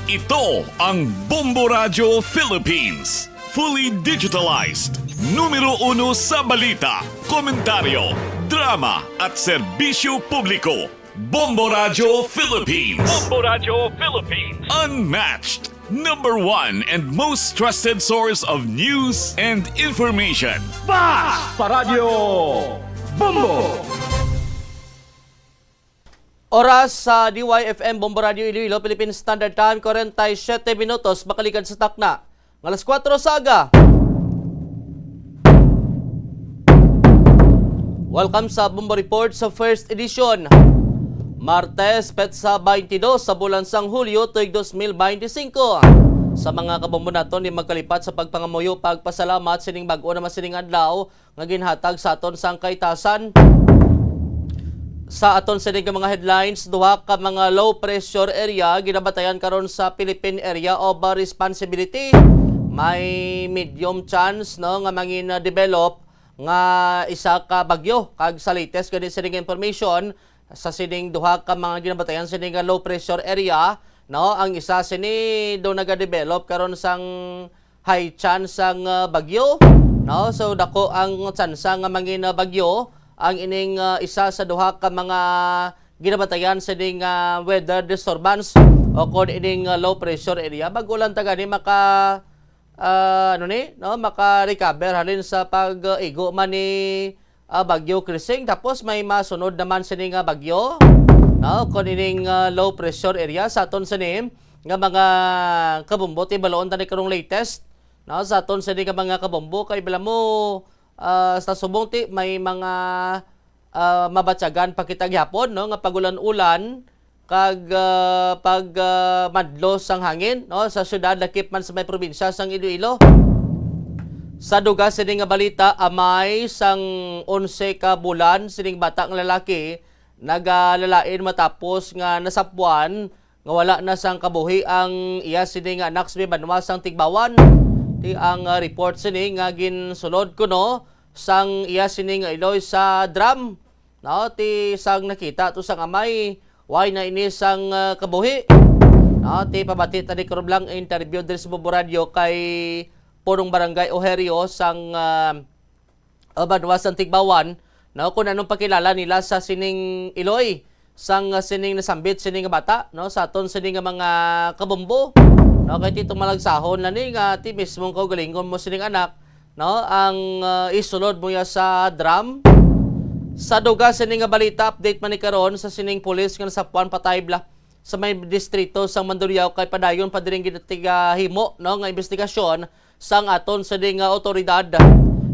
Ito ang Bombo Radio Philippines. Fully digitalized. Numero 1 sa balita, komentaryo, drama at serbisyo publiko. Bombo Radio Philippines. Bombo Radio Philippines. Unmatched. Number 1 and most trusted source of news and information. Fast Radyo Bombo. Oras sa DYFM Bombo Radio Iloilo, Philippine Standard Time, 47 minutos, makalikan sa takna. Alas 4 sa aga. Welcome sa Bombo Report sa first edition. Martes, petsa 22 sa bulan sang Hulyo, tuig 2025. Sa mga kabombo naton ni magkalipat sa pagpangamuyo, pagpasalamat sining bag-o na masining adlaw nga ginhatag sa aton sang kaitasan. Sa aton sining mga headlines, duha ka mga low pressure area ginabatayan karon sa Philippine Area of Responsibility. May medium chance no nga mangin develop nga isa ka bagyo kag sa latest gani sining information sa sining duha ka mga ginabatayan sining low pressure area no, ang isa sini do naga-develop karon sang high chance sang bagyo no, so dako ang tsansa nga mangin bagyo ang ining isa sa duha ka mga ginabatayan sining weather disturbance o kon ining low pressure area bago lang tagani maka maka-recover halin sa pag-igo man ni bagyo Krising. Tapos may masunod naman sining bagyo no, kung ining low pressure area sa aton sining nga mga kabombo tibaloon tani karong latest no, sa aton sining mga kabombo kay bala mo sa subong ti may mga mabatsagan pakitag hapon no, nga pagulan-ulan kag madlos ang hangin no, sa syudad lakip man sa may probinsya sang Iloilo. Sa duga sining nga balita, amay sang 11 ka bulan sining bata nga lalaki nagalalain matapos nga nasapuan nga wala na sang kabuhi ang iya sining anak sa Banwa sang Tigbawan. Ti ang report sining nga ginsulod ko no sang iya sining iloy sa drum no, ti sang nakita to sang amay why na ini sang kabuhi no, ti pabati tadi karon lang interview diri sa Bombo Radio kay punong barangay Oherio sang Banwa sang Tigbawan no, kung anong pakilala nila sa sining iloy sang sining nasambit sining bata no, sa aton sining mga kabombo no, kay tito malagsahon na ni nga ti mismong kaugalingon mo sining anak no, ang isulod mo ya sa drum. Sa duga sining nga balita, update man ni karon sa sining pulis nga nasapuan pataybla sa may distrito sang Mandurriao kay padayon pa diring ginatiga himo no nga investigasyon sang aton sining otoridad.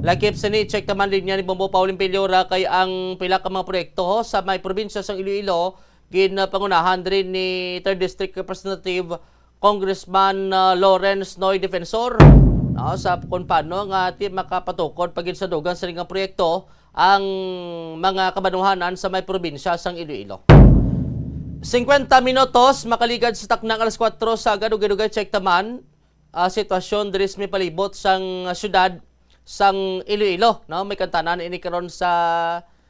Lakip sini check naman linya ni Bombo Pauline Piliora kay ang pila ka mga proyekto ho, sa may probinsya sang Iloilo ginpangunahan din ni 3rd District Representative Congressman Lawrence Noy Defensor no, sa kung paano nga ti makapatukod pagin sa dugang sa nga proyekto ang mga kabanuhanan sa may probinsya sang Iloilo. 50 minutos makaligad sa taknang alas 4 sa gadugay check taman sitwasyon diri sa palibot sang syudad sang Iloilo no, may kantanan ini karon sa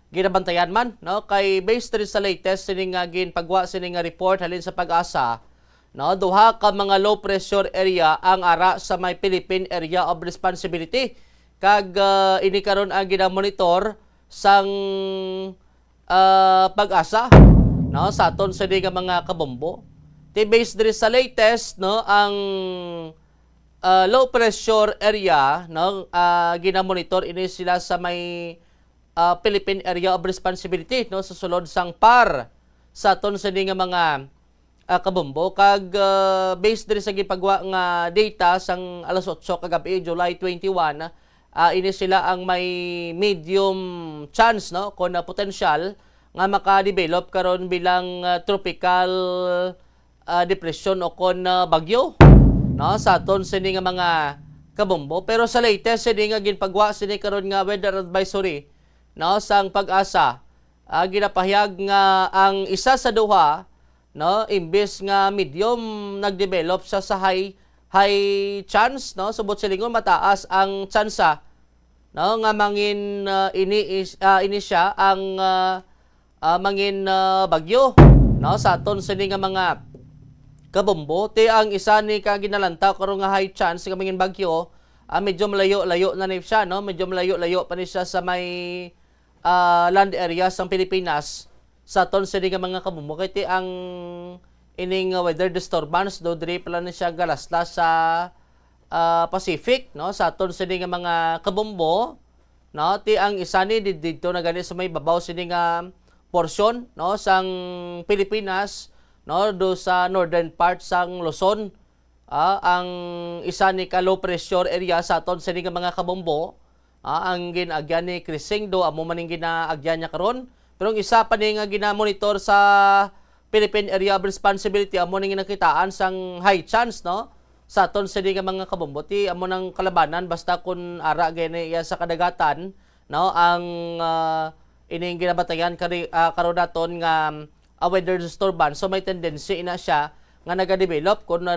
ginabantayan man no, kay based rin sa latest sining ginpagwa sining report halin sa Pag-asa no, duha ka mga low pressure area ang ara sa may Philippine Area of Responsibility kag ini karon ang ginamonitor sang Pag-asa no, sa aton sa mga kabombo. Ti based diri sa latest no, ang low pressure area no, ginamonitor ini sila sa may Philippine Area of Responsibility no, sa sulod sang PAR sa aton sa mga kabombo kag based diri sa gipagwa nga data sang alas 8 kagabi July 21 ini sila ang may medium chance no, kon potential nga maka-develop karon bilang tropical depression o kon bagyo no, sa aton sini nga mga kabombo. Pero sa latest sini nga ginpagwa sini karon nga weather advisory no, sang Pag-asa ginapahayag nga ang isa sa duha no, imbes nga medium nagdevelop sa high chance no, subot silingon mataas ang tsansa no, nga mangin ini siya ang mangin bagyo no, sa aton sini nga mga kabombo. Ti ang isa ni ka ginalantaw karon nga high chance nga mangin bagyo, medyo malayo-layo na ni siya, no? Medyo malayo-layo pa ni siya sa may land areas ng Pilipinas sa ton sa nga mga kabombo. Kaya ti ang ining weather disturbance do diri pala ni siya galaslas sa Pacific, no? Sa ton sa nga mga kabombo, no? Ti ang isa ni didto na gani sa may babaw sini nga portion, no, sang Pilipinas, no, do sa northern part sang Luzon. Ang isa ni ka low pressure area sa aton sa nga mga kabombo, ang ginagyan ni Crising do amo maning ginaagyan niya karon. Pero ang isa pa ni nga gina-monitor sa Philippine Area of Responsibility amo ning nakitaan sang high chance, no, sa aton sa nga mga kabombo. Ti amo nang kalabanan basta kun ara gani iya sa kadagatan, no, ang ining ginabatayan karon naton nga weather disturbance. So may tendency ina siya nga naga-develop kung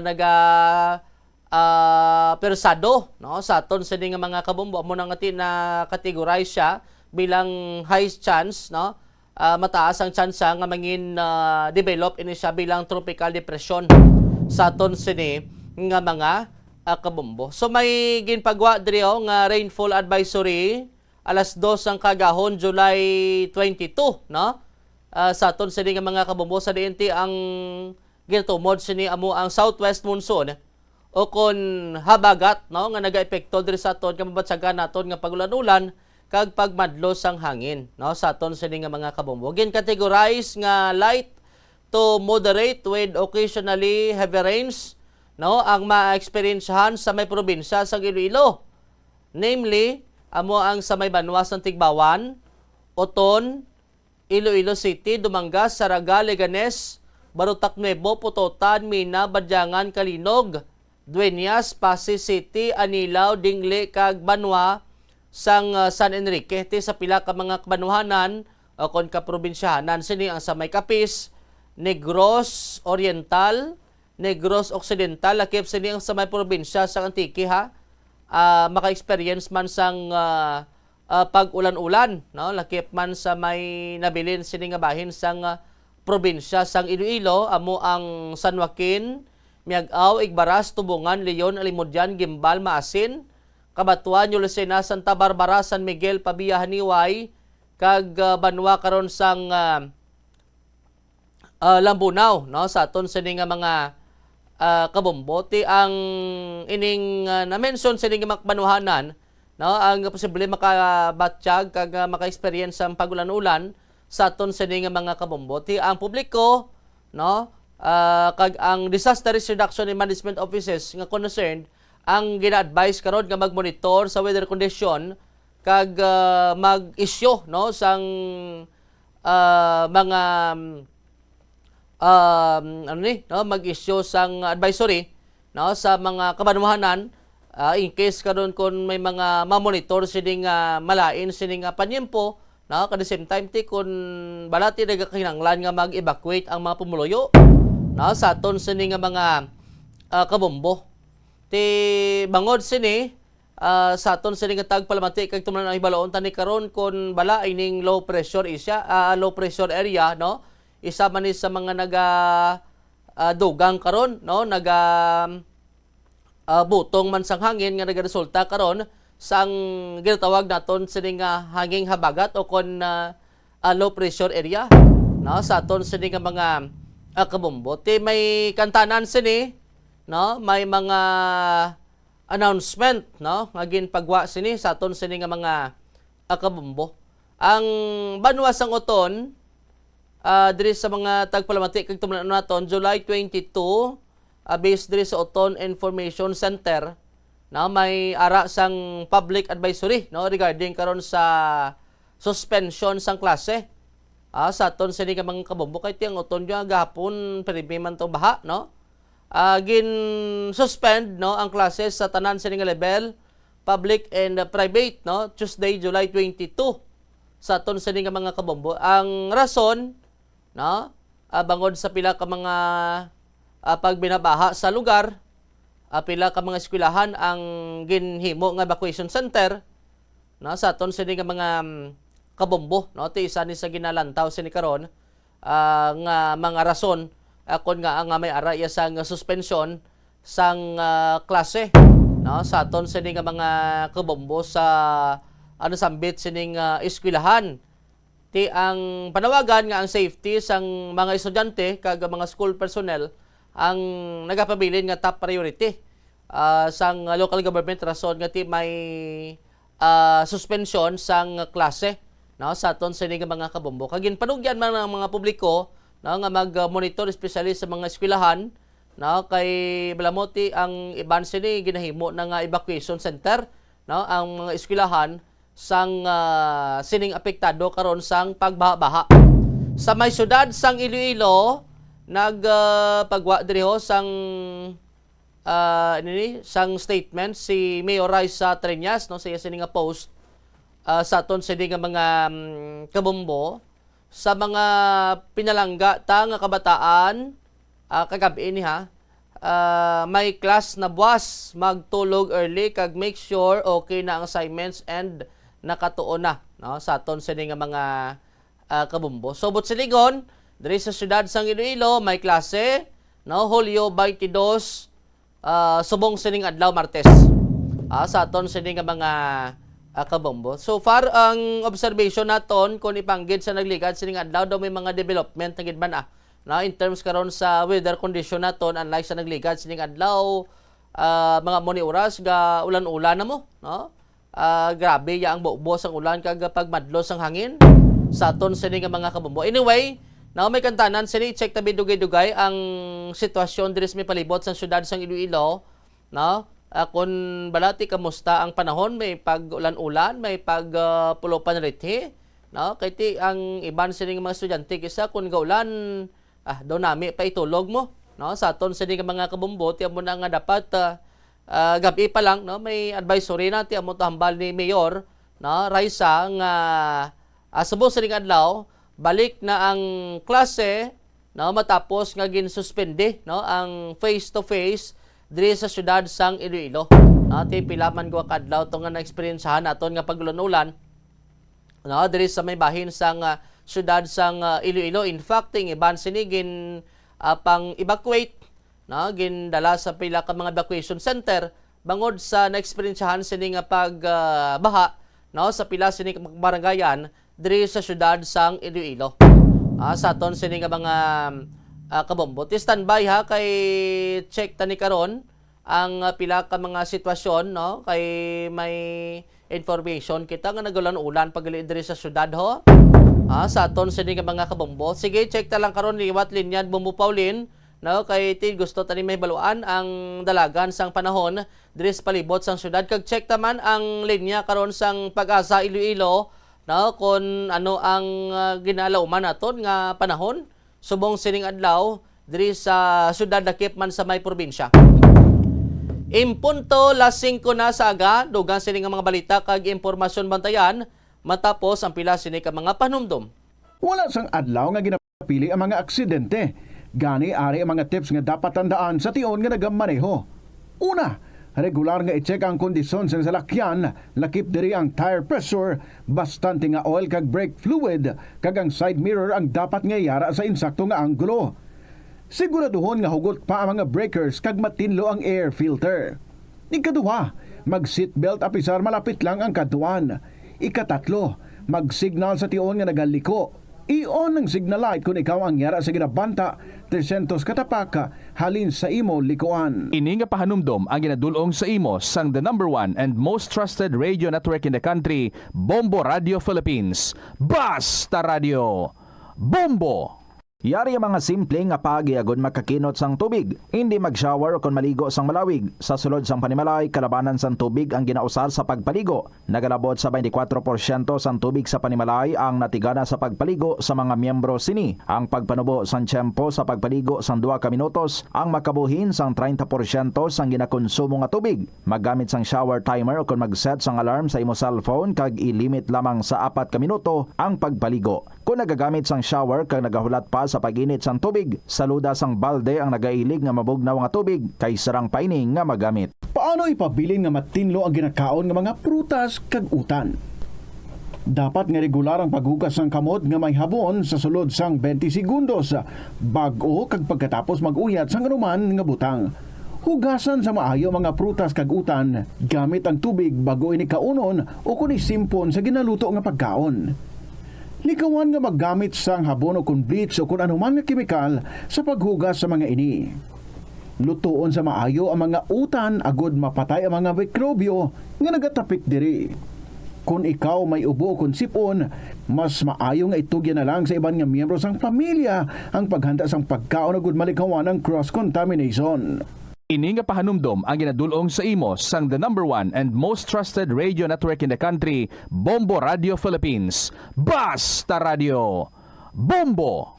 persado, no, sa aton sa nga mga kabombo mo nang ati na categorize siya bilang high chance, no, mataas ang chance nga mangin develop ini siya bilang tropical depression sa aton sini nga mga kabombo. So may ginpagwa diri nga rainfall advisory alas 2 ang kagahon, July 22, no? Sa aton sa nga mga kabombo sa DNT ang ginatumod sini amo ang southwest monsoon o kon habagat, no, nga nagaepekto diri sa aton nga mabatsagan naton nga pagulan-ulan kag pagmadlo sang hangin, no, sa aton sa nga mga kabombo. Gin-categorize nga light to moderate with occasionally heavy rains, no, ang ma-experiencehan sa may probinsya sa Iloilo. Namely, amo ang sa may Banwas ng Tigbawan, Oton, Iloilo City, Dumangas, Saraga, Leganes, Barutak Nuevo, Putotan, Mina, Badyangan, Kalinog, Dueñas, Pasig City, Anilao, Dingle, kag Banwa sang San Enrique. Ti sa pila ka mga kabanuhanan o kon ka probinsyahanan sini ang sa may Capiz, Negros Oriental, Negros Occidental, lakip sini ang sa may probinsya sa Antique, ha. Maka-experience man sang pag-ulan-ulan, no, lakip man sa may nabilin sini nga bahin sang probinsya sang Iloilo, amo ang San Joaquin, Miag-aw, Igbaras, Tubungan, Leon, Alimudyan, Gimbal, Maasin, Cabatuan, Lucena, Santa Barbara, San Miguel, Pabia, Haniway, kag Banwa karon sang Lambunaw, no, sa aton sini nga mga kabombo. Ti ang ining na-mention sa ining makbanuhanan, no, ang posible makabatsyag kag maka-experience ang pagulan-ulan sa aton sa ining mga kabombo. Ti ang publiko, no, kag ang Disaster Risk Reduction and Management Offices nga concerned ang gina-advise karon nga mag-monitor sa weather condition kag mag-issue, no, sang mga no, mag-issue sang advisory, no, sa mga kabanuhanan in case karon kun may mga ma-monitor sining malain sining panyempo, no, at the same time ti kun balati nagakinahanglan nga mag-evacuate ang mga pumuluyo, no, sa aton sining mga kabombo. Ti bangod sini sa aton sining tagpalamati kag tumunan ang ibalaon tani karon kun bala ining low pressure area, no, isa man ni sa mga dugang karon, no, butong man sang hangin nga nagaresulta karon sang ginatawag naton sining hanging habagat o kon low pressure area, no, sa aton sining mga kabombo. Ti may kantanan sini, no, may mga announcement, no, nga ginpagwa sini sa aton sini nga mga kabombo. Ang Banwa sang Oton, diri sa mga tagpalamati kag tumunan naton July 22, based diri sa Oton Information Center, na may ara sang public advisory, no, regarding karon sa suspension sang klase sa aton sini nga mga kabombo. Kay tiyang Oton nga gahapon perimi man to baha, no, gin suspend, no, ang klase sa tanan sini nga level, public and private, no, Tuesday July 22 sa aton sini nga mga kabombo. Ang rason, no, bangod sa pila ka mga pagbinabaha sa lugar, pila ka mga eskwelahan ang ginhimo nga evacuation center, no, sa aton sini nga mga kabombo, no. Ti isa ni sa ginalantaw sini karon nga mga rason akon nga ang may araya sang suspension sang klase, no, sa aton sining mga kabombo sa sambit sining eskwelahan. Ti ang panawagan nga ang safety sang mga estudyante kag mga school personnel ang nagapabilin nga top priority sang local government rason nga ti may suspension sang klase, no, sa aton sining mga kabombo. Kag ginpanugyan man ang mga publiko, no, nga mag-monitor especially sa mga eskwelahan, no, kay balamoti ang iban sini ginahimo na nga evacuation center, no, ang mga eskwelahan sang sining apektado karon sang pagbaha-baha. Sa may syudad sang Iloilo pagwa diri ho sang sang statement si Mayor Raisa Triñas, no, sa iya sini nga post sa aton sini nga mga kabombo sa mga pinalangga ta nga kabataan kagabi ni may class na buwas magtulog early kag make sure okay na ang assignments and nakatuon na, no, sa aton sini nga mga kabombo. Subot siligon diri sa syudad sang Iloilo may klase, no, Hulyo 22 subong sining adlaw Martes sa aton sini nga mga kabombo. So far ang observation naton kung ipanggid sa nagligad sining adlaw daw may mga development na gid man na in terms karon sa weather condition naton unlike sa nagligad sining adlaw mga muni oras ga ulan-ulan na mo, no. Grabe ya ang buos ang ulan kag pagmadlos ang hangin sa aton sini nga mga kabombo. Anyway, now may kantanan sini check tabi dugay-dugay ang sitwasyon diri sa may palibot sa syudad sang Iloilo, no. Kung balati kamusta ang panahon, may pag-ulan-ulan, may pag-pulopan riti, no, kay ti ang iban sining mga estudyante kisa kun gaulan daw nami pa itulog mo, no, sa aton sining mga kabombo ti amo na nga dapat gabi pa lang, no, may advisory na ti amo hambal ni Mayor, no, Raisa nga subong sining adlaw balik na ang klase, no, matapos nga ginsuspende, no, ang face to face diri sa syudad sang Iloilo. Ti pila man go kadlaw to nga na-experiencehan naton nga pag-ulan-ulan, no, diri sa may bahin sang syudad sang Iloilo. In fact, ting iban sini gin pang-evacuate, no, gindala sa pila ka mga evacuation center bangod sa na-experiencehan sini nga pagbaha, no, sa pila sini ka barangayan diri sa syudad sang Iloilo. Sa aton sini nga mga kabombo. Ti standby kay check tani karon ang pila ka mga sitwasyon, no, kay may information kita nga nagulan-ulan pagili diri sa syudad ho. Sa aton sini nga mga kabombo. Sige, check ta lang karon liwat linyad Bombo Paulin, no, kay ti gusto tani may baluan ang dalagan sang panahon diri sa palibot sang syudad. Kag check taman ang linya karon sang Pag-asa Iloilo, no, kung ano ang ginalauman naton nga panahon subong sining adlaw diri sa syudad dakip man sa may probinsya. Impunto las 5 na sa aga, dugang sining mga balita kag impormasyon bantayan matapos ang pila sini ka mga panumdum. Wala sang adlaw nga ginapili ang mga aksidente. Gani ari ang mga tips nga dapat tandaan sa tion nga nagamaneho. Una, regular nga i-check ang kondisyon sa salakyan, lakip diri ang tire pressure, bastante nga oil kag brake fluid, kag ang side mirror ang dapat nga yara sa insakto nga anggulo. Siguraduhon nga hugot pa ang mga breakers kag matinlo ang air filter. Ikaduha, mag-seatbelt apisar malapit lang ang kaduan. Ikatatlo, mag-signal sa tion nga nagaliko. I-on ang signal light kung ikaw ang yara sa ginabanta 300 katapaka halin sa imo likuan. Ini nga pahanumdom ang ginadulong sa imo sang the number 1 and most trusted radio network in the country, Bombo Radio Philippines. Basta Radio Bombo! Yari ang mga simple nga pagiagon makakinot sang tubig, hindi mag-shower o kon maligo sang malawig. Sa sulod sang panimalay, kalabanan sang tubig ang ginausar sa pagpaligo. Nagalabot sa 24% sang tubig sa panimalay ang natigana sa pagpaligo sa mga miyembro sini. Ang pagpanubo sang tiyempo sa pagpaligo sang 2 ka minutos ang makabuhin sang 30% sang ginakonsumo nga tubig. Maggamit sang shower timer o kon mag-set sang alarm sa imo cellphone kag ilimit lamang sa 4 ka minuto ang pagpaligo. Kung nagagamit sang shower kag nagahulat pa sa pag-init sang tubig, saluda sang balde ang nagailig nga mabugnaw nga tubig kay sarang paining nga magamit. Paano ipabilin nga matinlo ang ginakaon nga mga prutas kag utan? Dapat nga regular ang paghugas ng kamot nga may habon sa sulod sang 20 segundos bag-o kag pagkatapos mag-uyat sang anuman nga butang. Hugasan sa maayo mga prutas kag utan gamit ang tubig bago ini kaunon o kun isimpon sa ginaluto nga pagkaon. Likawan nga maggamit sang habon o kun bleach o kun anuman nga kemikal sa paghugas sa mga ini. Lutuon sa maayo ang mga utan agod mapatay ang mga mikrobyo nga nagatapik diri. Kung ikaw may ubo o kung sipon, mas maayo nga itugyan na lang sa iban nga miyembro sang pamilya ang paghanda sang pagkaon agud malikawan ng cross-contamination. Ini nga pahanumdom ang ginadulong sa imo sang the number 1 and most trusted radio network in the country, Bombo Radio Philippines. Basta Radio Bombo!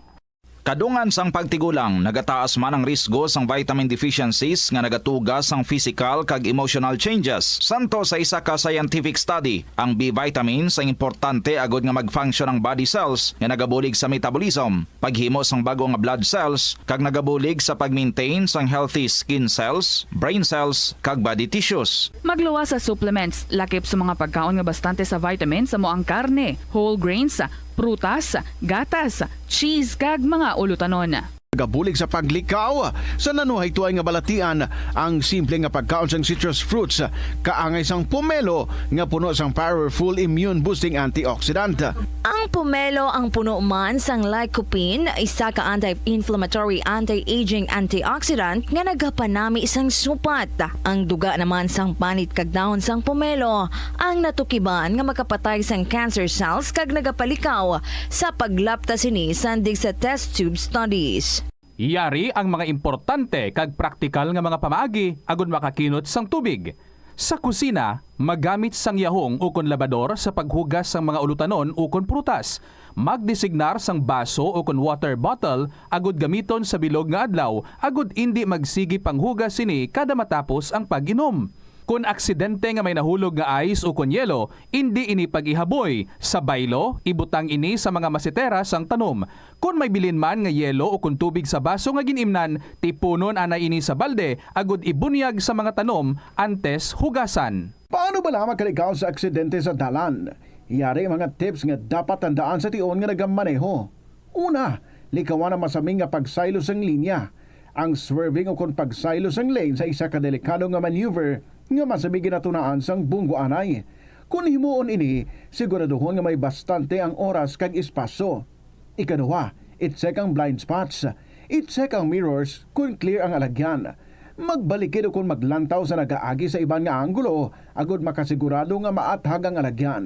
Kadungan sang pagtigulang, nagataas man ang risgo sang vitamin deficiencies nga nagatugas sang physical kag emotional changes. Santo sa isa ka scientific study, ang B vitamins ang importante agod nga mag-function ang body cells nga nagabulig sa metabolism, paghimo sang bago nga blood cells, kag nagabulig sa pag-maintain sang healthy skin cells, brain cells, kag body tissues. Magluwas sa supplements, lakip sa mga pagkaon nga bastante sa vitamins sa moang karne, whole grains, prutas, gatas, cheese kag mga ulutanon. Gabulig sa paglikaw sa nanuhay tuay nga balatian ang simple nga pagkaon sang citrus fruits kaangay sang pomelo nga puno sang powerful immune boosting antioxidant. Ang pomelo ang puno man sang lycopene, isa ka anti-inflammatory, anti-aging antioxidant nga nagapanami sang supat. Ang duga naman sang panit kag dahon sang pomelo ang natukiban nga makapatay sang cancer cells kag nagapalikaw sa paglapta sini sandig sa test tube studies. Yari ang mga importante kag praktikal nga mga pamaagi agud makakinot sang tubig. Sa kusina, magamit sang yahong o kon labador sa paghugas sang mga ulutanon o kon prutas. Magdesignar sang baso o kon water bottle agud gamiton sa bilog nga adlaw agud indi magsigi panghugas sini kada matapos ang pag-inom. Kung aksidente nga may nahulog nga ice o kon yelo, hindi ini pag-ihaboy. Sa baylo, ibutang ini sa mga masitera sang tanom. Kung may bilin man nga yelo o kon tubig sa baso nga ginimnan, tipunon ana ini sa balde, agud ibunyag sa mga tanom antes hugasan. Paano ba lamang kalikaw sa aksidente sa dalan? Yari mga tips nga dapat tandaan sa tion nga nagamaneho. Una, likawan ang masaming nga pagsaylo sang linya. Ang swerving o kon pagsaylo sang lane sa isa ka delikado nga maneuver nga masabi ginatunaan sang bunggo anay. Kung himuon ini, siguraduhon nga may bastante ang oras kag espasyo. Ikaduha, i-check ang blind spots. I-check ang mirrors kung clear ang alagyan. Magbalikid o kung maglantaw sa nagaagi sa iban nga anggulo agud makasigurado nga maathag ang alagyan.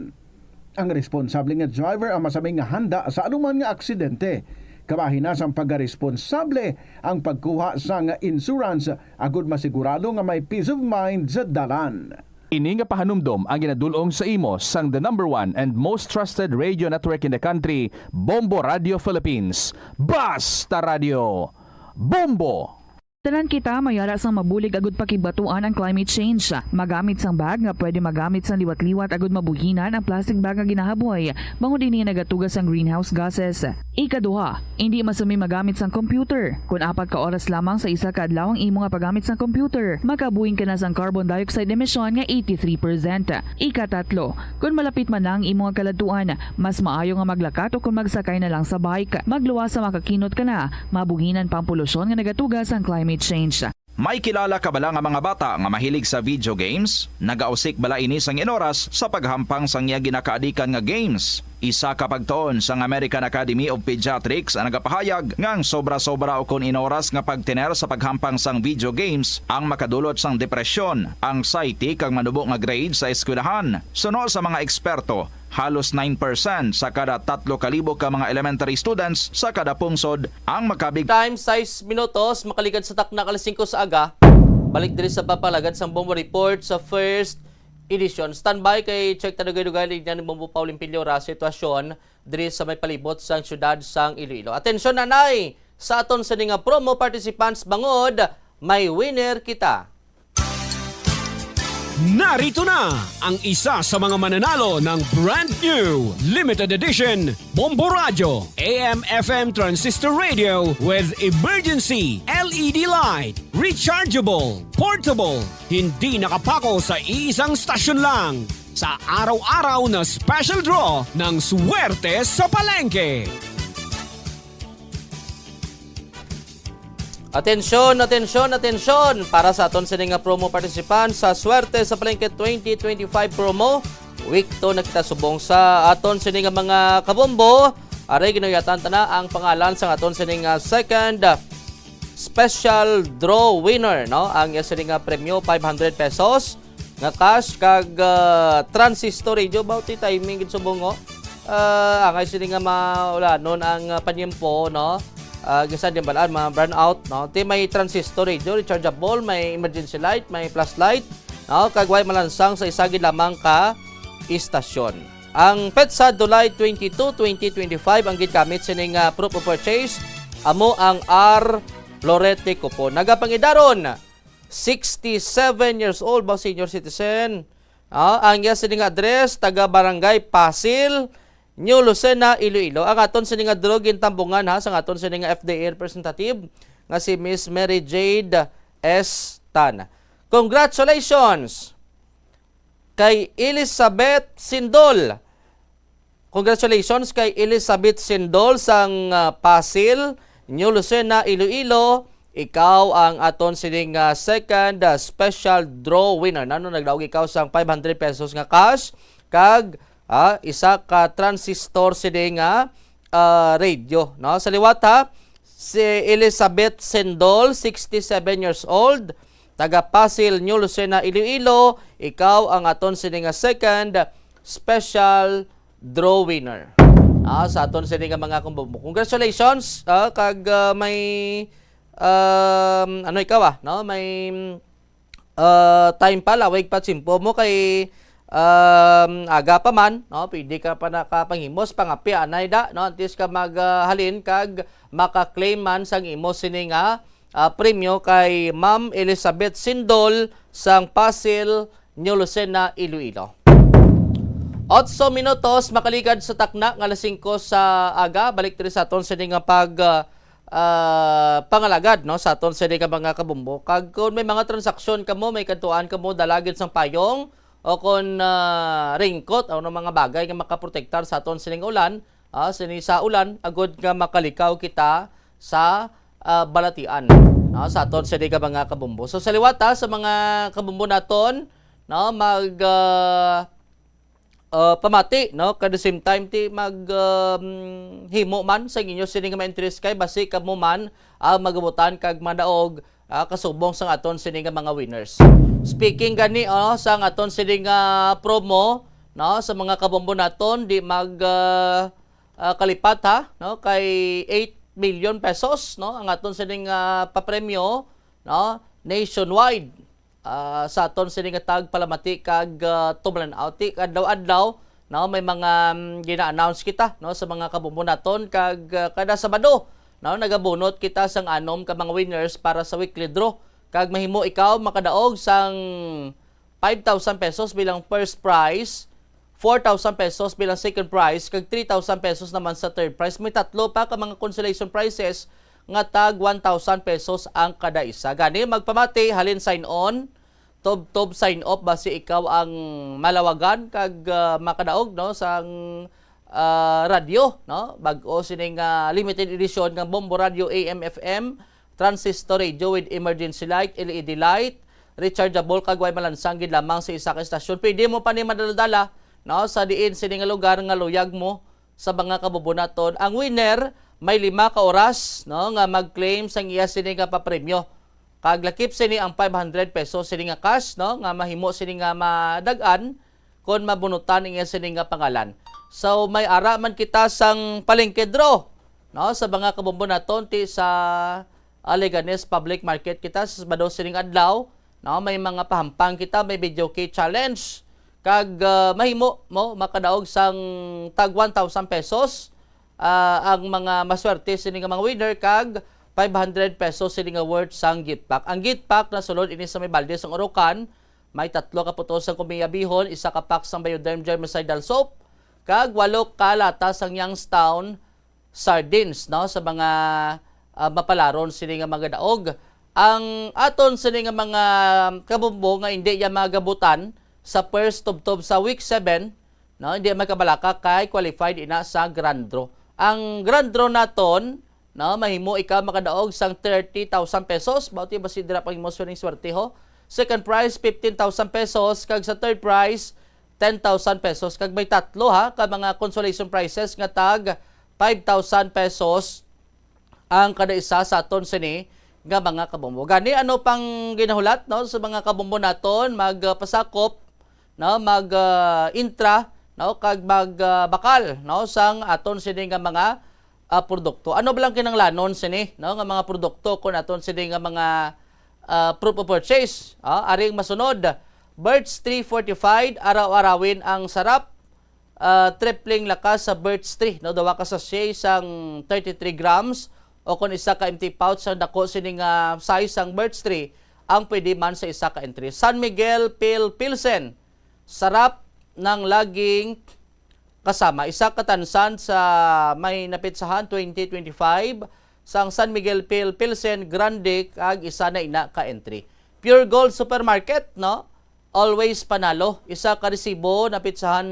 Ang responsable nga driver ang masaming nga handa sa anuman nga aksidente. Kabahin na sang pagkaresponsable ang pagkuha sang insurance agud masigurado nga may peace of mind sa dalan. Ini nga pahanumdom ang ginadulong sa imo sang the number 1 and most trusted radio network in the country, Bombo Radio Philippines. Basta Radio Bombo! Tanan kita mayara sang mabulig agud pakibatuan ang climate change. Magamit sang bag nga pwede magamit sang liwat-liwat agud mabuhinan ang plastic bag nga ginahaboy. Bangod dinhi nagatugas ang greenhouse gases. Ikaduha, hindi masumi magamit sang computer. Kung 4 ka oras lamang sa isa ka adlaw ang imo nga paggamit sang computer, makabuhin ka na sang carbon dioxide emission nga 83%. Ikatatlo, kung malapit man lang imo nga kaladuan, mas maayo nga maglakat o kung magsakay na lang sa bike. Magluwas sa makakinot ka na, mabuhinan pang polusyon nga nagatugas ang climate change. May kilala ka bala nga mga bata nga mahilig sa video games? Nagausik bala ini sang inoras sa paghampang sang iya ginakaadikan nga games. Isa ka pagtuon sang American Academy of Pediatrics ang nagapahayag ngang sobra-sobra o kon inoras nga pagtiner sa paghampang sang video games ang makadulot sang depresyon, anxiety kag manubo nga grade sa eskwelahan. Suno sa mga eksperto, halos 9% sa kada 3,000 ka mga elementary students sa kada pungsod ang makabig. Time 6 minutos, makaligad sa takna alas 5 sa aga. Balik diri sa papalagad sang Bombo Report sa first edition. Standby kay check tanugay-dugay ni Bombo Pauline Piliora sitwasyon diri sa may palibot sang syudad sang Iloilo. Atensyon nanay sa aton sa nga promo participants bangod, may winner kita. Narito na ang isa sa mga mananalo ng brand new limited edition Bombo Radio AM/FM transistor radio with emergency LED light, rechargeable, portable, hindi nakapako sa iisang stasyon lang. sa araw-araw na special draw ng Swerte sa Palengke. Atensyon, atensyon, atensyon para sa aton sining nga promo participant sa Swerte sa Palengke 2025 promo. Week 2 na kita subong sa aton sining nga mga kabombo. Aray ginuyatan na ang pangalan sa aton sining second special draw winner, no? Ang sining nga premyo 500 pesos nga cash kag transistor radio about the timing gid subong ang sining nga maulanon ang panyempo, no? Gisa din balaan mga burn out, no? Ti may transistor radio rechargeable, may emergency light, may flashlight, no? Kag way malansang sa isa gid lamang ka istasyon. Ang PETSA July 22, 2025 ang gigamit sining proof of purchase amo ang R. Lorete Coupon. Nagapangidaron 67 years old ba senior citizen. Ang iya sining address taga Barangay Pasil, New Lucena, Iloilo. Ang aton sining drug tambungan sa aton sining FDA representative nga si Miss Mary Jade S. Tan. Congratulations kay Elizabeth Sindol. Congratulations kay Elizabeth Sindol sang Pasil, New Lucena, Iloilo. Ikaw ang aton sining second special draw winner. Nano nagdaog ikaw sang 500 pesos nga cash kag isa ka transistor sining radio, no? Sa liwat si Elizabeth Sindol, 67 years old, taga Pasil, New Lucena, Iloilo. Ikaw ang aton sining second special draw winner. Sa aton sining mga kumbumbo. Congratulations kag may ikaw no? May time pa lawig pa simpo mo kay aga pa man, no? Pwede ka pa nakapanghimos pangapi anay da, no? Antes ka maghalin kag maka-claim man sang imo sining premyo kay Ma'am Elizabeth Sindol sang Pasil, New Lucena, Iloilo. 8 minutos makaligad sa takna nga alas 5 sa aga. Balik diri sa aton sining pangalagad, no, sa aton sining mga kabumbo. Kag kung may mga transaksyon kamo, may kantuan kamo dalagid sang payong o kon raincoat o mga bagay nga makaprotektar sa aton sining ulan, sini sa ulan agud nga makalikaw kita sa balatian, no, sa aton sining mga kabumbo. So sa liwat sa mga kabumbo naton, no, pamati, no, kada same time ti himo man sa inyo sining nga interest kay basi kamo man magabutan kag madaog kasubong sang aton sining mga winners. Speaking gani sa aton sining promo, no, sa mga kabombo naton di kalipat no, kay 8 million pesos, no, ang aton sining papremyo, no, nationwide. Sa aton sining tag palamati kag tumlan outi adlaw-adlaw, no, may mga gina-announce kita, no, sa mga kabumbo naton kag kada Sabado, no, nagabunot kita sang anom ka mga winners para sa weekly draw kag mahimo ikaw makadaog sang 5,000 pesos bilang first prize, 4,000 pesos bilang second prize kag 3,000 pesos naman sa third prize. May tatlo pa ka mga consolation prizes nga tag 1,000 pesos ang kada isa. Gani magpamati, halin sign on, tob sign off basi ikaw ang malawagan kag makadaog, no, sang radio, no, bag-o sining limited edition ng Bombo Radio AM FM transistor radio with emergency light, LED light, rechargeable kag way malansang gid lamang sa isa ka estasyon. Pwede mo pa ni madala-dala, no, sa diin sining lugar nga luyag mo sa mga kabubunaton. Ang winner may 5 ka oras, no, nga mag-claim sang iya sini nga papremyo. Kag lakip sini ang 500 pesos sini nga cash, no, nga mahimo sini nga madagan kon mabunutan iya sini nga pangalan. So may ara man kita sang palengke draw, no, sa mga kabombo naton ti sa Leganes Public Market kita sa Sabado sining adlaw, no, may mga pahampang kita, may video key challenge kag mahimo mo makadaog sang tag 1,000 pesos. Ang mga maswerte sining mga winner kag 500 pesos sining worth sang gift pack. Ang gift pack na sulod ini sa may balde sang Orocan, may 3 ka putos sang kumbiya bihon, 1 ka pack sang Bioderm germicidal soap, kag 8 ka lata sang Youngstown sardines, no, sa mga mapalaron sining mga daog. Ang aton sining mga kabumbo nga hindi ya magabutan, sa first tubtob sa week 7, no, hindi magkabalaka kay qualified ina sa Grand Draw. Ang Grand Draw naton, no, mahimo ikaw makadaog sang 30,000 pesos. Bauti ba si dira pang imo swining swerte ho? Second prize 15,000 pesos, kag sa third prize 10,000 pesos. Kag may tatlo ha ka mga consolation prizes nga tag 5,000 pesos ang kada isa sa aton sini nga mga kabombo. Gani ano pang ginahulat no sa mga kabombo naton magpasakop no intra no kag bakal no sang aton sini nga mga produkto. Ano ba lang kinanglanon sini no nga mga produkto kun aton sini nga mga proof of purchase. Aring masunod, birch tree fortified, araw-arawin ang sarap. Tripling lakas sa birch tree no dawa ka sa sachet sang 33 grams o kung isa ka empty pouch ang dako sining size sang birch tree ang pwede man sa isa ka entry. San Miguel Pale Pilsen, sarap ng laging kasama. Isa ka tansan sa may napitsahan 2025 sang San Miguel Pale Pilsen Grande kag isa na ina ka entry. Pure Gold Supermarket no, always panalo. Isa ka resibo napitsahan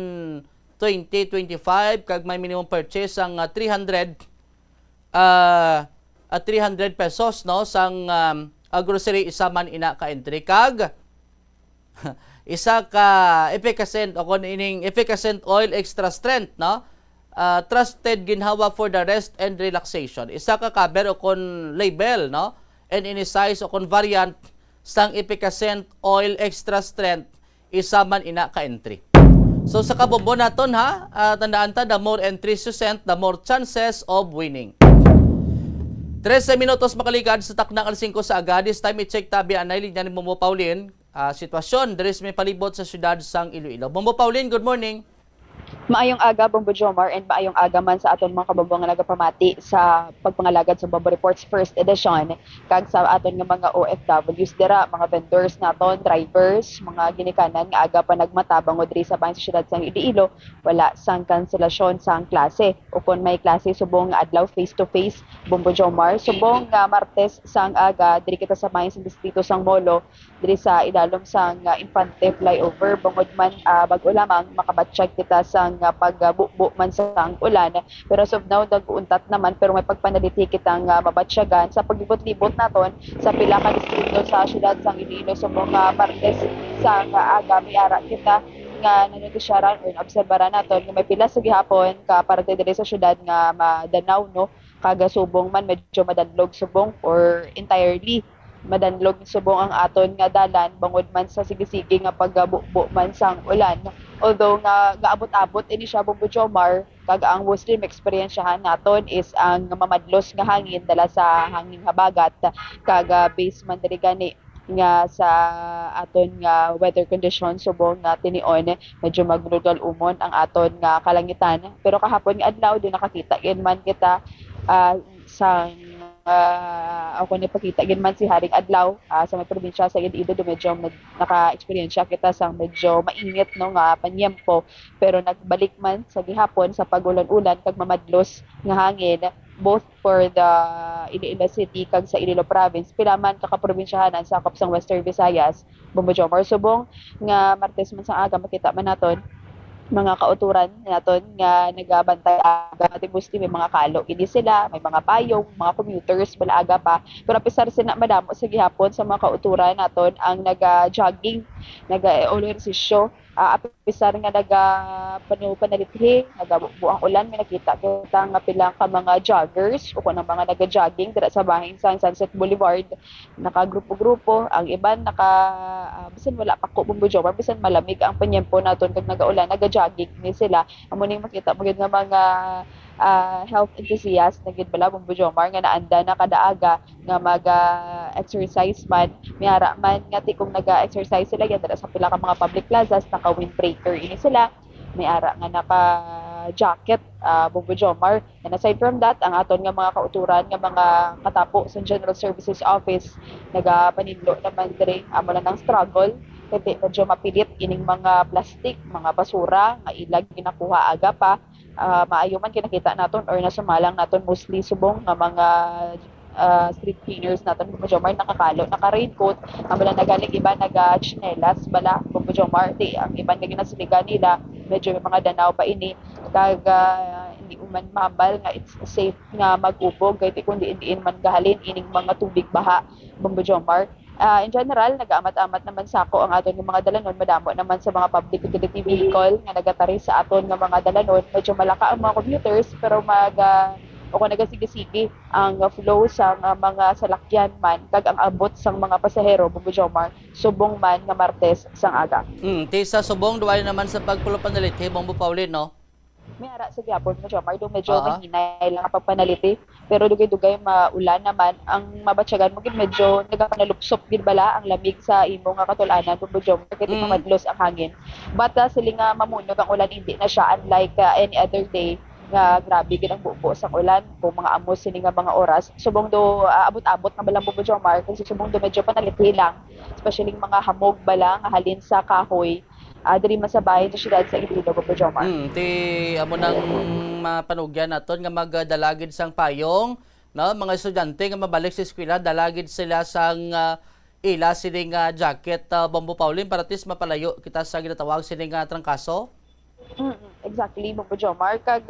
2025 kag may minimum purchase ang 300 pesos no sang grocery isa man ina ka entry kag isa ka efficacent o kun ining efficacent oil extra strength no, trusted ginhawa for the rest and relaxation. Isa ka cover o kun label no, and any size o kun variant sang efficacent oil extra strength isa man ina ka entry. So sa kabombo naton ha, tandaan ta, the more entries you send, the more chances of winning. 13 minutos makaligad sa taknang alas 5 sa aga. This time i-check tabi anay linya ni Momo Paulin. Sitwasyon, there is may palibot sa syudad sang Iloilo. Momo Paulin, good morning. Maayong aga, Bombo Jomar, and maayong aga man sa aton mga kabombo nga nagapamati sa pagpangalagad sa Bombo Reports First Edition. Kag sa aton nga mga OFWs dira, mga vendors naton, drivers, mga ginikanan nga aga pa nagmatabang o diri sa bahin sa syudad sang Iloilo, wala sang kanselasyon sang klase. O kung may klase subong nga adlaw face to face, Bombo Jomar, subong nga Martes sang aga diri kita sa bahin sa distrito sang Molo, diri sa idalom sang Infante flyover, bangod man bag-o lamang makabatsyag kita sang pagbubo man sa ulan. Pero as of now nag-uuntat naman, pero may pagpanaliti kitang mabatsyagan sa paglibot-libot naton sa pila ka distrito sa syudad sang Iloilo sa mga Martes sang aga. May ara kita nga nanegosyaran o obserbaran naton nga may pila sa gihapon ka parte diri sa syudad nga madanaw no, kaga subong man medyo madanlog subong or entirely madanlog subong ang aton nga dalan bangod man sa sige-sige nga pagbubo man sang ulan. Although nga gaabot-abot ini siya, Bombo Jomar, kag ang Muslim experiensyahan naton is ang mamadlos nga hangin dala sa hangin habagat kag base man diri gani nga sa aton nga weather conditions subong nga tinion medyo maglulgal umon ang aton nga kalangitan. Pero kahapon nga adlaw din nakakita gid man kita sa ako napakita gid man si Haring Adlaw sa may probinsya sa Iloilo, medyo naka-experience kita sa medyo mainit no nga panyempo, pero nagbalik man sa gihapon sa pagulan-ulan kag mamadlos nga hangin both for the Iloilo City kag sa Iloilo Province, pila man kakaprobinsyahanan sakop sang Western Visayas. Bombo Jomar, subong nga Martes man sa aga makita man naton mga kauturan naton nga nagabantay aga ating Muslim, may mga kalo ini sila, may mga payong, mga commuters bala aga pa, pero pisar sina madamo sa gihapon sa mga kauturan naton ang naga-jogging, naga-ehersisyo, pisar nga panalithi, nagabuang ulan, may nakita kita nga pilang ka mga joggers o kung mga naga-jogging dira sa bahin sa Sunset Boulevard, naka-grupo-grupo, ang iban bisan wala pa ko Bombo Jomar, bisan malamig ang panyempo naton kag nagaulan, naga-jogging ni sila. Amo ning makita mo gid nga mga health enthusiast na gid bala Bombo Jomar nga naanda na kadaaga nga mag-exercise man, miyara man nga tikong naga-exercise sila yan dira sa pila ka mga public plazas, naka-windbreaker ini sila, may ara nga naka-jacket Bombo Jomar. And aside from that, ang aton nga mga kauturan nga mga katapo sa General Services Office nagapanindlo naman diri amo lang ng struggle kasi medyo mapilit ining mga plastic, mga basura nga ilag ginakuha aga pa. Maayo man kinakita naton or nasumalang naton mostly subong nga mga street cleaners naton Bumbo Jomar nakakalo, naka-raincoat, ang wala nagaling iba naga-chinelas bala Bumbo Jomar. Di ang iba nga ginasiligan nila medyo may mga danaw pa ini kag hindi man mambal nga it's safe nga mag-ubog kay kung diin man gahalin ining mga tubig baha Bumbo Jomar. In general, nag-amat-amat naman sako ang aton ng mga dalanon, madamo naman sa mga public utility vehicle nga nagatari sa aton ng mga dalanon. Medyo malaka ang mga commuters pero o kung nagasigi-sige ang flow sa mga salakyan man kag ang abot sang mga pasahero Bumbo Jomar subong man nga Martes sang aga. Ti sa subong duay naman sa pagpulo panaliti Bumbo Pauline no. May ara sa gyapon Bumbo Jomar do medyo mahinay lang ang pagpanaliti pero dugay-dugay maulan naman ang mabatyagan mo gid medyo nagapanalupsop gid bala ang lamig sa imo nga katul-anan Bumbo Jomar kay mamadlos ang hangin. Bata sila nga mamunog ang ulan hindi na siya unlike any other day nga grabe gid ang bubo sa ulan kung mga amos sini nga mga oras subong do abot-abot nga balang Bumbo Jomar kasi subong do medyo panaliti lang especially mga hamog bala nga halin sa kahoy diri masabay sa syudad sa Iloilo Bumbo Jomar. Ti amo nang mapanugyan naton nga magdalagid sang payong no mga estudyante nga mabalik sa eskwela dalagid sila sang ila sining jacket Bumbo Pauline para tis mapalayo kita sa ginatawag sining trangkaso. Exactly, Bumbo Jomar. Kag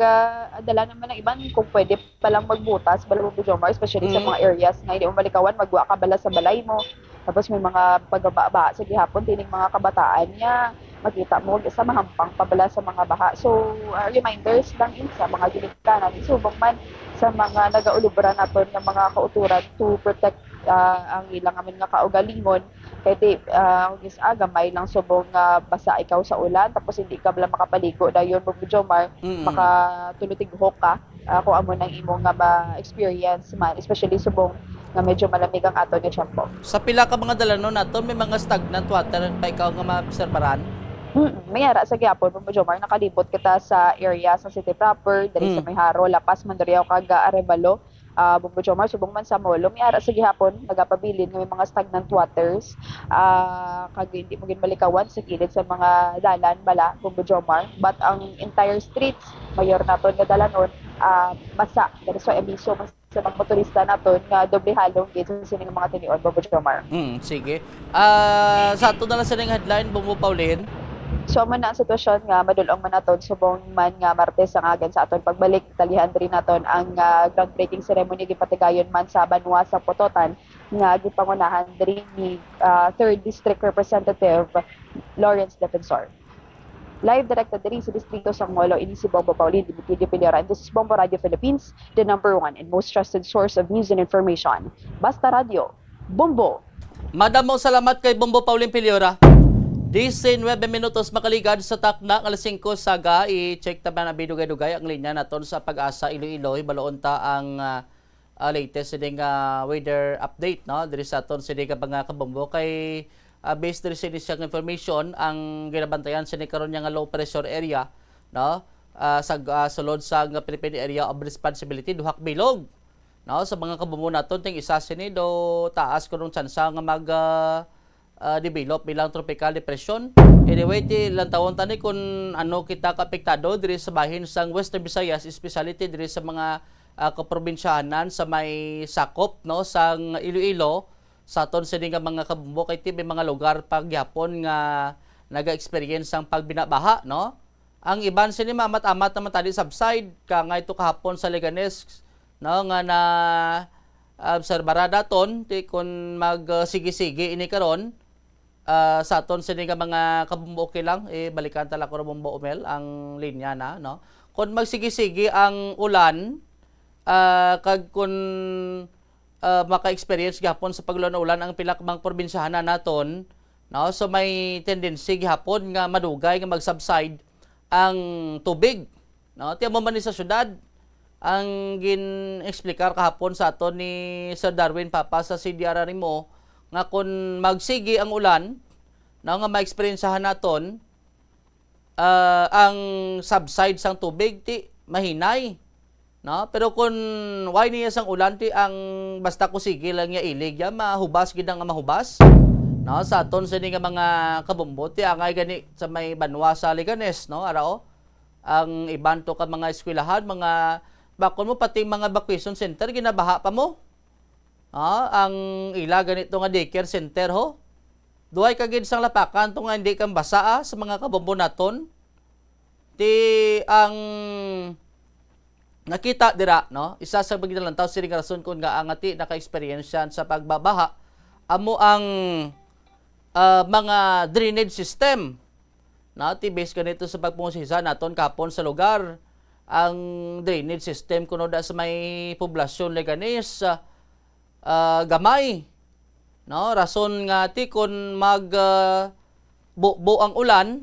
dala naman ng iban kung pwede palang magbutas bala Bumbo Jomar, especially sa mga areas nga hindi mo malikawan, magwa ka bala sa balay mo. Tapos may mga pagbaba sa gihapon, tining mga kabataan niya, makita mo sa mahampang pabala sa mga baha. So, reminders lang yun sa mga ginikanan. Subong man sa mga nagaulubra naton ng mga kauturan to protect ang ilang amin nga kaugalingon kay di gamay lang subong basa ikaw sa ulan tapos hindi ka bala makapaligo dayon Bumbo Jomar makatulutighok ka kung amo nang imo nga ma-experience man especially subong nga medyo malamig ang aton nga tiyempo. Sa pila ka mga dalanon naton may mga stagnant water pa ikaw nga maobserbaran? May ara sa gyapon Bumbo Jomar nakalibot kita sa area sa city proper diri sa Mayharo, Lapas, Mandurriao kag Arevalo. Bumbo Jomar subong man sa molo may ara sa gihapon nagapabilin nga may mga stagnant waters kag hindi mo gid malikawan sa kilid sa mga dalan bala Bumbo Jomar but ang entire streets mayor naton nga dalanon basa dahil sa emiso sa mga motorista naton nga doble halong gid sa sining mga tinion Bumbo Jomar. Sige. Sa ato na lang sining headline Bumbo Pauline. So man na ang sitwasyon nga madulong man naton subong man nga Martes ang agan sa aton pagbalik talihan diri naton ang groundbreaking ceremony gipatigayon man sa Banwa sa Pototan nga gipangunahan diri ni 3rd District Representative Lawrence Defensor. Live directed diri sa distrito sang Molo ini si Bumbo Pauline Dimitridio Pilera and this is Bombo Radio Philippines, the #1 and most trusted source of news and information. Basta Radio, Bombo. Madam, salamat kay Bumbo Pauline Pilera. 19 minutos makaligad sa takna alas 5 saga i-check taban na bidugay-dugay ang linya naton sa Pag-asa Iloilo baloon ta ang latest sining weather update no diri sa aton sining mga kabombo kay based diri sa initial information ang ginabantayan sining karon nga low pressure area no sa sulod sa Philippine Area of Responsibility duhak bilog no sa mga kabombo naton ting isa sini do taas kuno tsansa nga mag develop bilang tropical depression. Anyway, ilang taon tani kung ano kita kaapektado diri sa bahin sang Western Visayas, especially diri sa mga kaprobinsyahanan sa may sakop no sang Iloilo sa aton sining mga kabumbo kay may mga lugar pagyapon nga naga-experience ang pagbinabaha no. Ang iban sini mamat-amat naman tadi subside ka nga ito kahapon sa Leganes no nga na obserbara daton ti kun magsigi-sigi ini karon sa aton sini nga mga kabumbo okay lang balikan tala ko Bumbo Umel ang linya na no kun magsigi-sigi ang ulan kag kun maka-experience gihapon sa pagluan na ulan ang pila ka mga probinsyahan naton no so may tendency gihapon nga madugay nga mag-subside ang tubig no tiyan mo man ni sa syudad ang gin-explicar kahapon sa aton ni Sir Darwin Papa sa CDR mo nga kung magsigi ang ulan na nga ma-experiencehan naton ang subside sang tubig ti mahinay no pero kung why niya sang ulan ti ang basta kusigi lang ya ilig ya mahubas gid nga mahubas no sa aton sini nga mga kabumbo ti angay gani sa may Banwa sa Leganes no arao ang iban to ka mga eskwelahan mga bakon mo pati mga evacuation center ginabaha pa mo ang ila ganito nga daycare center ho. Duhay kagid sang lapakan to nga hindi kang basa sa mga kabombo naton. Ti ang nakita dira no, isa sa baginalantaw sining rason kun nga ang ati naka-experience sa pagbabaha amo ang mga drainage system. Na ti base ganito sa pagpungusisa naton kapon sa lugar ang drainage system kuno da sa may poblasyon Leganes gamay. No, rason nga ti kun mag buo ang ulan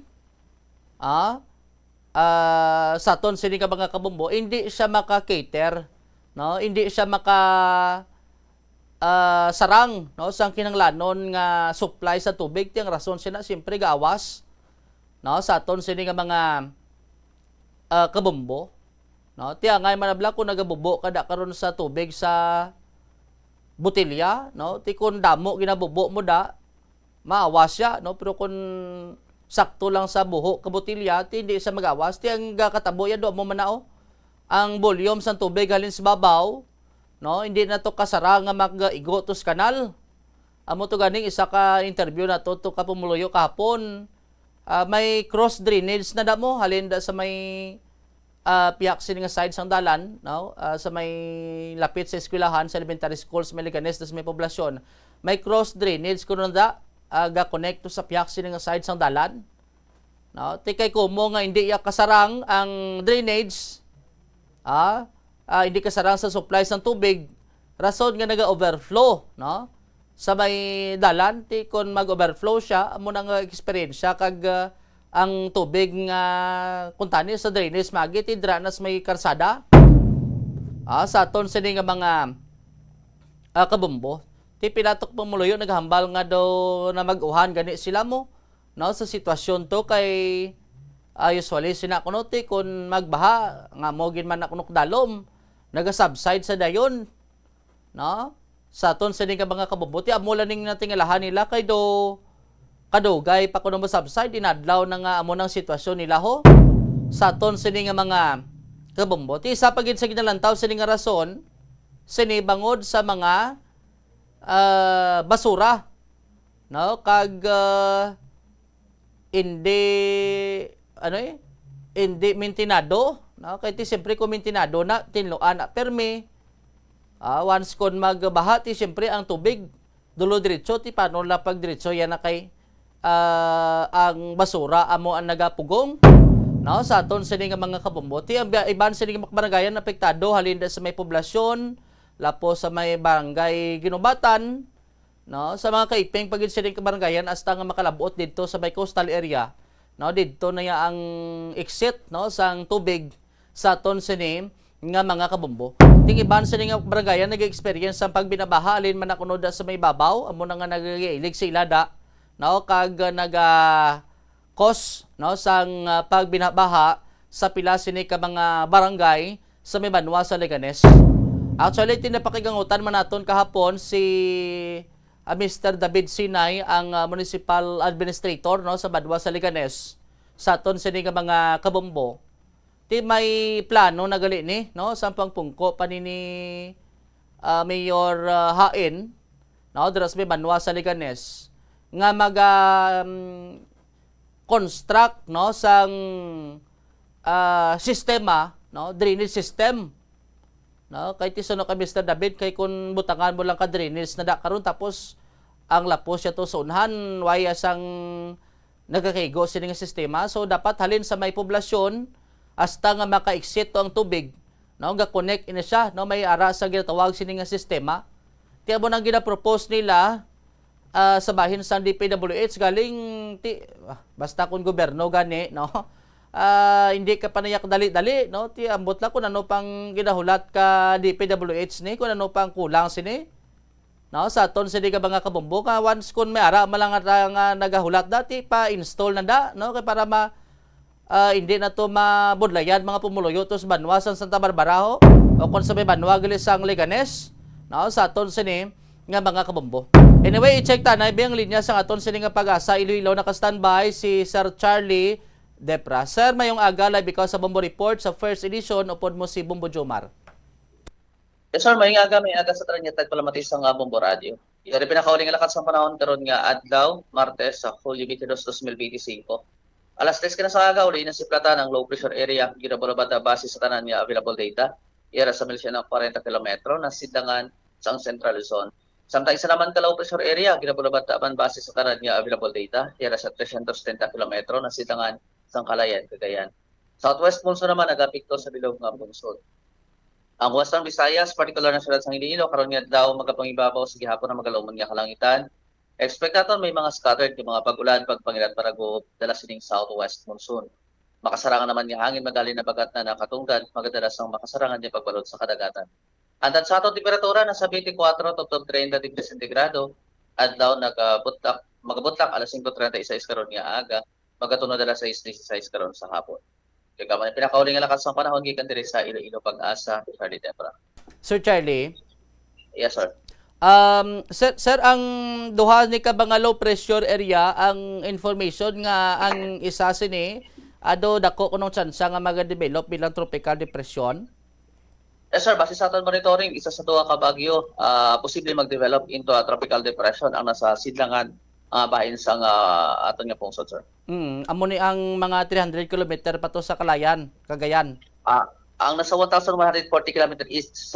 sa ton sini ka mga kabombo, hindi siya maka-cater, no? Hindi siya sarang, no, sang kinanglanon nga supply sa tubig. Ti ang rason sina siyempre gawas, no, sa ton sini ka mga kabombo, no? Ti angay manabla kun nagabubo kada karon sa tubig sa botelya, no? Ti kun damo ginabubo mo da, maawas siya, no? Pero kun sakto lang sa buho ka botelya, ti hindi siya magawas. Ti ang katabo yan do mo manao. Ang volume sa tubig halin sa babaw, no? Hindi na to kasara nga mag-igo to sa kanal. Amo to ganing isa ka interview na to ka pumuluyo kahapon. May cross drainage na damo halin da sa may piyak sini nga side sang dalan, no? Sa may lapit sa eskwelahan sa elementary schools may Leganes sa may poblasyon. May cross drainage kuno da ga connect to sa piyak sini nga side sang dalan. No? Tikay kumo nga hindi ya kasarang ang drainage. Hindi kasarang sa supply sang tubig. Rason nga naga-overflow, no? Sa may dalan ti kon mag-overflow siya amo nang experience kag ang tubig nga kuntani sa drainage magi ti dranas may karsada. Sa aton sini nga mga kabombo, ti pinatok pamuluyo naghambal nga daw na mag-uhan gani sila mo, no, sa sitwasyon to kay usually sina kuno ti kun magbaha nga mo gin man akunok dalom naga-subside sa dayon, no? Sa aton sini nga mga kabombo ti amo laning natingalahan nila kay do kadugay pa kuno mo subside inadlaw na nga amo nang sitwasyon nila ho. Sa aton sini nga mga kabombo ti isa pagid sa ginalantaw sini nga rason sini bangod sa mga basura, no, kag hindi mintinado, no, kay ti siyempre kung mintinado na tinluan na permi once kon magbaha ti siyempre ang tubig dulo diretso ti paano la pag diretso yan na kay ang basura amo ang nagapugong, no, sa aton sini nga mga kabombo ti iban sini nga baranggayan apektado halin sa may poblasyon lapo sa may barangay Ginubatan, no, sa mga kaipeng pagid sini ka baranggayan hasta nga makalabot didto sa may coastal area, no, didto na ya ang exit, no, sang tubig sa aton sini nga mga kabombo. Ting iban sini nga baranggayan nag-experience sa pagbinabaha halin man nakunod sa may babaw amo na nga nagagilig sila da, no, kag cause, no, sang pagbinabaha sa pila sini ka mga barangay sa may banwa sa Leganes. Actually tinapakigangutan man naton kahapon si Mr. David Sinay ang municipal administrator, no, sa banwa sa Leganes sa aton sini ka mga kabombo. Ti may plano nagali ni, no, sa pangpungko panini Mayor Hain, no, dras may banwa sa Leganes nga construct, no, sang sistema, no, drainage system, no, kay ti suno ka Mr. David kay kun butangan mo lang ka drainage na da karon tapos ang lapos siya to sa unhan waya sang nagakaigo sini nga sistema, so dapat halin sa may poblasyon hasta nga maka-exit to ang tubig, no, ga connect ina siya, no, may ara sa ginatawag sini nga sistema. Ti amo nang gina-propose nila sa bahin sa DPWH galing basta kun gobyerno gani, no, hindi ka panayak dali-dali, no, ti ambot la kun ano pang ginahulat ka DPWH ni kun ano pang kulang sini, no, sa aton sini ka mga kabombo ka once kun may ara malang nga nagahulat dati pa install na da, no, kay para hindi na to mabudlayan mga pumuluyo to sa banwa sa Santa Barbara ho, o kun sa may banwa gali sang Leganes, no, sa aton sini nga mga kabombo. Anyway, i-check tanay biyang linya sa aton sini nga Pag-asa Iloilo naka-standby si Sir Charlie Depra. Sir, mayong aga live because sa Bombo Report sa first edition upod mo si Bombo Jomar. Yes, sir, may aga sa Trinidad palamatis sa Bombo Radio. Iyari pinakauling lakat sa panahon karon nga adlaw, Martes sa Hulyo 22, 2025. Alas 10 na sa aga, uli na si Plata ng low pressure area, ginabulabata base sa tanan nga available data. Iyara sa milisya ng 40 km na sidangan sa Central Luzon. Samtang isa naman ka low pressure area, ginabulabata man base sa tanan nga available data. Iyara sa 330 km na sidangan sa Calayan, Cagayan. Southwest monsoon naman nagapikto sa bilog nga monsoon. Ang Western Visayas, particular na syudad sa Iloilo, karon nga daw magapangibabaw sa gihapon na magalumon nga kalangitan. Expectaton may mga scattered yung mga pag-ulan, pagpangilat parago, dala sining southwest monsoon. Makasarangan naman nga hangin magali na bagat na nakatungdan, magadalas ang makasarangan niya pagbalot sa kadagatan. Andan sa atong temperatura nasa 24 to 30 degrees centigrado, adlaw magabutlak alas 5:36 karon nga aga, magatunod alas 6:16 karon sa hapon. Kaya man pinakauling nga lakas ng panahon gikan diri sa Iloilo Pag-asa, Charlie Debra. Sir Charlie, Yes, sir. sir, ang duha ni ka mga low pressure area, ang information nga ang isa sini ado dako kuno tsansa nga maga-develop bilang tropical depression. Yes, sir. Base sa aton monitoring, isa sa duha ka bagyo, posible mag-develop into a tropical depression ang nasa sidlangan bahin sa aton nga pungsod, sir. Amo ni ang mga 300 kilometer pa to sa Calayan, Cagayan. Ang nasa 1,140 km east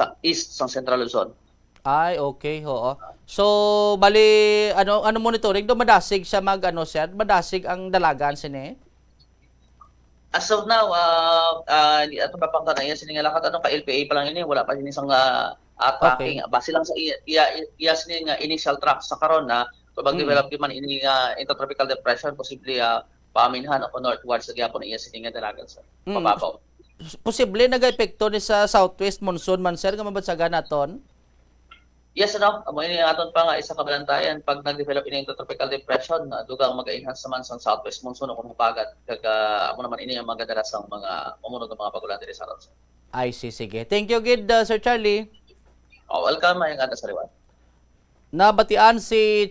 sa Central Luzon. Ay, okay, oo. So, bali ano monitoring do madasig siya sir, madasig ang dalagan sini. As of now, ato pa pang tanay sini nga lakat ka LPA pa lang ini, wala pa sini sang tracking. Base lang sa iya sini nga initial track sa karon na pag develop man ini intertropical depression, posible paaminhan o northward sa gyapon iya sini nga dalagan sa pababaw. Posible nag-epekto ni sa southwest monsoon man sir nga mabansagan naton. Yes, amo ini aton pa nga isa ka balantayan pag nag-develop ini intertropical depression, dugang mag-enhance naman sa southwest monsoon kung mapagat kag amo naman ini ang magadalas ang mga mamunod nga mga pagulan diri sa aton. Ay, sige. Thank you, good Sir Charlie. Welcome ay nga sa liwan. Nabatian si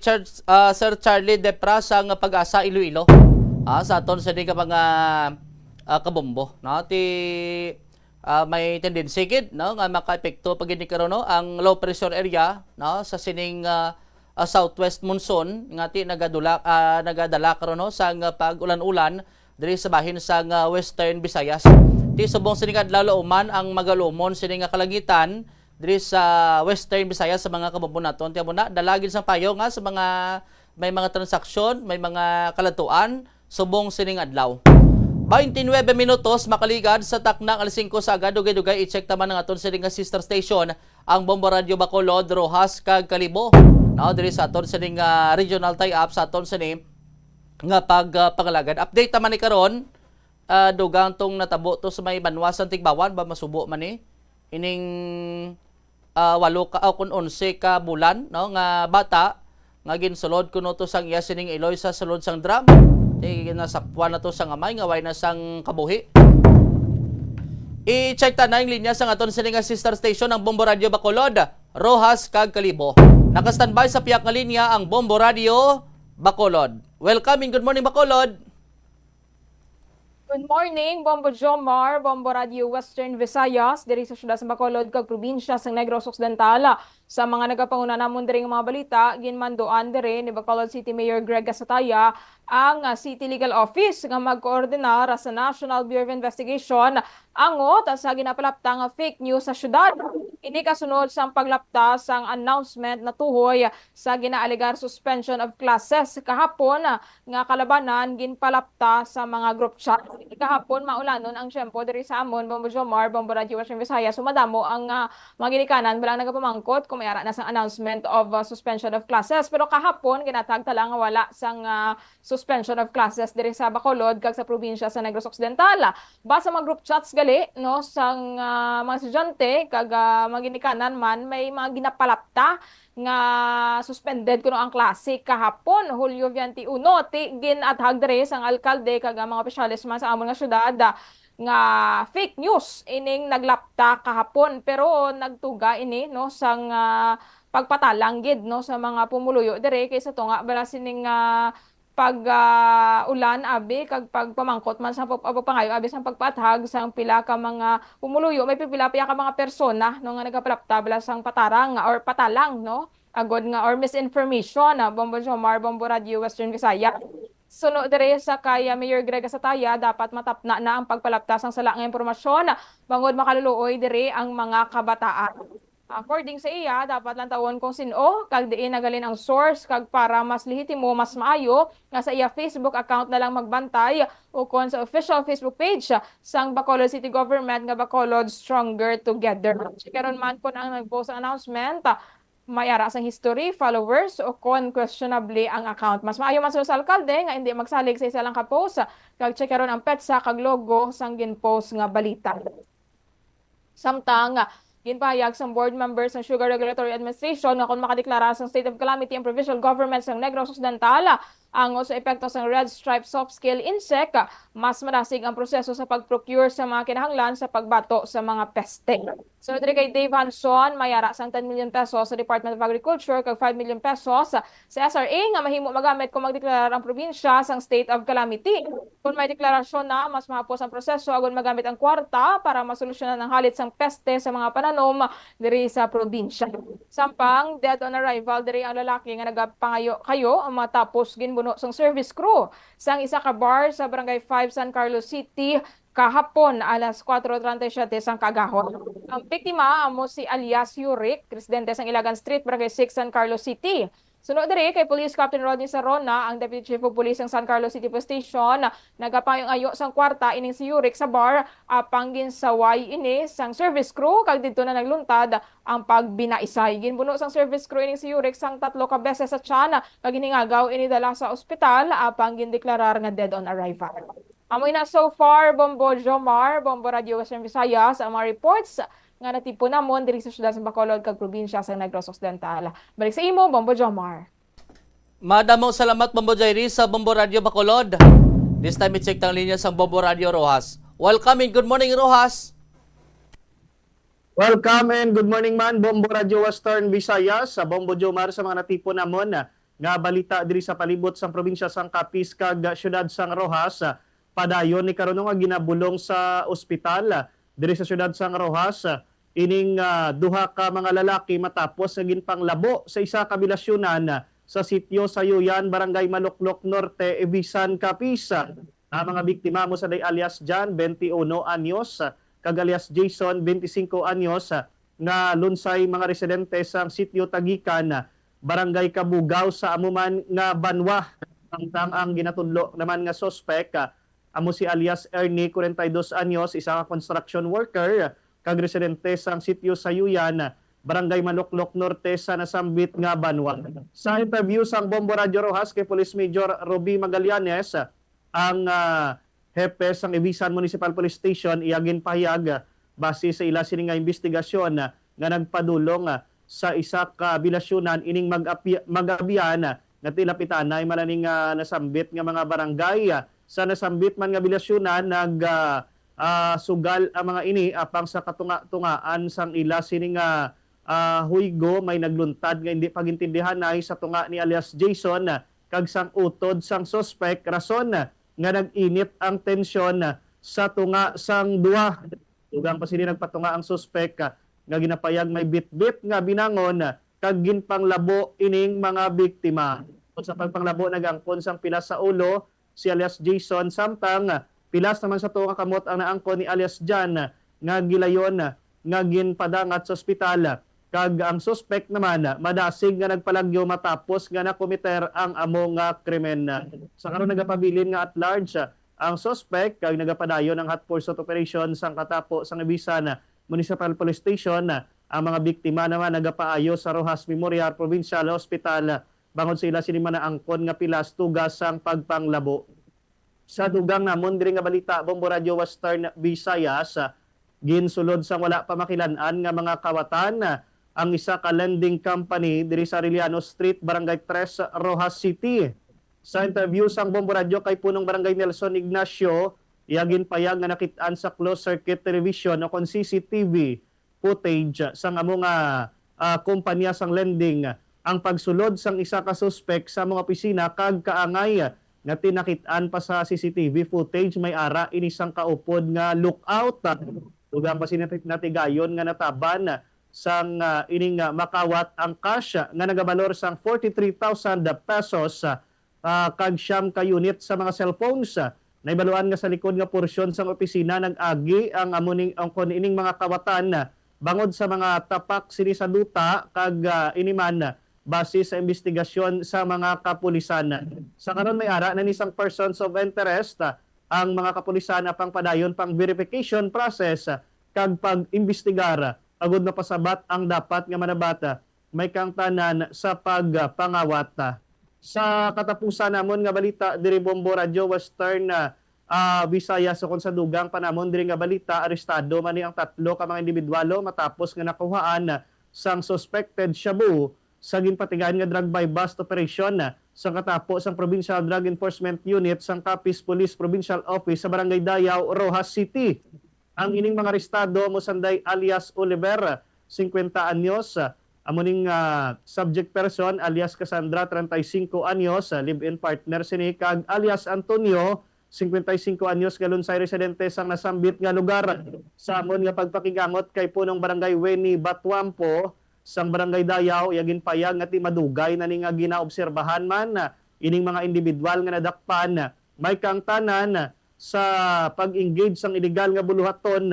Sir Charlie Depra sa Pag-asa Iloilo. Sa aton sa ka mga kabombo, no? May tendency gid no nga maka-epekto pag ini karon no ang low pressure area no sa sining southwest monsoon ngati nagadala karon no sa pag-ulan-ulan diri sa bahin sa Western Visayas. Ti subong sining adlaw man ang magalumon sining kalangitan diri sa Western Visayas sa mga kabombo naton. Tiamo na dalagin sang payo nga sa mga may mga transaksyon, may mga kalatuan subong sining adlaw. 29 minutos makaligad sa taknang alas 5 sa aga, dugay-dugay i-check taman ng aton sining sister station ang Bombo Radio Bacolod, Rojas kag Kalibo. Now diri sa aton sining regional tie-up sa aton sining nga pagpangalagad. Update taman ni karon dugang tong natabo to sa may Banwasan Tigbawan ba masubo man ni ining 8 ka o kun 11 ka bulan no nga bata nga ginsulod kuno to sang iya sining Iloy sa sulod sang drum. Nasakwan na to sa ngamay, ngaway na sang kabuhi. I-check ta na yung linya sa aton sining sister station ng Bombo Radio Bacolod, Rojas kag Kalibo. Naka-standby sa piyak nga linya ang Bombo Radio Bacolod. Welcome and good morning Bacolod. Good morning, Bombo Jomar, Bombo Radio Western Visayas, diri sa syudad sa Bacolod kag probinsya sa Negros Occidental. Sa mga nagapanguna namon diri nga mga balita, ginmandoan diri ni Bacolod City Mayor Greg Gasataya ang City Legal Office nga magkoordinar sa National Bureau of Investigation angot sa ginapalapta nga fake news sa syudad. Ini kasunod sa paglapta sang announcement na tuhoy sa ginaaligar suspension of classes kahapon nga kalabanan ginpalapta sa mga group chat. Kahapon maulanon ang tiyempo diri sa amon Bombo Jomar, Bombo Radio Western Visayas. Sumadamo ang mga ginikanan balang nagapamangkot kung mayara na sang announcement of suspension of classes. Pero kahapon ginatag tala nga wala sang suspension of classes diri sa Bacolod kag sa probinsya sa Negros Occidental. Basa mga group chats gali no sang mga estudyante kag mga ginikanan man may mga ginapalapta nga suspended kuno ang klase kahapon Hulyo 21 ti ginatag diri sang alkalde kag mga opisyalis man sa amon nga syudad nga fake news ining naglapta kahapon pero nagtuga ini no sang pagpatalang gid no sa mga pumuluyo dire kaysa to nga bala sining pag ulan abi kag pag pamangkot man sa pagpangayo abi sa pagpathag sang pila ka mga pumuluyo may pipila ka mga persona no nga nagapalapta bala sang patarang or patalang no agod nga or misinformation Bombo Jomar, Bombo Radio Western Visaya. Sunod dire sa kay Mayor Greg Sataya dapat matapna na ang pagpalaptas ng sala nga impormasyon bangod makaluluoy dire ang mga kabataan. According sa iya, dapat lang tawon kung sino kag diin nagalin ang source kag para mas lehitimo, mas maayo nga sa iya Facebook account na lang magbantay o kon sa official Facebook page sang Bacolod City Government nga Bacolod Stronger Together. Karon man kon ang nag-post announcement may ara sang history, followers o kon questionably ang account. Mas maayo man sa alkalde nga hindi magsalig sa isa lang ka post kag check karon ang petsa kag logo sang gin-post nga balita. Samtang ginpahayag sa board members ng Sugar Regulatory Administration nga kung makadeklara sa state of calamity ang provincial government ng Negros Occidental ang sa epekto sa Red Stripe Soft Scale Insect, mas madasig ang proseso sa pag-procure sa mga kinahanglan sa pagbato sa mga peste. So, kay Dave Hanson, mayara sang 10 million pesos sa Department of Agriculture kag 5 million pesos sa SRA nga mahimo magamit kung magdeklarar ang probinsya sang state of calamity. Kung may deklarasyon na, mas mahapos ang proseso agon magamit ang kwarta para masolusyonan ang halit sang peste sa mga pananom diri sa probinsya. Sampang, dead on arrival diri ang lalaki nga nagapangayo kayo matapos ginbuno sang service crew sang isa ka bar sa Barangay 5 San Carlos City kahapon alas 4:37 sang kagahon. Ang biktima amo si alias Yurik, residente sang Ilagan Street, Barangay 6 San Carlos City. Sunod diri kay Police Captain Rodney Sarona, ang Deputy Chief of Police ng San Carlos City Police Station, nagapayong ayo sang kwarta ining si Yurik sa bar apang ginsaway ini sang service crew kag didto na nagluntad ang pagbinaisay. Ginbuno sang service crew ining si Yurik sang 3 ka beses sa tiyan kag hiningagaw ini dala sa ospital apang gindeklarar nga dead on arrival. Amoy na so far Bombo Jomar, Bombo Radio Western Visayas ang mga reports nga natipo namon diri sa syudad sa Bacolod kag probinsya sa Negros Occidental. Balik sa imo, Bombo Jomar. Madamong salamat Bombo Jairi sa Bombo Radio Bacolod. This time i-check tang linya sa Bombo Radio Rojas. Welcome and good morning Rojas. Welcome and good morning man Bombo Radio Western Visayas sa Bombo Jomar sa mga natipo namon nga balita diri sa palibot sang probinsya sang Capiz kag syudad sang Rojas. Padayon ni karon nga ginabulong sa ospital diri sa syudad sang Rojas ining duha ka mga lalaki matapos nga ginpanglabo sa isa ka bilasyonan sa sitio sa Yuyan, Barangay Maluklok Norte, Ebisan, Capiz. Ang mga biktima mo sa day alias Jan, 21 anyos, kag alias Jason, 25 anyos, nga lunsay mga residente sa sitio Tagikan, Barangay Kabugaw sa amuman nga Banwa. Ang ginatudlo naman nga suspect amo si alias Ernie, 42 anyos, isa ka construction worker, kag residente sang sitio sa Yuyan, Barangay Maluklok Norte sa nasambit nga Banwa. Sa interview sang Bombo Radio Rojas kay Police Major Ruby Magallanes, ang hepe sang Ebisan Municipal Police Station iyagin pahayag base sa ila sini nga investigasyon nga nagpadulong sa isa ka bilasyonan ining mag-abiyan nga tilapitan ay malaning nasambit nga mga barangay. Sa nasambit man nga bilasyonan sugal ang mga ini apang sa katunga-tungaan sang ila sini nga huygo may nagluntad nga hindi pagintindihan ay sa tunga ni alias Jason kag sang utod sang suspect rason nga nag-init ang tensyon sa tunga sang duwa. Dugang pa sini nagpatunga ang suspect nga ginapayag may bit-bit nga binangon kag ginpanglabo ining mga biktima. Sa pagpanglabo nagangkon sang pilas sa ulo si alias Jason, samtang pilas naman sa tuwa kamot ang naangkon ni alias Jan nga gilayon nga ginpadangat sa ospital. Kag ang suspect naman madasig nga nagpalagyo matapos nga nakomiter ang amo nga krimen. Sa karon nagapabilin nga at large ang suspect kag nagapadayon ang hot pursuit operation sang katapo sang Ebisan Municipal Police Station. Ang mga biktima naman nagapaayo sa Rojas Memorial Provincial Hospital bangod sa ila sini man naangkon nga pilas tugas sang pagpanglabo. Sa dugang namon diri nga balita Bombo Radio Western Visayas, ginsulod sang wala pa makilan-an nga mga kawatan ang isa ka lending company diri sa Arellano Street, Barangay 3, Rojas City. Sa interview sang Bombo Radio kay punong Barangay Nelson Ignacio, iyagin payag nga nakit-an sa closed circuit television o kon CCTV footage sang amo nga kumpanya sang lending ang pagsulod sang isa ka suspect sa mga opisina kag kaangay nga tinakitaan pa sa CCTV footage may ara inisang kaupod nga lookout. Dugang pa natigayon nga nataban sang ining makawat ang cash nga nagabalor sang 43,000 pesos kag siyam ka unit sa mga cellphones. Naibaluan nga sa likod nga porsyon sang opisina nag-agi ang ining mga kawatan bangod sa mga tapak sini sa duta kag iniman base sa investigasyon sa mga kapulisan. Sa karon may ara na nisang persons of interest ang mga kapulisan pang padayon pang verification process kag pag-imbestigar agud na pasabat ang dapat nga manabata may kang tanan sa pagpangawat. Sa katapusan namon nga balita diri Bombo Radio Western Visayas so sa dugang panamon diri nga balita arestado man ni ang 3 ka mga individualo matapos nga nakuhaan sang suspected shabu sa ginpatigaan nga drug by bust operation sa katapos ang Provincial Drug Enforcement Unit sang Capiz Police Provincial Office sa Barangay Dayaw, Rojas City. Ang ining mga arestado mosanday alias Oliver, 50 anyos, amuning subject person alias Cassandra, 35 anyos, live-in partner sini kag alias Antonio, 55 anyos, galunsay residente sang nasambit nga lugar. Sa amon nga pagpakigamot kay punong Barangay Weni Batuampo, sang Barangay Dayaw, yagin payag nga ti madugay na ni nga ginaobserbahan man ining mga individual nga nadakpan may kang tanan sa pag-engage sang illegal nga buluhaton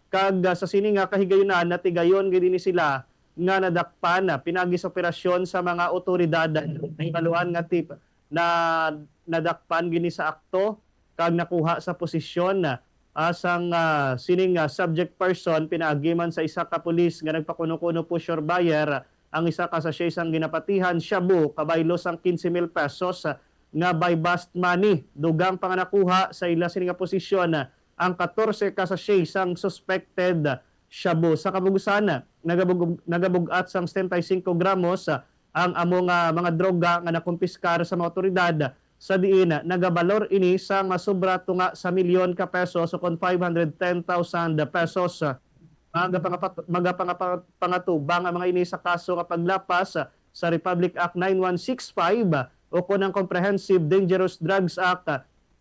kag sa sini nga kahigayunan na tigayon gid ni sila nga nadakpan pinagi sa operasyon sa mga otoridad. Nahibaluan nga tip na nadakpan gini sa akto kag nakuha sa posisyon asang sining subject person pinagi man sa isa ka pulis nga nagpakuno-kuno po sure buyer ang isa ka sa sang ginapatihan shabu kabaylo sang 15,000 pesos nga by bust money. Dugang pang nakuha sa ila sining posisyon ang 14 ka sa sang suspected shabu. Sa kabugusan nagabugat sang 75 gramos ang among mga droga nga nakumpiskar sa mga otoridad sa diin nagabalor ini sang masubra tunga sa milyon ka pesos o kon 510,000 pesos. Pangatubang ang mga ini sa kaso nga paglapas sa Republic Act 9165 o kon ang Comprehensive Dangerous Drugs Act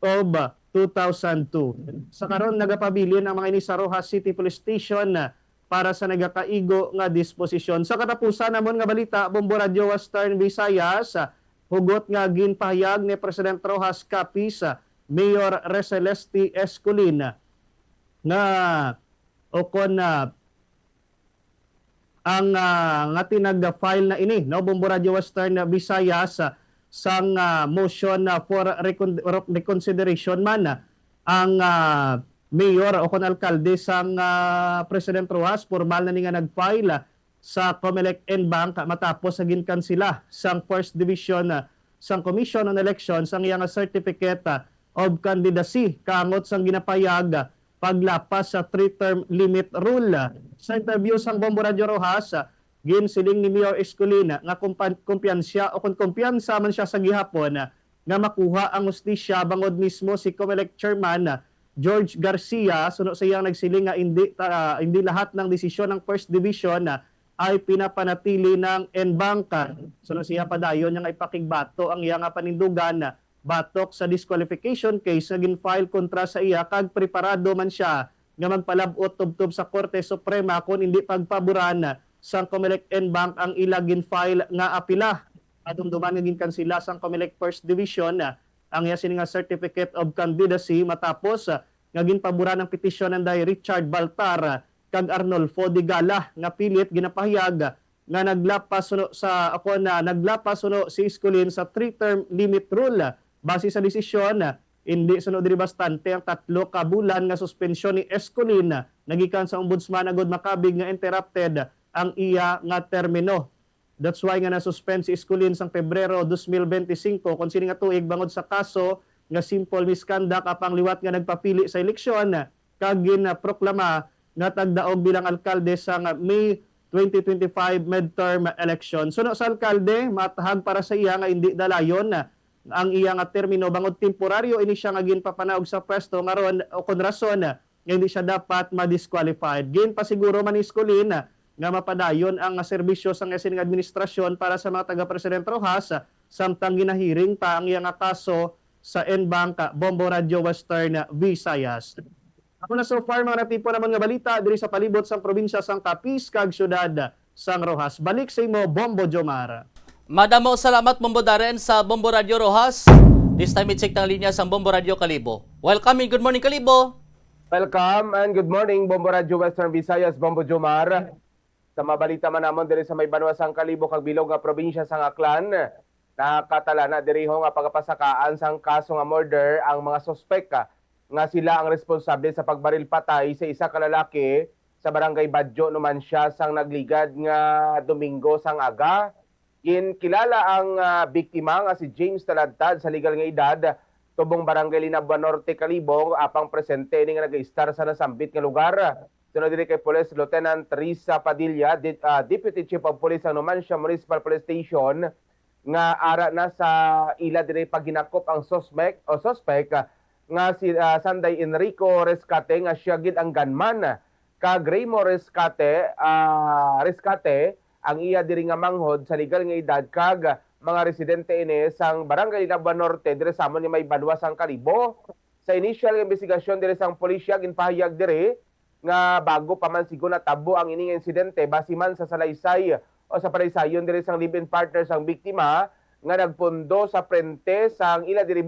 of 2002. Sa karon nagapabilin ang mga ini sa Rojas City Police Station para sa nagakaigo nga disposisyon. Sa katapusan namon nga balita, Bombo Radio Western Visayas, hugot nga ginpahayag ni President Rojas Capiz, Mayor Recelesti Escolina na okon ang nga tinag-file na ini no Bombo Radio Western Visayas sang motion for reconsideration man ang mayor o kon alkalde sang President Rojas formal na ni nga nag-file sa COMELEC Bank matapos sa ginkansila sang First Division sang Commission on Elections ang iyang certificate of candidacy kangot sang ginapayag paglapas sa 3-term limit rule. Sa interview sang Bombo Radio Rojas, ginsiling ni Mayor Escolina nga kumpiyansa o kung kumpiyansa man siya sa gihapon nga makuha ang hustisya bangod mismo si COMELEC Chairman George Garcia suno sa iyang nagsiling nga hindi lahat ng desisyon ng First Division ay pinapanatili ng NBank. Suno siya padayon nga ipakigbato ang iyang panindugan batok sa disqualification case nga ginfile kontra sa iya kag preparado man siya nga magpalabot tubtob sa Korte Suprema kung hindi pagpaboran sang COMELEC NBank ang ila ginfile nga apila. Adumduman nga ginkansila sang COMELEC First Division ang iya sining certificate of candidacy matapos nga ginpaboran ang petisyon ng Richard Baltar kag Arnolfo Digala nga pilit ginapahayag nga naglapas si Escolin sa 3-term limit rule base sa desisyon hindi sunod diri bastante ang 3 ka bulan nga suspensyon ni Escolin nagikan sa ombudsman agud makabig nga interrupted ang iya nga termino. That's why nga na-suspend si Escolin sang Pebrero 2025 kung sini nga tuig bangod sa kaso nga simple misconduct apang liwat nga nagpapili sa eleksyon kag ginaproklama nga tagdaog bilang alkalde sa May 2025 midterm election. Suno sa alkalde, matahag para sa iya nga hindi dalayon ang iya nga termino bangod temporaryo ini siya nga ginpapanaog sa pwesto ngaron o kon rason nga hindi siya dapat ma-disqualified. Ginpasiguro man ni Escolin nga mapadayon ang serbisyo sa ngasin nga administrasyon para sa mga taga-President Rojas samtang ginahiring pa ang iya nga kaso sa NBank Bombo Radio Western Visayas. Ako na so far mga natipo naman nga balita diri sa palibot sang probinsya sang Capiz kag syudad sang Rojas. Balik sa imo Bombo Jomar. Madamo salamat Bombo Darren sa Bombo Radio Rojas. This time i-check ng linya sa Bombo Radio Kalibo. Welcome and good morning Kalibo. Welcome and good morning Bombo Radio Western Visayas, Bombo Jomar. Sa mabalita man namon diri sa may banwa sang Kalibo kag bilog nga probinsya sang Aklan, nakatala na diri ho nga pagapasakaan sang kaso nga murder ang mga suspek nga sila ang responsable sa pagbaril patay sa isa ka lalaki sa barangay Badjo Numancia sang nagligad nga Domingo sang aga. Kilala ang biktima nga si James Taladtad sa legal nga edad, tubong barangay Linabuan Norte, Kalibo, apang presente ni nga nag-istar sa nasambit nga lugar. Sunod diri kay Police Lieutenant Risa Padilla, Deputy Chief of Police ng Numancia Municipal Police Station, nga ara na sa ila diri pagginakop ang suspect nga si Sanday Enrico Rescate nga siya gid ang gunman kag Remo Rescate ang iya diri nga manghod sa legal nga edad kag mga residente ini sang barangay Linabuan Norte diri sa amon ni may banwa sang Kalibo. Sa initial investigasyon diri sang pulisya ginpahayag diri nga bago pa man siguro natabo ang ining insidente basi man sa salaysay o sa palaysayon diri sang live-in partner sang biktima nga nagpundo sa frente sang ila diri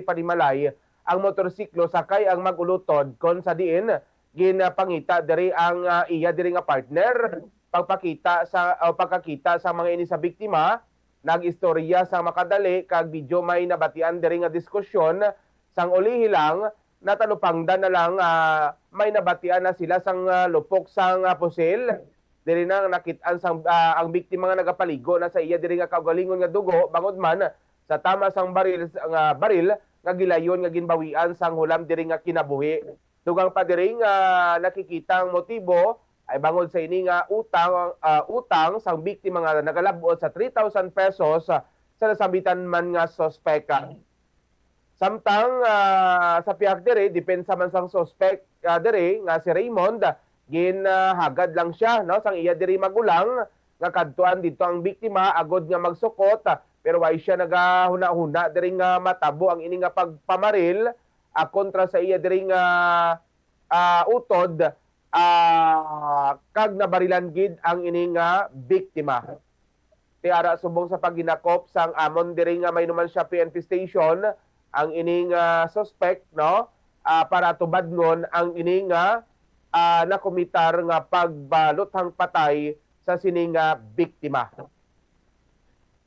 panimalay ang motorsiklo sakay ang magulutod kon sa diin ginapangita diri ang iya diri nga partner pagkakita sa mga ini sa biktima nagistorya sa makadali kag video may nabatian diri nga diskusyon sang ulihi lang natalupangdan na lang may nabatian na sila sang lupok sang pusil. Diri na nakitaan sang ang biktima nga nagapaligo na sa iya diri nga kaugalingon nga dugo bangod man sa tama sang baril nga gilayon nga ginbawian sang hulam diri nga kinabuhi. Dugang pa diri nga nakikita ang motibo ay bangod sa ini nga utang sang biktima nga nagalabot sa 3,000 pesos sa nasambitan man nga suspect. Samtang sa pihak diri depensa man sang suspect diri nga si Raymond ginhagad lang siya no sang iya diri magulang nga kadtuan dito ang biktima agod nga magsukot pero way siya nagahuna-huna diri nga matabo ang ini nga pagpamaril kontra sa iya diri nga utod kag nabarilan gid ang ini nga biktima. Ti ara subong sa pagginakop sang amon diri nga may Numancia PNP station ang ini nga suspect no para tubadngon ang ini nga nakomitar nga pagbaluthang patay sa sininga biktima.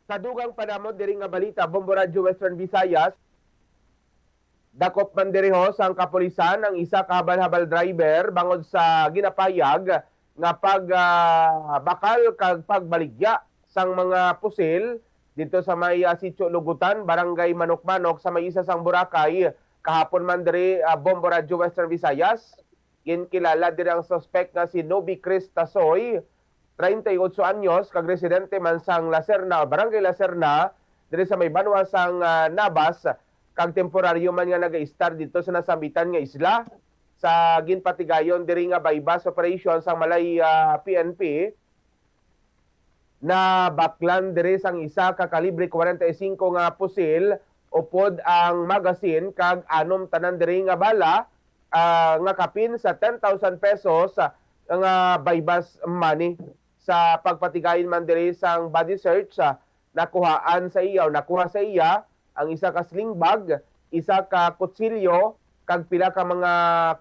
Sa dugang panamon diri nga balita Bombo Radio Western Visayas, dakop man diri ho sang kapulisan ang isa ka habal-habal driver bangod sa ginapayag nga bakal kag pagbaligya sang mga pusil dito sa may Sitio Lugutan, Barangay Manok-Manok sa may isa sang Boracay kahapon man diri Bombo Radio Western Visayas. Kilala diri ang suspect nga si Noby Chris Tasoy, 38 anyos, kag residente man sang Lacerna, Barangay Lacerna, diri sa may banwa sang Nabas, kag temporaryo man nga nag-star dito sa nasambitan nga isla. Sa ginpatigayon diri nga bypass operation sang Malay PNP, na baklan diri sang isa ka kalibre 45 nga pusil, upod ang magasin, kag anom tanan diri nga bala, nga kapin sa 10,000 pesos nga bypass money. Sa pagpatigayin man diri sang body search nakuha sa iya ang isa ka sling bag, isa ka kutsilyo, kag pila ka mga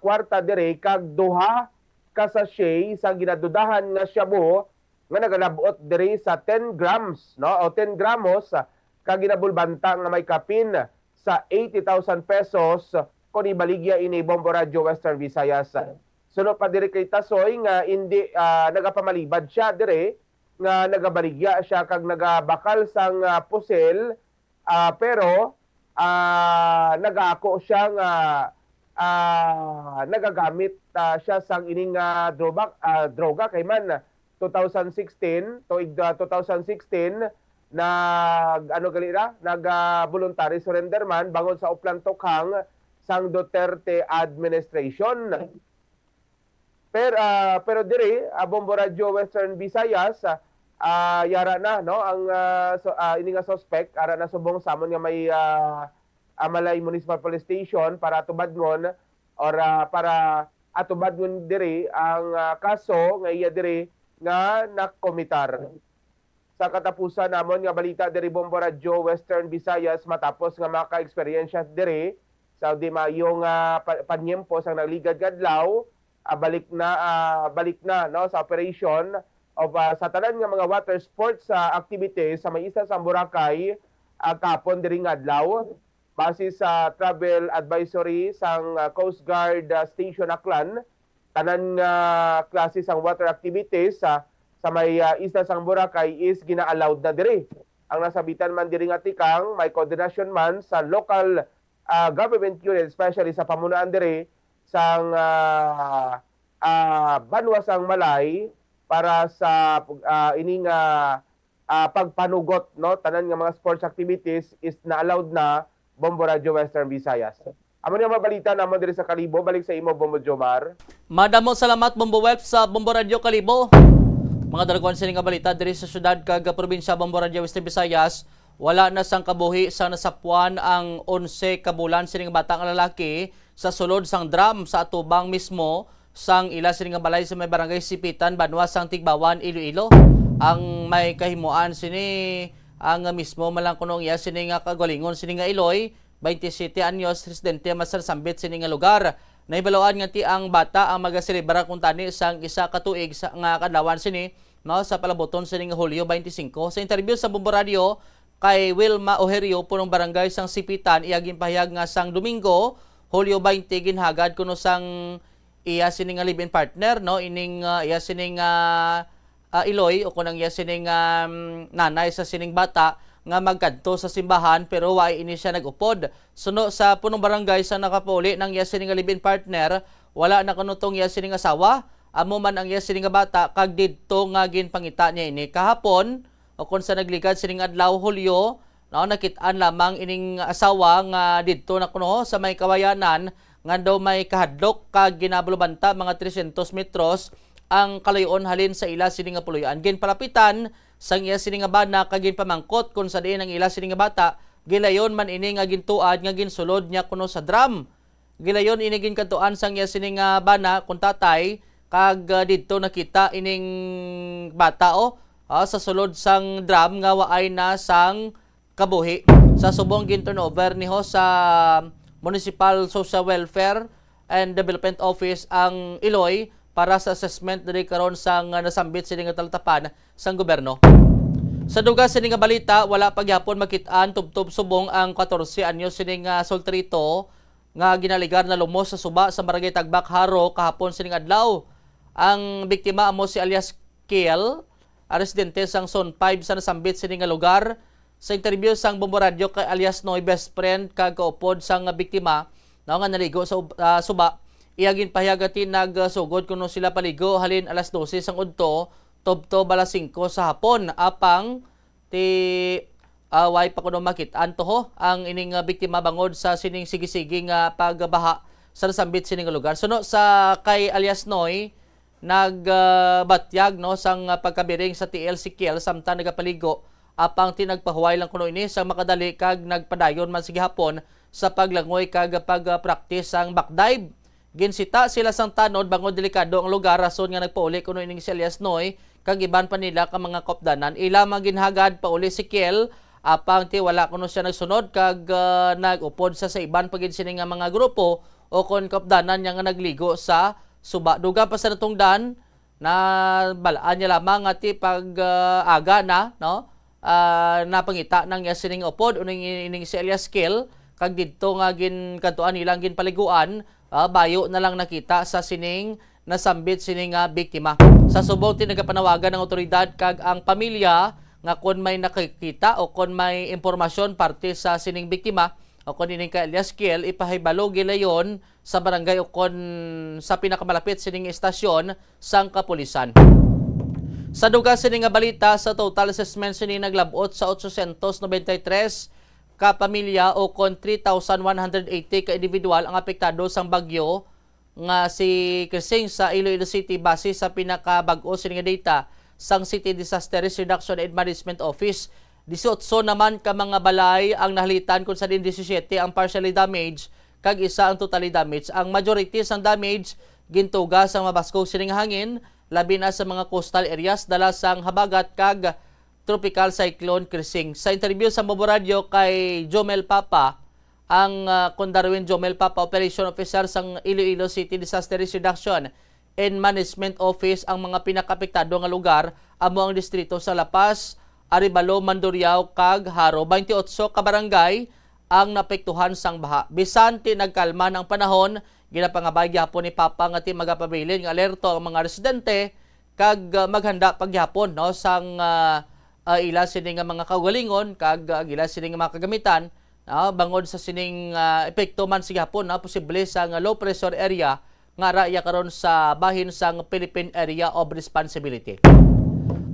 kwarta diri kag duha ka sachet sa ginadudahan nga shabu nga nagalabot diri sa 10 grams no o 10 gramos kag ginabulbanta nga may kapin sa 80,000 pesos kung ibaligya ini Bombo Radio Western Visayas. Sunod pa diri kay Tasoy nga hindi nagapamalibad siya diri nga nagabaligya siya kag nagabakal sang pusil pero nagako siya nga nagagamit siya sang ining droga kay man 2016 nag voluntary surrender man bangod sa uplang tukhang sang Duterte administration. Pero diri Bombo Radio Western Visayas yara na no ang ini nga suspect ara na subong samon nga may Amalay Municipal Police Station para atubadngon or para atubadngon diri ang kaso nga iya diri nga nakomitar. Sa katapusan namon nga balita diri Bombo Radio Western Visayas matapos nga maka-eksperyensya diri sa di maayong panyempo sang nagligad kadlaw, balik na no sa operation of sa tanan nga mga water sports activities sa may isa sa Boracay kapon diri nga adlaw. Base sa travel advisory sang Coast Guard Station Aklan, tanan nga klase sang water activities sa may isla sang Boracay is gina-allowed na diri. Ang nasabitan man diri nga tikang may coordination man sa local government unit, especially sa pamunaan diri sang Banwa sang Malay para sa ining pagpanugot no tanan nga mga sports activities is na-allowed na Bombo Radio Western Visayas. Amo nga mabalita namon diri sa Kalibo, balik sa imo Bombo Jomar. Madamo salamat Bombo Web sa Bombo Radio Kalibo. Mga dalaguan sa nga balita diri sa syudad kag probinsya Bombo Radio Western Visayas, wala na sang kabuhi sa nasapuan ang 11 ka bulan sining batang lalaki sa sulod sang drum sa atubang mismo sang ila sining nga balay sa may barangay Sipitan, Banwa sang Tigbawan, Iloilo. Ang may kahimuan sini ang mismo malang kunong iya sini nga kagalingon sini nga Iloy, 27 anyos, residente masarsambit sini nga lugar. Naibaloan nga ti ang bata ang magaselebra kung tani sang isa ka tuig sa nga kadlawan sini no sa palaboton sini nga Hulyo 25. Sa interview sa Bombo Radio kay Wilma Ojerio punong barangay sang Sipitan, iyagin pahayag nga sang Domingo, Hulyo 20 ginhagad kuno sang iya sini nga live-in partner no ining iya sini nga Iloy o kunang iya sining nanay sa sining bata nga magkadto sa simbahan pero why ini siya nagupod. Suno sa punong barangay sa nakapuli ng iya sining live-in partner, wala na kanutong iya sining asawa, amo man ang iya sining bata kag didto nga ginpangita niya ini kahapon o kun sa nagligad sining adlaw Hulyo, no nakit-an lamang ining asawa nga didto na kuno sa may Kawayanan nga daw may kahadlok kag ginabulubanta mga 300 metros ang kalayon halin sa ila sining nga puloy-an. Ginpalapitan sang iya sining nga bana kag ginpamangkot kun sa diin ang ila sining nga bata, gilayon man ini nga gintuad nga ginsulod niya kuno sa drum. Gilayon ini ginkantuan sang iya sining nga bana kun tatay kag didto nakita ining bata sa sulod sang drum nga waay na sang kabuhi. Sa subong gin-turnover niho sa Municipal Social Welfare and Development Office ang Iloy para sa assessment diri karon sang nasambit sini nga talatapan sang gobyerno. Sa duga sini nga balita, wala pagyapon makit-an tubtob subong ang 14 anyos sini nga solterito nga ginaligar na lumos sa suba sa barangay Tagbak Haro kahapon sini nga adlaw. Ang biktima amo si alias Kiel, residente sang Zone 5 sa nasambit sini nga lugar. Sa interview sang Bombo Radio kay alias Noy best friend kag kaupod sang biktima nga naligo sa suba, iyagin pahayagatin nagsugod kuno sila paligo halin alas 12 sang udto tubto balas 5 sa hapon apang ti way pa kuno makit-an toho ang ining biktima bangod sa sining sige-sige nga pagbaha sa nasambit sining lugar. Suno sa kay alias Noy nagbatyag no sang pagkabiring sa TL si Kiel samtang nagapaligo apang tinagpahuway lang kuno ini sa makadali kag nagpadayon man sige hapon sa paglangoy kag pag-practice ang backdive. Ginsita sila sang tanod bangod delikado ang lugar rason nga nagpauli kuno ining si alias Noy kag iban pa nila ka mga kopdanan ila maginhagad pauli si Kiel apang ti wala kuno siya nagsunod kag nagupod sa iban pagid sini nga mga grupo o kon kopdanan nya nga nagligo sa suba. Duga pa sa natungdan na balaan niya lamang ati pag aga na no napangita nang sining upod uning ining si alias Kiel kag didto nga ginkantuan nilang ginpaliguan. Bayo na lang nakita sa sining nasambit sining biktima. Sa subong tinagapanawagan ng otoridad kag ang pamilya nga kon may nakikita o kon may impormasyon parte sa sining biktima o kon ining kay alias Kiel ipahibalo gilayon sa barangay o kon sa pinakamalapit sining istasyon sang kapulisan. Sa duga sining balita, sa total assessment sining naglabot sa 893 ka pamilya o kon 3,180 ka individual ang apektado sang bagyo nga si Krising sa Iloilo City base sa pinakabag-o sining data sang City Disaster Risk Reduction and Management Office. 18 naman ka mga balay ang nahalitan kung sa din 17 ang partially damaged kag isa ang totally damaged. Ang majority sang damage gintuga sang mabaskog sining hangin, labi na sa mga coastal areas dala sang habagat kag tropical cyclone Krising. Sa interview sa Bombo Radio kay Jomel Papa, ang Darwin Jomel Papa, Operation Officer sang Iloilo City Disaster Risk Reduction and Management Office, ang mga pinakapektado nga lugar amo ang distrito sa Lapas, Aribalo, Mandurriao kag Haro. 28 ka barangay ang napektuhan sang baha. Bisan ti nagkalma ng panahon, ginapangabay gyapon ni Papa nga ti magapabilin nga alerto ang mga residente kag maghanda pagyapon no sang ila sining nga mga kaugalingon kag ila sining nga mga kagamitan bangod sa sining epekto man sigapon posible sang low pressure area nga raya karon sa bahin sang Philippine Area of Responsibility.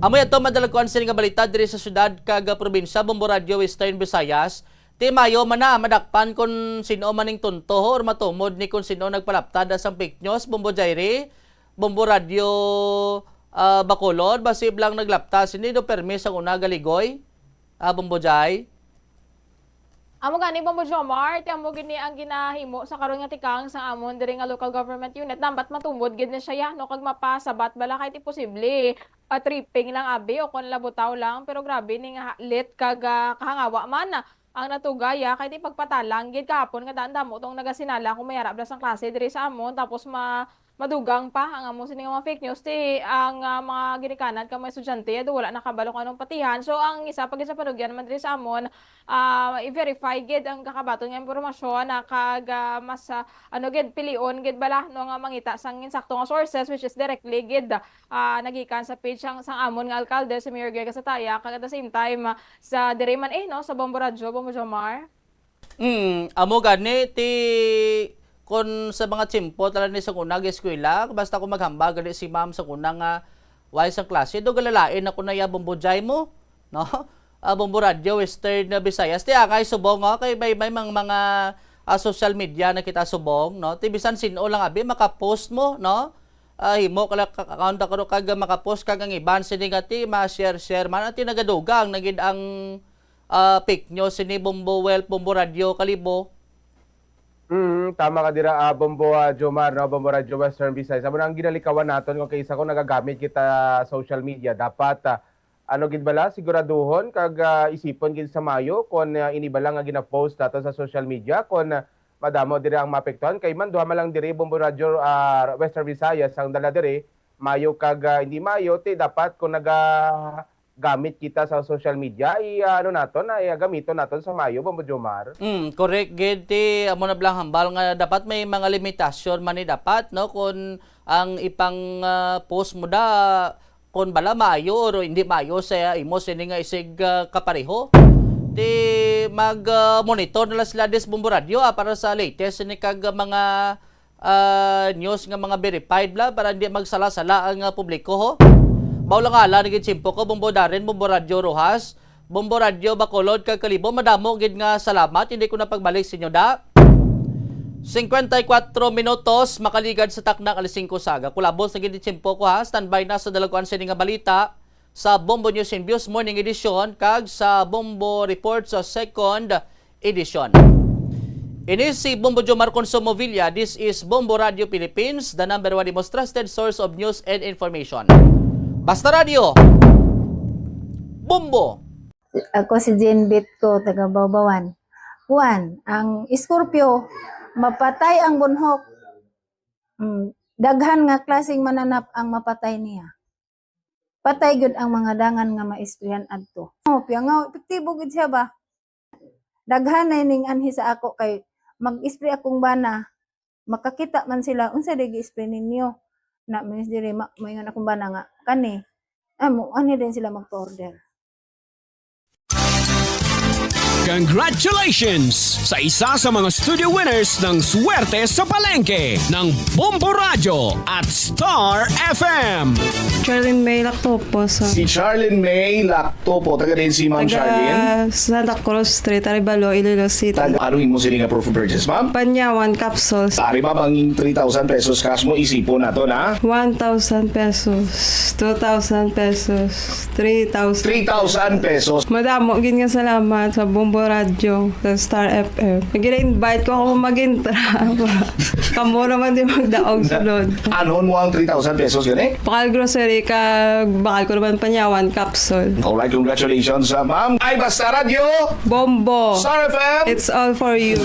Amoy ato madalakuan sining nga balita diri sa syudad kag probinsya. Bombo Radio Western Visayas. Ti mayo man na madakpan kung sino maning tunto or matumod ni kung sino nagpalaptad sang fake news. Bombo Jairi, Bombo Radio Bacolod, basib lang naglapta sinido permis ang una galigoy. Bombo Jai. Amo gani Bombo Jomar, ti amo gini ang ginahimo sa karon nga tikang sa amon diri nga local government unit. Dapat matumod gid na siya no kag mapasabat bala kay ti posible tripping lang abi o kon labutaw lang, pero grabe ni nga lit kag kahangawa man ang natugaya kay di pagpatalang gid kahapon nga daan-damo tong nagasinala kung mayara bla sang klase diri sa amon tapos madugang pa ang amo sining mga fake news ti ang mga ginikanan ka mga estudyante wala nakabalo kung anong patihan. So ang isa pag isa panugyan man diri sa amon i-verify gid ang kakabaton nga impormasyon na kag mas gid pilion gid bala no nga mangita sang insakto nga sources which is directly gid nagikan sa page sang amon nga alkalde si Mayor Greg Sataya kag at the same time sa diri man no sa Bombo Radio, Bombo Jomar. Amo gani ti kon sa mga tsimpo tala ni sa kunag eskwela basta ko maghambag gali si ma'am sa kunang why sa klase do galalain na kunaya Bombo Jai mo no. Bombo Radio Western Visayas ti kay subong kay may mga social media na kita subong no ti bisan sino lang abi maka-post mo no. Himo kala account ako kag maka-post kag ang iban sini ti ma-share man at nagadugang nagid ang fake news ni Bombo Bombo Radio Kalibo. Tama ka dira Bombo Jomar no, Bombo Radio Western Visayas. Amo nang ginalikawan naton kung kaysa ko nagagamit kita social media dapat gid bala siguraduhon kag isipon gid sa mayo kon inibala nga gina-post nato sa social media kon madamo diri ang mapektuhan kay man duha man lang diri Bombo Radio Western Visayas ang dala diri mayo kag hindi mayo ti dapat kung gamit kita sa social media gamiton naton sa mayo Bombo Jomar. Correct gid ti amo na blang hambal nga dapat may mga limitasyon man ni dapat no kun ang ipang post mo da kun bala maayo o hindi maayo sa imo sini nga isig kapareho. Ti mag monitor nila sila des Bombo Radio para sa latest ni kag mga news nga mga verified bla para hindi magsala-sala ang publiko ho. Bawla nga ala naging simpo ko Bombo Darren, Bombo Radio Rojas, Bombo Radio Bacolod kag Kalibo. Madamo gid nga salamat. Hindi ko na pagbalik sa inyo da. 54 minutos makaligad sa taknak alas 5 saga. Kulabos na gid simpo ko ha. Standby na sa dalaguan sa nga balita sa Bombo News and Views Morning Edition kag sa Bombo Reports sa Second Edition. Ini si Bombo Jomar Consumo Villa. This is Bombo Radio Philippines, the number one most trusted source of news and information. Basta Radio, Bombo. Ako si Jane Bitco, taga Bawbawan. Juan, ang Scorpio, mapatay ang bunhok. Daghan nga klaseng mananap ang mapatay niya. Patay gud ang mga dangan nga maisprihan adto. Piya nga, epektibo gud siya ba? Daghan na ning anhi sa ako kay mag-spray akong bana. Makakita man sila, unsa digi-spray ninyo? Na minis diri moingon akong bana nga kani ani din sila magpa-order. Congratulations sa isa sa mga studio winners ng Swerte sa Palengke ng Bombo Radio at Star FM. Charlene May Lactopo sa Si Charlene May Lactopo, taga din si Ma'am Charlene. Santa Cruz Street, Aribalo, Iloilo City. Anuin mo sila nga proof of purchase, ma'am? Panyawan capsules. Ari ba bang 3,000 pesos cash mo? Isipon na to na? 1,000 pesos, 2,000 pesos, 3,000. 3,000 pesos. Madamo, gin nga salamat sa Bombo Radio, sa Star FM. Nag-invite ko ako mag-intra. Kamo naman din magdaog sunod. Anon mo ang 3,000 pesos gani? Bakal grocery ka, bakal ko naman Panyawan capsule. Alright, congratulations, ma'am. Ay, Basta Radio! Bombo! Star FM! It's all for you.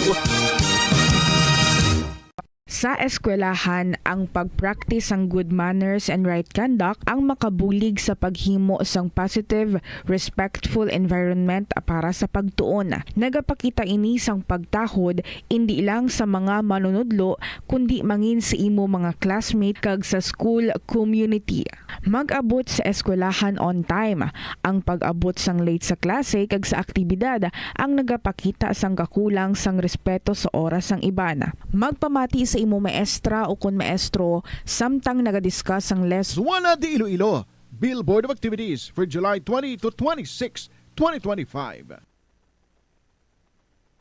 Sa eskwelahan, ang pag-practice ang good manners and right conduct ang makabulig sa paghimo sang positive, respectful environment para sa pagtuon. Nagapakita ini sang pagtahod hindi lang sa mga manunudlo kundi mangin sa imo mga classmate kag sa school community. Mag-abot sa eskwelahan on time. Ang pag-abot sang late sa klase kag sa aktibidad ang nagapakita sang kakulang sang respeto sa oras sang iban. Magpamati sa imo maestra o kun maestro samtang nagadiscuss ang Swala de Iloilo, Billboard of Activities for July 20 to 26, 2025.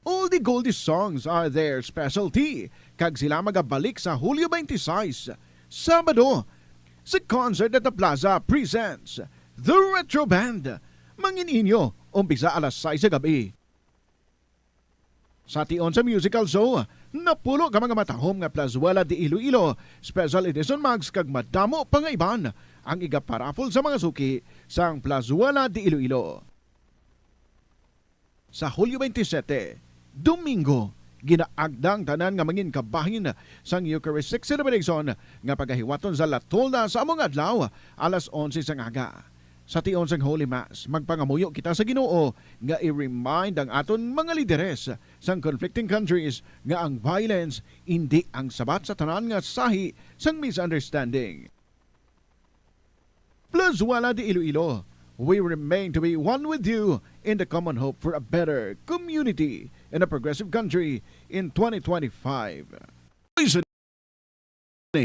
All the Goldie songs are their specialty. Kag sila magabalik sa Hulyo 26, Sabado. Sa concert at the Plaza presents The Retro Band. Mangininyo, umpisa alas 6 sa gabi. Sa tion sa musical show, napulo ka mga matahom nga Plazuela de Iloilo, special edition mags kag madamo pangaiban ang igaparafol sa mga suki sang Plazuela de Iloilo. Sa Hulyo 27, Domingo, ginaagdang tanan nga mangin kabahin sang Eucharistic celebration nga pagahiwaton sa Latolda sa among adlaw alas 11 sang aga. Sa tion sang Holy Mass, magpangamuyo kita sa Ginoo nga i-remind ang aton mga lideres sang conflicting countries nga ang violence hindi ang sabat sa tanan nga sahi sang misunderstanding. Plazuela de Iloilo, we remain to be one with you in the common hope for a better community in a progressive country in 2025.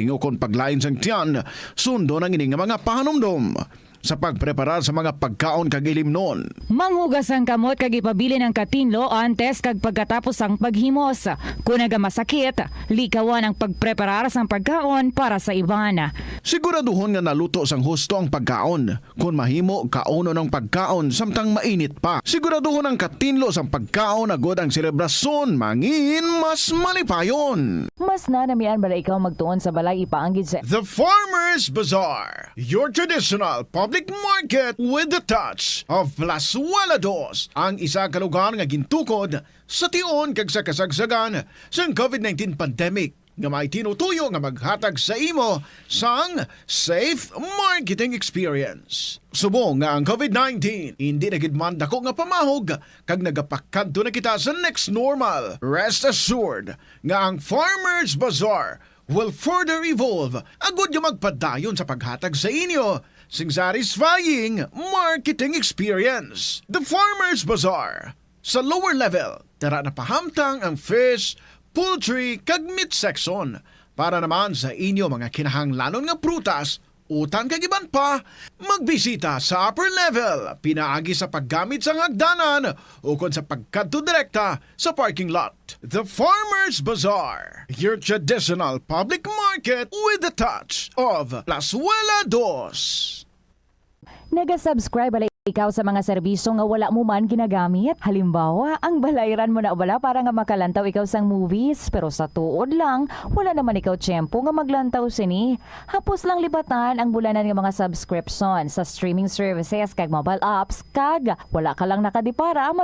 O kung paglain sang tiyan, sundo ng ining mga pahanumdom sa pagpreparar sa mga pagkaon kag ilimnon. Manghugas ang kamot kag ipabili ng katinlo antes kag pagkatapos ang paghimos. Kung nagamasakit, likawan ang pagpreparar sang pagkaon para sa iban. Siguraduhon nga naluto sang husto ang pagkaon. Kung mahimo, kauno ng pagkaon samtang mainit pa. Siguraduhon ang katinlo sang pagkaon agod ang selebrasyon mangin mas malipayon. Mas nanamian ba ikaw magtuon sa balay ipaanggid sa The Farmers Bazaar, your traditional public market with the touch of Plazuela Dos, ang isa ka lugar nga gintukod sa tion kag sa kasagsagan sang COVID-19 pandemic nga may tinutuyo nga maghatag sa imo sang safe marketing experience. Subong nga ang COVID-19 hindi na gid man dako nga pamahog kag nagapakadto na kita sa next normal. Rest assured nga ang Farmers Bazaar will further evolve agud yung magpadayon sa paghatag sa inyo sing satisfying marketing experience. The Farmers Bazaar. Sa lower level, tara na pahamtang ang fish, poultry, kag meat section. Para naman sa inyo mga kinahanglanon nga prutas, utang kag iban pa, magbisita sa upper level, pinaagi sa paggamit sa hagdanan o kon sa pagkadto direkta sa parking lot. The Farmers Bazaar, your traditional public market with the touch of Plazuela Dos. Naga-subscribe bala ikaw sa mga serbisyo nga wala mo man ginagamit. Halimbawa, ang balayran mo na wala para nga makalantaw ikaw sang movies. Pero sa tuod lang, wala naman ikaw tiyempo nga maglantaw sini. Hapos lang libatan ang bulanan nga mga subscription sa streaming services kag mobile apps kag wala ka lang nakadipara.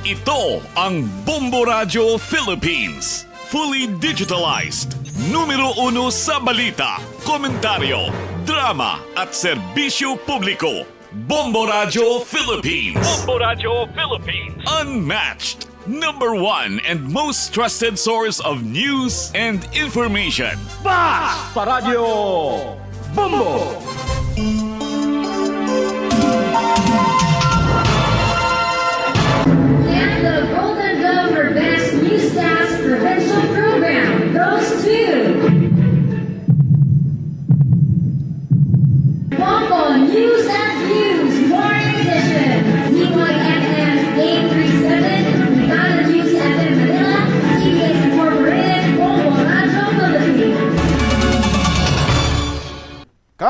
Ito ang Bombo Radio Philippines. Fully digitalized. Numero 1 sa balita, komentaryo, drama at serbisyo publiko. Bombo Radio Philippines. Bombo Radio Philippines. Unmatched. Number 1 and most trusted source of news and information. Basta Radio Bombo!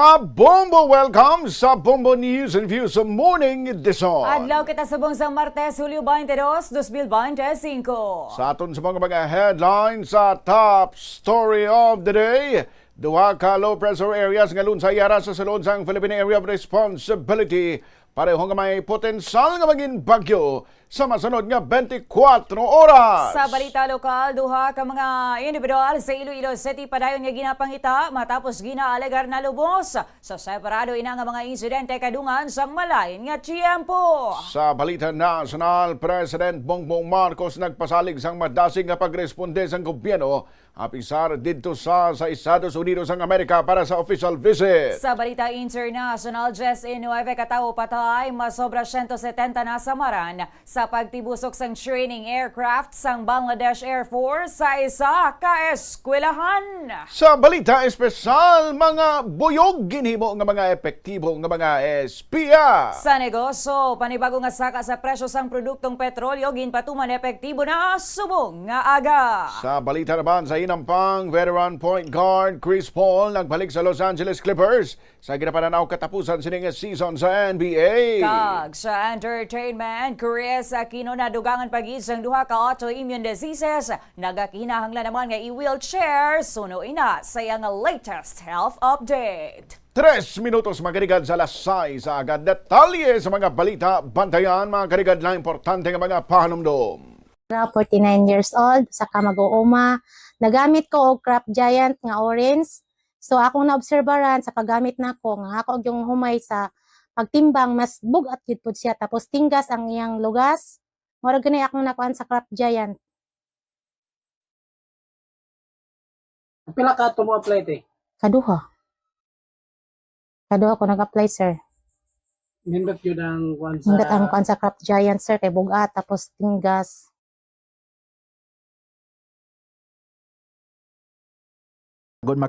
Kabombo, welcome sa Bombo News and Views sa Morning Edition. Adlaw kita subong sa Martes, Hulyo 22, 2025. Sa aton sa mga headlines sa top story of the day, duha ka low pressure areas nga lunsay yara sa sulod sang Philippine Area of Responsibility. Parehong nga may potensal nga maging bagyo sa masunod nga 24 oras. Sa balita lokal, duha ka mga individual sa Iloilo City padayon nga ginapangita matapos ginaalegar na lubos sa separado ina nga mga insidente kadungan sang malain nga tiyempo. Sa balita nasional, President Bongbong Marcos nagpasalig sang madasig nga pagresponde sang gobyerno apisar didto sa Estados Unidos ng Amerika para sa official visit. Sa balita international, Jess 9 katao patay, masobra 170 na samaran sa pagtibusok sang training aircraft sang Bangladesh Air Force sa isa ka eskwelahan. Sa balita espesyal, mga buyog ginhimo nga mga epektibo nga mga espiya. Sa negosyo, panibago nga saka sa presyo sang produktong petrolyo ginpatuman epektibo na subong nga aga. Sa balita naman, sa inampang veteran point guard Chris Paul nagbalik sa Los Angeles Clippers sa ginapananaw katapusan sining season sa NBA. Kag sa entertainment, Chris Aquino na dugangan pag-isang duha ka autoimmune diseases. Nagakinahanglan naman nga i-wheelchair. Suno ina sa iyang latest health update. 3 minutos magarigad sa lasay sa agad detalye sa mga balita. Bantayan mga karigad na importante nga mga pahanumdom. 49 years old, saka mag-uuma. Nagamit ko og Crop Giant nga orange. So akong naobserbaran sa paggamit nako nga ako yung humay sa pagtimbang mas bugat gid pud siya tapos tinggas ang iyang lugas. Mura gani akong nakuan sa Crop Giant. Pila ka to mo apply te? Kaduha ko nag-apply, sir. Nindot yun ang kuan sa... Nindot ang kuan sa Crop Giant, sir, kay bugat tapos tinggas. Agud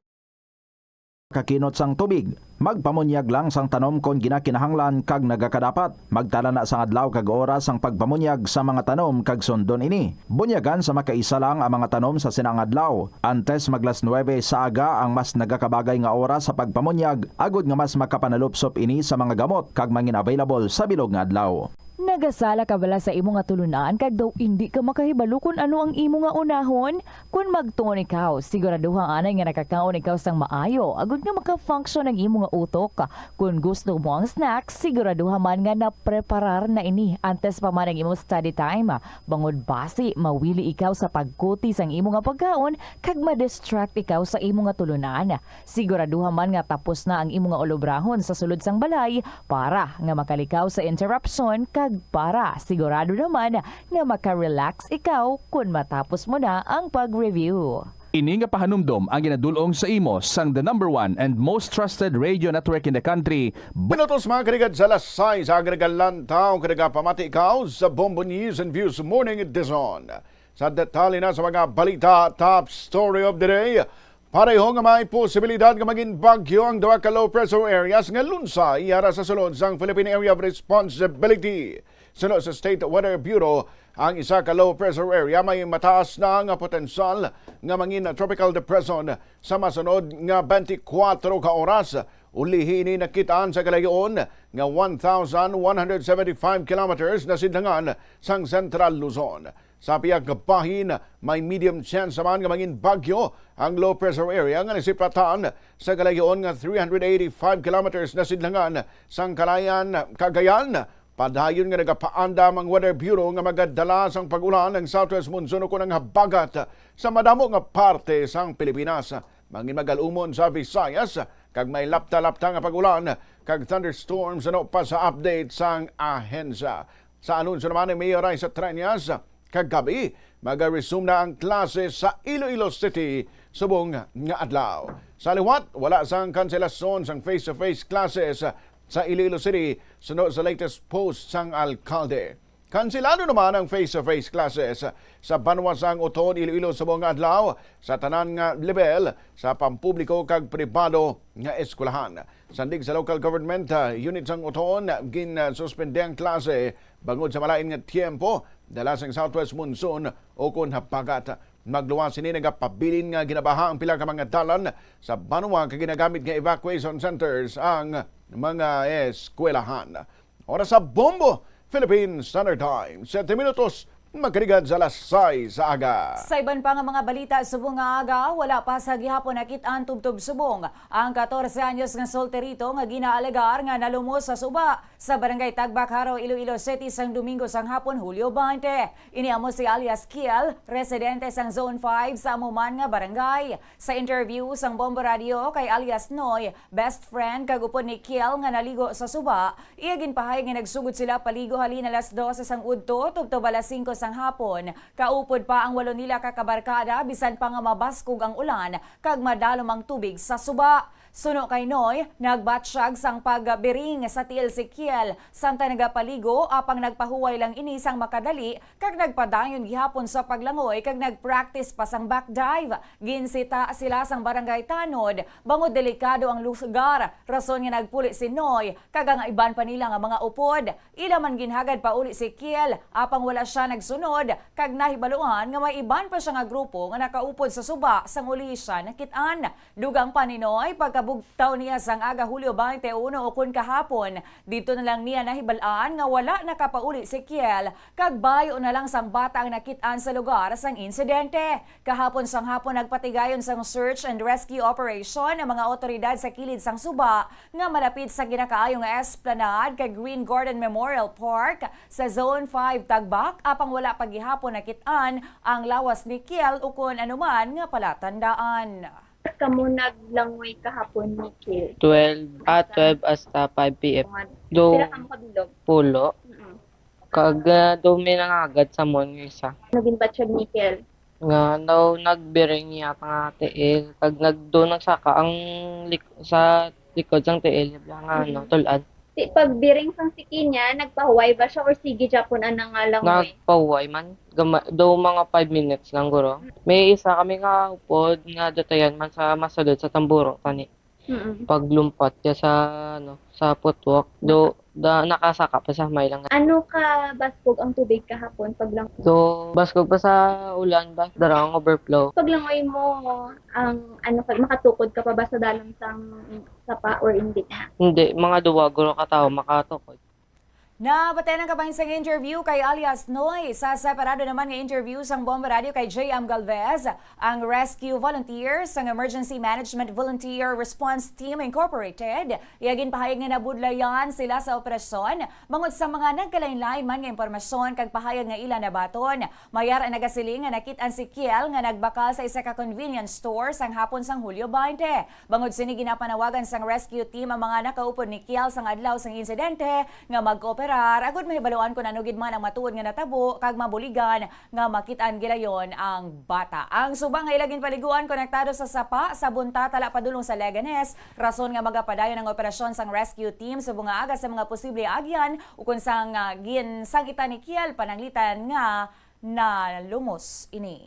makakinot sang tubig, magpamunyag lang sang tanom kon ginakinahanglan kag nagakadapat. Magtala na sang adlaw kag oras ang pagpamunyag sa mga tanom kag sundon ini. Bunyagan sa makaisa lang ang mga tanom sa sinang adlaw. Antes maglas 9 sa aga ang mas nagakabagay nga oras sa pagpamunyag, agud nga mas makapanalupsop ini sa mga gamot kag mangin available sa bilog nga adlaw. Nagasala ka bala sa imo nga tulunan kag daw hindi ka makahibalo kung ano ang imo nga unahon? Kung magtuon ikaw, siguraduhang anay nga nakakaon ikaw sang maayo, agud nga maka-function ang imo nga utok. Kung gusto mo ang snacks, siguraduhan man nga na-preparar na ini antes pa man ang imo study time. Bangod basi, mawili ikaw sa pagkuti sang imo nga pagkaon kag ma-distract ikaw sa imo nga tulunan. Siguraduhan man nga tapos na ang imo nga olobrahon sa sulod sang balay para nga makalikaw sa interruption kag para sigurado naman nga maka-relax ikaw kung matapos mo na ang pag-review. Ini nga pahanumdom ang ginadulong sa imo sang the #1 and most trusted radio network in the country. Minutos mga karigad sa lasay sa agregal lantaw karaga pamati ikaw sa Bombo News and Views Morning Edition. Sa detalye na sa mga balita, top story of the day, pareho nga may posibilidad nga maging bagyo ang duha ka low pressure areas nga lunsay yara sa sulod sang Philippine Area of Responsibility. Sunod sa State Weather Bureau, ang isa ka low pressure area may mataas na nga potensal nga mangin tropical depression sa masunod nga 24 ka oras. Ulihin ni nakitaan sa kalayoon nga 1,175 kilometers na sidlangan sang Central Luzon. Sa piyag bahin, may medium chance naman nga mangin bagyo ang low pressure area nga nasipratan sa kalayoon nga 385 kilometers na sidlangan sang Cagayan. Padayon nga nagapaandam ang Weather Bureau nga magadala sang pag-ulan ng southwest monsoon o kunang habagat sa madamo nga parte sang Pilipinas. Mangin magalumon sa Visayas kag may lapta-lapta nga pag-ulan kag thunderstorms ano pa sa update sang ahensya. Sa anunsyo naman ni Mayor Raisa Treñas, kagabi, mag-resume na ang klase sa Iloilo City subong nga adlaw. Sa liwat, wala sang kanselasyon sang face-to-face classes sa Iloilo City sunod sa latest post sang alkalde. Kansilado naman ang face-to-face classes sa Banwasang Uton, Iloilo subong nga adlaw sa tanan nga level sa pampubliko kag pribado nga eskwelahan. Sandig sa local government unit sang Uton, gin-suspende ang klase bangod sa malain nga tiempo dala sang southwest monsoon o kun habagat. Magluwas sini nagapabilin nga ginabaha ang pila ka mga dalan sa Banwa kay ginagamit nga evacuation centers ang mga eskwelahan. Oras sa Bombo, Philippine Standard Time, 7 minutos, magkarigad sa alas 6 sa aga. Sa iban pa nga mga balita subong nga aga, wala pa sa gihapon nakit-an tubtob subong ang 14 anyos nga solterito nga ginaalegar nga nalumos sa suba sa barangay Tagbak, Haro, Iloilo City sang Domingo sang hapon, Hulyo 20. Iniamo si alias Kiel, residente sang Zone 5 sa amuman nga barangay. Sa interview sang Bombo Radio kay alias Noy, best friend kagupon ni Kiel nga naligo sa suba, iya ginpahay nga nagsugod sila paligo halin alas 12 sang udto tubtob alas 5 sang hapon. Kaupod pa ang 8 nila kakabarkada bisan pa nga mabaskog ang ulan kag madalom ang tubig sa suba. Suno kay Noy, nagbatsyag sang pagbiring sa tiil si Kiel samtang nagapaligo apang nagpahuway lang ini sang makadali kag nagpadayon gihapon sa paglangoy kag nagpractice pa sang back dive. Ginsita sila sang barangay Tanod, bangod delikado ang lugar. Rason nga nagpuli si Noy kag ang iban pa nila nga mga upod. Ila man ginhagad pa uli si Kiel apang wala siya nagsunod kag nahibaluan nga may iban pa siya nga grupo nga nakaupod sa suba sang uli siya nakit-an. Dugang pa ni Noy pagkabugtaw niya sang aga Hulyo 21 ukon kahapon. Dito na lang niya nahibalaan nga wala nakapauli si Kiel kag bayo na lang sang bata ang nakit-an sa lugar sang insidente. Kahapon sang hapon nagpatigayon sang search and rescue operation ang mga otoridad sa kilid sang suba nga malapit sa ginakaayong esplanade kay Green Garden Memorial Park sa Zone 5 Tagbak apang wala paghihapon nakit-an ang lawas ni Kiel ukon anuman nga palatandaan. Kamo naglangoy kahapon ni Kiel? 12 hasta 5 p.m. Do Pila kamo kabilog? pulo. Kag do may nangagad sa mon nga isa. Naging batsyag ni Kiel? Nga daw nagbiring niya nga tiil. Kag nagdo nagsaka ang sa likod sang tiil nga tulan. Pagbiring sang siki niya, nagpahuway ba siya or sige Japon anang nga langoy? Nagpahuway man. Do mga 5 minutes lang guro. May isa kami nga upod nga datayan man sa masulod sa tamburo kani. Paglumpat niya sa putwok, nakasaka pa sa may lang. Ano ka baskog ang tubig kahapon paglangoy? So, baskog pa sa ulan ba? Darang overflow. Paglangoy mo, makatukod ka pa ba sa dalam sang sapa or hindi na? Hindi, mga duwa guro ka tao makatukod. Nabatay ng kabahin sa interview kay alias Noy. Sa separado naman ng interview sang Bomba Radio kay J.M. Galvez, ang rescue volunteers ang Emergency Management Volunteer Response Team Incorporated. Iagin pahayag nga nabudlayan sila sa operasyon. Bangod sa mga nagkalain-lain man nga impormasyon kag pahayag nga ila nabaton. Mayar ang nagasiling nga nakit-an si Kiel nga nagbakal sa isa ka convenience store sang hapon sang Hulyo 20. Bangod sini ginapanawagan sang rescue team ang mga nakaupod ni Kiel sang adlaw sang insidente nga mag-cooperate agud mahibaluan ko nanugid man ang matuod nga natabo kag mabuligan nga makit-an gidayon ang bata. Ang subang nga ilagin paliguan konektado sa sapa sa bunta tala padulong sa Leganes. Rason nga magapadayon ang operasyon sang rescue team sa bunga aga sa mga posible agyan ukon sang ginsangita ni Kiel pananglitan nga nalumos ini.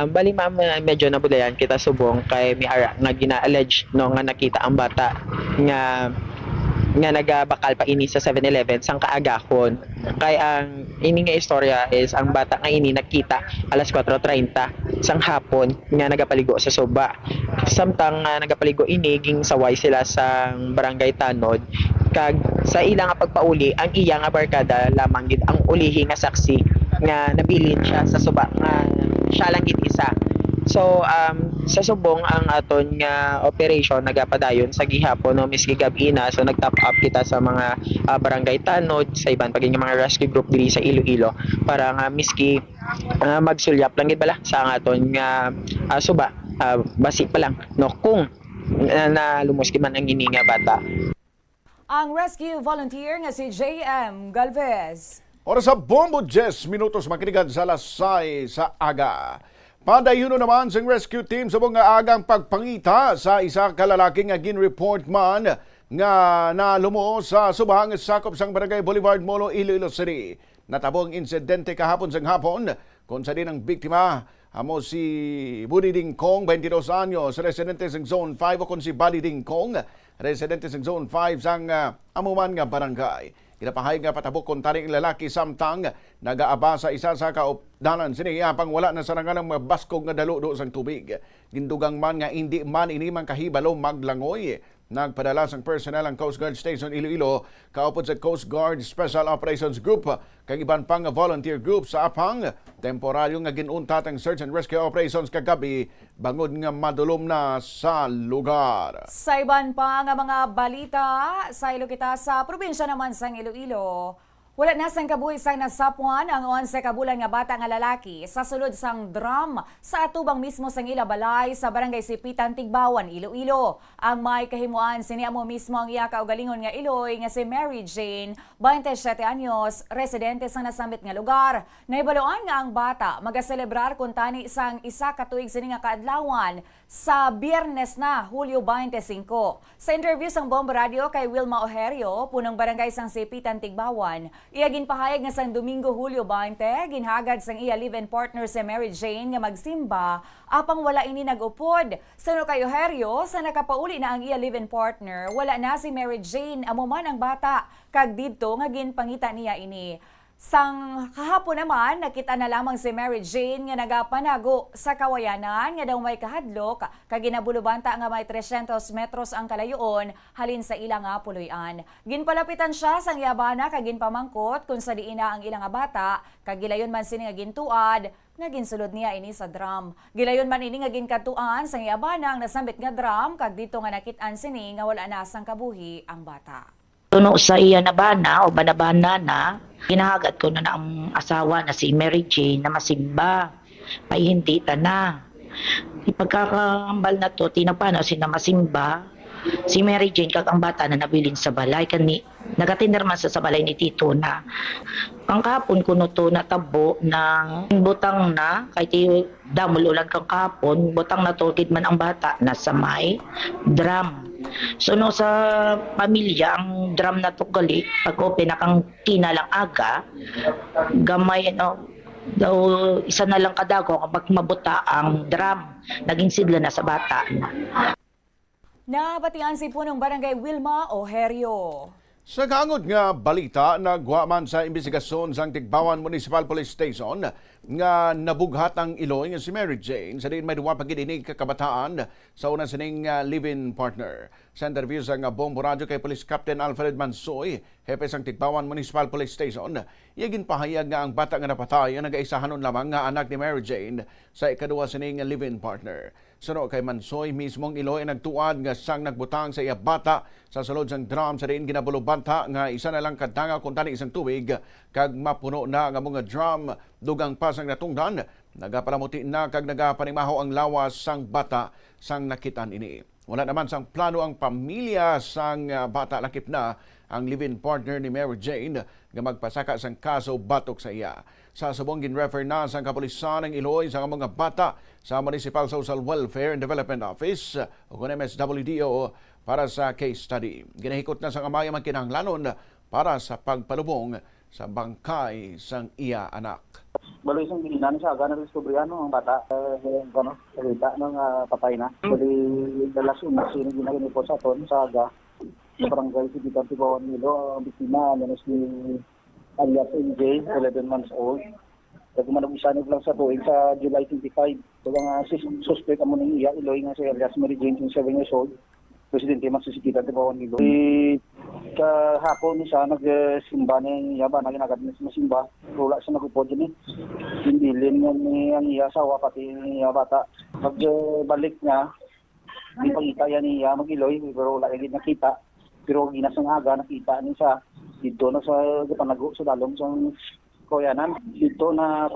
Bali ma'am, medyo nabulayan kita subong kay mi ara nga gina-allege no nga nakita ang bata nga nagabakal pa ini sa 7-Eleven sang kaagahon. Kay ang ini nga istorya is ang bata nga ini nakita alas 4:30 sang hapon nga nagapaligo sa suba. Samtang nagapaligo ini ging saway sila sang barangay Tanod kag sa ilang nga pagpauli ang iya nga barkada lamang gid ang ulihi nga saksi nga nabilin siya sa suba nga siya lang gid isa. So sa subong ang aton nga operation nagapadayon sa gihapon no miski gabi na, so nag-top up kita sa mga barangay Tanod sa iban paging mga rescue group diri sa Iloilo para nga miski magsulyap lang gid bala sa ang aton nga suba basi pa lang no kung nalumos man ang ini nga bata. Ang rescue volunteer nga si J.M. Galvez. Oras sa Bombo 10 minutos makinigan sa alas 6 sa aga. Padayuno naman sa rescue team sa mga agang pagpangita sa isa kalalaki nga gin-report man nga nalumo sa subahang sakop sang barangay Boulevard Molo, Iloilo City. Natabo ang insidente kahapon sang hapon kung sa din ang biktima amo si Budi Dingkong, 22 anyos, residente sa Zone 5 o kung si Bali Dingkong, residente sa Zone 5 sang amuman nga barangay. Ginapahayag nga patabok kung taring lalaki samtang nagaaba sa isa sa kaupdanan sini apang wala na sarangan ng mga baskog nga dalo do sang tubig. Gindugang man nga hindi man ini man kahibalo maglangoy. Nagpadala sang personnel ang Coast Guard Station Iloilo kaupod sa Coast Guard Special Operations Group kag iban pang volunteer group sa apang temporaryo nga ginuntat ang search and rescue operations kagabi bangod nga madulom na sa lugar. Sa iban pa nga mga balita, sa Ilocita sa probinsya naman sang Iloilo, wala na sang kabuhi sang nasapuan ang 11 ka bulan nga bata nga lalaki sa sulod sang drum sa atubang mismo sang Ilabalay sa barangay Sipitan, Tigbawan, Iloilo. Ang may kahimuan siniya mo mismo ang iya kaugalingon nga Iloy nga si Mary Jane, 27 anyos, residente sang nasambit nga lugar. Naibaloan nga ang bata magaselebrar kung tani sang isa ka tuig sini nga kaadlawan sa Biyernes na, Hulyo 25. Sa interview sang Bombo Radio kay Wilma Ojerio, punong barangay sang Sipitan, Tigbawan, iya ginpahayag nga sang Domingo, Hulyo 20, ginhagad sang iya live-in partner si Mary Jane nga magsimba, apang wala ini nag-upod. Sano kay Ojerio, sa nakapauli na ang iya live-in partner, wala na si Mary Jane, amo man ang bata, kag didto nga ginpangita niya ini. Sang kahapon naman, nakita na lamang si Mary Jane nga nagapanago sa kawayanan nga daw may kahadlok kag ginabulubanta nga may 300 metros ang kalayoon halin sa ilang nga puloy-an. Ginpalapitan siya sang yabana kag ginpamangkot kung sa diina ang ilang nga bata kag gilayon man sini nga gintuad nga ginsulod niya ini sa drum. Gilayon man ini nga ginkatuan sang yabana ang nasambit nga drum kag dito nga nakit-an sini nga wala na sang kabuhi ang bata. Tuno sa iya na bana o banabana na, ginahagad ko na ang asawa na si Mary Jane na masimba. Pahihinti ta na. Ipagkakambal na to, tinapano si na masimba. Si Mary Jane kag ang bata na nabilin sa balay. Kani, nagatinder man sa balay ni Tito na. Ang kapon ko no to natabo ng butang na, kahit damol ulan kang kapon, butang na to, man ang bata na sa may drum. So no sa pamilya ang drum na to gali pag open nakang tinalang aga gamay no daw isa na lang kadago kapag mabuta ang drum naging sidla na sa bata na. Nabatian si punong barangay Wilma Ojerio. Sa kaangod nga balita, nagwa man sa imbestigasyon sa Tigbawan Municipal Police Station nga nabughat ang Iloy nga si Mary Jane sa din may duwa pagidinig kakabataan sa una sining live-in partner. Sa interview sa Bombo Radio kay Police Captain Alfred Mansoy, hepe sang Tigbawan Municipal Police Station, iyagin pahayag nga ang bata nga napatay ang nag-aisahanon lamang nga anak ni Mary Jane sa ikaduwa sining live-in partner. Suno kay Mansoy, mismong Iloy nagtuad nga sang nagbutang sa iya bata sa sulod sang drum sa diin ginabulubanta nga isa na lang kadanga kung tani isang tubig kag mapuno na nga mga drum dugang pasang natungdan nagapalamuti na kag nagapanimaho ang lawas sang bata sang nakitan ini. Wala naman sang plano ang pamilya sang bata lakip na ang live-in partner ni Mary Jane nga magpasaka sang kaso batok sa iya. Sa subong gin-refer na sang kapulisan ng Iloy sa mga bata sa Municipal Social Welfare and Development Office o kung MSWDO para sa case study. Ginahikot na sang amaya man kinahanglanon para sa pagpalubong sa bangkay sang iya anak. Balo isang gininan siya, gano'n discovery ang bata, gano'n, salita ng patay na. Bali, dalasyon na sino ginagin po sa ton, sa aga, sa barangay Sipitan, Tigbawan, Milo, ang biktima, nanos ni alias NJ, 11 months old. Kaya manag-isanig lang sa tuwing sa July 25. So, ang suspect amo ng iya, Iloy nga si alias Mary Jane, 7 years old. Presidente man sa Sipitan, Tigbawan, Milo. Kahapon siya nagsimba niya ba, naginagad niya masimba. Wala siya nagupod din eh. Hindilin niya ang iya asawa, pati niya bata. Pagbalik niya, hindi pagkita yan niya mag-Iloy, pero wala yung nakita. Pero ginasang aga, nakita niya siya. Dito na sa panago, sa dalong sa Koyanan. Dito na,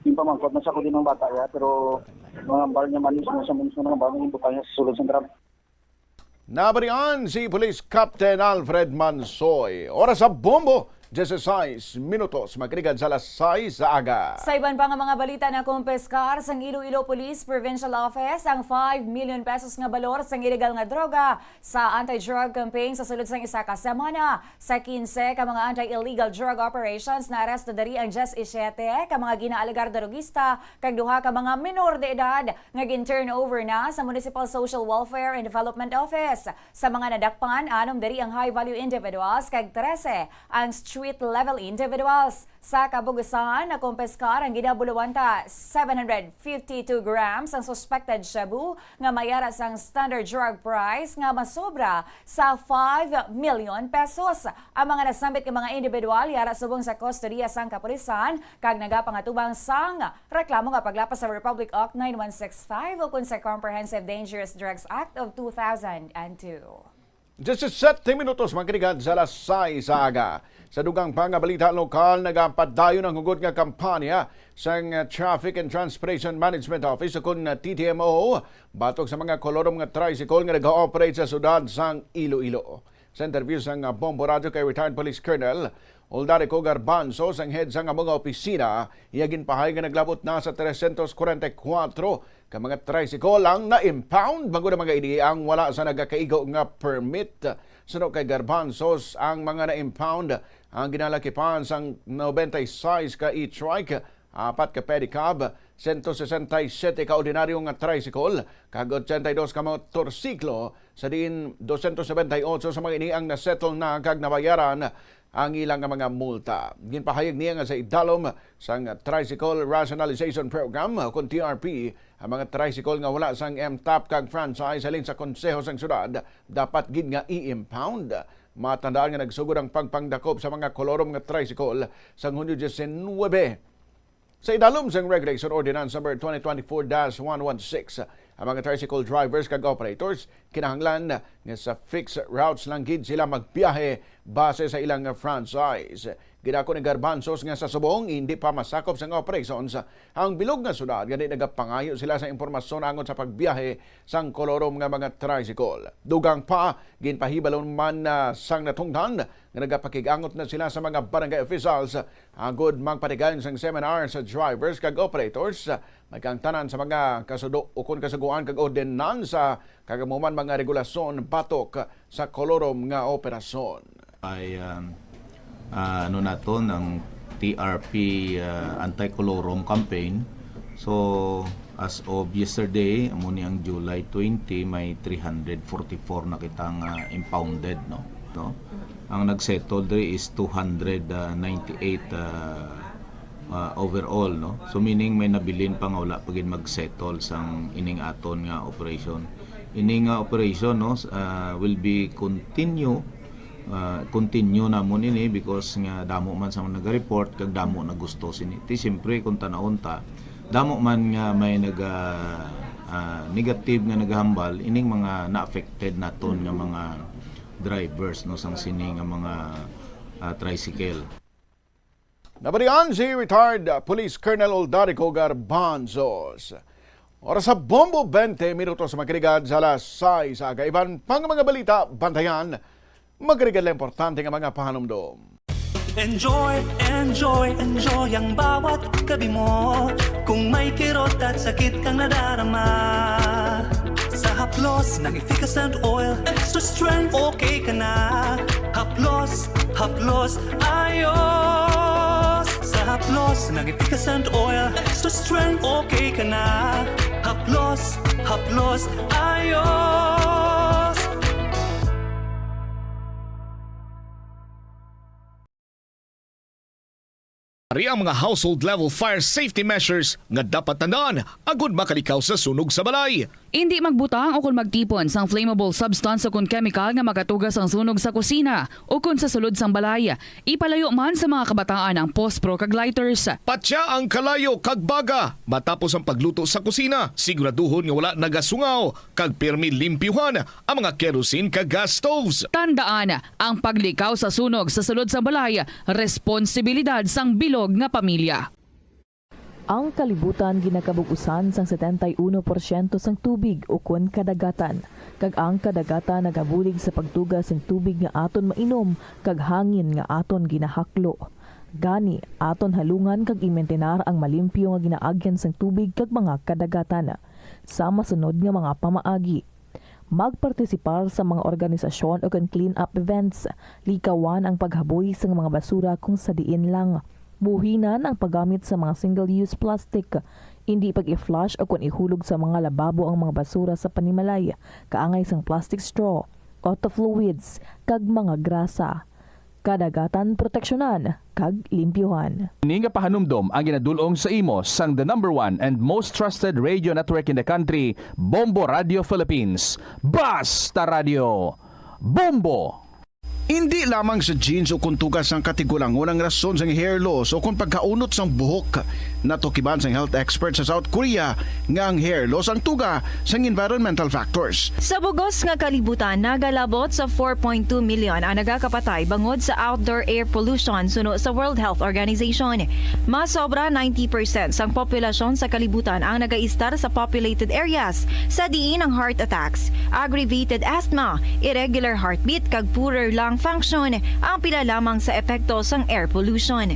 yung pamangkot na sa kuli ng bata ya, pero mga bal niya manis mo sa mga bal ng imbutang niya sa sulod sa drum. Nabarian si Police Captain Alfred Mansoy. Oras sa Bombo! 16 minutos. Magkaligan sa alas 6 sa aga. Sa iban pa nga mga balita na kumpeskar sang Iloilo Police Provincial Office ang 5 million pesos nga balor sang illegal nga droga sa anti-drug campaign sa sulod sang isa ka semana. Sa 15 ka mga anti-illegal drug operations na aresto dari ang 17 ka mga ginaalegar drogista kag duha ka mga minor de edad nga gin-turnover na sa Municipal Social Welfare and Development Office. Sa mga nadakpan, 6 dari ang high-value individuals kag 13 ang street-level individuals. Sa kabugusan, nakumpeskar ang ginabuluan ta 752 grams ang suspected shabu nga mayara sang standard drug price nga masobra sa 5 million pesos. Ang mga nasambit ng mga individual yara subong sa kustodiya sang kapulisan kag nagapangatubang sang reklamo nga paglapas sa Republic Act 9165 ukon sa Comprehensive Dangerous Drugs Act of 2002. 17 minutos magkaligan sa alas 6 sa aga. Sa dugang pangabalita lokal, nagapadayon ang hugot nga kampanya sa Traffic and Transportation Management Office kung TTMO batok sa mga kolorom nga tricycle nga nag-ooperate sa sudad sang Iloilo. Sa interview sang Bombo Radio kay retired police colonel Oldarico Garbanzo sang head sang mga opisina, iyagin pahay nga naglabot na sa 344 ka mga tricycle ang na-impound bago na mga ini ang wala sa nagakaigo nga permit. Suno kay Garbanzos ang mga na-impound ang ginalakipan sang 96 ka e-trike, 4 ka pedicab, 167 ka ordinaryo nga tricycle, kag 82 ka motorsiklo, sa din 278 sa mga ini ang nasettle na kag nabayaran ang ilang mga multa. Ginpahayag niya nga sa idalom sang Tricycle Rationalization Program kung TRP, ang mga tricycle nga wala sang MTAP kag franchise halin sa konseho sang syudad dapat gid nga i-impound. Matandaan nga nagsugod ang pagpangdakop sa mga kolorom nga tricycle sang Hunyo 19. Sa idalom sang Regulation Ordinance number 2024-116, ang mga tricycle drivers kag operators kinahanglan nga sa fixed routes lang gid sila magbiyahe base sa ilang franchise. Gidako ni Garbanzos nga sa subong hindi pa masakop sang operations ang bilog nga syudad gani nagapangayo sila sa impormasyon angon sa pagbiyahe sang kolorom nga mga tricycle. Dugang pa ginpahibalon man sang natungdan nga nagapakig-angot na sila sa mga barangay officials agud magpatigayon sang seminar sa drivers kag operators magkang tanan sa mga kasudo ukon kasuguan kag ordinansa kagamuman mga regulasyon batok sa kolorom nga operasyon. Ay ano nato ng TRP anti-colorum campaign. So as of yesterday, muni ang July 20, may 344 na kitang impounded, no. Ang nagsettle diri is 298 overall, no. So meaning may nabilin pa nga wala pagin magsettle sang ining aton nga operation. Ining operation, no, will be continue na mo nini because nga damo man sa mga nag-report kag damo na gusto sini. Ti siyempre kung tanawon ta, damo man nga may negative nga naghambal ining mga na-affected naton nga mga drivers no sang sini nga mga tricycle. Nabalian si retired Police Colonel Oldarico Garbanzos. Oras sa Bombo 20 minutos magkaligan sa alas 6 sa aga. Iban pang mga balita, bantayan magkaligan lang importante nga mga pahanumdom. Enjoy, enjoy, enjoy ang bawat gabi mo. Kung may kirot at sakit kang nadarama, sa Haplos ng efficacent oil, extra strength, okay ka na. Haplos, Haplos, ayos. Sa Haplos ng efficacent oil, extra strength, okay ka na. Haplos, Haplos, ayos. Ari ang mga household level fire safety measures nga dapat tandaan agud makalikaw sa sunog sa balay. Hindi magbutang o kung magtipon sang flammable substance o kung chemical nga makatugas ang sunog sa kusina o kung sa sulod sang balay. Ipalayo man sa mga kabataan ang pospro kag lighters. Patya ang kalayo kag baga matapos ang pagluto sa kusina. Siguraduhon nga wala nagasungaw kag pirmi limpyuhan ang mga kerosene kag gas stoves. Tandaan, ang paglikaw sa sunog sa sulod sang balay responsibilidad sang bilog nga pamilya. Ang kalibutan ginakabugusan sang 71% sang tubig ukon kadagatan. Kag ang kadagatan nagabulig sa pagtugas sang tubig nga aton mainom kag hangin nga aton ginahaklo. Gani aton halungan kag imentenar ang malimpyo nga ginaagyan sang tubig kag mga kadagatan. Sa masunod nga mga pamaagi, magpartisipar sa mga organisasyon o clean up events, likawan ang paghaboy sa mga basura kung sa diin lang. Buhinan ang paggamit sa mga single-use plastic, hindi pag-i-flush o kung ihulog sa mga lababo ang mga basura sa panimalay, kaangay sang plastic straw, auto fluids, kag mga grasa. Kadagatan proteksyonan, kag limpyuhan. Ini nga pahanumdom ang ginadulong sa imo sang the #1 and most trusted radio network in the country, Bombo Radio Philippines. Basta Radio! Bombo! Hindi lamang sa jeans o kung tugas ang katigulangon ang rason sa hair loss o kung pagkaunot sang buhok. Natukiban sang health expert sa South Korea nga ang hair loss ang tuga sang environmental factors. Sa bugos nga kalibutan, nagalabot sa 4.2 million ang nagakapatay bangod sa outdoor air pollution suno sa World Health Organization. Mas sobra 90% sang populasyon sa kalibutan ang nagaistar sa populated areas sa diin ang heart attacks, aggravated asthma, irregular heartbeat kag poorer lung function ang pila lamang sa epekto sang air pollution.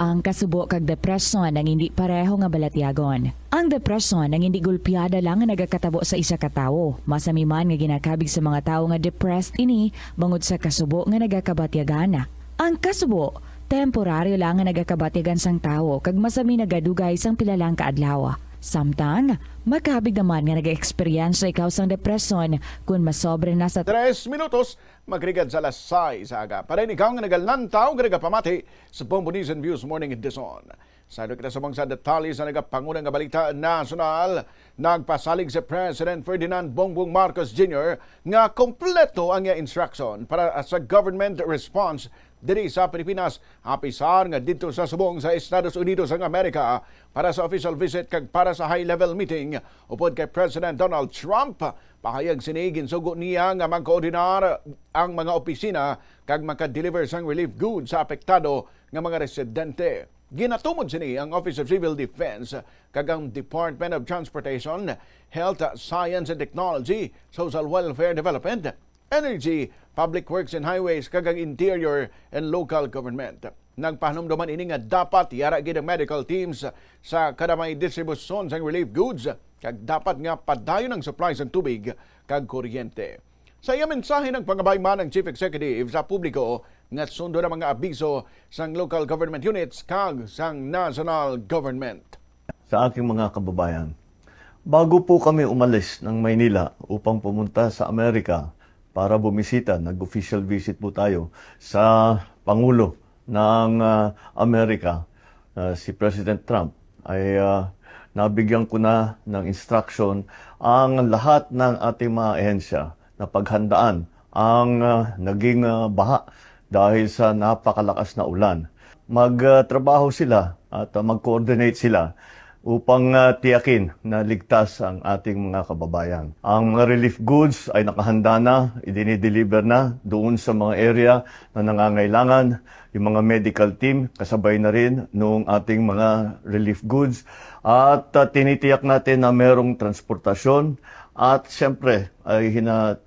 Ang kasubo kag depresyon ang hindi pareho nga balatyagon. Ang depresyon ang hindi gulpiyada lang nga nagakatabo sa isa ka tawo. Masami man nga ginakabig sa mga tawo nga depressed ini bangod sa kasubo nga nagakabatyagan. Ang kasubo temporaryo lang nga nagakabatyagan sang tawo kag masami nagadugay sang pila lang ka adlaw. Samtang, makabig naman nga nag-experience ikaw sang depresyon kung masobre na sa 3 minutos, magrigad sa alas 6 sa aga. Para ikaw nga nagalantaw, nga nagapamati sa Bombo News and Views Morning Edition. Sa kita sa mga detalye sa nagapangunang nga balita nasyonal, nagpasalig si President Ferdinand Bongbong Marcos Jr. nga kompleto ang instruction para sa government response diri sa Pilipinas, apisar nga dito sa subong sa Estados Unidos ng Amerika para sa official visit kag para sa high-level meeting upod kay President Donald Trump. Pahayag sinigin sugo niya nga magkoordinar ang mga opisina kag maka-deliver sang relief goods sa apektado nga mga residente. Ginatumod sini ang Office of Civil Defense kag ang Department of Transportation, Health, Science and Technology, Social Welfare Development, Energy, Public Works and Highways kag ang Interior and Local Government. Nagpahanumduman ini nga dapat yara gid ang medical teams sa kada may distribusyon sang relief goods kag dapat nga padayon ang supplies ng tubig kag kuryente. Sa iya mensahe ng pangabayman ng Chief Executive sa publiko nga sundo na mga abiso sang local government units kag sang national government. Sa aking mga kababayan, bago po kami umalis ng Maynila upang pumunta sa Amerika para bumisita, nag-official visit po tayo sa Pangulo ng Amerika, si President Trump, ay nabigyan ko na ng instruction ang lahat ng ating mga ahensya na paghandaan ang naging baha dahil sa napakalakas na ulan. Magtrabaho sila at mag-coordinate sila upang tiyakin na ligtas ang ating mga kababayan. Ang mga relief goods ay nakahanda na, idinideliver na doon sa mga area na nangangailangan. Yung mga medical team, kasabay na rin noong ating mga relief goods. At tinitiyak natin na merong transportasyon. At siyempre, ay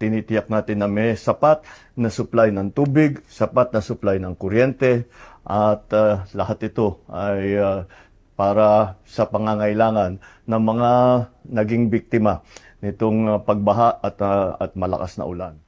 tinitiyak natin na may sapat na supply ng tubig, sapat na supply ng kuryente. At lahat ito ay para sa pangangailangan ng mga naging biktima nitong pagbaha at malakas na ulan.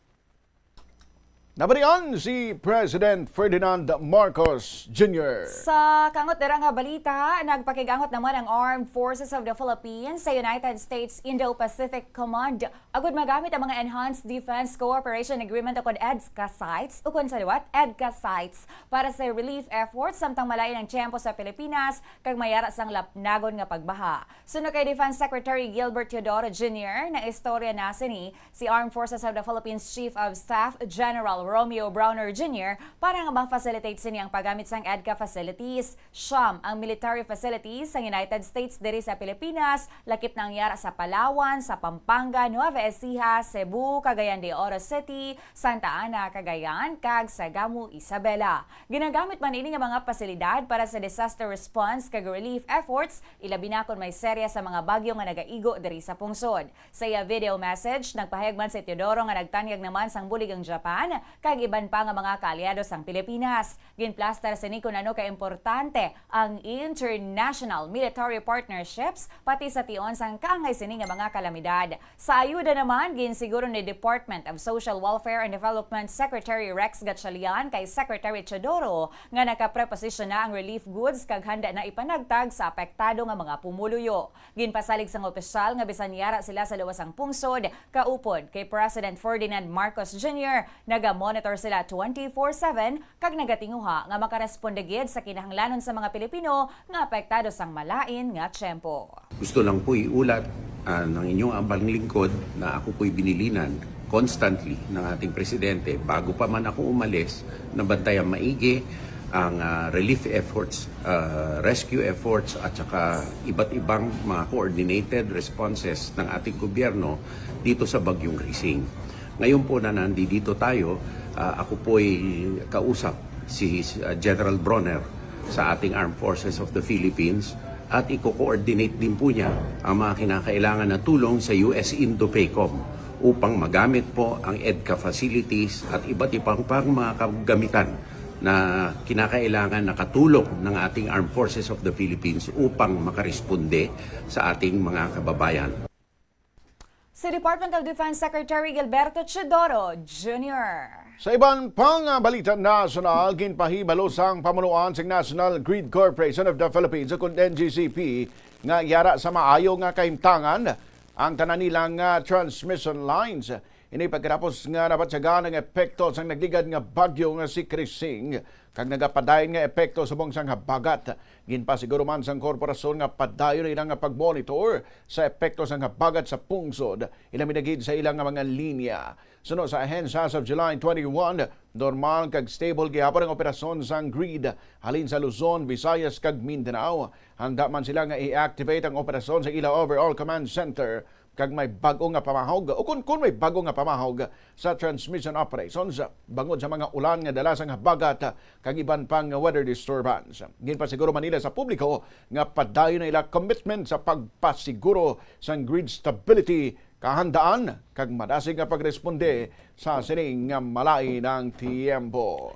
Nabarian si President Ferdinand Marcos Jr. Sa kangot dira nga balita, nagpakigangot naman ang Armed Forces of the Philippines sa United States Indo-Pacific Command agud magamit ang mga Enhanced Defense Cooperation Agreement o EDCA sites o kung sa liwat, EDCA sites para sa relief efforts samtang malayo ng tiyempo sa Pilipinas kag mayara sang lapnagon nga pagbaha. Suno kay Defense Secretary Gilbert Teodoro Jr. na istorya na si Armed Forces of the Philippines Chief of Staff General Romeo Browner Jr. para nga ma-facilitate siniyang paggamit sang EDCA facilities. Siyam ang military facilities sa United States diri sa Pilipinas, lakip na ang yara sa Palawan, sa Pampanga, Nueva Ecija, Cebu, Cagayan de Oro City, Santa Ana, Cagayan, kag sa Gamu, Isabela. Ginagamit man ini nga mga pasilidad para sa disaster response kag relief efforts, ilabi na kung may serya sa mga bagyo nga nagaigo diri sa pungsod. Sa iya video message, nagpahayag man si Teodoro nga nagtanyag naman sang bulig ang Japan kag iban pa nga mga kaalyado sang Pilipinas. Ginplaster sini kung ano ka-importante ang international military partnerships pati sa tion sang kaangay sini nga mga kalamidad. Sa ayuda naman, ginsiguro ni Department of Social Welfare and Development Secretary Rex Gatchalian kay Secretary Teodoro nga nakapreposition na ang relief goods kag handa na ipanagtag sa apektado nga mga pumuluyo. Ginpasalig sang opisyal nga bisan yara sila sa luwasang pungsod, kaupod kay President Ferdinand Marcos Jr. naga-monitor sila 24/7 kag nagatinguha nga makaresponde gid sa kinahanglanon sa mga Pilipino nga apektado sang malain nga tiyempo. Gusto lang po iulat ng inyong abang lingkod na ako po'y binilinan constantly ng ating presidente bago pa man ako umalis na bantayan maigi ang relief efforts, rescue efforts at saka iba't ibang mga coordinated responses ng ating gobyerno dito sa Bagyong Rising. Ngayon po na nandito tayo, ako po'y kausap si General Bronner sa ating Armed Forces of the Philippines at i-coordinate din po niya ang mga kinakailangan na tulong sa US Indo-PACOM upang magamit po ang EDCA facilities at iba't ibang pang mga kagamitan na kinakailangan na katulong ng ating Armed Forces of the Philippines upang makaresponde sa ating mga kababayan. Si Department of Defense Secretary Gilberto Teodoro Jr. Sa ibang pang balita national, ginpahibalo sang pamunuan sa National Grid Corporation of the Philippines o NGCP nga yara sa maayo nga kahimtangan ang tanan nilang transmission lines. Ini pagkatapos nga nabatsagan ang epekto sang nagligad nga bagyo nga si Krising kag nagapadayon nga epekto sa bongsang habagat. Ginpasiguro man sang korporasyon nga padayon ilang nga pagmonitor sa epekto sang habagat sa pungsod. Ilaminagid sa ilang nga mga linya. Suno sa ahensya as of July 21, normal kag stable gihapon ang operasyon sang grid halin sa Luzon, Visayas kag Mindanao. Handa man sila nga i-activate ang operasyon sa ila overall command center kag may bago nga pamahog o kung may bago nga pamahog sa transmission operations bangod sa mga ulan nga dala sang habagat kag iban pang weather disturbance. Ginpasiguro man nila sa publiko nga padayon na ila commitment sa pagpasiguro sang grid stability, kahandaan kag madasig nga pagresponde sa sining nga malay ng tiempo.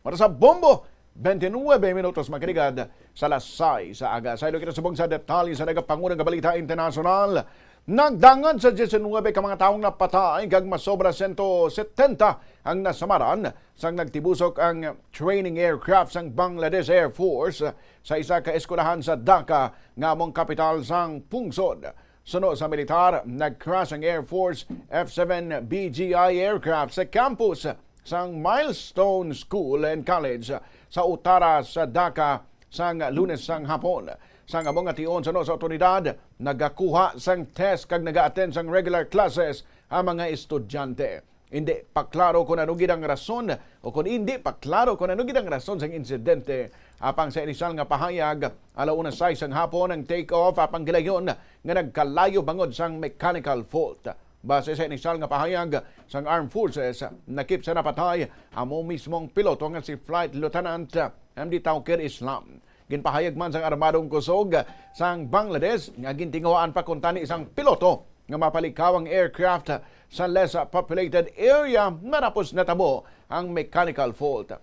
Para sa Bombo, 29 minutos makiligad sa lasay sa aga. Sa ilo kita subong sa detalye sa nagapangunang balita internasyonal. Nagdangan sa 19 ka mga taong napatay kag masobra 170 ang nasamaran sang nagtibusok ang training aircraft sang Bangladesh Air Force sa isa ka eskwelahan sa Dhaka nga among kapital sang pungsod. Suno sa militar, nag-crash ang Air Force F-7 BGI aircraft sa campus sang Milestone School and College sa Utara sa Dhaka sang Lunes sang hapon. Sang among ation sa otoridad, nagakuha sang test kag naga-attend sang regular classes ang mga estudyante. Hindi paklaro kung ano gid ang rason o kung hindi paklaro kung ano gid ang rason sang insidente. Apang sa inisyal nga pahayag, 1:06 sang hapon ang take-off apang gilayon nga nagkalayo bangod sang mechanical fault. Base sa inisyal nga pahayag sang Armed Forces, nakip sa napatay amo mismong piloto nga si Flight Lieutenant MD Tawkir Islam. Ginpahayag man sang armadong kusog sang Bangladesh nga gintinguhaan pa kung tani isang piloto nga mapalikaw ang aircraft sa less populated area matapos natabo ang mechanical fault.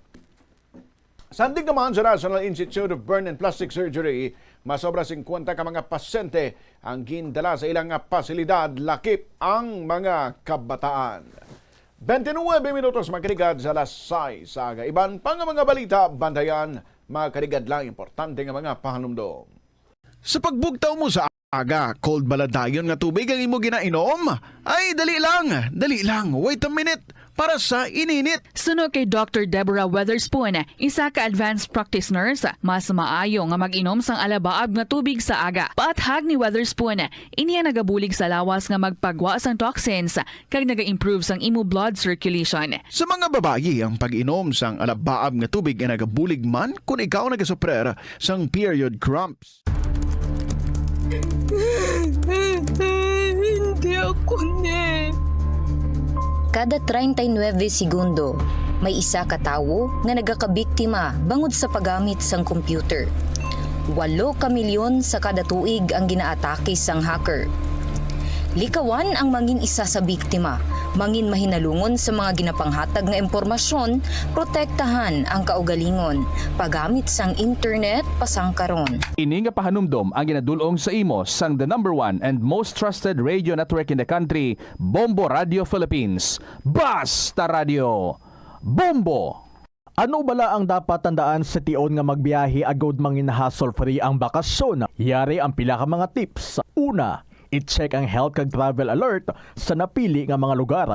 Sandig naman sa National Institute of Burn and Plastic Surgery, masobra 50 ka mga pasyente ang gindala sa ilang pasilidad, lakip ang mga kabataan. 29 minutos makiligad sa lasay saga. Iban pang mga balita, bandayan, mga karigad lang importante nga mga pahanumdom. Sa pagbugtaw mo sa aga, cold baladayon nga tubig ang imo ginainom? Ay, dali lang. Wait a minute para sa ininit. Suno kay Dr. Deborah Weatherspoon, isa ka advanced practice nurse, mas maayo nga mag-inom sang alabaab nga tubig sa aga. Paathag ni Weatherspoon, iniya nagabulig sa lawas nga magpagwa sang toxins kag naga-improve sang imo blood circulation. Sa mga babayi, ang pag-inom sang alabaab nga tubig ay nagabulig man kung ikaw nagasuprer sang period cramps. Hindi ako Kada 39 segundo, may isa ka tawo nga nagakabiktima bangod sa paggamit sang computer. 8 ka milyon sa kada tuig ang ginaatake sang hacker. Likawan ang mangin isa sa biktima, mangin mahinalungon sa mga ginapanghatag nga impormasyon, protektahan ang kaugalingon, paggamit sang internet pasangkaron. Ini nga pahanumdom ang ginadulong sa imo sang the #1 and most trusted radio network in the country, Bombo Radio Philippines. Basta Radio Bombo! Ano bala ang dapat tandaan sa tion nga magbiyahe agod mangin hassle-free ang bakasyon? Yari ang pila ka mga tips. Una, i-check ang health kag travel alert sa napili nga mga lugar.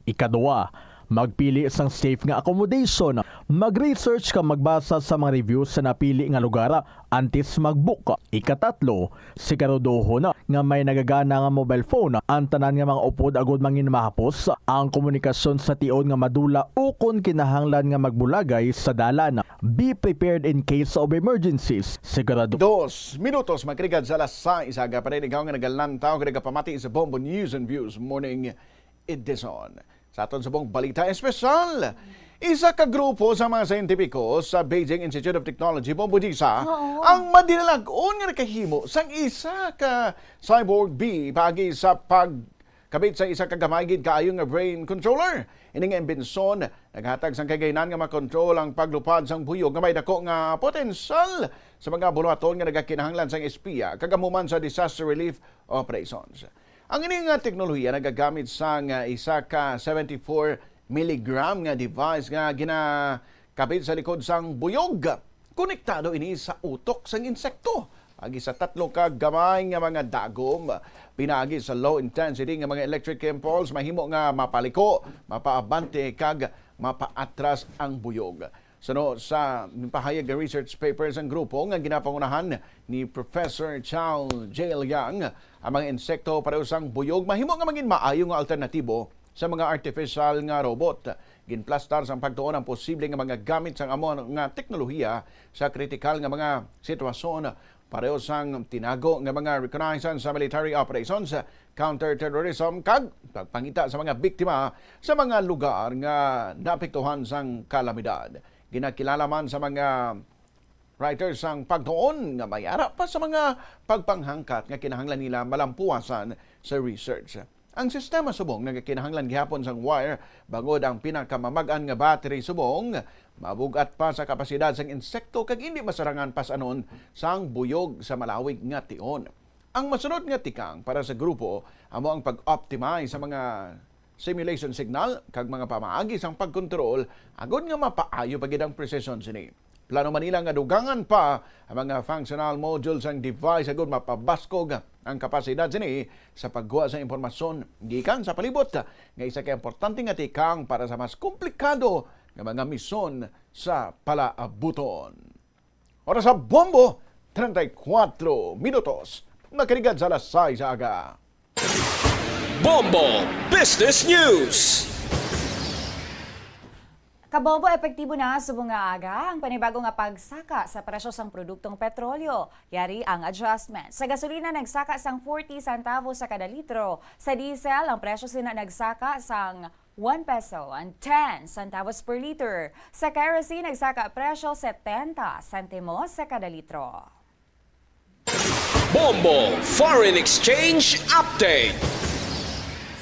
Ikaduwa, magpili sang safe nga accommodation. Mag-research ka magbasa sa mga reviews sa napili nga lugar antes mag-book. Ikatatlo, siguraduhon nga may nagagana nga mobile phone. Ang tanan nga mga upod agod mangin mahapos ang komunikasyon sa tion nga madula o kung kinahanglan nga magbulagay sa dalan. Be prepared in case of emergencies. Sigurado. 2 minutos magkrigad sa alas 6 aga pa rin ikaw nga nagalantaw kaya pamati sa Bombo News and Views Morning Edition. Sa aton sa buong balita espesyal, isa ka grupo sa mga scientifico sa Beijing Institute of Technology, Bombo Disa, ang madinalag-on nga nakahimo sang isa ka cyborg bee pagi sa pagkabit sa isa ka gamaygid kaayo nga brain controller. Ini nga imbensyon, naghatag sang kagaynan nga makontrol ang paglupad sang buyog nga may dako nga potensal sa mga buluhaton nga nagakinahanglan sang espiya kagamuman sa disaster relief operations. Ang ini nga teknolohiya nagagamit sang isa ka 74 milligram nga device nga ginakabit sa likod sang buyog. Konektado ini sa utok sang insekto. Agi sa 3 ka gamay nga mga dagom, pinagi sa low intensity nga mga electric impulse mahimo nga mapaliko, mapaabante kag mapaatras ang buyog. Suno sa pahayag nga research papers ang grupo nga ginapangunahan ni Professor Chao Jieliang, ang mga insekto pareho sang buyog mahimo nga maging maayo nga alternatibo sa mga artificial nga robot. Ginplastar sang pagtuon ang posible nga mga gamit sang amo nga teknolohiya sa kritikal nga mga sitwasyon pareho sang tinago nga mga reconnaissance sa military operations, counter-terrorism kag pagpangita sa mga biktima sa mga lugar nga naapektuhan sang kalamidad. Ginakilala man sa mga writers ang pagtuon nga may ara pa sa mga pagpanghangkat nga kinahanglan nila malampuasan sa research. Ang sistema subong nagakinahanglan gihapon sang wire bangod ang pinakamamag-an nga battery subong mabugat pa sa kapasidad sang insekto kag hindi masarangan pas anon sang buyog sa malawig nga tion. Ang masunod nga tikang para sa grupo amo ang pag-optimize sa mga simulation signal kag mga pamaagi sang pagkontrol agod nga mapaayo pagid ang precision sini. Plano man nila nga dugangan pa ang mga functional modules ang device agod mapabaskog ang kapasidad sini sa pagguha sa impormasyon gikan sa palibot nga isa ka importante nga tikang para sa mas komplikado nga mga misyon sa palaabuton. Oras sa Bombo, 34 minutos. Nakarigad sa alas 6 sa aga. Bombo Business News. Kabobo, epektibo na subong nga aga ang panibago nga pagsaka sa presyo sang produktong petrolyo. Yari ang adjustment. Sa gasolina nagsaka sang 40 centavos sa kada litro. Sa diesel ang presyo sina nagsaka sang 1 peso and 10 centavos per liter. Sa kerosene nagsaka presyo 70 centimos sa kada litro. Bombo Foreign Exchange Update.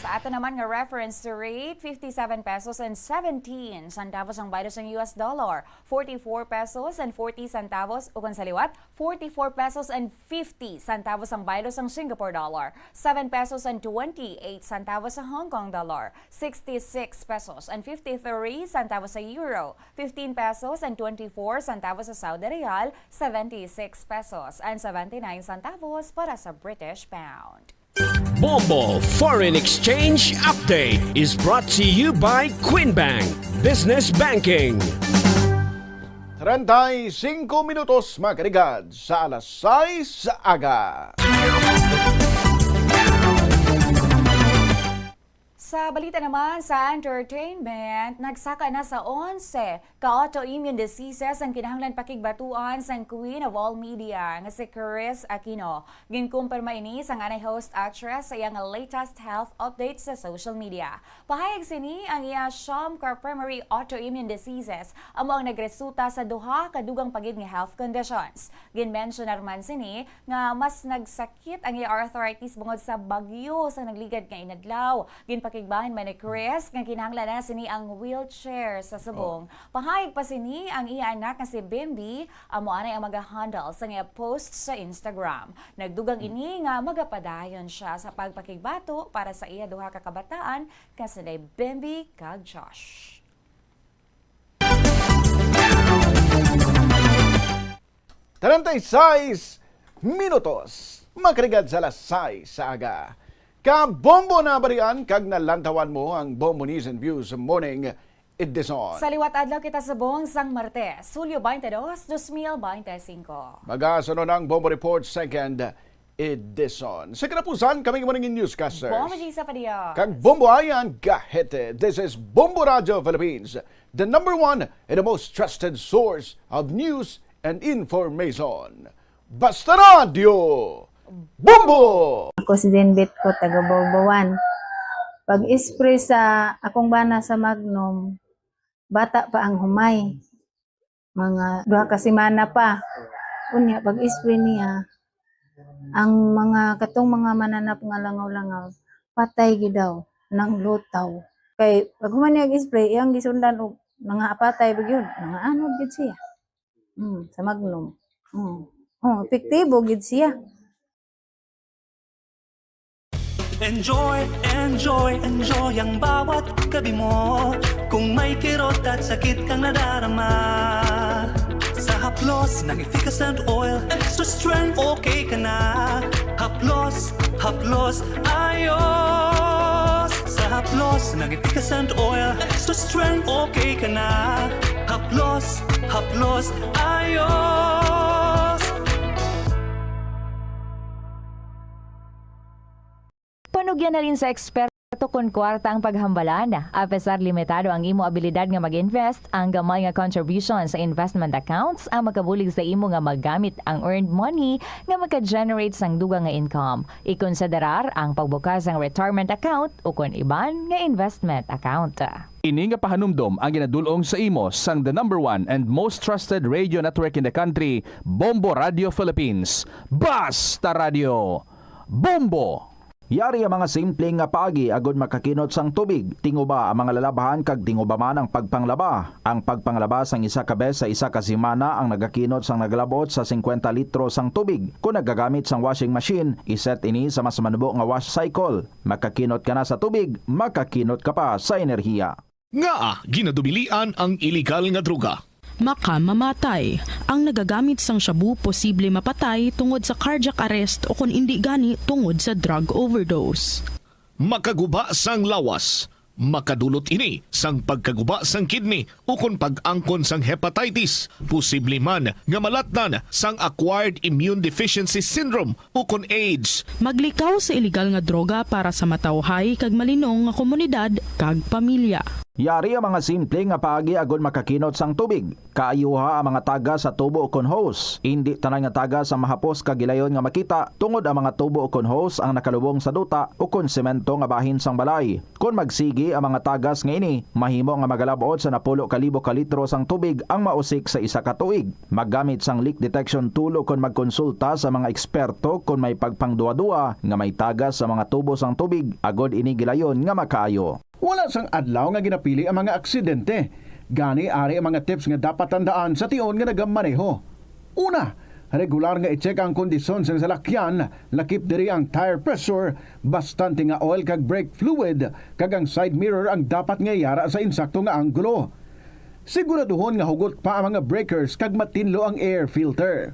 Sa ato naman nga reference rate, 57 pesos and 17 centavos ang bayad sa US dollar, 44 pesos and 40 centavos o kung sa liwat, 44 pesos and 50 centavos ang bayad sa Singapore dollar, 7 pesos and 28 centavos sa Hong Kong dollar, 66 pesos and 53 centavos sa euro, 15 pesos and 24 centavos sa Saudi Real, 76 pesos and 79 centavos para sa British pound. Bombo Foreign Exchange Update is brought to you by Quinbank Business Banking. 35 minutos mga karigad sa alas 6 sa aga. Sa balita naman sa entertainment, nagsaka na sa 11 ka-autoimmune diseases ang kinahanglan pakigbatuan sa Queen of All Media nga si Chris Aquino. Ginkumpirma ini sa anay host actress sa iyang latest health updates sa social media. Pahayag sini ang iya siyam ka primary autoimmune diseases amo ang nagresulta sa duha kadugang pagid nga health conditions. Ginmention man sini nga mas nagsakit ang iya arthritis bungod sa bagyo sa nagligad nga inadlaw. Ginpakigbahin man ni Chris nga kinahanglan na sini ang wheelchair sa subong. Pahayag pa sini ang iya anak nga si Bimby amo anay ang mag-handle sa iya post sa Instagram. Nagdugang ini nga magapadayon siya sa pagpakigbato para sa iya duha ka kabataan kasanay Bimby kag Josh. Tarantaysay's minutos. Makarigad sa alas 6 sa aga. Kabombo na barian kag nalantawan mo ang Bombo News and Views Morning Edison. Sa liwat adlaw kita sa buong sang Martes, Hulyo 22, 2025. Magasunod ang Bombo Report Second Edison. Sa kanapusan, kaming morning newscasters. Bombo G. Sapadios. Kag Bombo Ayan Gahete. This is Bombo Radio Philippines, the #1 and the most trusted source of news and information. Basta Radio! Bombo! Ako si Denbit ko, taga Bawbawan. Pag-spray sa akong bana sa Magnum, bata pa ang humay. Mga 2 ka semana pa. Unya, pag-spray niya, ang katong mga mananap nga langaw-langaw, patay gidaw ng lutaw. Kay pag human niya spray iyang gisundan og mga apatay gyud, mga ano gyud siya. Sa Magnum. Epektibo gyud siya. Enjoy, enjoy, enjoy ang bawat gabi mo. Kung may kirot at sakit kang nadarama, sa haplos ng efficacent oil, extra strength, okay ka na. Haplos, haplos, ayos. Sa haplos ng efficacent oil, extra strength, okay ka na. Haplos, haplos, ayos. Panugyan na rin sa eksperto kung kwarta ang paghambalan. Apesar limitado ang imo abilidad nga mag-invest, ang gamay nga contribution sa investment accounts ang makabulig sa imo nga maggamit ang earned money nga maka-generate sang dugang nga income. Ikonsiderar ang pagbukas ng retirement account o kung iban nga investment account. Ini nga pahanumdom ang ginadulong sa imo sang the #1 and most trusted radio network in the country, Bombo Radio Philippines. Basta Radio! Bombo! Yari ang mga simpleng nga paagi agud makakinot sang tubig. Tinguba ang mga lalabahan kag tinguba man ang pagpanglaba. Ang pagpanglaba sang isa ka bes sa isa ka semana ang nagakinot sang naglabot sa 50 litro sang tubig. Kung nagagamit sang washing machine, iset ini sa mas manubo nga wash cycle. Makakinot ka na sa tubig, makakinot ka pa sa enerhiya. Nga, ginadubilian ang iligal nga droga. Makamamatay. Ang nagagamit sang shabu posible mapatay tungod sa cardiac arrest o kung hindi gani tungod sa drug overdose. Makaguba sang lawas. Makadulot ini sang pagkaguba sang kidney o kung pag-angkon sang hepatitis. Posible man nga malatnan sang acquired immune deficiency syndrome o kung AIDS. Maglikaw sa iligal nga droga para sa matawhay kag malinong nga komunidad kag pamilya. Yari ang mga simple nga paagi agon makakinot sang tubig. Kaayuha ang mga taga sa tubo kon hose. Hindi tanan nga taga sa mahapos kagilayon nga makita tungod ang mga tubo kon hose ang nakalubong sa duta o kon semento nga bahin sang balay. Kung magsigi ang mga tagas nga ini, mahimo nga magalabot sa 10,000 ka litro sang tubig ang mausik sa isa ka tuig. Maggamit sang leak detection tool o kon magkonsulta sa mga eksperto kung may pagpangduwa-duwa nga may tagas sa mga tubo sang tubig agod ini gilayon nga makaayo. Wala sang adlaw nga ginapili ang mga aksidente. Gani ari ang mga tips nga dapat tandaan sa tion nga nagamaneho. Una, regular nga i-check ang kondisyon sa salakyan, lakip diri ang tire pressure, bastante nga oil kag brake fluid, kag ang side mirror ang dapat nga yara sa insakto nga anggulo. Siguraduhon nga hugot pa ang mga breakers kag matinlo ang air filter.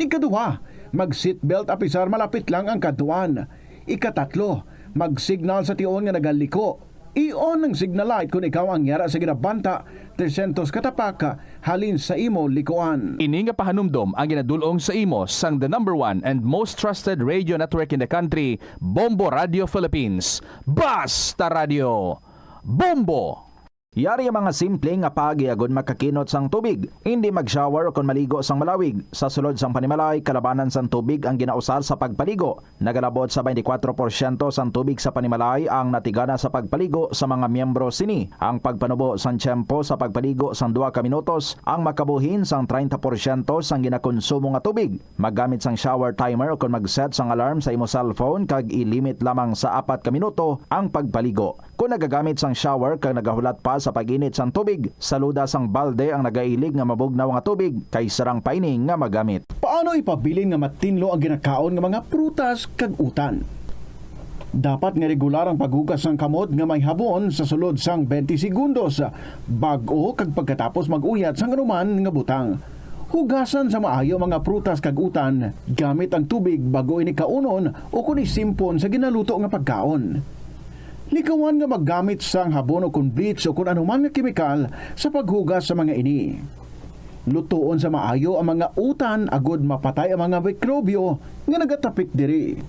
Ikaduha, mag-seatbelt apisar malapit lang ang kaduan. Ikatatlo, mag-signal sa tion nga nagaliko. I-on ang signal light kung ikaw ang yara sa ginabanta 300 katapaka halin sa imo likuan. Ini nga pahanumdom ang ginadulong sa imo sang the #1 and most trusted radio network in the country, Bombo Radio Philippines. Basta Radio! Bombo! Yari ang mga simple nga paagi agon makakinot sang tubig. Hindi mag-shower o kon maligo sang malawig. Sa sulod sang panimalay, kalabanan sang tubig ang ginausar sa pagpaligo. Nagalabot sa 24% sang tubig sa panimalay ang natigana sa pagpaligo sa mga miyembro sini. Ang pagpanubo sang tiyempo sa pagpaligo sang 2 ka minutos ang makabuhin sang 30% sang ginakonsumo nga tubig. Maggamit sang shower timer o kon mag-set sang alarm sa imo cellphone kag i-limit lamang sa 4 ka minuto ang pagpaligo. Kung nagagamit sang shower kag nagahulat pa sa pag-init sang tubig, saluda sang balde ang nagailig nga mabugnaw nga tubig kay sarang paining nga magamit. Paano ipabilin nga matinlo ang ginakaon nga mga prutas kag utan? Dapat nga regular ang paghugas ng kamot nga may habon sa sulod sang 20 segundos bag-o kag pagkatapos mag-uyat sang anuman nga butang. Hugasan sa maayo mga prutas kag utan gamit ang tubig bago ini kaunon o kun isimpon sa ginaluto nga pagkaon. Likawan nga maggamit sang habon o kun bleach o kun anuman nga kemikal sa paghugas sa mga ini. Lutuon sa maayo ang mga utan agud mapatay ang mga mikrobyo nga nagatapik diri.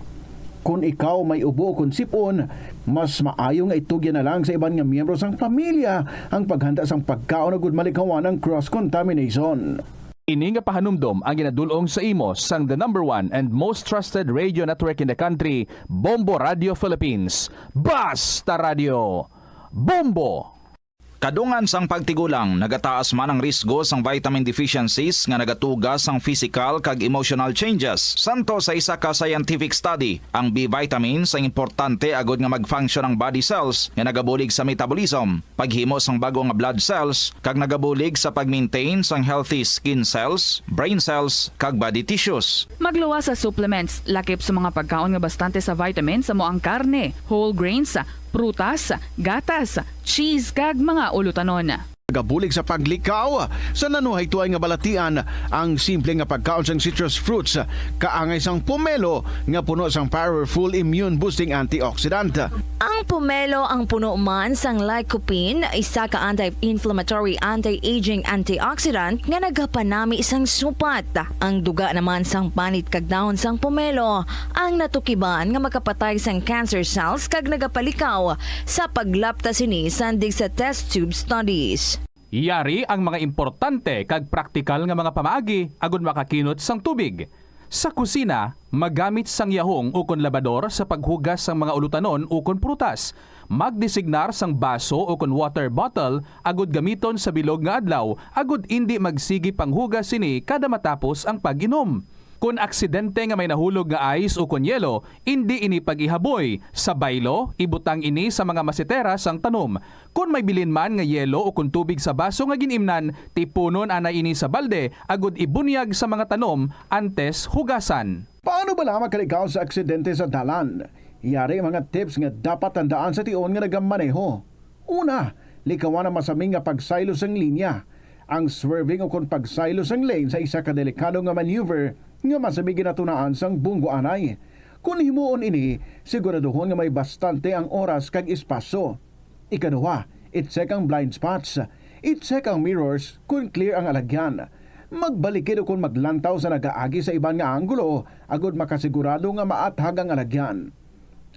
Kung ikaw may ubo o kun sipon, mas maayo nga itugyan na lang sa iban nga miyembro sang pamilya ang paghanda sang pagkaon agud malikawan ang cross-contamination. Ini nga pahanumdom ang ginadulong sa imo sang the #1 and most trusted radio network in the country, Bombo Radio Philippines. Basta Radio! Bombo! Kadungan sang pagtigulang, nagataas man ang risgo sang vitamin deficiencies nga nagatugas sang physical kag emotional changes. Santo sa isa ka scientific study, ang B vitamins ang importante agod nga mag-function ang body cells nga nagabulig sa metabolism, paghimo sang bago nga blood cells, kag nagabulig sa pag-maintain sang healthy skin cells, brain cells, kag body tissues. Magluwas sa supplements, lakip sa mga pagkaon nga bastante sa vitamins sa moang karne, whole grains, prutas, gatas, cheese kag mga ulutanon. Gabulig sa paglikaw sa nanuhay tuay nga balatian ang simple nga pagkaon sang citrus fruits kaangay sang pomelo nga puno sang powerful immune boosting antioxidant. Ang pomelo ang puno man sang lycopene, isa ka anti-inflammatory anti-aging antioxidant nga nagapanami sang supat. Ang duga naman sang panit kag dahon sang pomelo ang natukiban nga makapatay sang cancer cells kag nagapalikaw sa paglapta sini sandig sa test tube studies. Yari ang mga importante kag praktikal nga mga pamaagi agud makakinot sang tubig. Sa kusina, magamit sang yahong o kon labador sa paghugas sang mga ulutanon o kon prutas. Magdesignar sang baso o kon water bottle agud gamiton sa bilog nga adlaw agud indi magsigi panghugas sini kada matapos ang pag-inom. Kung aksidente nga may nahulog nga ice o kon yelo, hindi ini pag-ihaboy. Sa baylo, ibutang ini sa mga masitera sang tanom. Kung may bilin man nga yelo o kon tubig sa baso nga ginimnan, tipunon anay ini sa balde, agud ibunyag sa mga tanom antes hugasan. Paano ba lamang kalikaw sa aksidente sa dalan? Yari mga tips nga dapat tandaan sa tion nga nagamaneho. Una, likawan ang masaming nga pagsaylo sang linya. Ang swerving o kon pagsaylo sang lane sa isa ka delikado nga maneuver nga masabi ginatunaan sang bunggo anay. Kung himuon ini, siguraduhon nga may bastante ang oras kag espasyo. Ikaduha, i-check ang blind spots. I-check ang mirrors kung clear ang alagyan. Magbalikid o kung maglantaw sa nagaagi sa iban nga anggulo, agud makasigurado nga maathag ang alagyan.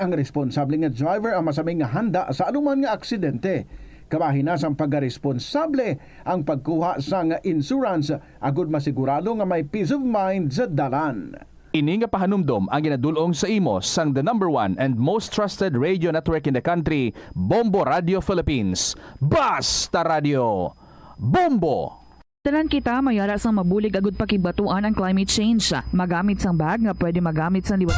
Ang responsable nga driver ang masaming nga handa sa anuman nga aksidente. Kabahin na sang pagkaresponsable ang pagkuha sang insurance agud masigurado nga may peace of mind sa dalan. Ini nga pahanumdom ang ginadulong sa imo sang the #1 and most trusted radio network in the country, Bombo Radio Philippines. Basta Radio! Bombo! Tanan kita mayara sang mabulig agud pakibatuan ang climate change. Magamit sang bag nga pwede magamit sang liwat.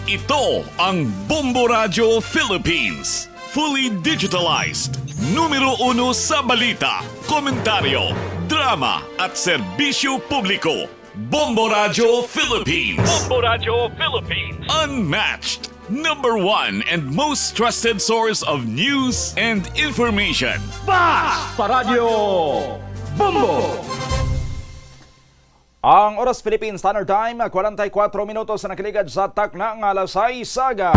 Ito ang Bombo Radio Philippines. Fully digitalized. Numero 1 sa balita, komentaryo, drama at serbisyo publiko. Bombo Radio Philippines. Bombo Radio Philippines. Unmatched. #1 and most trusted source of news and information. Basta Radio Bombo! Ang Oras Philippine Standard Time, 44 minutos na nakiligad sa takna ng alas 6 saga.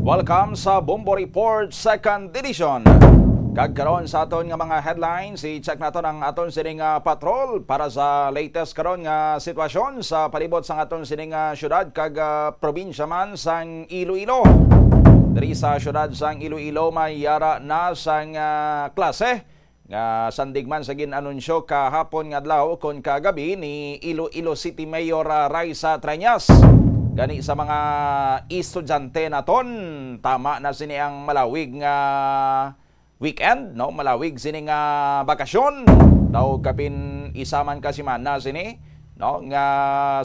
Welcome sa Bombo Report 2nd Edition. Kagkaroon sa aton nga mga headlines, i-check naton ang aton sining patrol para sa latest karon nga sitwasyon sa palibot sang aton sining syudad kag probinsya man sang Iloilo. Diri sa syudad sang Iloilo may yara na sang klase nga sandigman sa ginanunsyo kahapon nga adlaw kon kagabi ni Iloilo City Mayor Raisa Treñas. Gani sa mga estudyante naton, tama na sini ang malawig nga weekend, no? Malawig sini nga bakasyon. Daw kapin isaman kasi man na sini, no? Nga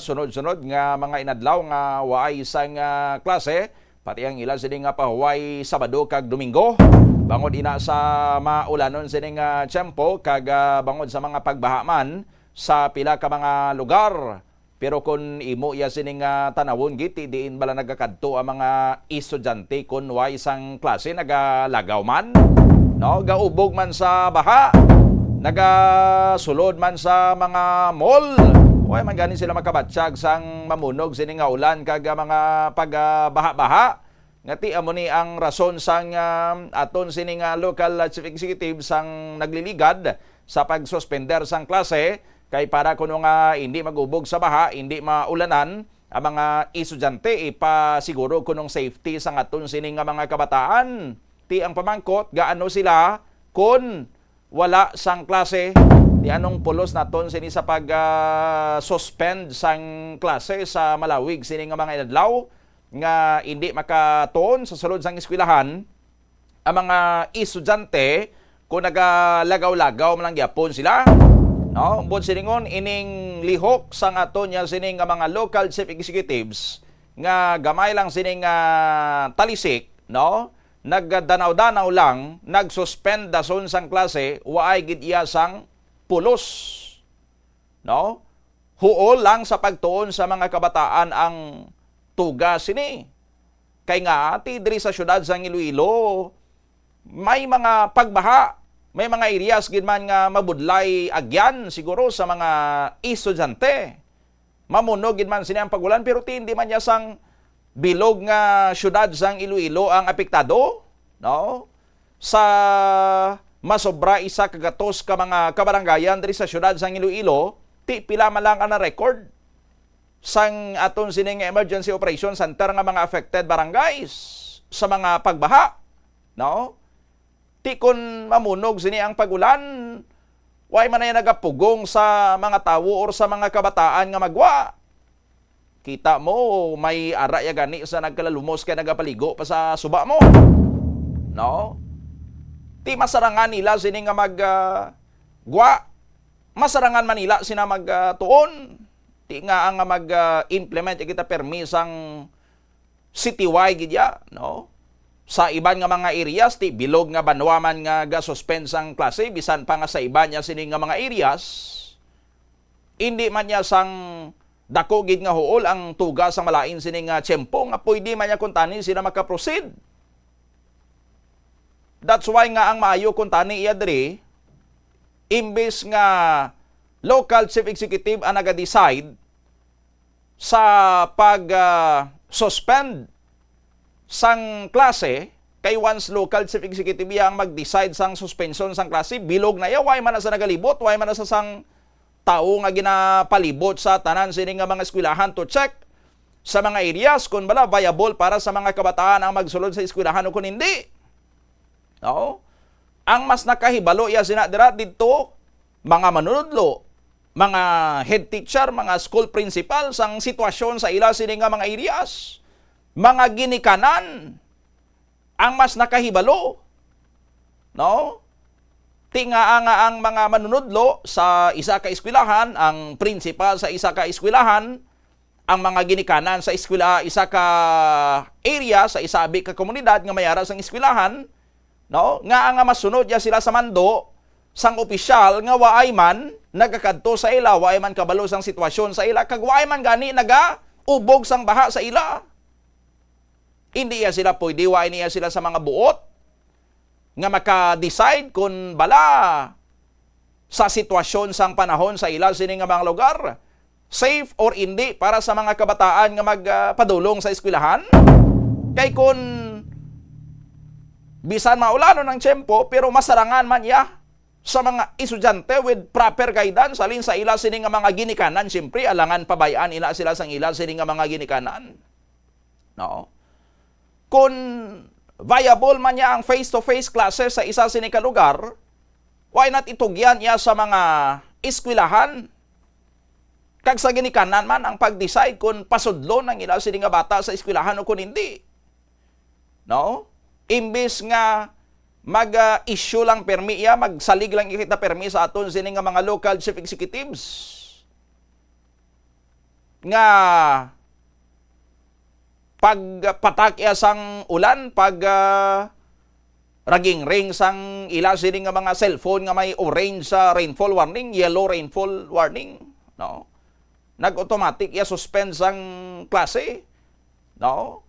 sunod-sunod nga mga inadlaw nga waay isang klase, pati ang ilan sini nga pahuway Sabado kag Domingo. Bangod ina sa maulanon sini nga tiyempo kag bangod sa mga pagbahaman sa pila ka mga lugar. Pero kung imo ya sining tanawon giti diin bala nagakadto ang mga estudyante kun way isang klase nagalagaw man, no, gaubog man sa baha, nagasulod man sa mga mall, way man gani sila makabatsyag sang mamunog sining nga ulan kag mga pagbaha-baha. Ngati amo ni ang rason sang aton sining local chief executive sang nagliligad sa pagsuspender sang klase. Kay para kuno nga hindi magubog sa baha, hindi maulanan ang mga estudyante, ipasiguro kunong safety sa aton sining nga mga kabataan. Ti ang pamangkot, gaano sila kun wala sang klase, di anong pulos naton sini sa pag-suspend sang klase sa malawig sining nga mga adlaw nga hindi makatuon sa sulod sang eskwelahan ang mga estudyante kung nagalagaw-lagaw man lang gyapon sila. No, umbod siningon ining lihok sang aton nya sining nga mga local chief executives nga gamay lang sining talisik, no? Nagdanaw-danaw lang, nagsuspend dason sang klase, waay gid iya sang pulos. No? Huol lang sa pagtuon sa mga kabataan ang tuga sini. Kay nga ati diri sa syudad sang Iloilo may mga pagbaha. May mga areas gid man nga mabudlay agyan siguro sa mga estudyante. Mamunog gid man sini ang pagulan pero hindi man niya sang bilog nga syudad sang Iloilo ang apektado, no? Sa masobra isa kagatos ka mga kabarangayan diri sa syudad sang Iloilo, ti pila man lang ang record sang aton sining emergency operation center nga mga affected barangays sa mga pagbaha, no? Ti kun mamunog sini ang pagulan, way man ay nagapugong sa mga tawo or sa mga kabataan nga magwa. Kita mo, may ara ya gani sa nagkalalumos kay nagapaligo pa sa suba mo. No? Ti masarangan nila sini nga magwa. Masarangan Manila sina magtuon. Ti nga ang mag-implement kita permisang citywide gidya, no? Sa iban nga mga areas, ti bilog nga banwaman nga ga-suspend sang klase, bisan pa nga sa iban niya sining nga mga areas, hindi man niya sang dako gid nga huol ang tuga sa malain sining nga tiyempo nga pwede man niya kuntani sila makaproceed. That's why nga ang maayo kuntani iya diri, imbes nga local chief executive ang naga-decide sa pag-suspend sang klase, kay once local chief executive yang mag-decide sang suspension sang klase, bilog na iya, way man na sa nagalibot, way man na sa sang tao nga ginapalibot sa tanan sini nga mga eskwelahan to check sa mga areas kung bala viable para sa mga kabataan ang magsulod sa eskwelahan o kung hindi. No? Ang mas nakahibalo iya sinadira dito, mga manunudlo, mga head teacher, mga school principal sang sitwasyon sa ila sini nga mga areas, mga ginikanan, ang mas nakahibalo. No? Tinga nga ang mga manunudlo sa isa ka eskwelahan, ang principal sa isa ka eskwelahan, ang mga ginikanan sa eskwela, isa ka area, sa isabi ka komunidad nga mayara sang eskwelahan, no? Nga masunod ya sila sa mando sang opisyal nga waay man nagakadto sa ila, waay man kabalo sang sitwasyon sa ila, kag waay man gani naga ubog sang baha sa ila. Hindi ya sila pwede, waay niya sila sa mga buot nga maka-decide kung bala sa sitwasyon sang panahon sa ila sini nga mga lugar, safe or hindi para sa mga kabataan nga magpadulong sa eskwelahan. Kay kung bisan maulano ng tiyempo, pero masarangan man ya sa mga estudyante with proper guidance, alin sa ila sini nga mga ginikanan, siyempre alangan pabayaan ila sila sang ila sini nga mga ginikanan. No? Kung viable man ya ang face-to-face classes sa isa sini ka lugar, why not itugyan ya sa mga eskwelahan? Kag sa ginikanan man ang pag-decide kung pasudlo ng ila sini nga bata sa eskwelahan o kung hindi. No? Imbis nga mag-issue lang permi ya, magsalig lang ikita permi sa aton sini nga mga local chief executives nga pagpatak ya sang ulan, pag raging ring sang ila sini nga mga cellphone nga may orange rainfall warning, yellow rainfall warning, no? Nag-automatic ya suspend sang klase, no?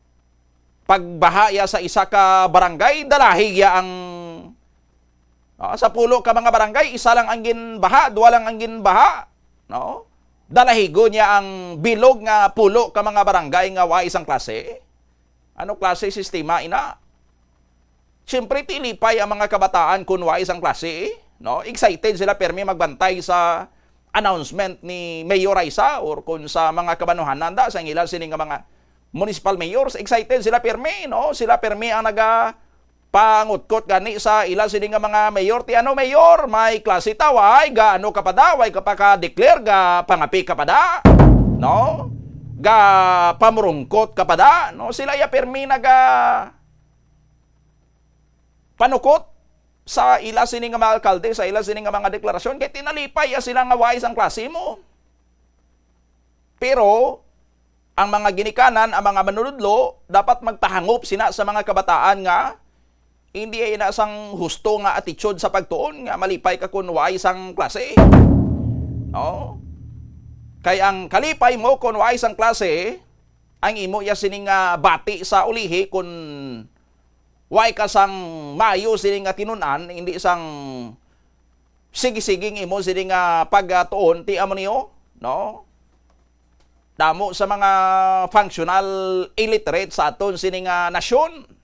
Pagbaha ya sa isa ka barangay, dalahig ya ang sa pulo ka mga barangay, isa lang ang ginbaha, dua lang ang ginbaha, no? Dalahigo niya ang bilog nga pulo ka mga barangay nga wa isang klase. Ano klase sistema ina? Siyempre tilipay ang mga kabataan kung wa isang klase, no? Excited sila permi magbantay sa announcement ni Mayor Raisa or kung sa mga kabanuhan nanda sa ilan sini nga mga municipal mayors, excited sila permi, no? Sila permi ang pangutkot gani sa ilan sini nga mga mayor. Ti ano mayor, may klase taway, ga ano ka pa da, way ka pa ka-declare, ga pangapi ka pa da, no? Ga pamurungkot ka pa da, no? Sila ya permi panukot sa ila sini nga mga alkalde, sa ila sini nga mga deklarasyon, kaya tinalipay ya sila nga wais ang klase mo. Pero, ang mga ginikanan, ang mga manunudlo, dapat magpahangop sina sa mga kabataan nga, hindi ay nasang husto nga attitude sa pagtuon, nga malipay ka kung wais ang klase. No? Kaya ang kalipay mo kung wais ang klase, ang imo ya sini nga bati sa ulihi kung way ka sang maayo sini nga tinunan, hindi sang sige-siging imo sini nga pagtuon ti amo niyo, no? Damo sa mga functional illiterate sa aton sini nga nasyon.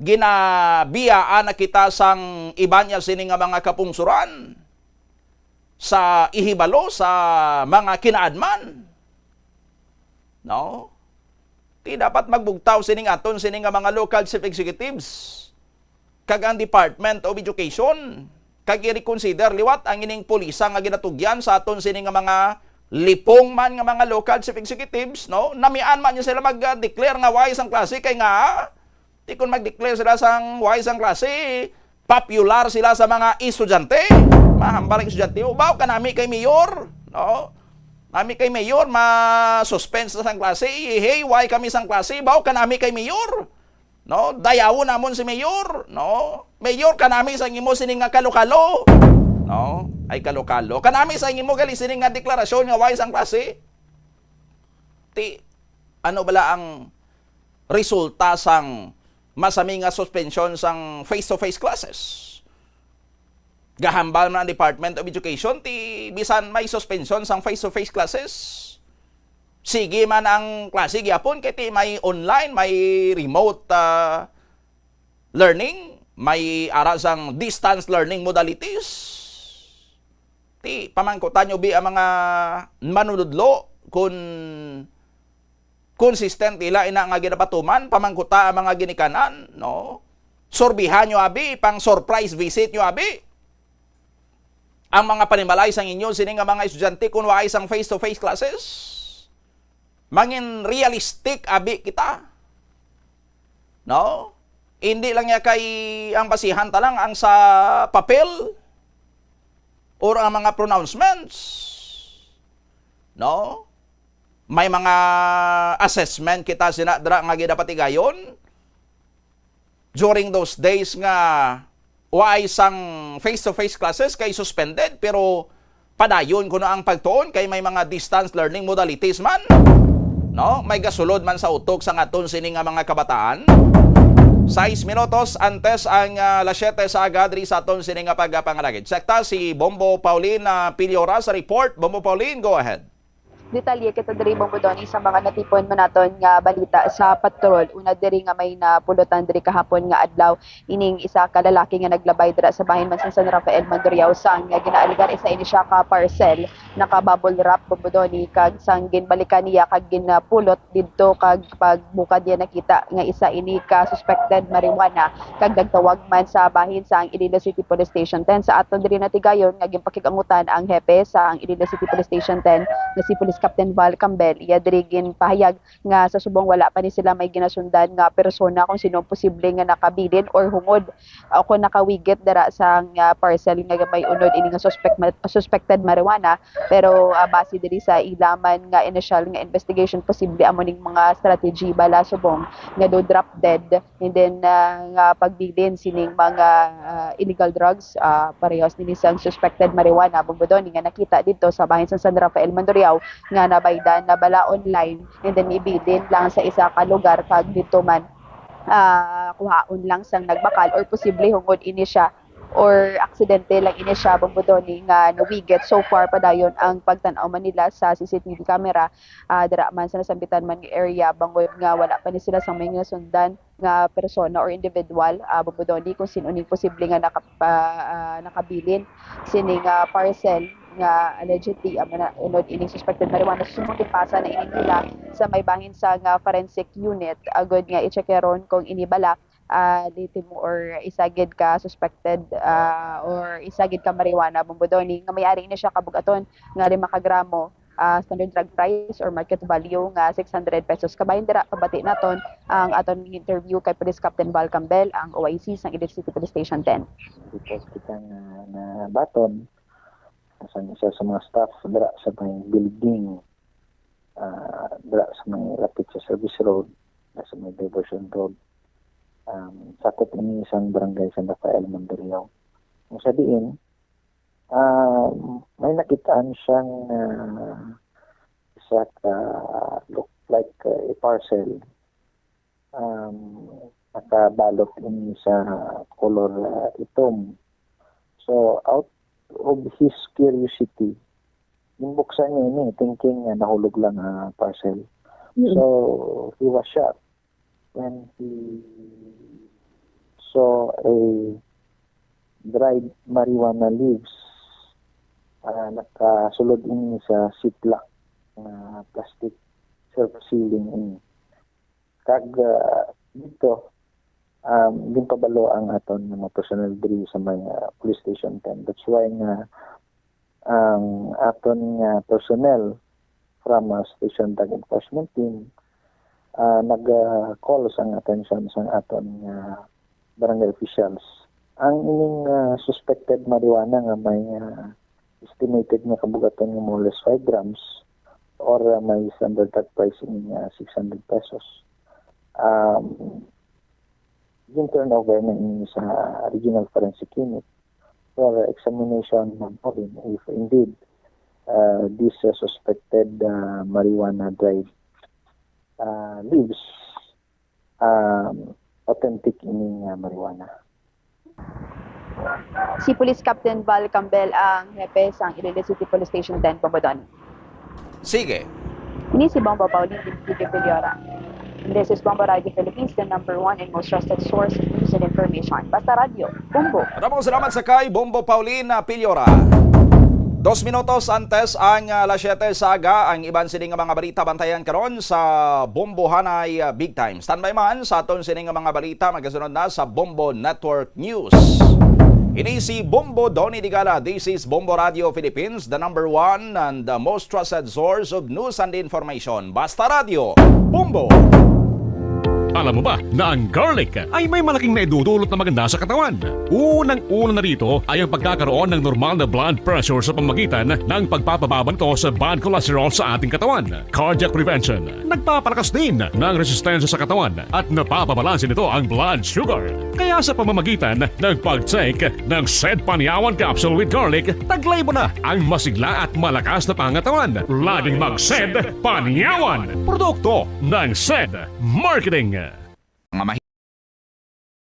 Ginabiyaan na kita sang iban niya sini nga mga kapungsuran sa ihibalo sa mga kinaadman. No? Ti dapat magbugtaw sining aton sining nga mga local chief executives kag ang Department of Education kag i-reconsider liwat ang ining pulisa nga ginatugyan sa aton sining nga mga lipong man nga mga local chief executives, no? Namian man niya sila mag-declare nga wais ang klase kay nga ti kun mag-declare sila sang wais ang klase, popular sila sa mga estudyante, mahambal ang estudyante, ubaw kanami kay mayor, no? Kami kay mayor, ma-suspense sa klase. Hey, why kami sang klase? Baw kanami kay mayor. No? Dayawo namon si mayor. No? Mayor, kanami sang imo sining nga kalokalo. No? Ay kalokalo. Kanami sang imo gali sining nga deklarasyon nga why sang klase. Ti, ano bala ang resulta sang masami nga suspension sang face-to-face classes? Gahambal na ang Department of Education, ti bisan may suspension sang face-to-face classes. Sige man ang klase gyapon, kaya ti may online, may remote learning, may ara sang distance learning modalities. Ti pamangkutan nyo bi ang mga manunudlo kung consistent ila ina nga ginapatuman, pamangkuta ang mga ginikanan, no? sorbihan nyo abi, pang surprise visit nyo abi. Ang mga panimalay sang inyo, sini nga mga estudyante kung waay sang face-to-face classes. Mangin realistic abi kita. No? Hindi lang niya kay ang basihan talang ang sa papel or ang mga pronouncements. No? May mga assessment kita sinadra nga gidapat igayon during those days nga waay sang face-to-face classes kay suspended pero padayon kuno ang pagtuon kay may mga distance learning modalities man. No? May gasulod man sa utok sa aton sini nga mga kabataan. 6 minutos antes ang alas 7 sa agadri sa aton sini nga pagpangalagid. Sekta si Bombo Pauline Piliora sa report. Bombo Pauline, go ahead. Detalye kita diri Bombodoni sa mga natipon man naton nga balita sa patrol. Una diri nga may napulutan diri kahapon nga adlaw ining isa ka lalaki nga naglabay dira sa bahin man sa San Rafael Mandurriao sang nga ginaaligar isa ini siya ka parcel naka bubble wrap Bombodoni kag sang ginbalikan niya kag ginapulot didto kag pagbukad niya nakita nga isa ini ka suspected marijuana kag nagtawag man sa bahin sa ang Iloilo City Police Station 10 sa aton diri natigayon nga ginpakigangutan ang hepe sa ang Iloilo City Police Station 10 nga si Police Captain Val Campbell iya dirigin pahayag nga sa subong wala pa ni sila may ginasundan nga persona kung sino posible nga nakabilin or hungod o kung nakawigit dara sa parcel nga may unod ini nga suspected marijuana pero base diri sa ilaman nga initial nga investigation posible amo ning mga strategy bala subong nga do drop dead and then nga pagbilin sining mga illegal drugs parehas ni sang suspected marijuana Bombodoni nga nakita dito sa bahin sa San Rafael Mandurriao nga nabaydan na bala online and then ibilin lang sa isa ka lugar kag dito man kuhaon lang sang nagbakal or posible hungod ini siya or aksidente lang ini siya Bombodoni nga nawigit so far padayon ang pagtan-aw man nila sa CCTV camera dira man sa nasambitan man nga area bangod nga wala pa ni sila sang may nasundan nga persona or individual Bombodoni kung sino ning posible nga nakabilin sining parcel nga allegedly unod ining suspected marijuana sumutipasa na ini nila sa may bahin sa nga forensic unit agod nga i-checkeron kung ini bala litim or isagid ka suspected or isagid ka marijuana Bombodoni nga may-ari ini siya kabugaton nga 5 gramo standard drug price or market value nga 600 pesos kabahin dira pabati naton ang aton interview kay Police Captain Val Campbell ang OIC sa Iloilo City Police Station 10 because kita na baton isa sa mga staff dira sa may building dira sa may lapit sa service road sa may diversion road sakop ini isang barangay San Rafael Mandurriao kung sa diin may nakitaan siyang isa ka look like a parcel nakabalot ini sa color itom so out of his curiosity, buksan niya ini, thinking nahulog lang parcel. So, he was shocked when he saw a dried marijuana leaves nakasulod ini sa ziplock na plastic self-sealing ini. Kag dito, ginpabalo ang aton mga personnel diri sa may police station 10. That's why nga ang aton nga personnel from station drug enforcement team nag-call ang attention sa aton barangay officials. Ang ining suspected marijuana nga may estimated nga kabugaton nga more or less 5 grams or may standard drug pricing 600 pesos. Yung turnover na sa regional forensic unit for examination ng if indeed this suspected marijuana dried leaves authentic ining marijuana. Si Police Captain Val Campbell ang hepe sa Iloilo City Police Station 10 Bombodoni. Sige. Ini si Bombo Pauline Piliora. This is Bombo Radio Philippines, the #1 and most trusted source of news and information. Basta Radio, Bombo. Maraming salamat sa kay Bombo Pauline Piliora. 2 minutos antes ang alas 7 sa aga, ang iban sining nga mga balita bantayan karon sa Bombo Hanay Big Time. Standby man sa aton sining nga mga balita magasunod na sa Bombo Network News. Ini si Bombo Donny Digala. This is Bombo Radio Philippines, the number one and the most trusted source of news and information. Basta Radio, Bombo! Alam mo ba na ang garlic ay may malaking naidudulot na maganda sa katawan? Unang-una na rito ay ang pagkakaroon ng normal na blood pressure sa pamamagitan ng pagpapababanto sa bad cholesterol sa ating katawan. Cardiac prevention, nagpapalakas din ng resistensya sa katawan at napapabalansin nito ang blood sugar. Kaya sa pamamagitan ng pag-take ng SED Panyawan Capsule with Garlic, taglay mo na ang masigla at malakas na pangatawan. Laging mag-SED Panyawan! Produkto ng SED Marketing. Mga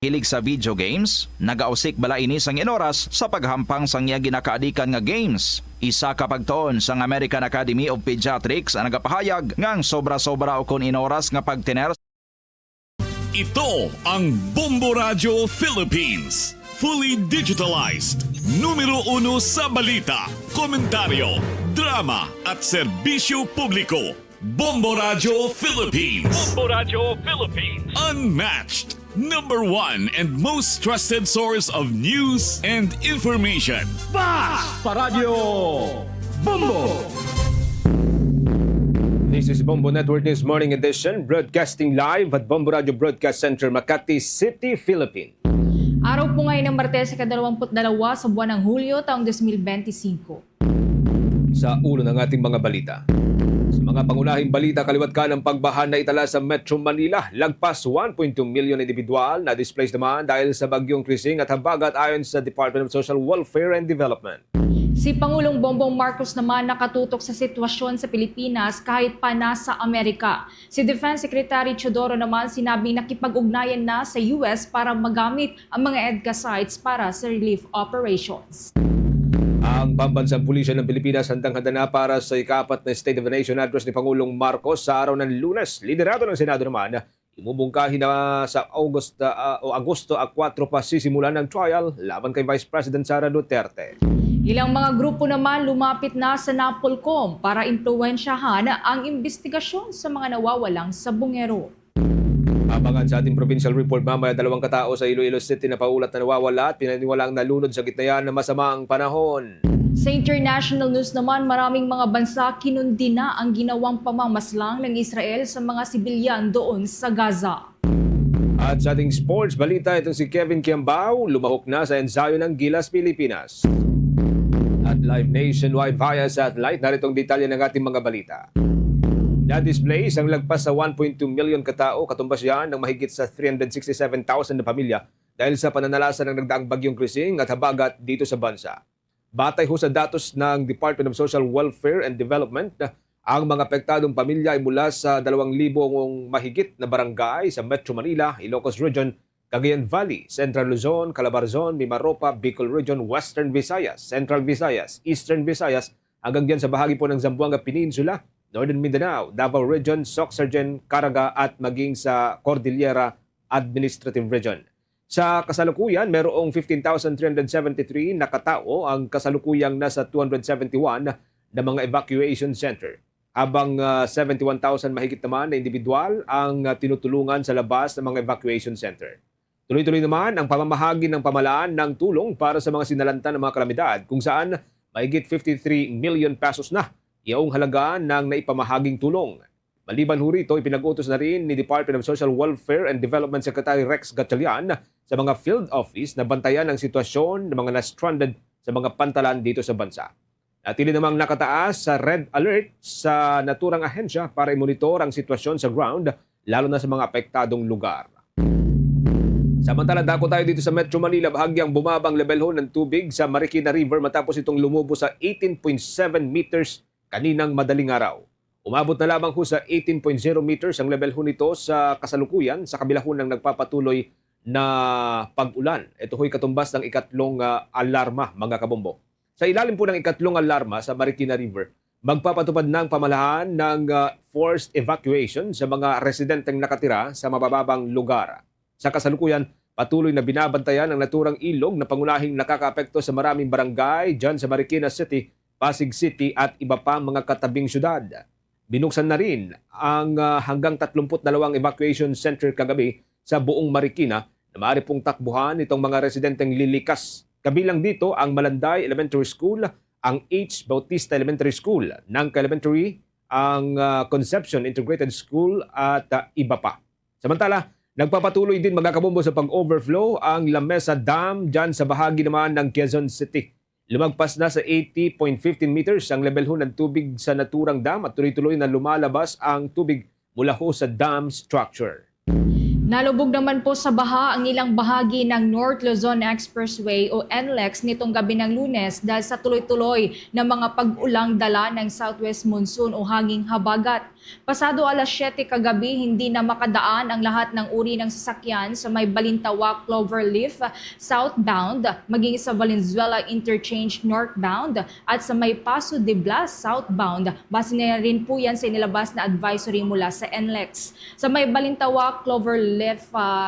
mahilig sa video games, nagausik bala ini sang inoras sa paghampang sang iya ginakaadikan nga games. Isa ka pagtuon sang American Academy of Pediatrics ang nagapahayag ngang sobra-sobra o kun inoras nga pagtiner. Ito ang Bombo Radio Philippines. Fully digitalized. Numero 1 sa balita, komentaryo, drama at serbisyo publiko. Bombo Radio Philippines. Bombo Radio Philippines. Unmatched. Number 1 and most trusted source of news and information. Basta Radio Bombo! This is Bombo Network News Morning Edition, broadcasting live at Bombo Radio Broadcast Center, Makati City, Philippines. Araw po ngayon ng Martes sa 22 sa buwan ng Hulyo taong 2025. Sa ulo ng ating mga balita. Sa mga pangunahing balita, kaliwat ka ng pagbaha na itala sa Metro Manila. Lagpas 1.2 million individual na displaced naman dahil sa bagyong Krising at habagat ayon sa Department of Social Welfare and Development. Si Pangulong Bongbong Marcos naman nakatutok sa sitwasyon sa Pilipinas kahit pa nasa Amerika. Si Defense Secretary Teodoro naman sinabing nakipag-ugnayan na sa US para magamit ang mga EDCA sites para sa relief operations. Ang Pambansang Pulisya ng Pilipinas handang-handa na para sa ika-4 na State of the Nation address ni Pangulong Marcos sa araw ng Lunes. Liderado ng Senado naman, imubungkahi na sa Agosto 4 pa sisimulan ng trial laban kay Vice President Sara Duterte. Ilang mga grupo naman lumapit na sa NAPOLCOM para impluwensyahan ang investigasyon sa mga nawawalang sabungero. Abangan sa ating provincial report mamaya 2 katao sa Iloilo City na paulat na nawawala at pinaniwalang nalunod sa gitna yan ng masamang panahon. Sa international news naman, maraming mga bansa kinundi na ang ginawang pamamaslang ng Israel sa mga sibilyan doon sa Gaza. At sa ating sports balita, itong si Kevin Kiambao lumahok na sa ensayo ng Gilas Pilipinas. At live nationwide via satellite, naritong detalye ng ating mga balita. Na-display isang lagpas sa 1.2 million katao, katumbas yan ng mahigit sa 367,000 na pamilya dahil sa pananalasa ng nagdaang bagyong Krising at habagat dito sa bansa. Batay ho sa datos ng Department of Social Welfare and Development, ang mga apektadong pamilya ay mula sa 2,000 mahigit na barangay sa Metro Manila, Ilocos Region, Cagayan Valley, Central Luzon, Calabarzon, Mimaropa, Bicol Region, Western Visayas, Central Visayas, Eastern Visayas, hanggang diyan sa bahagi po ng Zamboanga Peninsula, Northern Mindanao, Davao Region, Sorsogon, Caraga at maging sa Cordillera Administrative Region. Sa kasalukuyan, merong 15,373 na katao ang kasalukuyang nasa 271 na mga evacuation center. Habang 71,000 mahigit naman na individual ang tinutulungan sa labas ng mga evacuation center. Tuloy-tuloy naman ang pamamahagi ng pamalaan ng tulong para sa mga sinalanta ng mga kalamidad kung saan mahigit 53 million pesos na iyong halaga ng naipamahaging tulong. Maliban ho rito, ipinag-utos na rin ni Department of Social Welfare and Development Secretary Rex Gatchalian sa mga field office na bantayan ang sitwasyon ng mga na-stranded sa mga pantalan dito sa bansa. Natili namang nakataas sa red alert sa naturang ahensya para i-monitor ang sitwasyon sa ground, lalo na sa mga apektadong lugar. Samantala, dako tayo dito sa Metro Manila, bahagyang bumabang level ho ng tubig sa Marikina River matapos itong lumubo sa 18.7 meters kaninang madaling araw. Umabot na lamang ho sa 18.0 meters ang level ho nito sa kasalukuyan sa kabila ho ng nagpapatuloy na pag-ulan. Ito ho'y katumbas ng ikatlong alarma, mga kabombo. Sa ilalim po ng ikatlong alarma sa Marikina River, magpapatupad ng pamahalaan ng forced evacuation sa mga residenteng nakatira sa mabababang lugar. Sa kasalukuyan, patuloy na binabantayan ang naturang ilog na pangunahing nakakaapekto sa maraming barangay dyan sa Marikina City, Pasig City at iba pa mga katabing syudad. Binuksan na rin ang hanggang 32 evacuation center kagabi sa buong Marikina na maaari pong takbuhan itong mga residenteng lilikas. Kabilang dito ang Malanday Elementary School, ang H. Bautista Elementary School, Nangka Elementary, ang Conception Integrated School at iba pa. Samantala, nagpapatuloy din mga kabombo sa pag-overflow ang Lamesa Dam dyan sa bahagi naman ng Quezon City. Lumagpas na sa 80.15 meters ang level ho ng tubig sa naturang dam at tuloy-tuloy na lumalabas ang tubig mula ho sa dam structure. Nalubog naman po sa baha ang ilang bahagi ng North Luzon Expressway o NLEX nitong gabi ng Lunes dahil sa tuloy-tuloy na mga pag-ulang dala ng southwest monsoon o hanging habagat. Pasado alas 7 kagabi, hindi na makadaan ang lahat ng uri ng sasakyan sa may Balintawak Cloverleaf southbound, maging sa Valenzuela Interchange northbound at sa may Paso de Blas southbound. Base na rin po yan sa inilabas na advisory mula sa NLEX. Sa may Balintawak Cloverleaf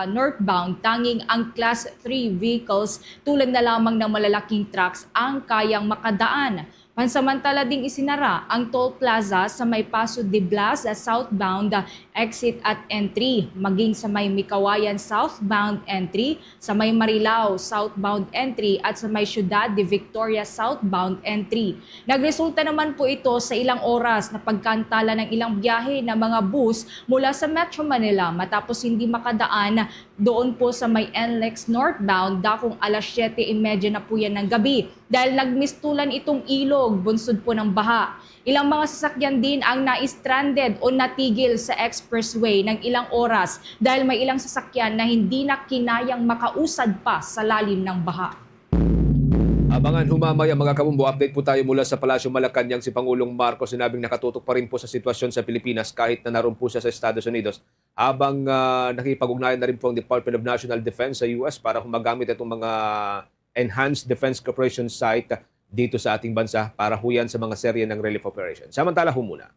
northbound, tanging ang Class 3 vehicles tulad na lamang ng malalaking trucks ang kayang makadaan. Pansamantala ding isinara ang toll plaza sa may Paso de Blas southbound exit at entry, maging sa may Mikawayan southbound entry, sa may Marilao southbound entry at sa may Ciudad de Victoria southbound entry. Nagresulta naman po ito sa ilang oras na pagkantala ng ilang biyahe ng mga bus mula sa Metro Manila matapos hindi makadaan doon po sa may NLEX northbound dakong alas 7:30 na po yan ng gabi dahil nagmistulan itong ilog bunsod po ng baha. Ilang mga sasakyan din ang na-stranded o natigil sa expressway ng ilang oras dahil may ilang sasakyan na hindi na kinayang makausad pa sa lalim ng baha. Abangan humamaya mga kabumbo, update po tayo mula sa Palasyo Malacanang. Si Pangulong Marcos sinabing nakatutok pa rin po sa sitwasyon sa Pilipinas kahit na naroon po siya sa Estados Unidos. Habang nakipag-ugnayan na rin po ang Department of National Defense sa US para humagamit itong mga Enhanced Defense Cooperation Site dito sa ating bansa para huyan sa mga serye ng relief operation. Samantala ho muna.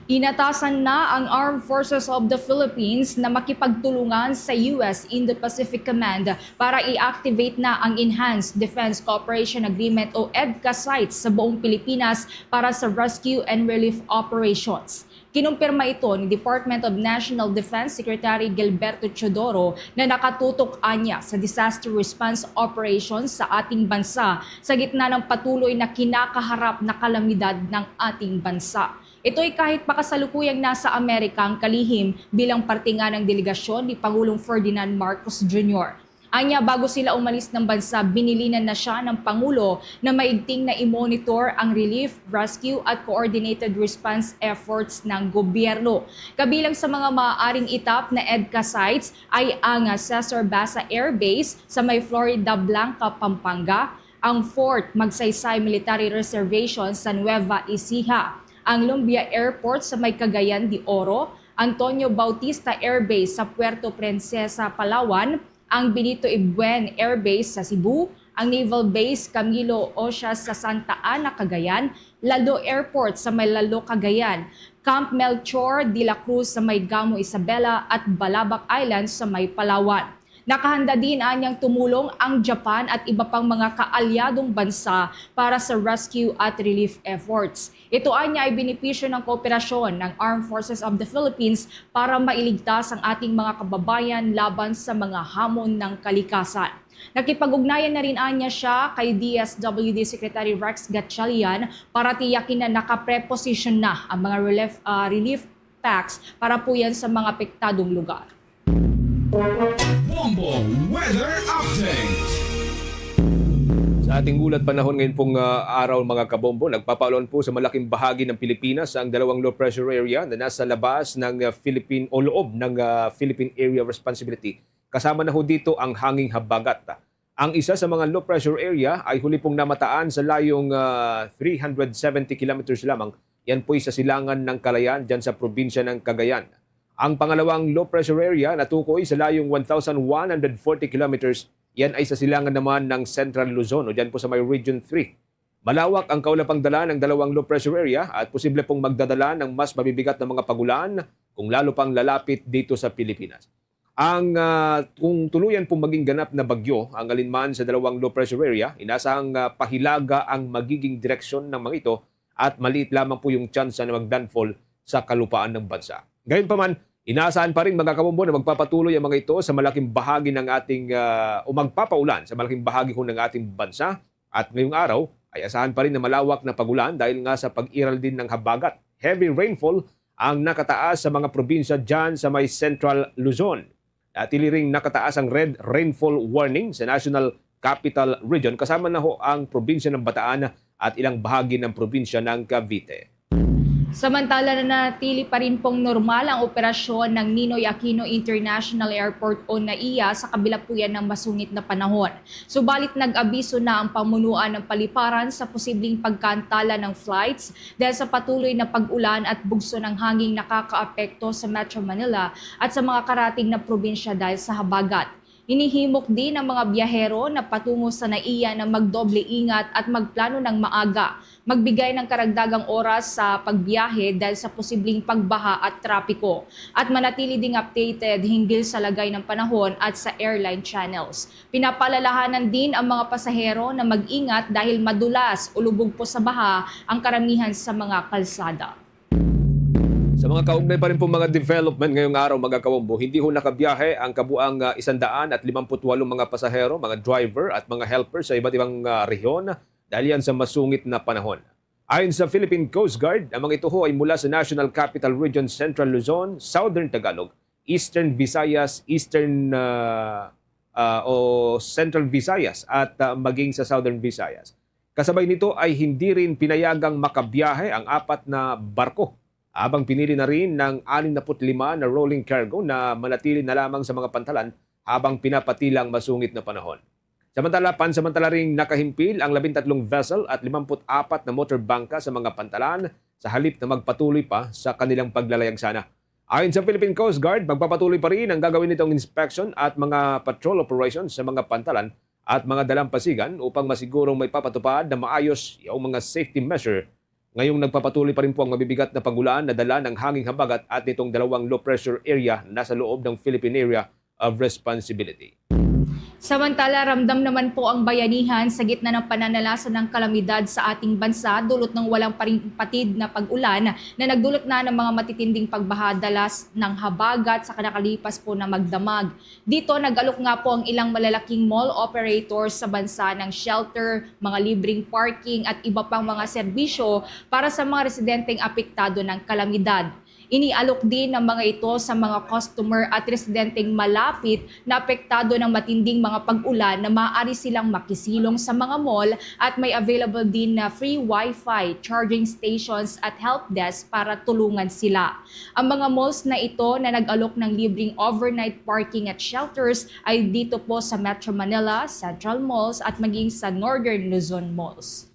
Inatasan na ang Armed Forces of the Philippines na makipagtulungan sa US Indo-Pacific Command para i-activate na ang Enhanced Defense Cooperation Agreement o EDCA sites sa buong Pilipinas para sa rescue and relief operations. Kinumpirma ito ni Department of National Defense Secretary Gilberto Teodoro na nakatutok anya sa disaster response operations sa ating bansa sa gitna ng patuloy na kinakaharap na kalamidad ng ating bansa. Ito'y kahit makasalukuyang nasa Amerika ang kalihim bilang parte nga ng delegasyon ni Pangulong Ferdinand Marcos Jr. Anya, bago sila umalis ng bansa, binilinan na siya ng Pangulo na maigting na i-monitor ang relief, rescue at coordinated response efforts ng gobyerno. Kabilang sa mga maaaring itap na EDCA sites ay ang Cesar Basa Air Base sa may Florida Blanca, Pampanga, ang Fort Magsaysay Military Reservation sa Nueva Ecija, ang Lumbia Airport sa may Cagayan de Oro, Antonio Bautista Air Base sa Puerto Princesa, Palawan, ang Benito Ibuen Air Base sa Cebu, ang Naval Base Camilo Ocias sa Santa Ana, Cagayan, Lalo Airport sa may Lalo, Cagayan, Camp Melchor de la Cruz sa may Gamo, Isabela at Balabac Island sa may Palawan. Nakahanda din anyang tumulong ang Japan at iba pang mga kaalyadong bansa para sa rescue at relief efforts. Ito anya ay benepisyo ng kooperasyon ng Armed Forces of the Philippines para mailigtas ang ating mga kababayan laban sa mga hamon ng kalikasan. Nakipag-ugnayan na rin anya siya kay DSWD Secretary Rex Gatchalian para tiyakin na nakapreposition na ang mga relief packs para po yan sa mga apektadong lugar. Bombo Weather Update. Sa ating ulat panahon ngayon pong araw mga kabombo, nagpapaalon po sa malaking bahagi ng Pilipinas ang dalawang low pressure area na nasa labas ng Philippine o loob ng Philippine Area of Responsibility. Kasama na ho dito ang hanging habagat. Ang isa sa mga low pressure area ay huli pong namataan sa layong 370 kilometers lamang. Yan po'y sa silangan ng Kalayaan dyan sa probinsya ng Cagayan. Ang pangalawang low pressure area na tukoy sa layong 1,140 kilometers, yan ay sa silangan naman ng Central Luzon o dyan po sa may Region 3. Malawak ang kaulapang dala ng dalawang low pressure area at posible pong magdadala ng mas mabibigat na mga pagulan kung lalo pang lalapit dito sa Pilipinas. Kung tuluyan pong maging ganap na bagyo ang alinman sa dalawang low pressure area, inasahang pahilaga ang magiging direksyon ng mga ito at maliit lamang po yung tsansa na mag-landfall sa kalupaan ng bansa. Gayunpaman, inaasahan pa rin mga kabombo na magpapatuloy ang mga ito sa malaking bahagi ng ating o magpapaulan sa malaking bahagi ng ating bansa at ngayong araw ay asahan pa rin na malawak na pagulan dahil nga sa pag-iral din ng habagat. Heavy rainfall ang nakataas sa mga probinsya dyan sa may Central Luzon. Natili ring nakataas ang red rainfall warning sa National Capital Region kasama na ho ang probinsya ng Bataan at ilang bahagi ng probinsya ng Cavite. Samantala na natili pa rin pong normal ang operasyon ng Ninoy Aquino International Airport o NAIA sa kabila po yan ng masungit na panahon. Subalit nag-abiso na ang pamunuan ng paliparan sa posibleng pagkantala ng flights dahil sa patuloy na pag-ulan at bugso ng hanging nakakaapekto sa Metro Manila at sa mga karating na probinsya dahil sa habagat. Inihimok din ng mga biyahero na patungo sa NAIA na magdoble ingat at magplano ng maaga, magbigay ng karagdagang oras sa pagbiyahe dahil sa posibleng pagbaha at trapiko, at manatili ding updated hinggil sa lagay ng panahon at sa airline channels. Pinapalalahanan din ang mga pasahero na mag-ingat dahil madulas o lubog po sa baha ang karamihan sa mga kalsada. Sa mga kaugnay pa rin po mga development ngayong araw mga kawombo, hindi ho nakabiyahe ang kabuang 158 mga pasahero, mga driver at mga helper sa iba't ibang rehiyon dahil yan sa masungit na panahon. Ayon sa Philippine Coast Guard, ang mga ito ho ay mula sa National Capital Region, Central Luzon, Southern Tagalog, Eastern Visayas, Central Visayas at maging sa Southern Visayas. Kasabay nito ay hindi rin pinayagang makabiyahe ang 4 na barko. Habang pinili na rin ng 65 na rolling cargo na manatili na lamang sa mga pantalan habang pinapatilang masungit na panahon. Pansamantala ring nakahimpil ang 13 vessel at 54 na motor bangka sa mga pantalan sa halip na magpatuloy pa sa kanilang paglalayag sana. Ayon sa Philippine Coast Guard, magpapatuloy pa rin ang gagawin nitong inspection at mga patrol operations sa mga pantalan at mga dalampasigan upang masigurong may papatupad na maayos yung mga safety measure. Ngayong nagpapatuloy pa rin po ang mabibigat na pagulan na dala ng hanging habagat at nitong dalawang low pressure area na sa loob ng Philippine Area of Responsibility. Samantala, ramdam naman po ang bayanihan sa gitna ng pananalasan ng kalamidad sa ating bansa dulot ng walang patid na pag-ulan na nagdulot na ng mga matitinding pagbaha dalas ng habagat sa nakalipas po na magdamag. Dito, nag-alok nga po ang ilang malalaking mall operators sa bansa ng shelter, mga libreng parking at iba pang mga serbisyo para sa mga residenteng apektado ng kalamidad. Inialok din ng mga ito sa mga customer at residenteng malapit na apektado ng matinding mga pag-ulan na maaari silang makisilong sa mga mall at may available din na free wifi, charging stations at help desk para tulungan sila. Ang mga malls na ito na nag-alok ng libreng overnight parking at shelters ay dito po sa Metro Manila, Central Malls at maging sa Northern Luzon Malls.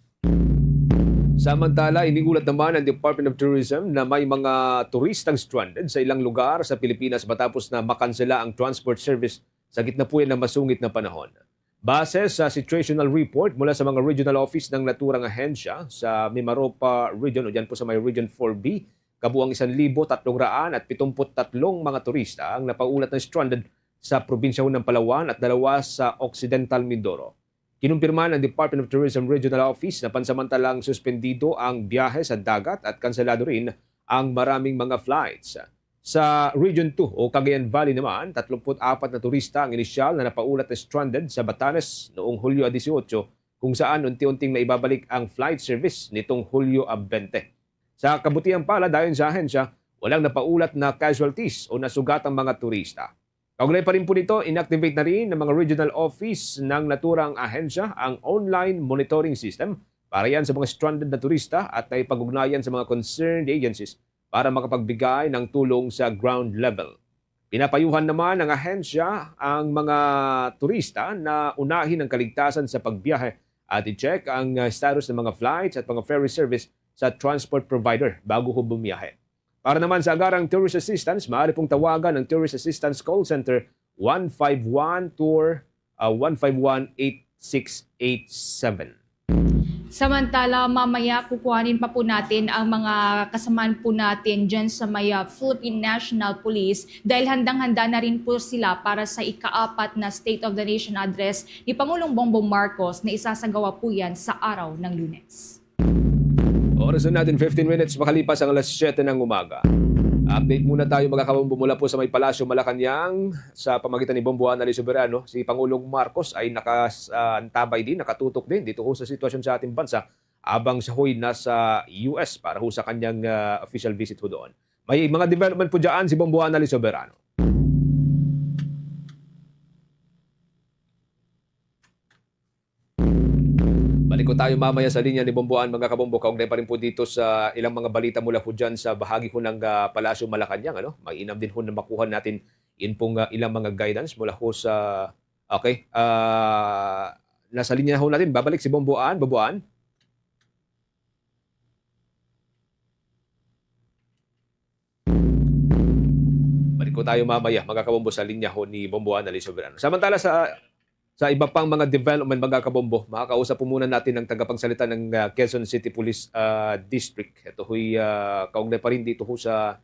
Samantala, inigulat naman ang Department of Tourism na may mga turistang stranded sa ilang lugar sa Pilipinas matapos na makansela ang transport service sa gitna po yan ng masungit na panahon. Base sa situational report mula sa mga regional office ng naturang ahensya sa Mimaropa Region o dyan po sa may Region 4B, kabuang 1,373 mga turista ang napaulat na stranded sa probinsya ng Palawan at 2 sa Occidental Mindoro. Kinumpirma ng Department of Tourism Regional Office na pansamantalang suspendido ang biyahe sa dagat at kanselado rin ang maraming mga flights. Sa Region 2 o Cagayan Valley naman, 34 na turista ang inisyal na napaulat na stranded sa Batanes noong Hulyo 18 kung saan unti-unting naibabalik ang flight service nitong Hulyo 20. Sa kabutiang palad ayon sa ahensya, walang napaulat na casualties o nasugatang mga turista. Kaugnay pa rin po nito, inactivate na rin ng mga regional office ng naturang ahensya ang online monitoring system para yan sa mga stranded na turista at naipag-ugnayan sa mga concerned agencies para makapagbigay ng tulong sa ground level. Pinapayuhan naman ng ahensya ang mga turista na unahin ang kaligtasan sa pagbiyahe at i-check ang status ng mga flights at mga ferry service sa transport provider bago ho bumiyahe. Para naman sa agarang tourist assistance, maaari pong tawagan ng Tourist Assistance Call Center 151-8687. Samantala, mamaya kukuhanin pa po natin ang mga kasamaan po natin dyan sa may Philippine National Police dahil handang-handa na rin po sila para sa ika-4 na State of the Nation address ni Pangulong Bongbong Marcos na isasagawa po yan sa araw ng Lunes. Oras na natin 15 minutes makalipas ang alas 7 ng umaga. Update muna tayo mga kabombo mula po sa may Palasyo Malacanang sa pamagitan ni Bombo Annalyn Soberano. Si Pangulong Marcos ay nakaantabay din, nakatutok din dito ho sa sitwasyon sa ating bansa abang siya ho'y nasa US para ho sa kanyang official visit ho doon. May mga development po dyan si Bombo Annalyn Soberano. Balik ko tayo mamaya sa linya ni Bomboan mga kabombo. Kaugnay pa rin po dito sa ilang mga balita mula po dyan sa bahagi ko ng Palasyo Malacanang. Mainam din po na makuha natin in pong ilang mga guidance mula po sa... Okay. Nasa linya ho natin. Babalik si Bomboan. Bomboan. Balik ko tayo mamaya mga kabombo sa linya ho ni Bomboan Annalyn Soberano. Samantala sa iba pang mga development mga kabombo, makakausap po muna natin ang tagapagsalita ng Quezon City Police District. Ito ho'y kaugnay pa rin dito ho sa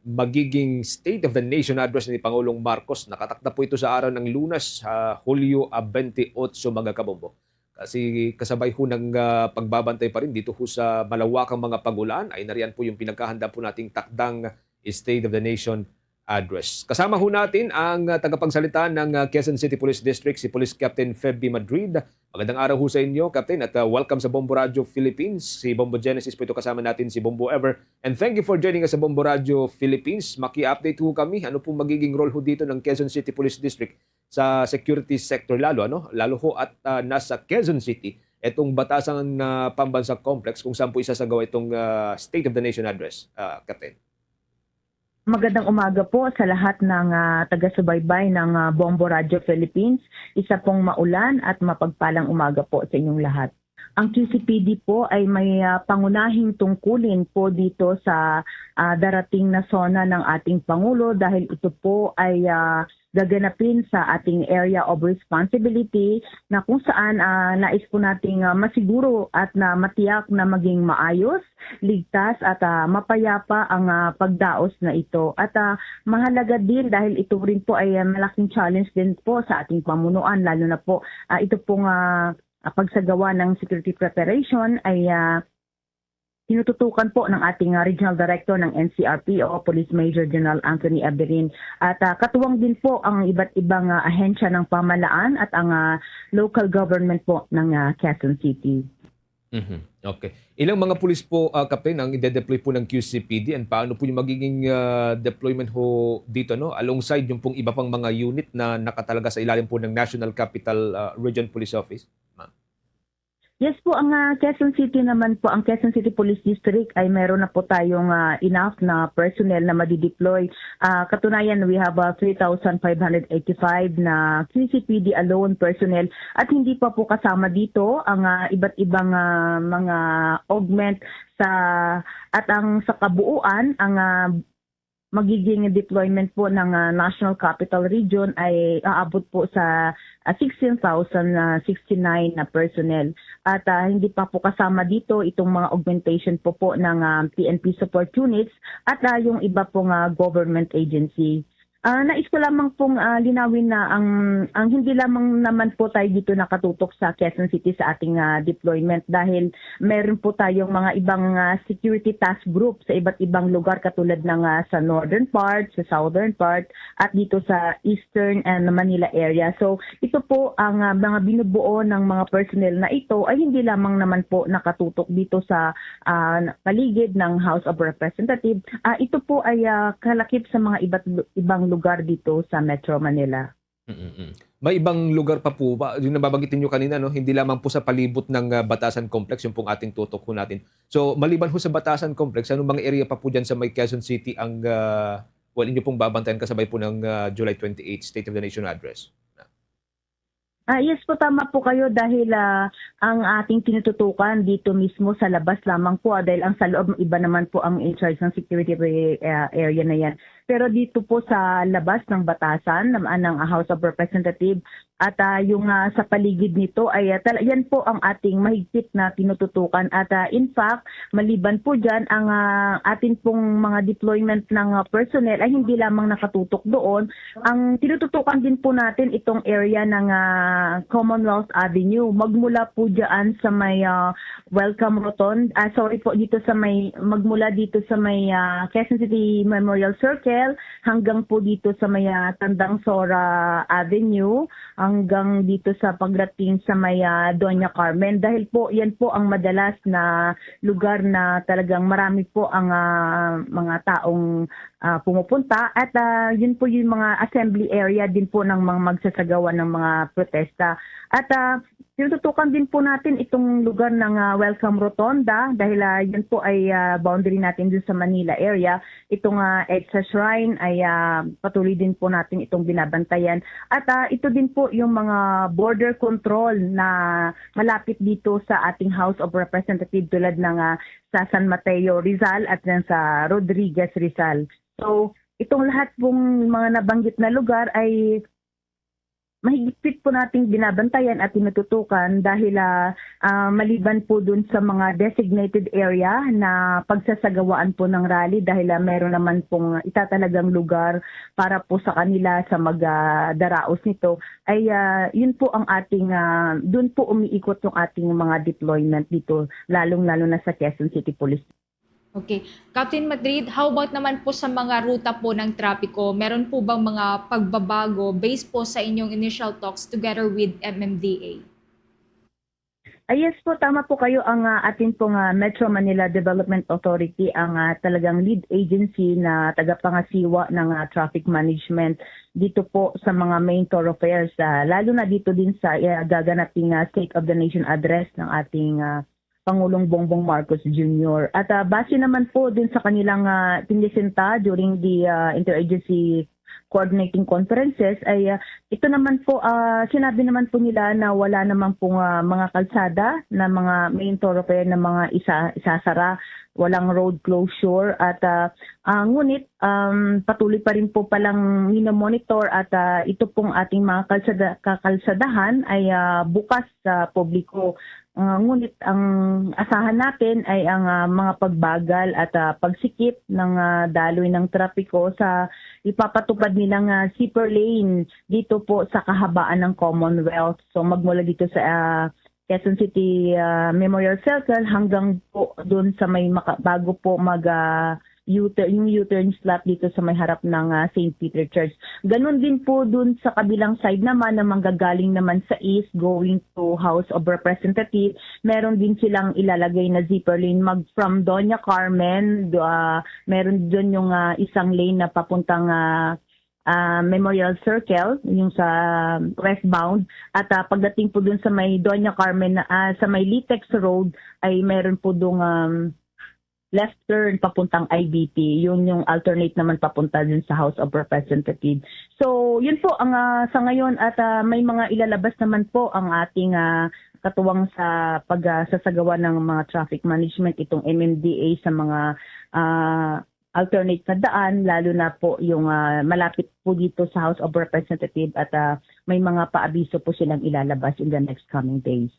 magiging State of the Nation address ni Pangulong Marcos. Nakatakda po ito sa araw ng Lunes, Hulyo 28 mga kabombo. Kasi kasabay ho ng pagbabantay pa rin dito ho sa malawakang mga pagulan ay nariyan po yung pinagkahanda po nating takdang State of the Nation address. Kasama ho natin ang tagapagsalita ng Quezon City Police District, si Police Captain Febby Madrid. Magandang araw ho sa inyo, Captain, at welcome sa Bombo Radio Philippines. Si Bombo Genesis po ito kasama natin, si Bombo Ever. And thank you for joining us sa Bombo Radio Philippines. Maki-update ho kami, ano po magiging role ho dito ng Quezon City Police District sa security sector lalo ho at nasa Quezon City itong Batasan Pambansang Complex kung saan po isasagawa itong State of the Nation address, Captain. Magandang umaga po sa lahat ng taga-subaybay ng Bombo Radio Philippines. Isa pong maulan at mapagpalang umaga po sa inyong lahat. Ang QCPD po ay may pangunahing tungkulin po dito sa darating na SONA ng ating Pangulo dahil ito po ay gaganapin sa ating area of responsibility na kung saan nais po nating masiguro at na matiyak na maging maayos, ligtas at mapayapa ang pagdaos na ito. At mahalaga din dahil ito rin po ay malaking challenge din po sa ating pamunuan, lalo na po ito pong pagsagawa ng security preparation ay tinututukan po ng ating Regional Director ng NCRPO, Police Major General Anthony Aberin. At katuwang din po ang iba't ibang ahensya ng pamahalaan at ang local government po ng Quezon City. Okay. Ilang mga pulis po, Captain, ang ide-deploy po ng QCPD and paano po yung magiging deployment ho dito, alongside yung pong iba pang mga unit na nakatalaga sa ilalim po ng National Capital Region Police Office? Yes po, ang Quezon City naman po, ang Quezon City Police District ay meron na po tayong enough na personnel na madideploy. Katunayan, we have 3,585 na QCPD alone personnel at hindi pa po kasama dito ang iba't ibang mga augment at ang sa kabuuan, ang magiging deployment po ng National Capital Region ay aabot po sa 16,069 na personnel. At hindi pa po kasama dito itong mga augmentation po ng PNP support units at yung iba pong government agency. Nais ko lamang pong linawin na ang hindi lamang naman po tayo dito nakatutok sa Quezon City sa ating deployment dahil meron po tayong mga ibang security task group sa iba't ibang lugar katulad ng sa northern part, sa southern part at dito sa eastern and Manila area. So ito po ang mga binubuo ng mga personnel na ito ay hindi lamang naman po nakatutok dito sa paligid ng House of Representatives. Ito po ay kalakip sa mga ibang lugar dito sa Metro Manila. May ibang lugar pa po ba? Yung nababanggit niyo kanina, hindi lamang po sa palibot ng Batasan Complex, yung pong ating tutok po natin. So, maliban po sa Batasan Complex, anong mga area pa po dyan sa may Quezon City ang inyo pong babantayan kasabay po ng July 28 State of the Nation Address? Yes po, tama po kayo dahil ang ating tinututukan dito mismo sa labas lamang po dahil ang sa loob iba naman po ang in charge ng security area na yan. Pero dito po sa labas ng Batasan ng House of Representatives at yung sa paligid nito ay yan po ang ating mahigpit na tinututukan. At in fact, maliban po dyan, ang atin pong mga deployment ng personnel ay hindi lamang nakatutok doon. Ang tinututukan din po natin itong area ng Commonwealth Avenue. Magmula po dyan sa may Welcome Roton, magmula dito sa may Quezon City Memorial Circle hanggang po dito sa may Tandang Sora Avenue, hanggang dito sa pagdating sa may Doña Carmen. Dahil po yan po ang madalas na lugar na talagang marami po ang mga taong pumupunta, at yun po yung mga assembly area din po ng mga magsasagawa ng mga protesta. At tinututukan din po natin itong lugar ng Welcome Rotonda dahil yun po ay boundary natin dun sa Manila area. Itong EDSA Shrine ay patuloy din po natin itong binabantayan. At ito din po yung mga border control na malapit dito sa ating House of Representatives tulad ng sa San Mateo Rizal at sa Rodriguez Rizal. So itong lahat pong mga nabanggit na lugar ay mahigpit po nating binabantayan at tinututukan dahil maliban po dun sa mga designated area na pagsasagawaan po ng rally dahil meron naman pong itatalagang lugar para po sa kanila sa magdaraos nito, ay yun po ang ating, dun po umiikot yung ating mga deployment dito, lalong-lalo na sa Quezon City Police. Okay. Captain Madrid, how about naman po sa mga ruta po ng trapiko? Meron po bang mga pagbabago based po sa inyong initial talks together with MMDA? Yes po, tama po kayo. Ang atin pong Metro Manila Development Authority ang talagang lead agency na tagapangasiwa ng traffic management dito po sa mga main thoroughfares, lalo na dito din sa gaganaping State of the Nation address ng ating Pangulong Bongbong Marcos Jr. At base naman po din sa kanilang tinisinta during the interagency coordinating conferences ay ito naman po, sinabi naman po nila na wala naman pong mga kalsada na mga main thoroughfare na mga isasara, walang road closure, at ngunit patuloy pa rin po palang minomonitor at ito pong ating mga kakalsadahan ay bukas sa publiko. Ngunit ang asahan natin ay ang mga pagbagal at pagsikip ng daloy ng trapiko sa ipapatupad nilang zipper lane dito po sa kahabaan ng Commonwealth. So magmula dito sa Quezon City Memorial Circle hanggang po doon sa may bago po yung U-turn slot dito sa may harap ng St. Peter Church. Ganon din po dun sa kabilang side naman na manggagaling naman sa east going to House of Representatives. Meron din silang ilalagay na zipper lane from Doña Carmen. Meron dun yung isang lane na papuntang Memorial Circle, yung sa westbound. At pagdating po dun sa may Doña Carmen, sa may Litex Road, ay meron po dun left turn papuntang IBP. Yun yung alternate naman papunta din sa House of Representatives. So, yun po ang sa ngayon, at may mga ilalabas naman po ang ating katuwang sa pagsasagawa ng mga traffic management, itong MMDA sa mga alternate na daan, lalo na po yung malapit po dito sa House of Representatives, at may mga paabiso po silang ilalabas in the next coming days.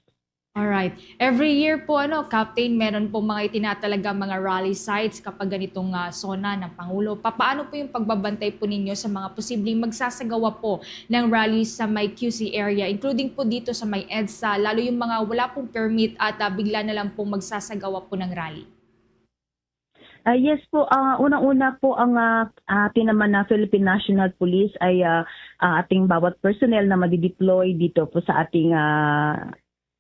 Alright. Every year po, Captain, meron po mga itinatalaga mga rally sites kapag ganitong zona ng Pangulo. Paano po yung pagbabantay po ninyo sa mga posibleng magsasagawa po ng rally sa may QC area, including po dito sa may EDSA, lalo yung mga wala pong permit at bigla na lang pong magsasagawa po ng rally? Yes po, unang-una po ang ating naman na Philippine National Police ay ating bawat personnel na madideploy dito po sa ating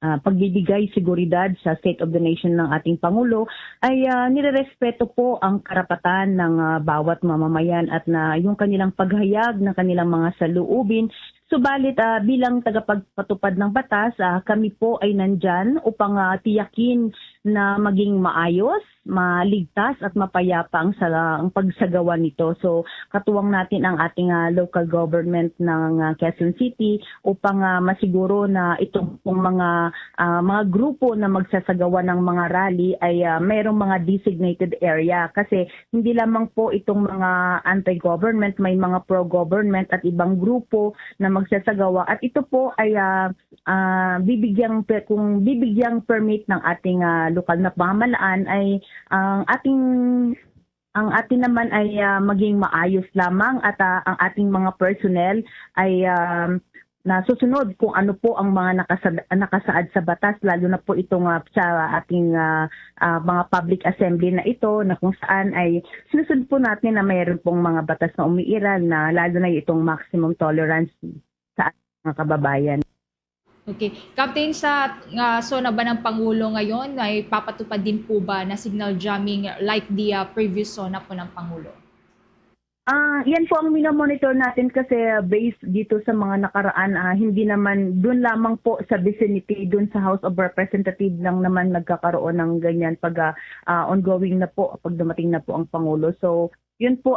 pagbibigay seguridad sa State of the Nation ng ating Pangulo ay nirerespeto po ang karapatan ng bawat mamamayan at na yung kanilang paghayag ng kanilang mga saluubin. Subalit bilang tagapagpatupad ng batas, kami po ay nandyan upang tiyakin na maging maayos, maligtas at mapayapa ang pagsagawa nito. So katuwang natin ang ating local government ng Quezon City upang masiguro na itong mga grupo na magsasagawa ng mga rally ay mayroong mga designated area, kasi hindi lamang po itong mga anti-government, may mga pro-government at ibang grupo na magsasagawa, at ito po ay bibigyang permit ng ating lokal na pamahalaan ay ang atin naman ay maging maayos lamang, at ang ating mga personnel ay nasusunod kung ano po ang mga nakasaad sa batas, lalo na po itong sa ating mga public assembly na ito, na kung saan ay sinusunod po natin na mayroon pong mga batas na umiiral, na lalo na itong maximum tolerance sa mga kababayan. Okay. Captain, sa zona ba ng Pangulo ngayon, ay papatupad din po ba na signal jamming like the previous zona po ng Pangulo? Yan po ang minomonitor natin, kasi based dito sa mga nakaraan, hindi naman doon lamang po sa vicinity, doon sa House of Representatives lang naman nagkakaroon ng ganyan pag ongoing na po, pag dumating na po ang Pangulo. So yun po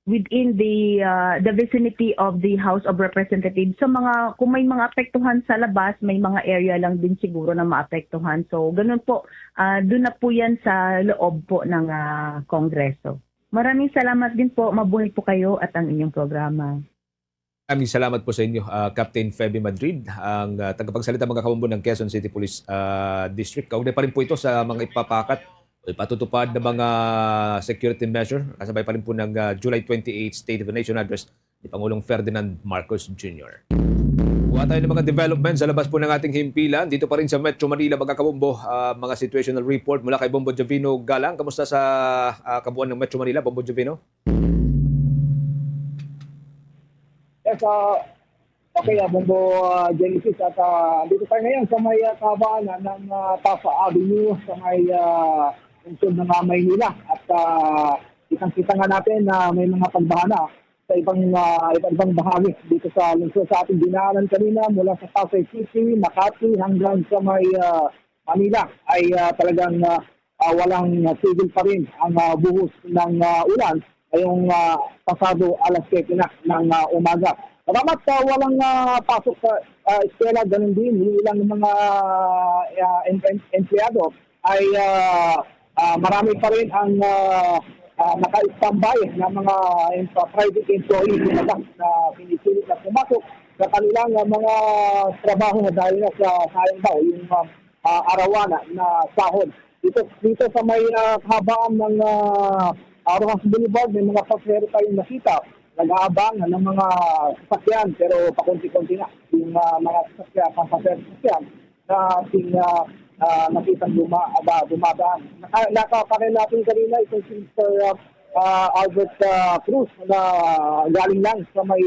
within the vicinity of the House of Representatives. So kung may mga apektuhan sa labas, may mga area lang din siguro na maapektuhan. So ganun po, doon na po yan sa loob po ng Kongreso. Maraming salamat din po. Mabuhay po kayo at ang inyong programa. Maraming salamat po sa inyo, Captain Feby Madrid, ang tagapagsalita mga kabombo ng Quezon City Police District. Kaugnay pa rin po ito sa mga ipapakat o ipatutupad ng mga security measure. Kasabay pa rin po ng July 28 State of the Nation Address ni Pangulong Ferdinand Marcos Jr. Kuha tayo ng mga developments sa labas po ng ating himpilan. Dito pa rin sa Metro Manila, mga kabombo, mga situational report mula kay Bombo Jovino Galang. Kamusta sa kabuuan ng Metro Manila, Bombo Jovino? Yes, okay, Bombo Genesis, at dito tayo ngayon sa may kabaanan ng Tafa Avenue sa may lungsod ng Maynila, at kitang-kita nga natin na may mga pagbahana sa ibang bahagi dito sa lungsod. Sa ating dinaanan kanina mula sa Pasay City, Makati hanggang sa may Manila ay talagang walang tigil pa rin ang buhos ng ulan ngayong pasado alas 7 na ng umaga. Salamat walang pasok sa eskwela, ganun din ilang mga empleyado ay marami pa rin ang naka-standby na mga private employees na pinipilit na pumasok sa kanilang mga trabaho dahil na sa sayang daw yung arawana na sahod. Dito sa may habaan ng Rojas Boulevard, may mga pasahero tayong nakita. Nag-aabang ng mga sasakyan, pero pakunti-kunti na yung mga sasakyan, pampasahero na ating nakitang dumadaan. Nakaparin natin kanina itong si Mr. Albert Cruz na galing lang sa may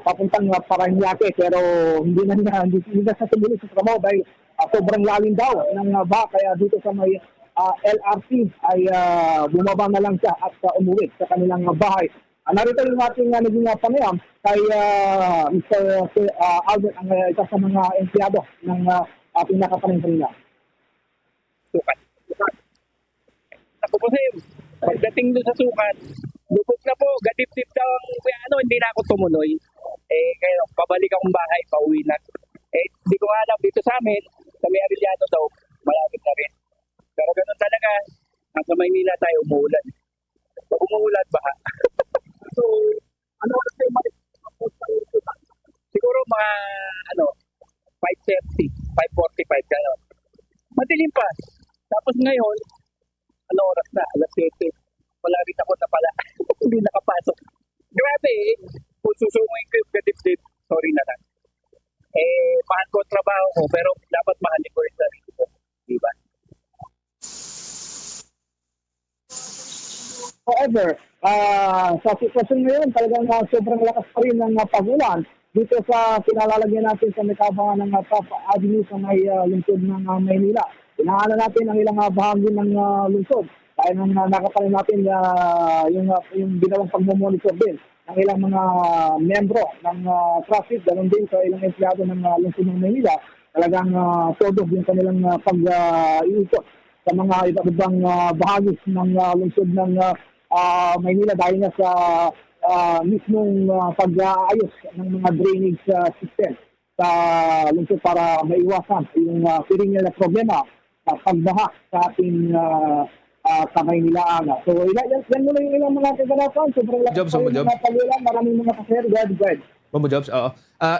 papuntang Parañaque, pero hindi na sa tumuli sa trabaho dahil sobrang lalim daw ng kaya dito sa may LRT ay bumaba na lang siya at umuwi sa kanilang bahay. Narito yung ating naging panayam kay Mr. Albert, ang isa sa mga empleyado ng ating nakaparin kanina. Sukat. Ako po sir, pagdating doon sa sukat, lubog na po, gadip-dip daw ang hindi na ako tumuloy. Kaya pabalik akong bahay, pauwi na. Hindi ko alam dito sa amin, sa may Arellano daw, malapit na rin. Pero ganun talaga, nasa Maynila tayo umuulan. Pag umuulan, baha. So, ano kasi siguro mga 5:30, 5:45 gano'n. Madilim pa. Tapos ngayon, oras na? Alas 7. Wala rin ako na pala. Hindi nakapasok. Grabe kung susunguin ko yung gadip-dip, sorry na lang. Mahal ko ang trabaho ko, pero dapat mahalin ko yung sarili ko. Diba? However, sa sitwasyon ngayon, talagang sobrang lakas pa rin ng pag-ulan dito sa pinalalagyan natin sa may kabangan ng Tafa Avenue sa may lungsod ng Maynila. Pinangalan natin ang ilang bahagi ng lungsod. Kaya nang nakapanin natin yung ginawang pagmumonitor din ng ilang mga membro ng traffic, ganoon din sa ilang empleyado ng lungsod ng Maynila. talagang todo yung kanilang pag-iikot sa mga iba't ibang bahagi ng lungsod ng Maynila dahil na sa mismong pag-aayos ng mga drainage system sa lungsod para maiwasan yung perennial na problema pagbaha sa ating sa Maynilaan. So, yan muna yung ilang mga kaganapan. Sobrang lakas pa yung mga palulan. Maraming mga pasahero. Guide. Bombo Jobs, oo.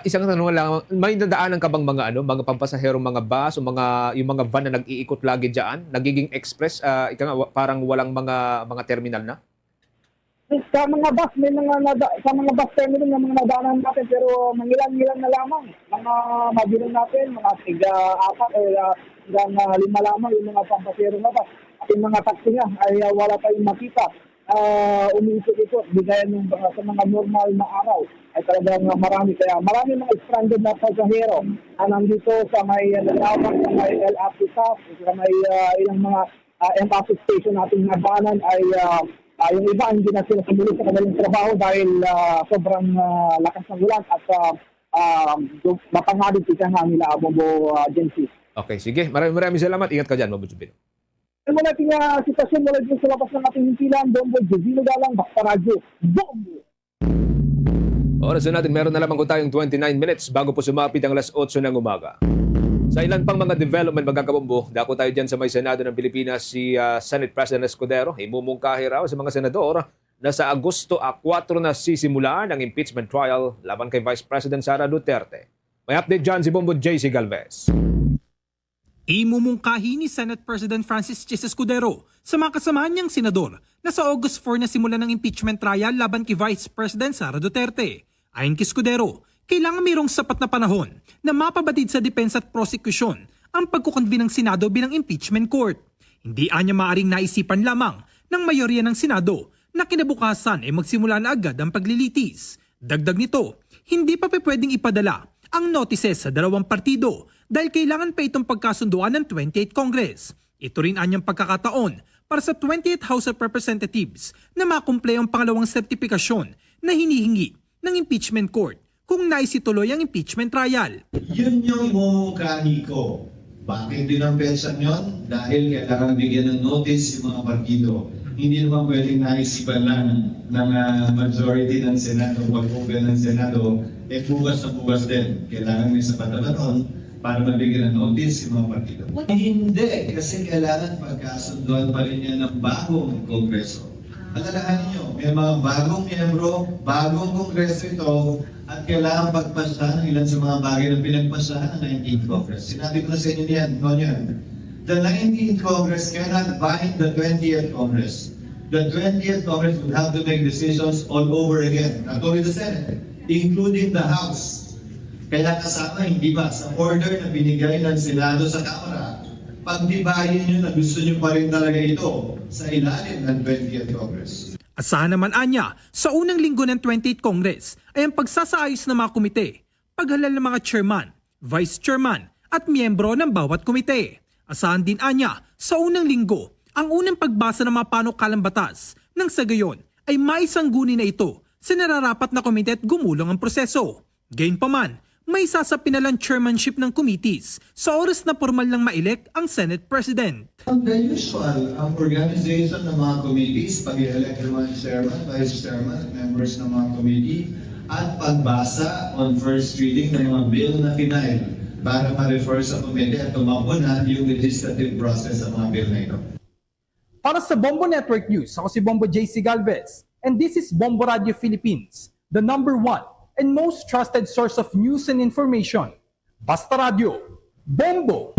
Isang tanong lang, may nadaanan ka bang mga pampasaherong mga bus o yung mga van na nag-iikot lagi diyan, nagiging express, parang walang mga terminal na? Sa mga bus, sa mga bus terminal na mga nadaanan natin, pero mangilan-ngilan na lamang. Mga mabilang natin, mga tiga-apat hanggang 5 lamang yung mga pampasero na bus. At yung mga taxi nga ay wala tayong makita. Umiikot-ikot, bigayan sa mga normal na araw ay talagang marami. Kaya marami mga stranded na pasahero na nandito sa may Lalawan, sa may LRT South, sa may ilang mga MRT station natin nadaanan ay yung iba hindi na sila sumuli sa kanilang trabaho dahil sobrang lakas ng ulan at mapangalit ika nga nila Bombo Agency. Okay, sige. Maraming salamat. Ingat ka dyan, Bombo Jubino. Ano natin sitwasyon mula dito sa labas ng ating hintilan, Bombo Jubino Galang, Basta Radio, Bombo! Oras na natin, meron na lamang ko tayong 29 minutes bago po sumapit ang alas 8 ng umaga. Sa ilan pang mga development magkakabombo, dako tayo dyan sa may Senado ng Pilipinas si Senate President Escudero. Imumungkahi raw sa mga senador na sa Agosto 4 na sisimulan ang impeachment trial laban kay Vice President Sara Duterte. May update dyan si Bombo JC Galvez. Imumungkahi ni Senate President Francis Chis Escudero sa mga kasamahan niyang senador na sa August 4 na simulan ng impeachment trial laban kay Vice President Sara Duterte. Ayon kay Escudero, kailangan mayroong sapat na panahon na mapabatid sa depensa at prosecution ang pagkukonvene ng Senado bilang impeachment court. Hindi anya maaring naisipan lamang ng mayorya ng Senado na kinabukasan ay magsimula na agad ang paglilitis. Dagdag nito, hindi pa pwedeng ipadala ang notices sa dalawang partido dahil kailangan pa itong pagkasunduan ng 28th Congress. Ito rin anyang pagkakataon para sa 28th House of Representatives na makumple ang pangalawang sertifikasyon na hinihingi ng impeachment court kung naisituloy ang impeachment trial. Yun yung mumungkahi ko. Bakit dinampensan yun? Dahil kailangan bigyan ng notice yung mga partido. Hindi naman pwedeng naisipan lang ng majority ng Senado, pag-open ng Senado, bukas na bukas din. Kailangan may sapat na panahon para mabigyan ng notice yung mga partido. Hindi, kasi kailangan pagkasunduan pa rin yan ng bagong Kongreso. Alalahanin nyo, may mga bagong miyembro, bagong Kongreso ito, at kailangan pagpasahan ng ilan sa mga bagay na pinagpasahan ng 19th Congress. Sinabi ko na sa inyo yan. The 19th Congress cannot bind the 20th Congress. The 20th Congress would have to make decisions all over again, not only the Senate, including the House. Kaya kasama, hindi ba, sa order na binigay ng Senado sa Kamara, pagdibayin nyo na gusto nyo pa rin talaga ito sa ilalim ng 20th Congress. Asahan naman anya, sa unang linggo ng 28th Congress ay ang pagsasaayos ng mga komite, paghalal ng mga chairman, vice chairman at miyembro ng bawat komite. Asahan din anya, sa unang linggo, ang unang pagbasa ng mga panukalang batas nang sa gayon ay maisangguni na ito sa nararapat na komite at gumulong ang proseso. Gayunpaman, may sasapinalang chairmanship ng committees sa oras na formal lang ma-elect ang Senate President. The usual organization ng mga committees, pag-elect ng mga chairman, vice chairman, members ng mga committee, at pagbasa on first reading ng mga bill na final para ma-refer sa committee at tumapunan yung legislative process sa mga bill na ito. Para sa Bombo Network News, ako si Bombo JC Galvez, and this is Bombo Radio Philippines, the #1 and most trusted source of news and information. Basta Radio, Bombo!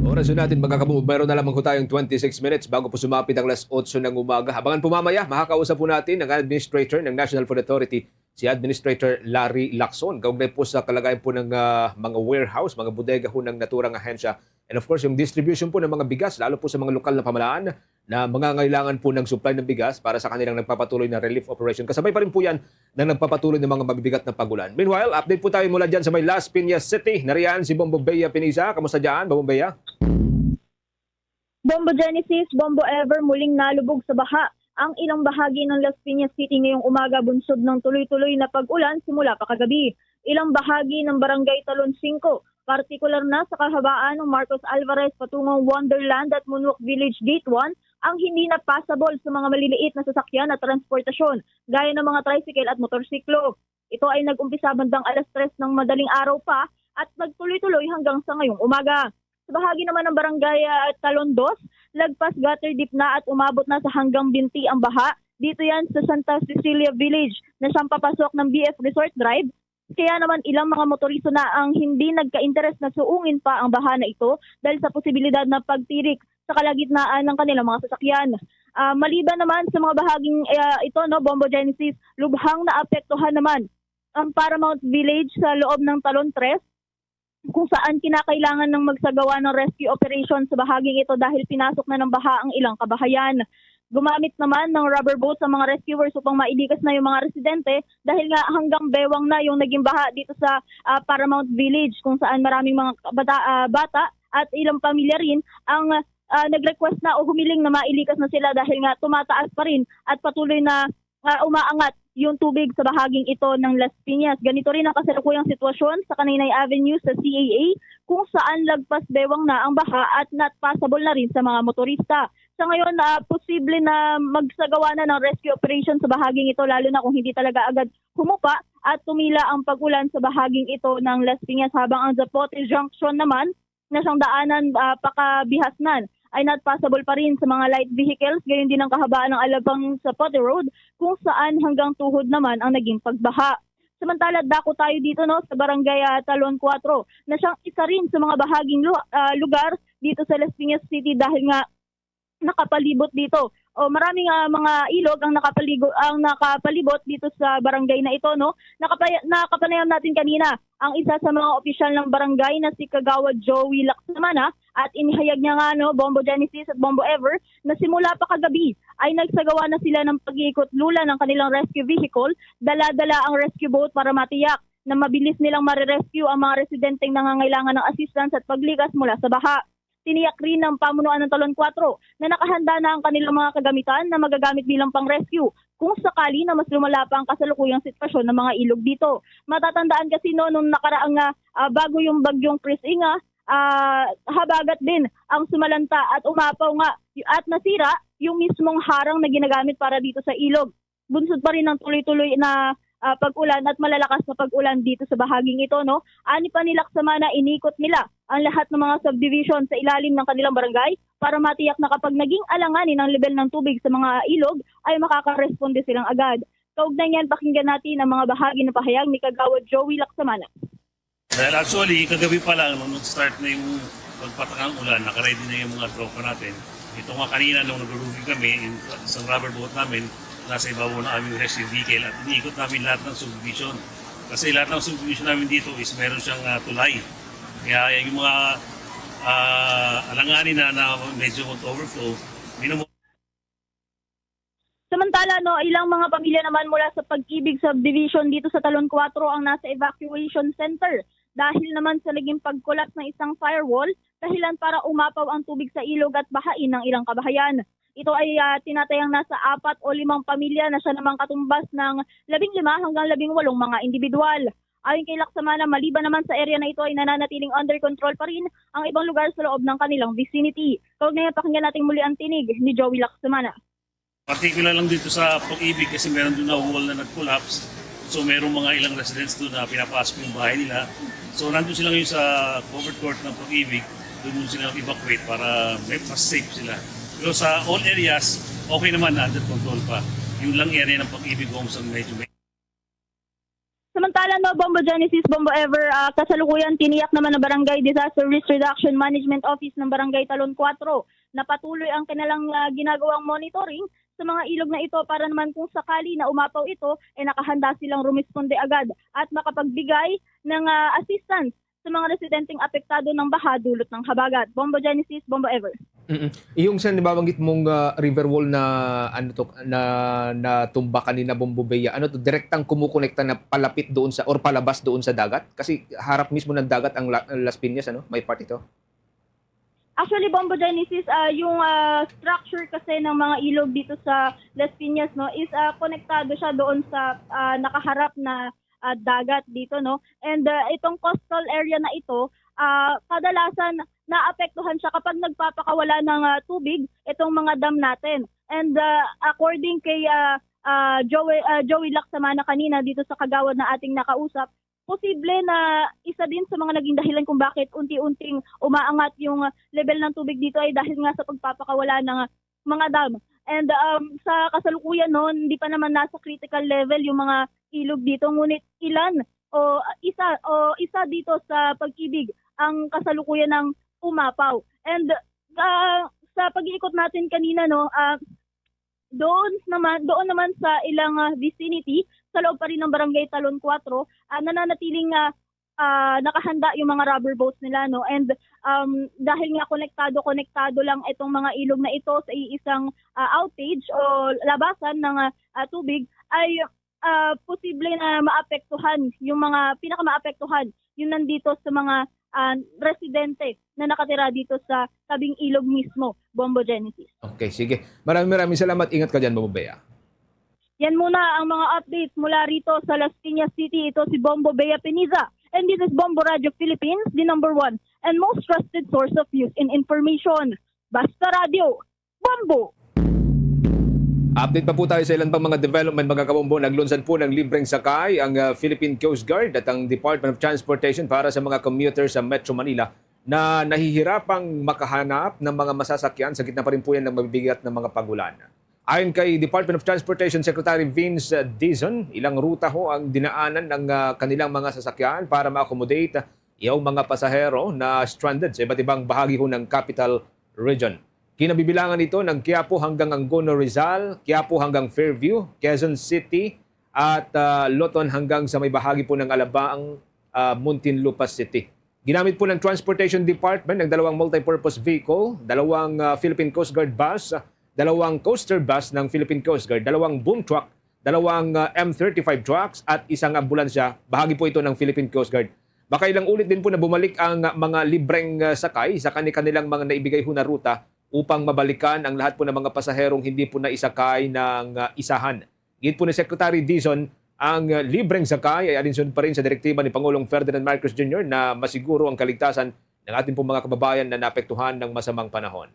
Oras natin magkakabuo. Meron na lamang ko tayong 26 minutes bago po sumapit ang alas 8 ng umaga. Abangan po mamaya, makakausap po natin ang Administrator ng National Food Authority, si Administrator Larry Lacson. Kaugnay po sa kalagayan po ng mga warehouse, mga bodega po ng naturang ahensya. And of course, yung distribution po ng mga bigas, lalo po sa mga lokal na pamahalaan na mangangailangan po ng supply ng bigas para sa kanilang nagpapatuloy na relief operation. Kasabay pa rin po yan na nagpapatuloy ng mga mabibigat na pagulan. Meanwhile, update po tayo mula dyan sa may Las Piñas City. Nariyan si Bombo Bea Pinisa. Kamusta dyan, Bombo Bea? Bombo Genesis, Bombo Ever, muling nalubog sa baha ang ilang bahagi ng Las Piñas City ngayong umaga bunsod ng tuloy-tuloy na pag-ulan simula pa kagabi. Ilang bahagi ng Barangay Talon 5, Partikular na sa kahabaan ng Marcos Alvarez patungong Wonderland at Moonwalk Village Gate 1 ang hindi na passable sa mga maliliit na sasakyan at transportasyon gaya ng mga tricycle at motorsiklo. Ito ay nag-umpisa bandang 3:00 ng madaling araw pa at nagtuloy-tuloy hanggang sa ngayong umaga. Sa bahagi naman ng barangay Talondos, lagpas gutter deep na at umabot na sa hanggang binti ang baha. Dito yan sa Santa Cecilia Village na siyang papasok ng BF Resort Drive. Kaya naman ilang mga motoristo na ang hindi nagka-interes na suungin pa ang baha na ito dahil sa posibilidad na pagtirik sa kalagitnaan ng kanilang mga sasakyan. Maliban naman sa mga bahaging ito, Bombo Genesis, lubhang naapektuhan naman ang Paramount Village sa loob ng Talon 3 kung saan kinakailangan ng magsagawa ng rescue operation sa bahaging ito dahil pinasok na ng baha ang ilang kabahayan. Gumamit naman ng rubber boat sa mga rescuers upang mailikas na yung mga residente dahil nga hanggang bewang na yung naging baha dito sa Paramount Village kung saan maraming mga bata at ilang pamilya rin ang nag-request na o humiling na mailikas na sila dahil nga tumataas pa rin at patuloy na umaangat yung tubig sa bahaging ito ng Las Piñas. Ganito rin ang kasalukuyang sitwasyon sa Kaninay Avenue sa CAA kung saan lagpas bewang na ang baha at not passable na rin sa mga motorista. Sa ngayon, posible na magsagawa na ng rescue operation sa bahaging ito lalo na kung hindi talaga agad humupa at tumila ang pag-ulan sa bahaging ito ng Las Piñas habang ang Zapote Junction naman na siyang daanan pakabihasnan ay not possible pa rin sa mga light vehicles, gayon din ang kahabaan ng Alabang Zapote Road kung saan hanggang tuhod naman ang naging pagbaha. Samantala, dako tayo dito sa barangay Talon 4 na siyang isa rin sa mga bahaging lugar dito sa Las Piñas City dahil nga nakapalibot dito. Maraming mga ilog ang nakapalibot dito sa barangay na ito, Nakapanayam natin kanina ang isa sa mga opisyal ng barangay na si Kagawad Joey Laksamana at inihayag niya nga Bombo Genesis at Bombo Ever na simula pa kagabi ay nagsagawa na sila ng pag-iikot lula ng kanilang rescue vehicle, dala-dala ang rescue boat para matiyak na mabilis nilang marirescue ang mga residenteng nangangailangan ng assistance at paglikas mula sa baha. Tiniyak rin ng pamunuan ng Talon 4 na nakahanda na ang kanilang mga kagamitan na magagamit bilang pang-rescue kung sakali na mas lumala pa ang kasalukuyang sitwasyon ng mga ilog dito. Matatandaan kasi nung nakaraang bago yung bagyong Chris Inga, habagat din ang sumalanta at umapaw nga at nasira yung mismong harang na ginagamit para dito sa ilog. Bunsod pa rin ng tuloy-tuloy na pag-ulan at malalakas na pag-ulan dito sa bahaging ito, Ani pa ni Laksamana, inikot nila ang lahat ng mga subdivision sa ilalim ng kanilang barangay para matiyak na kapag naging alanganin ang level ng tubig sa mga ilog ay makakaresponde silang agad. Kaugnay niyan, pakinggan natin ang mga bahagi ng pahayag ni Kagawad Joey Laksamana. Dahil actually, kagabi pa lang, nung start na yung pagpatakang ulan, nakaready na yung mga tropa natin. Ito nga kanina, nung nag-roofing kami, isang rubber boat namin, nasa ibabaw ng aming rescue vehicle at iniikot namin lahat ng subdivision. Kasi lahat ng subdivision namin dito is meron siyang tulay. Kaya yung mga alanganin na medyo overflow, Samantala, ilang mga pamilya naman mula sa Pag-ibig Subdivision dito sa Talon 4 ang nasa evacuation center dahil naman sa naging pag-collapse ng isang firewall dahilan para umapaw ang tubig sa ilog at bahain ng ilang kabahayan. Ito ay tinatayang nasa 4 o 5 pamilya na siya namang katumbas ng 15 hanggang 18 mga individual. Ayon kay Laksamana, maliban naman sa area na ito ay nananatiling under control pa rin ang ibang lugar sa loob ng kanilang vicinity. Kaugnay, pakinggan natin muli ang tinig ni Joey Laksamana. particular lang dito sa Pag-ibig kasi meron doon na wall na nag-collapse. So meron mga ilang residents doon na pinapasok yung bahay nila. So nandun sila ngayon sa covered court ng Pag-ibig. Doon sila evacuate para mas safe sila. Pero sa all areas, okay naman, under control pa. Yung lang area ng Pag-ibig homes ang medyo Samantala, Bombo Genesis, Bombo Ever, kasalukuyan tiniyak naman ng Barangay Disaster Risk Reduction Management Office ng Barangay Talon 4 na patuloy ang kanilang ginagawang monitoring sa mga ilog na ito para naman kung sakali na umapaw ito, nakahanda silang rumisponde agad at makapagbigay ng assistance sa mga residenteng apektado ng baha dulot ng habagat. Bombo Genesis, Bombo Ever. Yung sa nababanggit mong river wall na na tumba kanina, Bombo Bea, direktang kumukonekta na palapit doon sa or palabas doon sa dagat? Kasi harap mismo ng dagat ang Las Piñas, may part ito. Actually, Bombo Genesis, yung structure kasi ng mga ilog dito sa Las Piñas is konektado siya doon sa nakaharap na dagat dito, And itong coastal area na ito kadalasan naapektuhan siya kapag nagpapakawala ng tubig itong mga dam natin. And according kay Joey Lacsamana kanina dito sa kagawad na ating nakausap, posible na isa din sa mga naging dahilan kung bakit unti-unting umaangat yung level ng tubig dito ay dahil nga sa pagpapakawala ng mga dam. And sa kasalukuyan noon, hindi pa naman nasa critical level yung mga ilog dito, ngunit isa dito sa Pag-ibig ang kasalukuyan ng umapaw. And sa pag-iikot natin kanina, doon naman sa ilang vicinity, sa loob pa rin ng Barangay Talon 4, nananatiling nakahanda yung mga rubber boats nila, and dahil nga konektado lang itong mga ilog na ito sa isang outage o labasan ng tubig, ay posible na maapektuhan yung mga pinakamaapektuhan yung nandito sa mga residente na nakatira dito sa tabing ilog mismo, Bombo Genesis. Okay, sige. Maraming salamat. Ingat ka dyan, Bombo Bea. Yan muna ang mga updates mula rito sa Las Piñas City. Ito si Bombo Bea Peniza. And this is Bombo Radio Philippines, the #1 and most trusted source of news and information. Basta Radio, Bombo! Update pa po tayo sa ilan pang mga development, mga kabombo. Naglunsad po ng libreng sakay ang Philippine Coast Guard at ang Department of Transportation para sa mga commuters sa Metro Manila na nahihirapang makahanap ng mga masasakyan sa gitna pa rin po yan ng mabibigat na mga pagulan. Ayon kay Department of Transportation Secretary Vince Dizon, ilang ruta ho ang dinaanan ng kanilang mga sasakyan para ma-accommodate yung mga pasahero na stranded sa iba't ibang bahagi ho ng Capital Region. Kinabibilangan ito ng Quiapo hanggang Angono Rizal, Quiapo hanggang Fairview, Quezon City at Loton hanggang sa may bahagi po ng Alabaang Muntinlupa City. Ginamit po ng Transportation Department ng 2 multipurpose vehicle, 2 Philippine Coast Guard bus, 2 coaster bus ng Philippine Coast Guard, 2 boom truck, 2 M35 trucks at 1 ambulansya. Bahagi po ito ng Philippine Coast Guard. Baka ilang ulit din po na bumalik ang mga libreng sakay sa kanilang mga naibigay ho na ruta upang mabalikan ang lahat po ng mga pasaherong hindi po naisakay ng isahan. Git po ni Secretary Dizon, ang libreng sakay ay alinsunod pa rin sa direktiba ni Pangulong Ferdinand Marcos Jr. na masiguro ang kaligtasan ng ating pong mga kababayan na naapektuhan ng masamang panahon.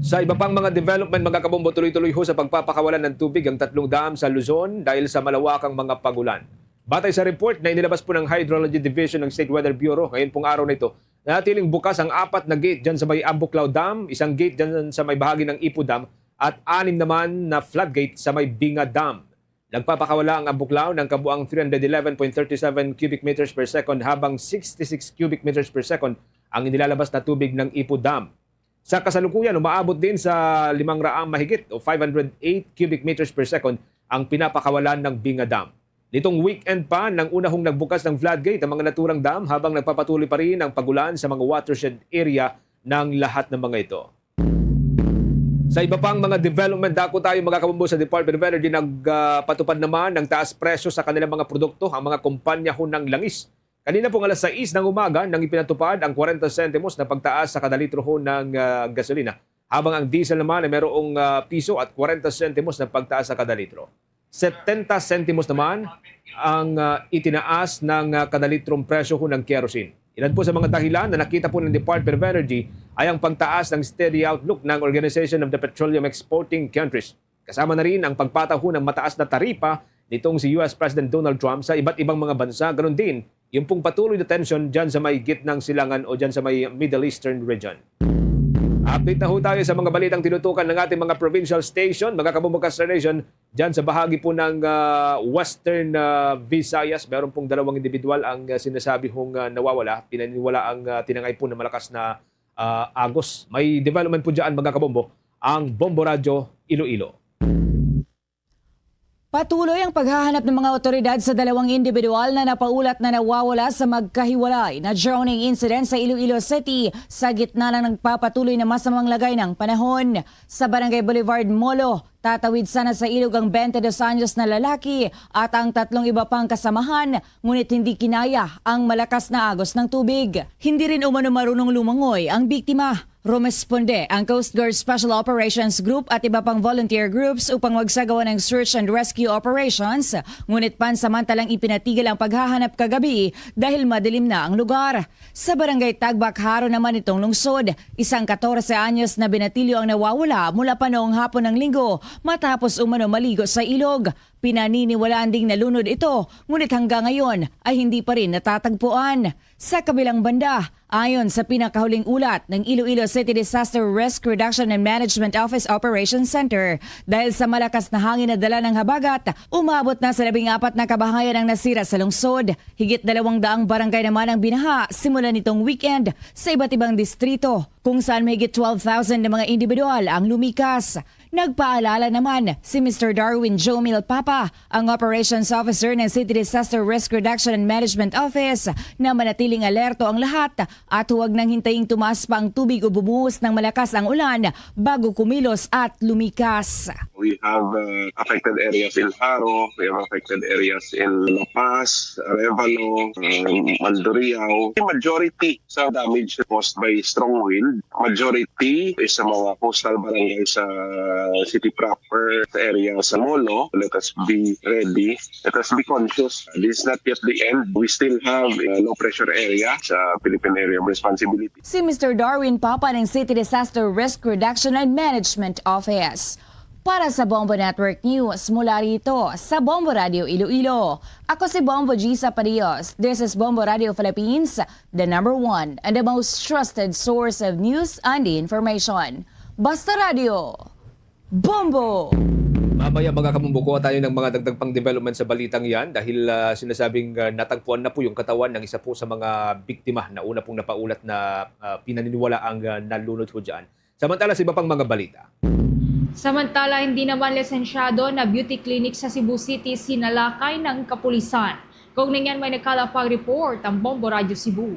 Sa iba pang mga development, mga kabombo, tuloy-tuloy ho sa pagpapakawalan ng tubig ang 3 dam sa Luzon dahil sa malawakang mga pagulan. Batay sa report na inilabas po ng Hydrology Division ng State Weather Bureau ngayon pong araw na ito, natiling bukas ang 4 na gate dyan sa may Ambuclao Dam, 1 gate dyan sa may bahagi ng Ipu Dam at 6 naman na floodgate sa may Binga Dam. Nagpapakawala ang Ambuclao ng kabuang 311.37 cubic meters per second habang 66 cubic meters per second ang inilalabas na tubig ng Ipu Dam. Sa kasalukuyan, umaabot din sa 500 mahigit o 508 cubic meters per second ang pinapakawalan ng Binga Dam. Nitong weekend pa, nang unahong nagbukas ng floodgate ang mga naturang dam habang nagpapatuloy pa rin ang pagulan sa mga watershed area ng lahat ng mga ito. Sa iba pang mga development, dako tayo mga kabombo sa Department of Energy nagpatupad naman ng taas presyo sa kanilang mga produkto ang mga kumpanya ho ng langis. Kanina pong alas 6 ng umaga nang ipinatupad ang 40 centimos na pagtaas sa kada litro ho ng gasolina. Habang ang diesel naman ay mayroong piso at 40 centimos na pagtaas sa kada litro. 70 centimos naman ang itinaas ng kada litrong presyo ho ng kerosene. Ilan po sa mga dahilan na nakita po ng Department of Energy ay ang pagtaas ng steady outlook ng Organization of the Petroleum Exporting Countries. Kasama na rin ang pagpataw ng mataas na taripa nitong si US President Donald Trump sa iba't ibang mga bansa. Ganon din yung pong patuloy na tension dyan sa may gitnang silangan o dyan sa may Middle Eastern region. Update na ho tayo sa mga balitang tinutukan ng ating mga provincial station, mga kabumukas na nation, dyan sa bahagi po ng Western Visayas. Meron pong 2 individual ang sinasabi hong nawawala. Pinaniwala ang tinangay po na malakas na agos. May development po dyan mga kabombo, ang Bombo Radio Iloilo. Patuloy ang paghahanap ng mga otoridad sa 2 individual na napaulat na nawawala sa magkahiwalay na drowning incident sa Iloilo City sa gitna ng nagpapatuloy na masamang lagay ng panahon. Sa Barangay Boulevard, Molo, Tatawid sana sa ilog ang 22 anyos na lalaki at ang 3 iba pang kasamahan, ngunit hindi kinaya ang malakas na agos ng tubig. Hindi rin umano marunong lumangoy ang biktima. Rumesponde ang Coast Guard Special Operations Group at iba pang volunteer groups upang magsagawa ng search and rescue operations, ngunit pansamantalang ipinatigil ang paghahanap kagabi dahil madilim na ang lugar. Sa barangay Tagbak-Haro naman itong lungsod, isang 14 anyos na binatilyo ang nawawala mula pa noong hapon ng linggo matapos umano maligo sa ilog. Pinaniniwalaan ding nalunod ito, ngunit hanggang ngayon ay hindi pa rin natatagpuan. Sa kabilang banda, ayon sa pinakahuling ulat ng Iloilo City Disaster Risk Reduction and Management Office Operations Center, dahil sa malakas na hangin na dala ng habagat, umabot na sa 14 na kabahayan ang nasira sa lungsod. Higit 200 barangay naman ang binaha simula nitong weekend sa iba't ibang distrito, kung saan mahigit 12,000 na mga individual ang lumikas. Nagpaalala naman si Mr. Darwin Jomil Papa, ang Operations Officer ng City Disaster Risk Reduction and Management Office, na manatiling alerto ang lahat at huwag nang hintayin tumaas pa ang tubig o bumuhos ng malakas ang ulan bago kumilos at lumikas. We have affected areas in Haro, we have affected areas in La Paz, Arevalo, Mandurriao. The majority sa damage caused by strong wind. Majority is sa mga coastal barangay sa city proper, sa area sa Molo. Let us be ready. Let us be conscious. This is not yet the end. We still have a low pressure area sa Philippine Area of Responsibility. Si Mr. Darwin Papa ng City Disaster Risk Reduction and Management Office. Para sa Bombo Network News, mula rito sa Bombo Radio Iloilo. Ako si Bombo Gisa Parios. This is Bombo Radio Philippines, the #1 and the most trusted source of news and information. Basta Radio, Bombo! Mamaya mga kamumbuko tayo ng mga dagdag pang development sa balitang yan dahil sinasabing natagpuan na po yung katawan ng isa po sa mga biktima na una pong napaulat na pinaniniwala ang nalunod po dyan. Samantala sa iba pang mga balita. Samantala, hindi naman lisensyado na beauty clinic sa Cebu City sinalakay ng kapulisan. Kaugnay niyan may nakalapag report ang Bombo Radio Cebu.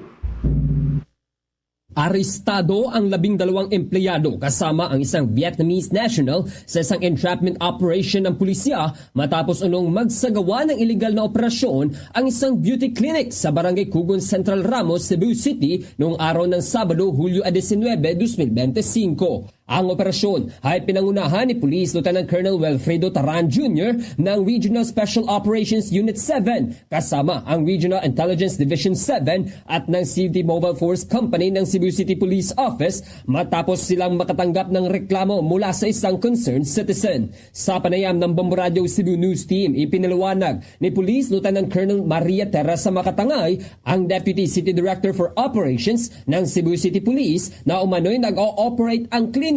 Arestado ang 12 empleyado kasama ang isang Vietnamese national sa isang entrapment operation ng pulisya matapos unong magsagawa ng illegal na operasyon ang isang beauty clinic sa Barangay Cugon Central Ramos, Cebu City noong araw ng Sabado, Hulyo 19, 2025. Ang operasyon ay pinangunahan ni Police Lieutenant Colonel Wilfredo Taran Jr. ng Regional Special Operations Unit 7 kasama ang Regional Intelligence Division 7 at ng City Mobile Force Company ng Cebu City Police Office matapos silang makatanggap ng reklamo mula sa isang concerned citizen. Sa panayam ng Bombo Radio Cebu News Team, ipinaliwanag ni Police Lieutenant Colonel Maria Teresa Makatangay, ang Deputy City Director for Operations ng Cebu City Police, na umano'y nag-o-operate ang klinika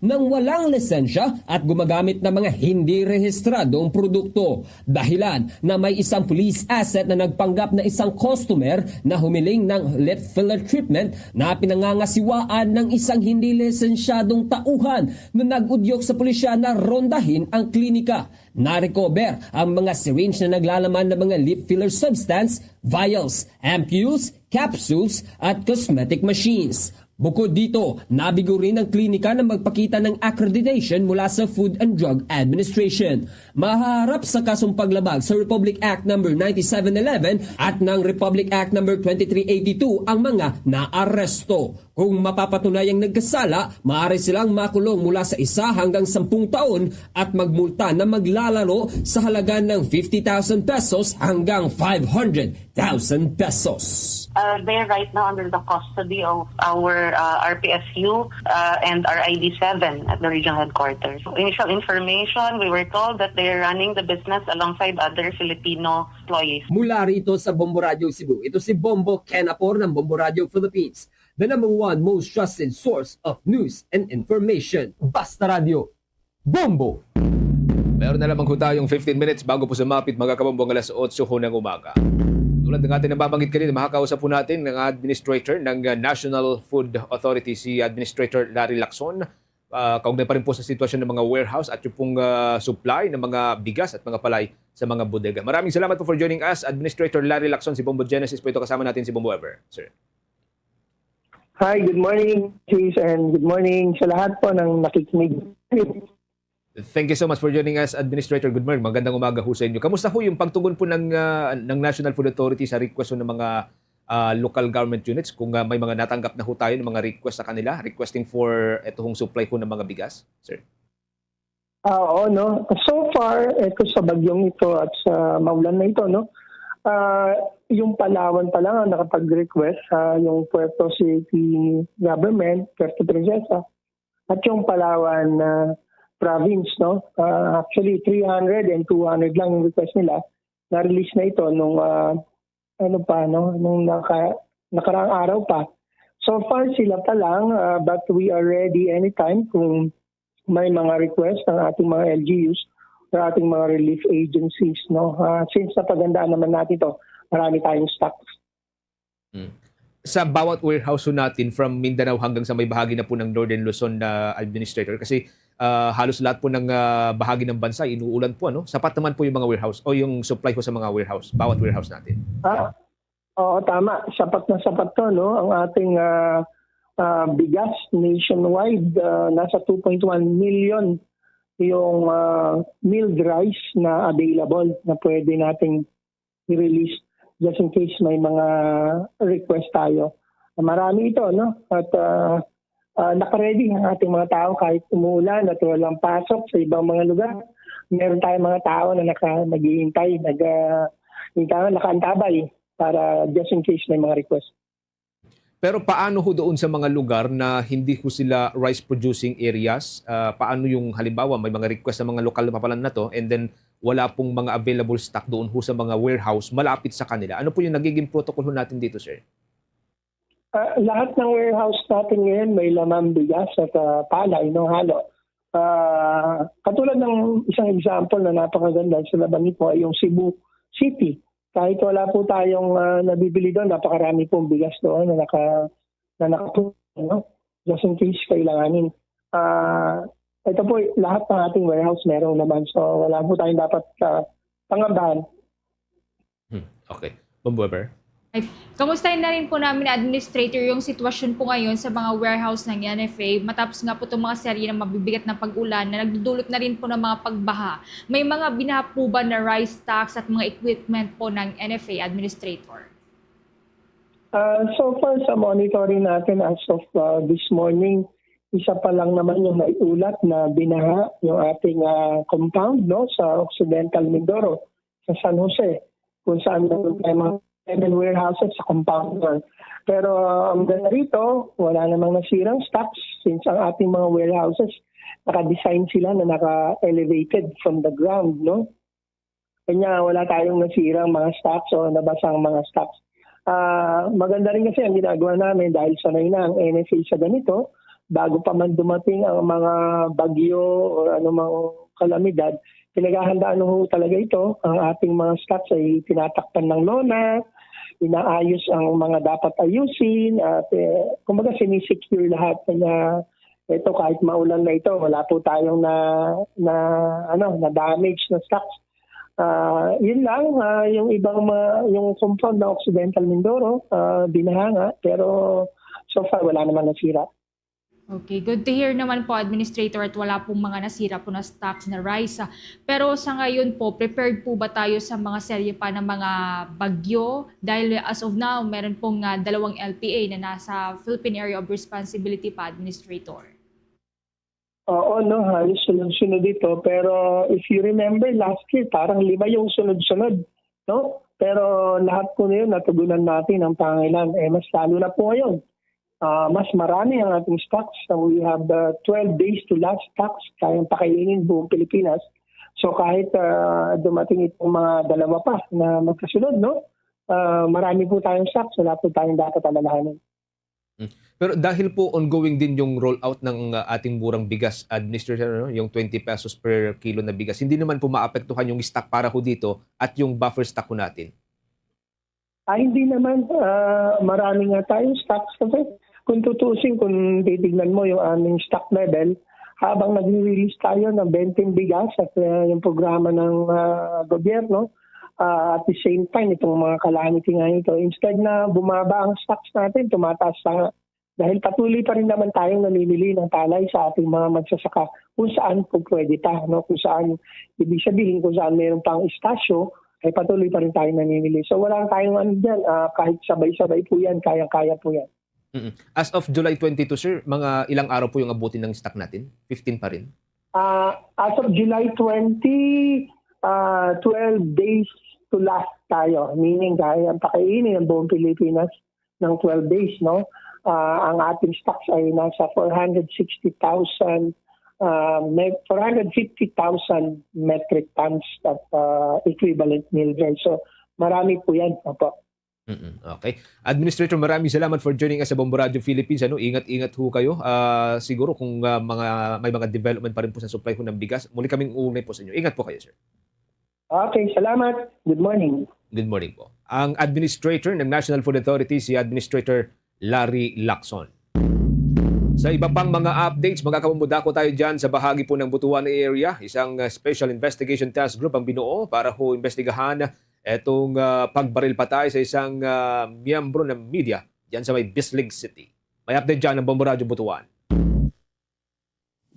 ng walang lisensya at gumagamit ng mga hindi rehistradong produkto. Dahilan na may isang police asset na nagpanggap na isang customer na humiling ng lip filler treatment na pinangangasiwaan ng isang hindi lisensyadong tauhan na nag-udyok sa pulisya na rondahin ang klinika. Na-recover ang mga syringe na naglalaman ng mga lip filler substance, vials, ampules, capsules at cosmetic machines. Bukod dito, nabigo rin ang klinika na magpakita ng accreditation mula sa Food and Drug Administration. Mahaharap sa kasong paglabag sa Republic Act No. 9711 at ng Republic Act No. 2382 ang mga naaresto. Kung mapapatunayang nagkasala, maaari silang makulong mula sa 1 hanggang 10 taon at magmulta na maglalaro sa halaga ng 50,000 pesos hanggang 500,000 pesos. They're right now under the custody of our RPSU and our ID7 at the regional headquarters. Initial information, we were told that they're running the business alongside other Filipino employees. Mula rito sa Bombo Radio Cebu, ito si Bombo Ken Apor ng Bombo Radio Philippines, the #1 most trusted source of news and information. Basta Radio, Bombo! Meron na lamang ho tayong 15 minutes bago po sumapit mga kabombong alas 8 ho ng umaga. Tulad ng ating nababanggit kanina, makakausap po natin ng Administrator ng National Food Authority, si Administrator Larry Lacson. Kaugnay pa rin po sa sitwasyon ng mga warehouse at yung pong supply ng mga bigas at mga palay sa mga bodega. Maraming salamat po for joining us, Administrator Larry Lacson. Si Bombo Genesis po ito, kasama natin si Bombo Ever. Sir. Hi, good morning, Chase, and good morning sa lahat po ng nakikinig. Thank you so much for joining us, Administrator. Good morning. Magandang umaga ho sa inyo. Kamusta ho yung pagtugon po ng National Food Authority sa request ho ng mga local government units kung may mga natanggap na ho tayo ng mga request sa kanila, requesting for ito hong supply ho ng mga bigas, sir? Oo, no. So far, ito sa bagyong ito at sa maulan na ito, no, yung Palawan pa lang ang nakapag-request, yung Puerto City Government, Puerto Princesa, at yung Palawan province, no. Actually, 300 and 200 lang yung request nila. Na-release na ito nung nung nakaraang araw pa. So far, sila pa lang, but we are ready anytime kung may mga request ng ating mga LGUs or ating mga relief agencies, no. Since napagandaan naman natin ito, marami tayong stocks. Sa bawat warehouse natin from Mindanao hanggang sa may bahagi na po ng Northern Luzon na Administrator, kasi halos lahat po ng bahagi ng bansa inuulan po, ano? Sapat naman po yung mga warehouse o yung supply po sa mga warehouse, bawat warehouse natin. Oo, tama. Sapat na sapat to, no? Ang ating bigas nationwide, nasa 2.1 million yung milled rice na available na pwede nating i-release just in case may mga request tayo. Marami ito, no? At nakaready ang ating mga tao kahit umuulan at walang pasok sa ibang mga lugar. Meron tayong mga tao na naghihintay, nakaantabay para just in case may mga request. Pero paano ho doon sa mga lugar na hindi ho sila rice producing areas? Paano yung halimbawa may mga request sa mga lokal na papalan na to and then wala pong mga available stock doon ho sa mga warehouse malapit sa kanila? Ano po yung nagiging protocol ho natin dito, sir? Lahat ng warehouse natin ngayon may lamang bigas at palay, no, halo. Katulad ng isang example na napakaganda sa laban po ay yung Cebu City. Kahit wala po tayong nabibili doon, napakarami pong bigas doon na nakapuno, no? Just in case kailanganin. Ito po, lahat ng ating warehouse meron naman. So wala po tayong dapat pangambahan. Okay. Bombover. Kamustahin na rin po namin, Administrator, yung sitwasyon po ngayon sa mga warehouse ng NFA matapos nga po itong mga serye ng mabibigat na pag-ulan na nagdudulot na rin po ng mga pagbaha. May mga binaha po ba na rice stocks at mga equipment po ng NFA, Administrator? So far sa monitoring natin as of this morning, isa pa lang naman yung naiulat na binaha yung ating compound, no, sa Occidental Mindoro, sa San Jose, kung saan naman tayo mga 7 warehouses sa compound doon. Pero ang ganda rito, wala namang nasirang stocks since ang ating mga warehouses, naka-design sila na naka-elevated from the ground, no? Kanya wala tayong nasirang mga stocks o nabasang mga stocks. Maganda rin kasi ang ginagawa namin dahil sanay na ang NFA sa ganito, bago pa man dumating ang mga bagyo o anumang kalamidad, pinaghahandaan ho talaga ito. Ang ating mga stocks ay tinatakpan ng lona, inaayos ang mga dapat ayusin, at kumbaga sinisecure lahat. Kaya ito kahit maulan na ito, wala po tayong na damage na stocks. Yun lang, yung ibang yung compound na Occidental Mindoro, binahanga, pero so far wala naman nasira. Okay, good to hear naman po, Administrator, at wala pong mga nasira po na stocks na rice. Pero sa ngayon po, prepared po ba tayo sa mga serye pa ng mga bagyo? Dahil as of now, meron pong 2 LPA na nasa Philippine Area of Responsibility pa, Administrator. Oo, no, halos sunod-sunod dito. Pero if you remember, last year, parang 5 yung sunod-sunod, no? Pero lahat po na yun, natugunan natin ang pangailan. Mas lalo na po ngayon. Mas marami ang ating stocks. So we have 12 days to last stocks, kayang pakainin buong Pilipinas. So kahit dumating itong mga dalawa pa na magkasunod, no? Marami po tayong stocks, wala po tayong dapat alalahanin. Pero dahil po ongoing din yung rollout ng ating murang bigas, Administrator, no? Yung 20 pesos per kilo na bigas, hindi naman po maapektuhan yung stock para ho dito at yung buffer stock ko natin? Hindi naman. Marami nga tayong stocks kasi kung tutusin, kung titignan mo yung aming stock level, habang nag-release tayo ng 20 bigas at yung programa ng gobyerno, at the same time, itong mga calamity nga ito, instead na bumaba ang stocks natin, tumataas Dahil patuloy pa rin naman tayong namimili ng palay sa ating mga magsasaka kung saan po pwede ta, no? Kung saan, ibig sabihin kung saan mayroon pang istasyo, ay patuloy pa rin tayong namimili. So wala tayong ano dyan, kahit sabay-sabay po yan, kaya-kaya po yan. As of July 22, sir, mga ilang araw po yung abutin ng stock natin? 15 pa rin? As of July 20, 12 days to last tayo. Meaning kaya pakainin ng buong Pilipinas ng 12 days, no? Ang ating stocks ay nasa 450,000 metric tons of equivalent meal grain. So marami po yan. Opo. Okay. Administrator, maraming salamat for joining us sa Bombo Radio Philippines. Ingat-ingat ho kayo. Siguro kung may mga development pa rin po sa supply ho ng bigas, muli kaming uugnay po sa inyo. Ingat po kayo, sir. Okay, salamat. Good morning. Good morning po. Ang Administrator ng National Food Authority, si Administrator Larry Lacson. Sa iba pang mga updates, magkakamudako tayo dyan sa bahagi po ng Butuan area. Isang Special Investigation Task Group ang binuo para ho investigahan itong pagbaril patay sa isang miyembro ng media dyan sa may Bislig City. May update dyan ng Bombo Radio Butuan.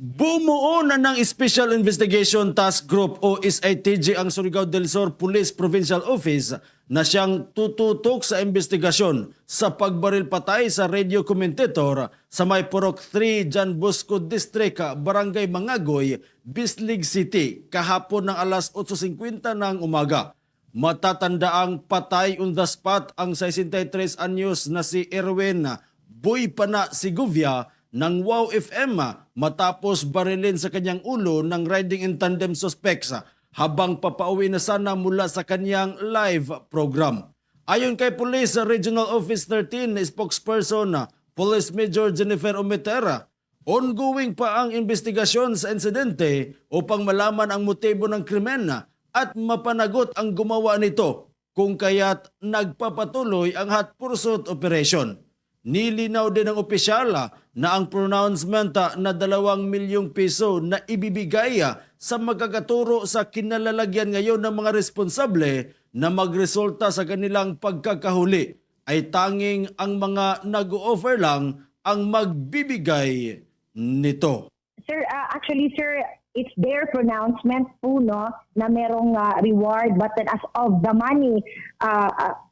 Bumuo na ng Special Investigation Task Group o SITG ang Surigao del Sur Police Provincial Office na siyang tututok sa investigasyon sa pagbaril patay sa radio commentator sa may Purok 3, Jan Bosco District, Barangay Mangagoy, Bislig City, kahapon ng alas 8:50 ng umaga. Matatandaang patay on the spot ang 63 anyos na si Erwin Boy Pana Segovia ng Wow FM matapos barilin sa kanyang ulo ng riding in tandem suspects habang papauwi na sana mula sa kanyang live program. Ayon kay Police Regional Office 13 spokesperson Police Major Jennifer Ometera, ongoing pa ang investigasyon sa insidente upang malaman ang motibo ng krimen at mapanagot ang gumawa nito kung kaya't nagpapatuloy ang hot pursuit operation. Nilinaw din ng opisyal na ang pronouncement na 2 milyong piso na ibibigay sa magkakaturo sa kinalalagyan ngayon ng mga responsable na magresulta sa kanilang pagkakahuli ay tanging ang mga nag-o-offer lang ang magbibigay nito. Sir, actually sir, it's their pronouncement po no na merong reward, but then as of the money,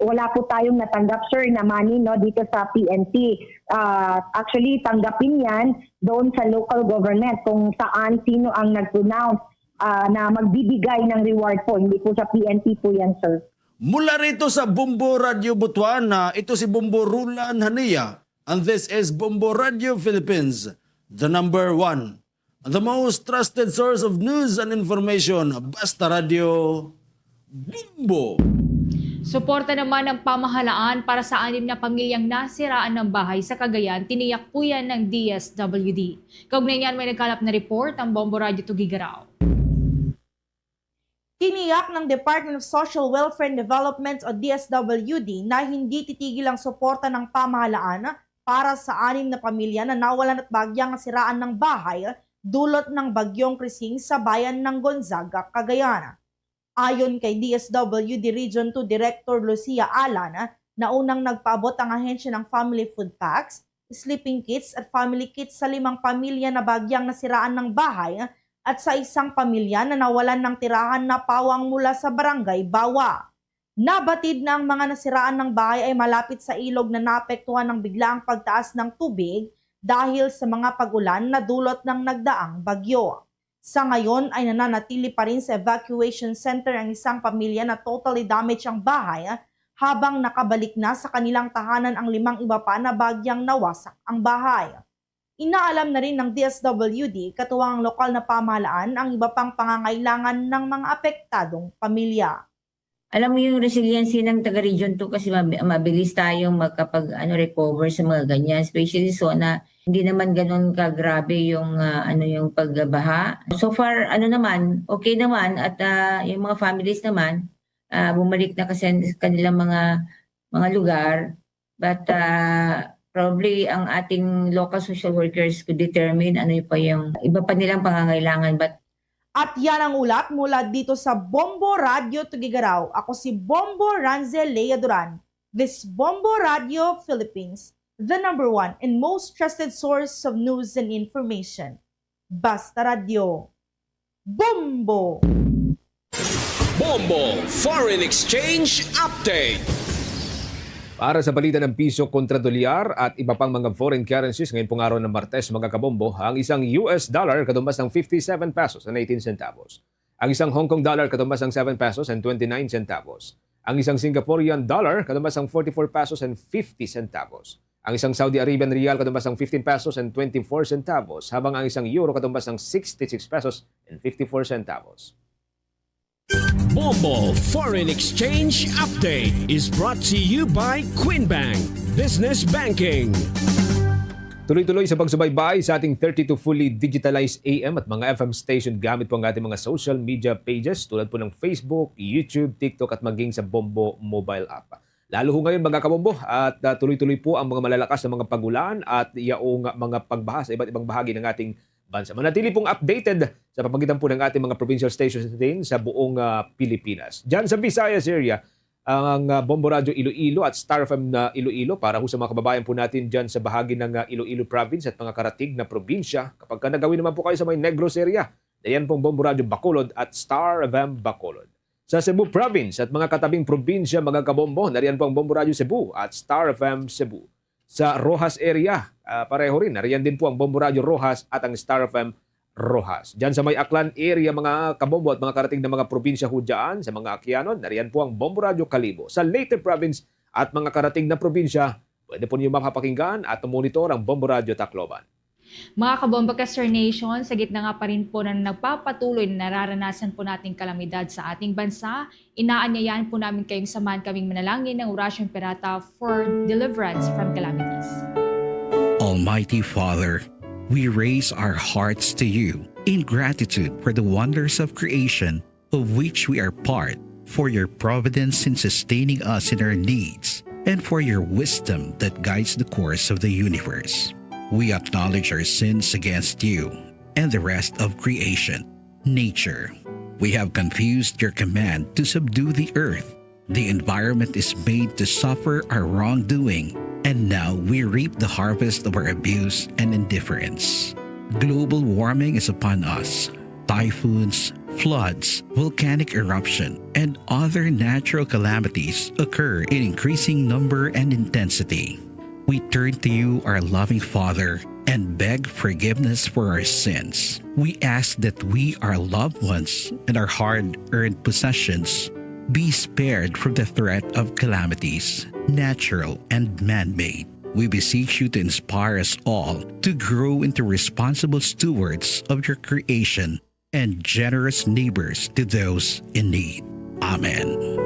wala po tayong natanggap sir na money no dito sa PNP. Actually tanggapin yan doon sa local government kung saan sino ang nag-pronounce na magbibigay ng reward po, hindi po sa PNP po yan sir. Mula rito sa Bombo Radio Butuan, ito si Bombo Rulan Hania, and this is Bombo Radio Philippines, the number 1. The most trusted source of news and information, Basta Radio Bombo. Suporta naman ng pamahalaan para sa 6 na pamilyang nasiraan ng bahay sa Cagayan, tiniyak po yan ng DSWD. Kaugnay niyan may nagkalap na report ang Bombo Radio Tugigaraw. Tiniyak ng Department of Social Welfare and Development o DSWD na hindi titigil ang suporta ng pamahalaan para sa 6 na pamilya na nawalan at bagyang nasiraan ng bahay dulot ng bagyong Krising sa bayan ng Gonzaga, Cagayan. Ayon kay DSWD Region 2 Director Lucia Alan, na unang nagpaabot ang ahensya ng family food packs, sleeping kits at family kits sa 5 pamilya na bagyang nasiraan ng bahay at sa isang pamilya na nawalan ng tirahan na pawang mula sa barangay Bawa. Nabatid na ang mga nasiraan ng bahay ay malapit sa ilog na naapektuhan ng biglaang pagtaas ng tubig dahil sa mga pag-ulan na dulot ng nagdaang bagyo. Sa ngayon ay nananatili pa rin sa evacuation center ang isang pamilya na totally damaged ang bahay habang nakabalik na sa kanilang tahanan ang 5 iba pa na bagyang nawasak ang bahay. Inaalam na rin ng DSWD katuwang ang lokal na pamahalaan ang iba pang pangangailangan ng mga apektadong pamilya. Alam mo yung resiliency ng taga-region 2 kasi mabilis tayong recover sa mga ganyan. Especially so na hindi naman ganun kagrabe yung yung pagbaha. So far naman okay naman at yung mga families naman bumalik na kasi sa kanilang mga lugar. But probably ang ating local social workers could determine ano pa yung iba pa nilang pangangailangan. But at yan ang ulat mula dito sa Bombo Radio Tugigaraw. Ako si Bombo Ranzel Lea Duran. This Bombo Radio Philippines, the number one and most trusted source of news and information. Basta Radio. Bombo! Bombo Foreign Exchange Update. Para sa balita ng piso kontra dolyar at iba pang mga foreign currencies ngayong pong araw ng Martes, mga kabombo, ang isang US dollar katumbas ng 57 pesos and 18 centavos. Ang isang Hong Kong dollar katumbas ng 7 pesos and 29 centavos. Ang isang Singaporean dollar katumbas ng 44 pesos and 50 centavos. Ang isang Saudi Arabian rial katumbas ng 15 pesos and 24 centavos, habang ang isang euro katumbas ng 66 pesos and 54 centavos. Bombo Foreign Exchange Update is brought to you by Quinbank Business Banking. Tuloy-tuloy sa pagsubaybay sa ating 32 fully digitalized AM at mga FM station gamit po ang ating mga social media pages tulad po ng Facebook, YouTube, TikTok at maging sa Bombo mobile app. Lalo ho ngayon mga kabombo at tuloy-tuloy po ang mga malalakas na mga pagulan at yaong mga pagbaha sa iba't ibang bahagi ng ating bansa. Manatili pong updated sa pamamagitan po ng ating mga provincial stations din sa buong Pilipinas. Diyan sa Visayas area, ang Bombo Radio Iloilo at Star FM na Iloilo para ho sa mga kababayan po natin dyan sa bahagi ng Iloilo Province at mga karatig na probinsya. Kapag nagawin naman po kayo sa may Negros area, ayan pong Bombo Radio Bacolod at Star FM Bacolod. Sa Cebu Province at mga katabing probinsya, mga kabombo, nariyan po ang Bombo Radio Cebu at Star FM Cebu. Sa Rojas area, pareho rin, nariyan din po ang Bombo Radio Rojas at ang Star FM Rojas. Diyan sa may Aklan area, mga kabombo at mga karating na mga probinsya ho dyan, sa mga Akyanon, nariyan po ang Bombo Radio Calibo. Sa Leyte Province at mga karating na probinsya, pwede po niyo makapakinggan at monitor ang Bombo Radio Tacloban. Mga kabombo Caster Nation, sa gitna nga pa rin po na nagpapatuloy na nararanasan po nating kalamidad sa ating bansa, inaanyayahan po namin kayong samahan kaming manalangin ng Orasyon Pirata for deliverance from calamities. Almighty Father, we raise our hearts to you in gratitude for the wonders of creation of which we are part, for your providence in sustaining us in our needs, and for your wisdom that guides the course of the universe. We acknowledge our sins against you and the rest of creation, nature. We have confused your command to subdue the earth. The environment is made to suffer our wrongdoing, and now we reap the harvest of our abuse and indifference. Global warming is upon us. Typhoons, floods, volcanic eruption, and other natural calamities occur in increasing number and intensity. We turn to you, our loving Father, and beg forgiveness for our sins. We ask that we, our loved ones, and our hard-earned possessions be spared from the threat of calamities, natural and man-made. We beseech you to inspire us all to grow into responsible stewards of your creation and generous neighbors to those in need. Amen.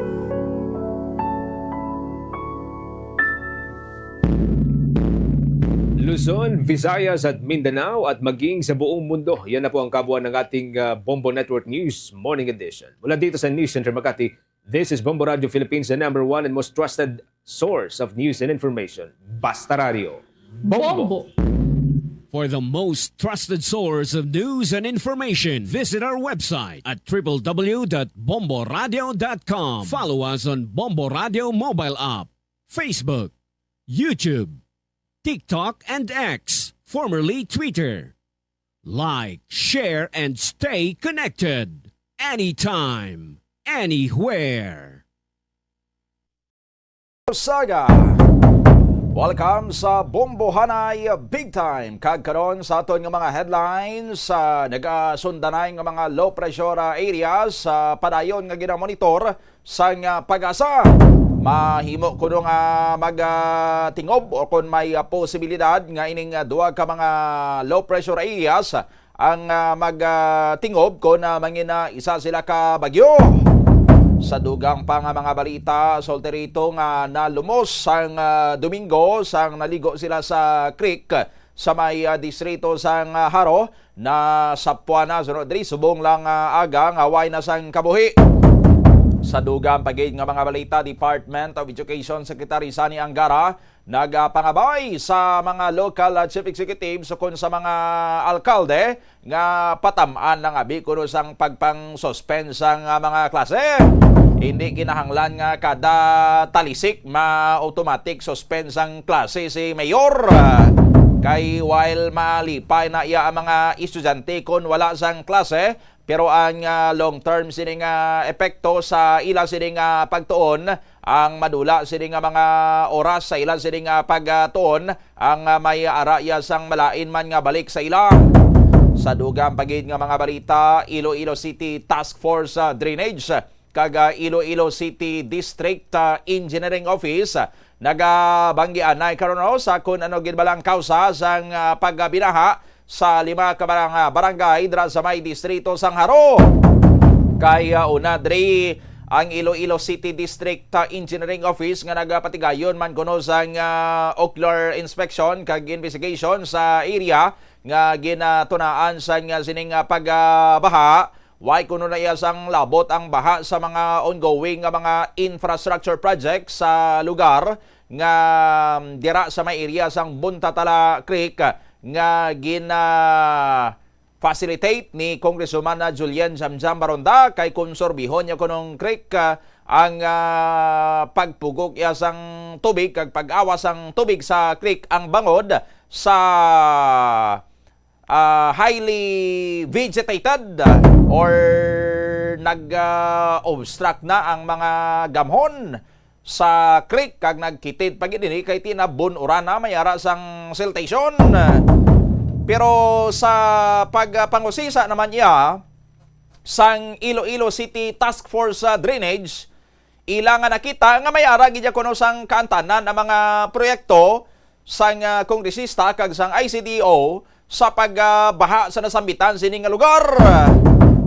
Luzon, Visayas at Mindanao at maging sa buong mundo. Yan na po ang kabuuan ng ating Bombo Network News Morning Edition. Mula dito sa News Center Makati, this is Bombo Radio Philippines, the number one and most trusted source of news and information. Basta Radio. Bombo! For the most trusted source of news and information, visit our website at www.bomboradio.com. Follow us on Bombo Radio mobile app, Facebook, YouTube, TikTok and X, formerly Twitter. Like, share, and stay connected. Anytime, anywhere. Saga! Welcome sa Bombohanay Big Time. Kagkaroon sa aton nga mga headlines sa nagasundanay nga mga low pressure areas sa padayon nga ginamonitor sa Pag-asa. Mahimo kuno nga magtingob o kung may posibilidad nga ining duwa ka mga low pressure areas ang magtingob kung mangina isa sila ka bagyo. Sa dugang pa nga mga balita, solterito nga nalumos sang Domingo sang naligo sila sa creek sa may distrito sang Haro na sapwa na subong lang aga nga way na sang kabuhi. Sa dugang pagid nga mga balita, Department of Education Secretary Sani Angara nagpangabay sa mga local chief executives o kun sa mga alkalde nga patamaan ng abi kuno sang pagpang-suspend sang mga klase. Hindi kinahanglan nga kada talisik ma-automatic suspense ang klase si Mayor. Kay while malipay na iya ang mga estudyante kung wala sang klase, pero ang long-term sining epekto sa ilang sining pagtuon, ang madula sining mga oras sa ilang sining pagtuon, ang may araya sang malain man nga balik sa ilang. Sa dugang pagid nga mga balita, Iloilo City Task Force Drainage kag Iloilo City District Engineering Office nagabanggian na karon sa kung ano gid balang kausa sang pagbinaha sa 5 ka barangay dra sa may distrito sang Haro. Kay una dre ang Iloilo City District Engineering Office nga nagapatigayon man kuno sang ocular inspection kag investigation sa area nga ginatunaan sa sining pagbaha. Why kuno na iya sang labot ang baha sa mga ongoing nga mga infrastructure projects sa lugar nga dira sa may area sang Buntatala Creek nga facilitate ni Congresswoman Julian Jamjam Baronda kay konsorbihon niya kunong creek ang pagpugok iya sang tubig kag pag-awas ang tubig sa creek ang bangod sa highly vegetated or nag-obstruct na ang mga gamhon sa creek kag nagkitid pag dinhi kay tinabon urana mayara sang siltation. Pero sa pagpangusisa naman niya sang Iloilo City Task Force Drainage, ilangan nakita nga mayara gid kuno sang kaantanan ang mga proyekto sang kongresista kag sang ICDO sa pagbaha sa nasambitan sining nga lugar.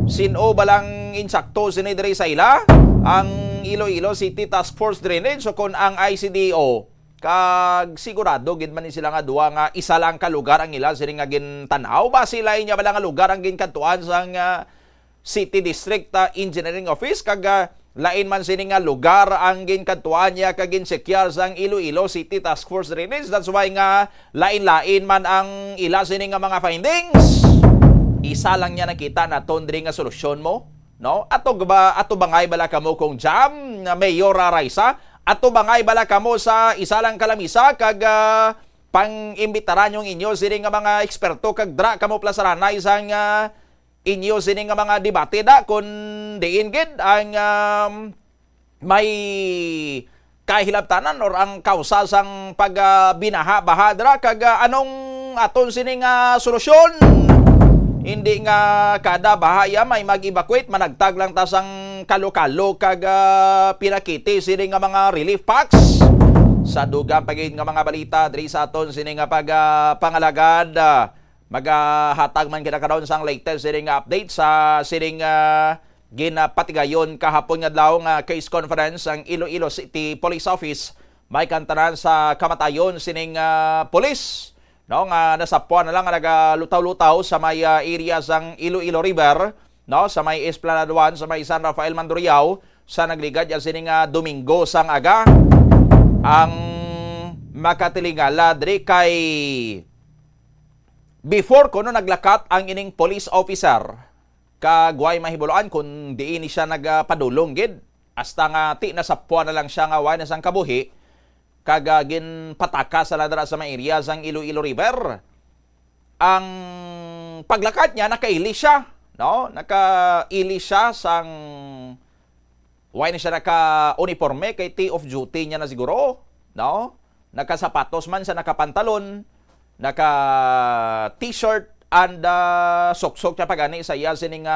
Sino balang insakto sini diri sa ila? Ang Iloilo City Task Force Drainage o kon ang ICDO. Kag sigurado gid man ni sila nga duwa nga isa lang ka lugar ang ila sini nga gintanaw ba sila inya bala nga lugar ang ginkantuan sang City District Engineering Office kag lain man sini nga lugar ang ginkantuan niya kag ginsekyar sang Iloilo City Task Force Drainage. That's why nga lain-lain man ang ila sini nga mga findings. Isa lang niya nakita na tondri nga solusyon mo, no? Ato bangay bala kamo kung jam na Mayor Raisa, ato bangay bala kamo sa isa lang kalamisa kag pang-imbitaran yung inyo sini nga mga eksperto kag dra kamo plasaranay sang inyo sini nga mga debate da kun diin gid ang may kahilabtanan or ang kausa sang pagbinaha-baha dra kag anong aton sini nga solusyon. Hindi nga kada bahaya may mag-evacuate, managtag lang ta sang kalo-kalo kag pinakiti sini nga mga relief packs. Sa dugang pagid nga mga balita diri sa aton sini nga pangalagad, maghatag man kita karon sang latest sini nga update sa sini nga ginapatigayon kahapon nga adlaw nga case conference ang Iloilo City Police Office. May kantaran sa kamatayon sining police, no, nga nasapuan na lang nga nagalutaw-lutaw sa may area sang Iloilo River, no, sa may Esplanade 1 sa may San Rafael Mandurriao sa nagligad yan sining Domingo sang aga. Ang makatilingala diri kay before kuno naglakat ang ining police officer kagway mahibuloan kung diin siya nagpadulong gid hasta nga ti nasapuan na lang siya nga way na sang kabuhi kagagin pataka sa ladra sa mga area sang Iloilo River. Ang paglakad niya nakaili siya, no? Nakaili siya sang way na siya naka-uniforme kay T of duty niya na siguro, no? Nakasapatos man siya, nakapantalon, naka-t-shirt and sok-sok niya pagani sa iya sining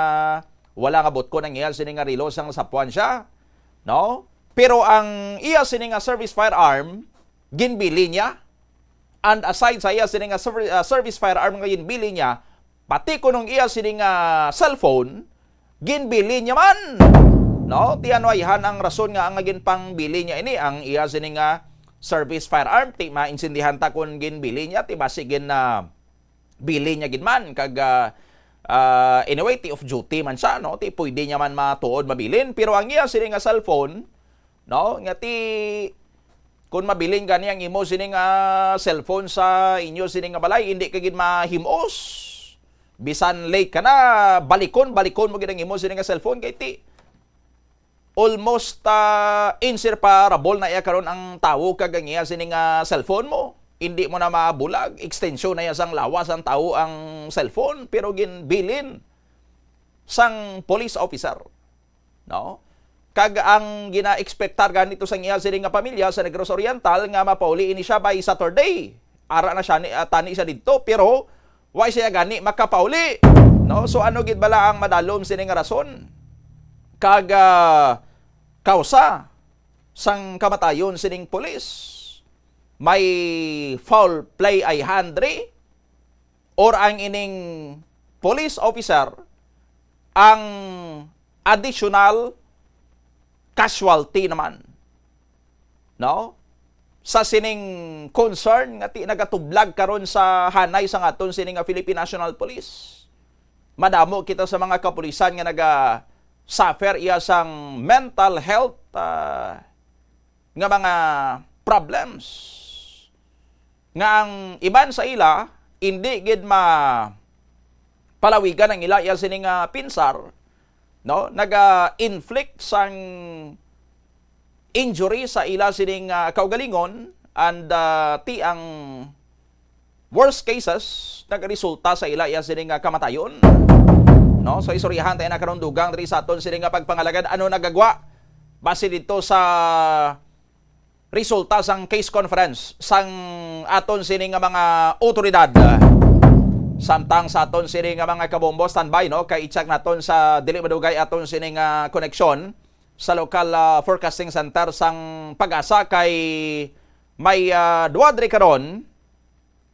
wala nga botko nang iya sining rilo sang sapuan siya, no? Pero ang iya sining service firearm ginbili niya, and aside sa iya sining service firearm nga ginbili niya, pati kunong iya sining cellphone ginbili niya man, no? Tianwayhan ang rason nga ang ginpangbili niya ini ang iya sining service firearm, ti mainsindihan ta kun ginbili niya, ti basi bili niya ginman kag anyway ti of duty man siya, no? Ti pwede niya man matuod mabilin, pero ang iya sining cellphone, no, nga ti kung mabilin gani ang imo sining cellphone sa inyo sining balay, hindi ka gid mahimos. Bisan late ka na, balikon mo gid ang imo sining cellphone kay ti almost inseparable na iya karon ang tawo kagangiya sining cellphone mo. Hindi mo na mabulag, extension na iya sang lawas ang tawo ang cellphone pero ginbilin sang police officer. No? Kag ang gina-expectar ganito sang iya sining pamilya sa Negros Oriental nga mapauli ini siya by Saturday. Ara na siya tani siya didto pero why siya gani makapauli. No? So ano gid bala ang madalom sining rason? Kag kausa sang kamatayon sining pulis. May foul play ay handre or ang ining police officer ang additional casualty naman. No? Sa sining concern nga ti nagatublag karon sa hanay sa aton sining Philippine National Police. Madamo kita sa mga kapulisan nga suffer iya sang mental health nga mga problems. Nga ang iban sa ila, hindi gid palawigan ang ila iya sining pinsar, no? Naga-inflict sang injury sa ila sining kaugalingon and ti ang worst cases nagresulta sa ila iya sining kamatayon. No? So istoryahan tayo na karon dugang diri sa aton sining pagpangalagad ano nagagwa base dito sa resulta sang case conference sang aton sining mga otoridad. Samtang sa aton sining mga kabombo standby no kay i-check naton sa dili madugay aton sining koneksyon sa local forecasting center sang Pag-asa kay may duwa diri karon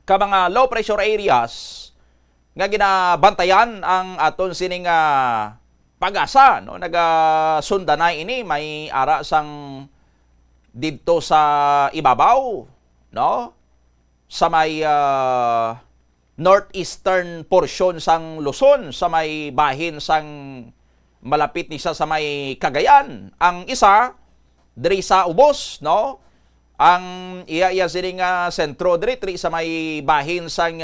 ka mga low pressure areas nga ginabantayan ang aton sining Pag-asa no nagasundanay ini may ara sang dito sa ibabaw no sa may northeastern portion sang Luzon sa may bahin sang malapit ni sa may Cagayan. Ang isa diri sa Ubos no ang iya sining sentro diri sa may bahin sang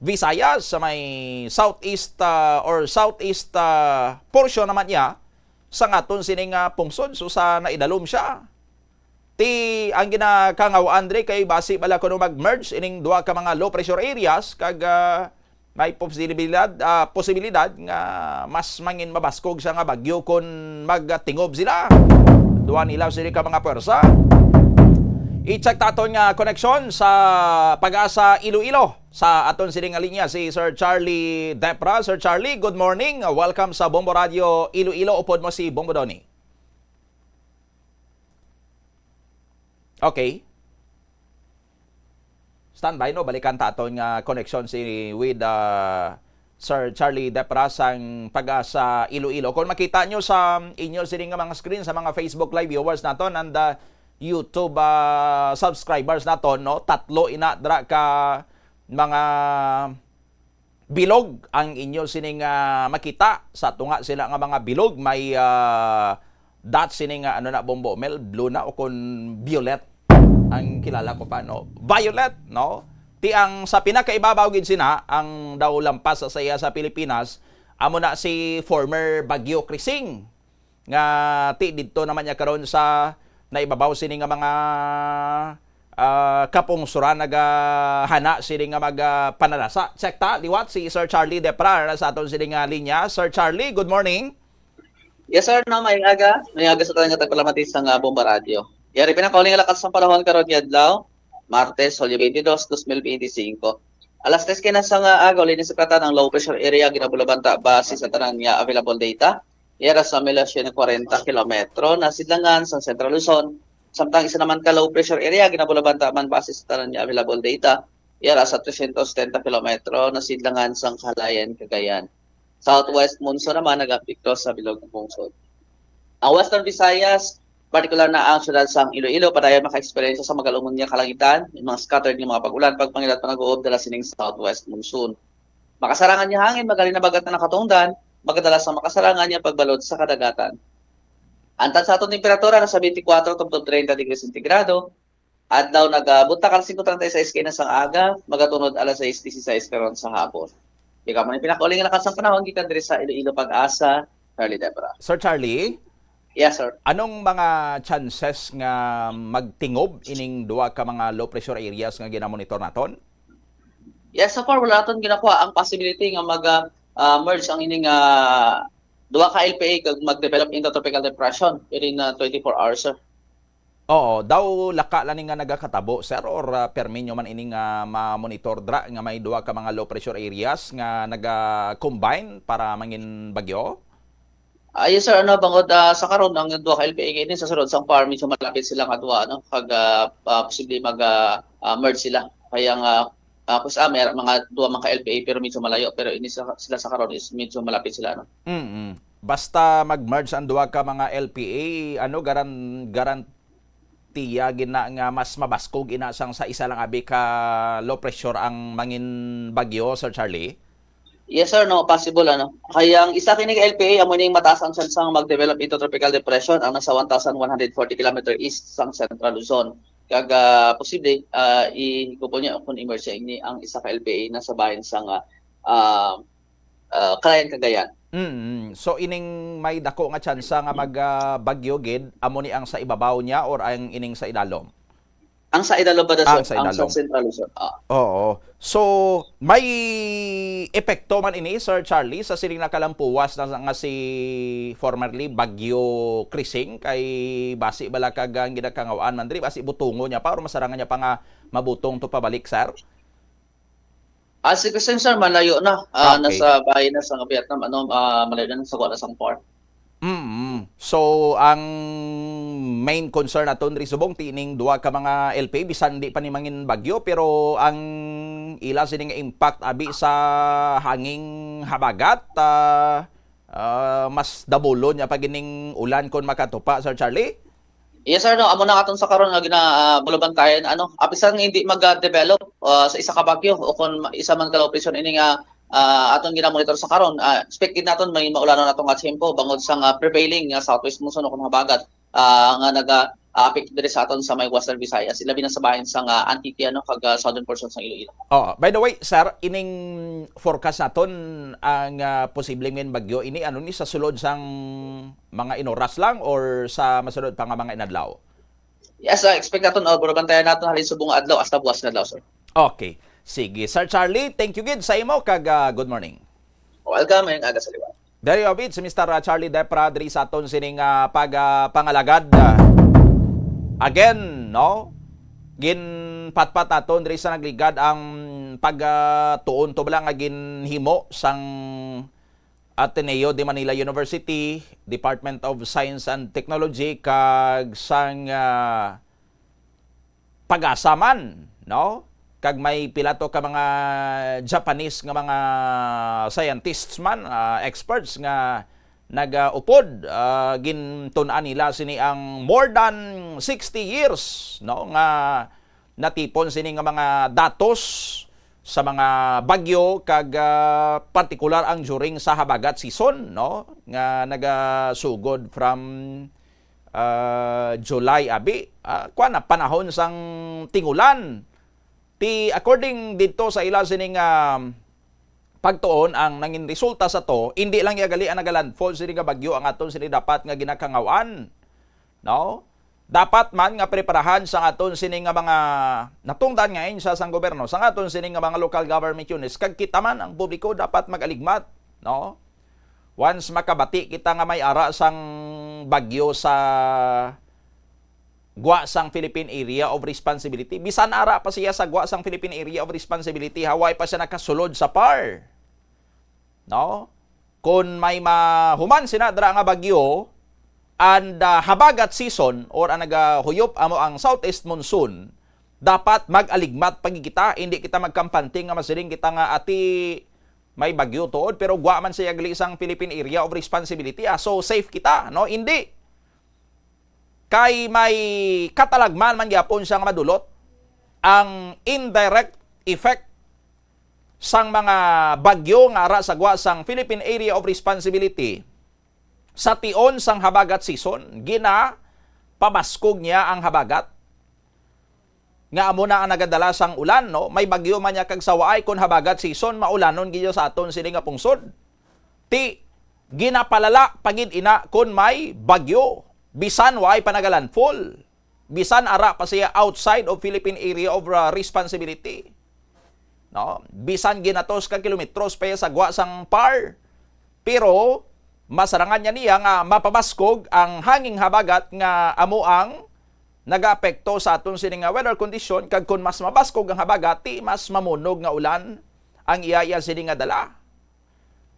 Visayas sa may southeast portion naman niya sa ngaton sining pungsod so sa naidalom siya. Ti ang ginakangawaan diri kay base bala kuno mag-merge ining duha ka mga low pressure areas kag may posibilidad nga mas mangin mabaskog sa nga bagyo kon magtingob sila. Duha nila sila ka mga pwersa. I-check taton nga koneksyon sa Pag-asa Iloilo sa aton sining linya si Sir Charlie Depra. Sir Charlie, good morning. Welcome sa Bombo Radio Iloilo. Upod mo si Bombo Doni. Okay. Standby no balikan taton nga connection with Sir Charlie Depra sang Pag-asa Iloilo. Kung makita nyo sa inyo sining nga mga screen sa mga Facebook live viewers naton and YouTube subscribers naton no tatlo ina dra ka mga bilog ang inyo sining makita sa tunga sila nga mga bilog may dot sining ano na Bombo Mel blue na o kon violet ang kilala ko pa no violet no ti ang sa pinakaibabaw gid sina ang daw lampas sa saya sa Pilipinas amo na si former Bagyo Krising nga ti didto naman niya karon sa naibabaw sini nga mga kapungsuran nagahana sini nga magpanalasa. Check ta liwat si Sir Charlie Depra sa aton sini nga linya. Sir Charlie, good morning. Yes sir, no, may aga sa tanan nga tagpalamatis sa Bomba Radio. Yari pinakauli nga lakas sa panahon karon adlaw, Martes, Hulyo 22, 2025. Alas 3 kina sa aga uli ni sekretar ng low pressure area ginabulabanta base sa tanan nga available data. Yara sa melasyon ng 40 kilometro na sidlangan sa Central Luzon. Samtang isa naman ka low pressure area ginabulabanta man base sa tanan nga available data. Yara sa 330 kilometro na sidlangan sa Calayan, Cagayan. Southwest monsoon naman nag-apekto sa bilog ng pungsod. Ang Western Visayas, particular na ang syudad sang Iloilo, padayon maka-experience sa magalumon niya kalangitan, yung mga scattered ng mga pag-ulan, pagpangilat pa nag-uob dala sining Southwest monsoon. Makasarangan niya hangin, magaling na bagat na nakatungdan, magdala sa makasarangan niya pagbalod sa kadagatan. Antan sa atong temperatura nasa 24 to 30 degrees centigrado, at daw nag-bunta ka 5:36 na sang aga, magatunod alas 6:16 karon sa hapon. Ikaw man pinakauling lakas ang panahon gikan diri sa Iloilo Pag-asa, Charlie Depra. Sir Charlie, Yes, sir. Anong mga chances nga magtingob ining duwa ka mga low pressure areas nga ginamonitor naton? Yes, so far wala naton ginakuha ang possibility nga mag-merge ang ining duwa ka LPA kag mag-develop into tropical depression within 24 hours, sir. Oo, daw laka lang nga nagakatabo, sir, or perminyo man ining ma-monitor dra nga may duwa ka mga low pressure areas nga naga-combine para mangin bagyo? Yes, sir, bangod sa karon ang duwa ka LPA kini sa sunod sang farm medyo malapit sila nga duwa kag posible mag-merge sila. Kaya nga may mga duwa mga LPA pero medyo malayo, pero ini sila sa karon is medyo malapit sila Basta mag-merge ang duwa ka mga LPA, garantiya gina nga mas mabaskog inasang sa isa lang abi ka low pressure ang mangin bagyo, Sir Charlie? Yes, sir, possible Kaya ang isa kini ka LPA amo ning mataas ang chance ang mag-develop into tropical depression ang nasa 1,140 km east sang Central Luzon. Kag posible ikupo niya kung emerge ini ang isa ka LPA na sa bahin sang Calayan, Cagayan. So ining may dako nga tsansa nga magbagyo gid amo ni ang sa ibabaw niya or ang ining sa idalom? Ang sa idalom ba ang sa Central Luzon? Oo. So may epekto man ini, Sir Charlie, sa siling nakalampuwas na nga si formerly Bagyo Krising kay basi bala kag ang ginakangawaan man diri basi butungo niya pa or masarangan niya pa nga mabutong to pabalik, sir? Si Krising, sir, malayo na. Okay. Nasa bahay na sa Vietnam, malayo na sa Kuala Sampor. So ang main concern naton ri subong tining duwa ka mga LPA bisan di pa ni mangin bagyo pero ang ila sining impact abi sa hanging habagat mas dabulo nya pagining ulan kon makatupa, Sir Charlie? Yes, sir, amo na katon sa karon nga ginabulubantayan apisan hindi mag-develop sa isa ka bagyo o kung isa man ka operation ini nga aton ginamonitor sa karon, expected naton may maulanon natong nga tempo bangod sa prevailing nga southwest monsoon o kung habagat nga naga-affect diri sa aton sa may Western Visayas, ilabi na sa bahin sa Antique kag southern portion sa Iloilo. By the way, sir, ining forecast naton ang posibleng men bagyo ini ni sa sulod sang mga inoras lang or sa masunod pa nga mga inadlaw? Yes, expect naton bulubantayan naton halin subong adlaw hasta buwas na adlaw, sir. Okay. Sige, Sir Charlie, thank you gid sa imo kag good morning. Welcome and aga sa liwan. There you have it, si Mr. Charlie Depra diri sa aton sining pangalagad. Again, ginpatpat naton diri sa nagligad ang pagtuon to bala nga ginhimo sang Ateneo de Manila University, Department of Science and Technology kag sang pag-asaman, kag may pilato ka mga Japanese nga mga scientists man, experts nga nag-upod, gintun-an nila sini ang more than 60 years nga natipon sini nga mga datos sa mga bagyo kag particular ang during sa habagat season nga nagasugod from July abi panahon sang tingulan. According dito sa ila sining pagtuon ang nangin resulta sa to, hindi lang yagali ang nagalandfall sining nga bagyo ang aton sini dapat nga ginakangawaan. Dapat man nga preparahan sa aton sining nga mga natungdan ngayon sa sang gobyerno, sa aton sining nga mga local government units kag kita man ang publiko dapat magaligmat, Once makabati kita nga may ara sang bagyo sa Gwa sang Philippine Area of Responsibility. Bisan ara pa siya sa Gwa sang Philippine Area of Responsibility, haway pa siya nakasulod sa PAR. Kung may mahuman sinadra nga bagyo and habagat season or ang nagahuyop amo ang southeast monsoon, dapat mag-aligmat pagikita, hindi kita magkampanting nga masiling kita nga ati may bagyo tuod pero gwa man siya gali sang Philippine Area of Responsibility. So safe kita, hindi. Kay may katalagman man gyapon siyang madulot ang indirect effect sang mga bagyo nga ara sa gwa sang Philippine Area of Responsibility sa tion sang habagat season. Pabaskog niya ang habagat nga amo na ang nagadala sang ulan, may bagyo man niya kag sawaay kon habagat season maulanon gid sa aton sini nga pungsod. Ginapalala pagid ina kon may bagyo. bisan way panagalandfall. Bisan ara pa siya outside of Philippine area of responsibility. No? Bisan ginatos ka kilometros pa sa gwa sang PAR. Pero masarangan niya nga mapabaskog ang hanging habagat nga amo ang nagaapekto sa aton sining weather condition kag kun mas mabaskog ang habagat ti mas mamunog nga ulan ang iya sining nga dala.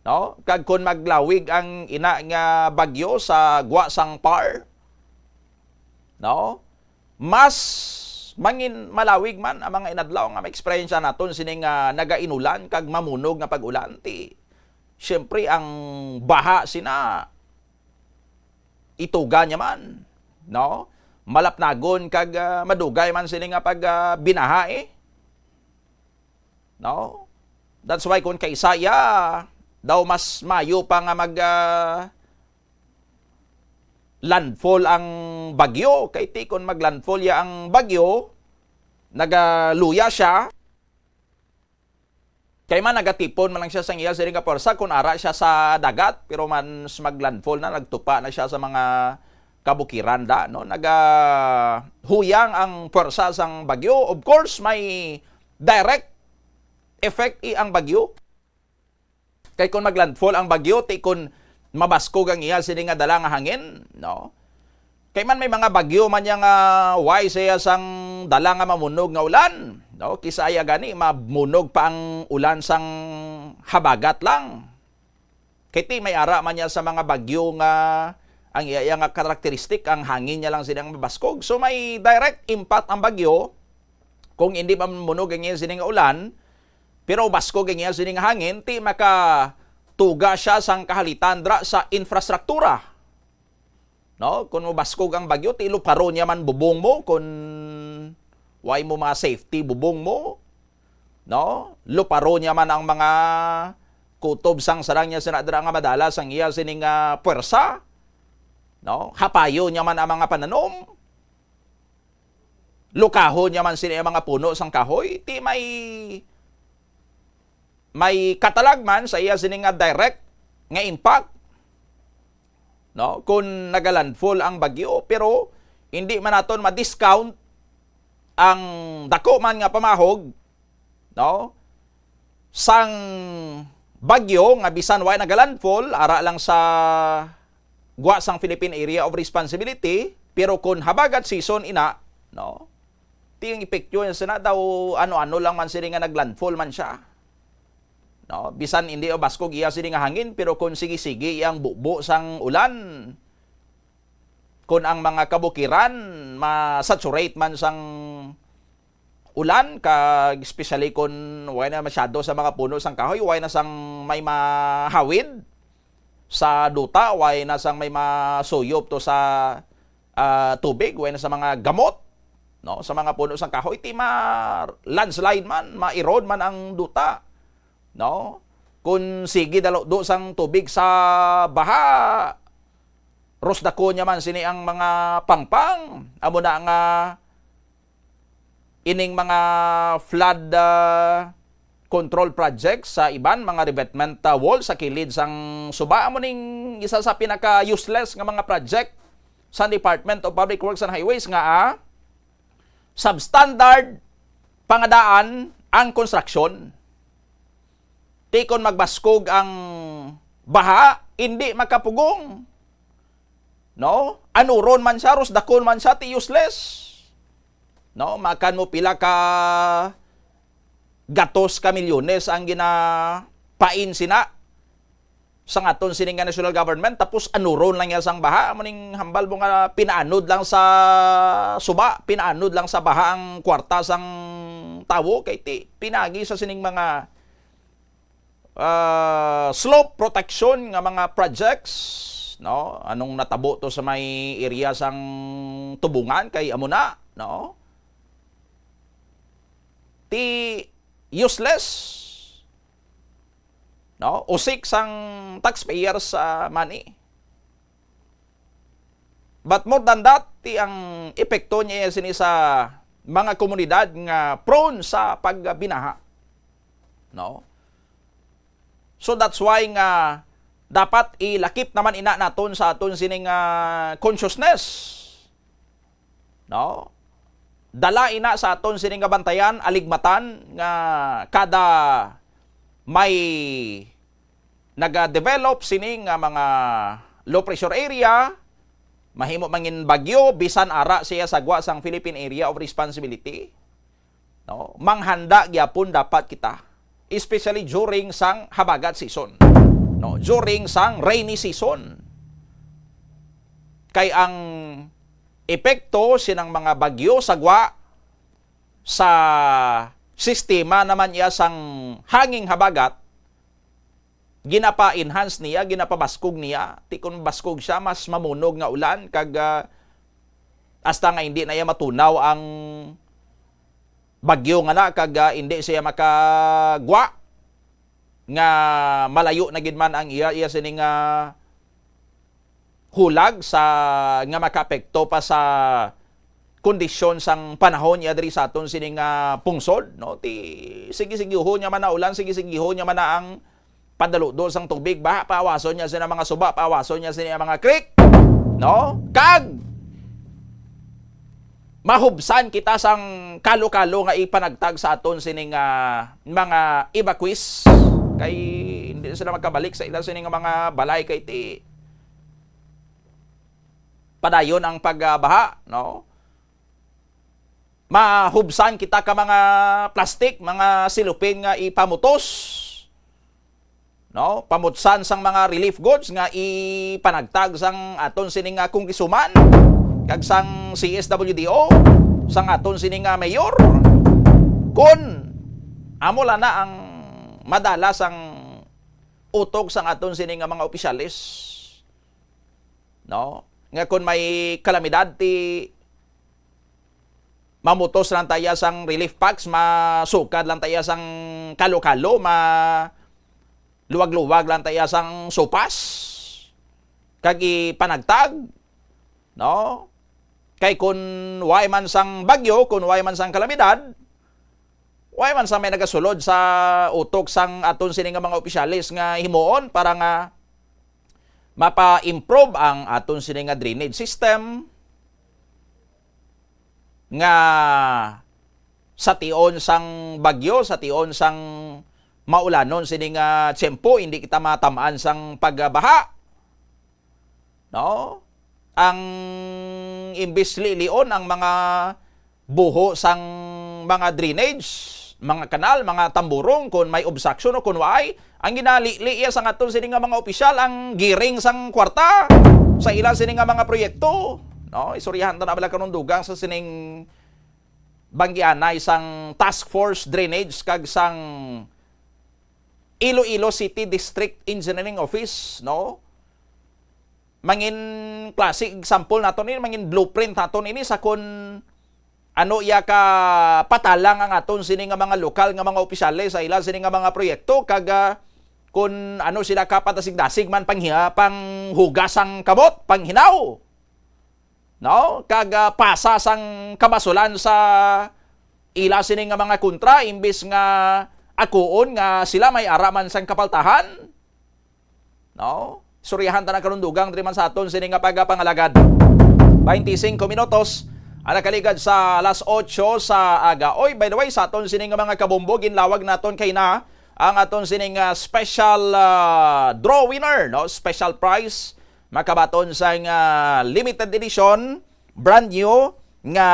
No? Kag kun maglawig ang ina nga bagyo sa gwa sang PAR. No? Mas mangin malawig man ang mga inadlaw nga ma-experience naton sining nagainulan kag mamunog nga pag-ulan ti syempre ang baha sina ituga niya man, no? Malapnagon kag madugay man sini nga pag binaha no? That's why kung kaisaya daw mas mayo pa nga mag landfall ang bagyo. Kay ti kung maglandfall ya ang bagyo, nagaluya siya, kay man nagatipon man lang siya sa iya siring kaporsa kung ara siya sa dagat, pero man maglandfall na, nagtupa na siya sa mga kabukiran da, no? Huyang ang porsa sang bagyo. Of course, may direct effect ang bagyo. Kay kung maglandfall ang bagyo, ti kung mabaskog ang iya sini nga dala nga hangin, no? Kay man may mga bagyo man yang why siya sang dala nga mamunog nga ulan, no? Kisaya gani mamunog pa ang ulan sang habagat lang. Kay ti may ara man niya sa mga bagyo nga ang iya nga karakteristik ang hangin niya lang silang mabaskog. So may direct impact ang bagyo kung hindi pa mamunog ang iya sining ulan, pero baskog ang iya sining hangin, ti maka tuga siya sang kahalitan dra sa infrastruktura. No, kung mabaskog ang bagyo, ti luparo niya man bubong mo, kung why mo mga safety bubong mo, no? Luparo niya man ang mga kutob sang sarang niya sinadra nga madala sang iya sining puwersa, no? Hapayo niya man ang mga pananom. Lukaho niya man sini mga puno sang kahoy, ti may katalag man sa iya sining direct nga impact, no? Kung nagalandfall ang bagyo, pero hindi man naton ma-discount ang dako man nga pamahog, no? Sang bagyo nga bisan way nagalandfall ara lang sa gwa sang Philippine Area of Responsibility, pero kung habagat season ina, no? Tiyang epekto niya sana daw ano-ano lang man sila nga naglandfall man siya. No, bisan hindi o baskog iya sini nga hangin, pero kung sige-sige iyang bubo sang ulan, kung ang mga kabukiran ma-saturate man sang ulan, kag especially kung way na masyado sa mga puno sang kahoy, way na sang may mahawid sa duta, way na sang may masuyop to sa tubig, way na sa mga gamot, no, sa mga puno sang kahoy, ti landslide man, ma-erode man ang duta. No? Kung sige do sang tubig sa baha, rosdako niya man sini ang mga pangpang, amo na nga ining mga flood control projects sa iban mga revetment wall sa kilid sang suba, amo ning isa sa pinaka useless nga mga project sa Department of Public Works and Highways nga substandard pangadaan ang construction. Tikon magbaskog ang baha, hindi makapugong. No? Anuron man siya, rusdakon man siya, ti useless. No? Makan mo pila ka gatos ka milyones ang ginapain sina sa ngaton sining nga national government, tapos anuron lang yan sang baha. Maning hambal mo nga pinaanod lang sa suba, pinaanod lang sa baha ang kwarta sang tawo, kay ti pinagi sa sining mga slope protection nga mga projects, no? Anong natabo to sa may area sang tubungan kay amo na, no? Ti useless, no? Usik sang taxpayers money. But more than that, ti ang epekto niya sini sa mga komunidad nga prone sa pagbinaha, no? So that's why nga dapat ilakip naman ina naton sa aton sining consciousness. No? Dala ina sa aton sining bantayan, aligmatan nga kada may nag-develop sining mga low pressure area, mahimo mangin bagyo bisan ara siya sagwa sang Philippine Area of Responsibility. No? Manghanda gyapon dapat kita, especially during sang habagat season. No, during sang rainy season. Kay ang epekto sinang mga bagyo sagwa sa sistema naman niya sang hanging habagat, ginapa-enhance niya, ginapabaskog niya. Ti kun baskog siya, mas mamunog nga ulan, kag hasta nga hindi na iya matunaw ang bagyo nga na, kag hindi siya makagwa, nga malayo na gid man ang iya sining hulag sa nga makaapekto pa sa kondisyon sang panahon niya diri sa aton sining pungsod, no? Ti sige-sigiho niya man na ulan, sige-sigiho niya man na ang padaludol sang tubig, baha paawason niya sina mga suba, paawason niya sina mga creek, no? Kag mahubsan kita sang kalo-kalo nga ipanagtag sa aton sining mga evacuees, kay hindi sila magkabalik sa ilang sining mga balay, kay ti padayon ang pagbaha, no? Mahubsan kita ka mga plastic, mga silupin nga ipamutos, no? Pamutsan sang mga relief goods nga ipanagtag sang aton sining kongrisuman, kag sang CSWDO, sang aton sining mayor, kun amo la na ang madalas ang utog sang aton sining mga opisyalis, no? Nga kun may kalamidad ti mamutos lang tayo sang relief packs, masukad lang tayo sang kalo-kalo, luwag-luwag lang tayo sang sopas, kag ipanagtag, no? Kay kun way man sang bagyo, kun way man sang kalamidad, way man sang may nagasulod sa utok sang aton sining mga opisyalis nga himuon para nga mapa-improve ang aton sining drainage system, nga sa tion sang bagyo, sa tion sang maulanon sining tiyempo, hindi kita matamaan sang pagbaha, no? Ang imbis lilion ang mga buho sang mga drainage, mga kanal, mga tamburong, kung may obstruction o kung waay, ang ginali-liya sa aton sining mga opisyal ang giring sang kwarta sa ilang sining mga proyekto, no? Isuryahan ta na bala karon dugang sa sining banggianay sang task force drainage kag sang Iloilo City District Engineering Office, no? Mangin classic example naton ini, mangin blueprint naton ini sa kun ano iya ka patalang ang aton sining mga lokal nga mga opisyales sa ilang sining mga proyekto, kag kun ano sila kapatasig-dasig man panghugas ang kamot, panghinaw, no? Kag pasa sang kabasulan sa ila sining nga mga kontra, imbis nga akuon nga sila may araman sang kapaltahan, no? Suryahan ta na karon dugang diri man sa aton sining nga pagapangalagad. 25 minutos ana kaligad sa alas 8 sa aga. Oy, by the way, sa aton sining nga mga kabombo, ginlawag naton kay na ang aton sining special draw winner, no? Special prize makabaton sa limited edition brand new nga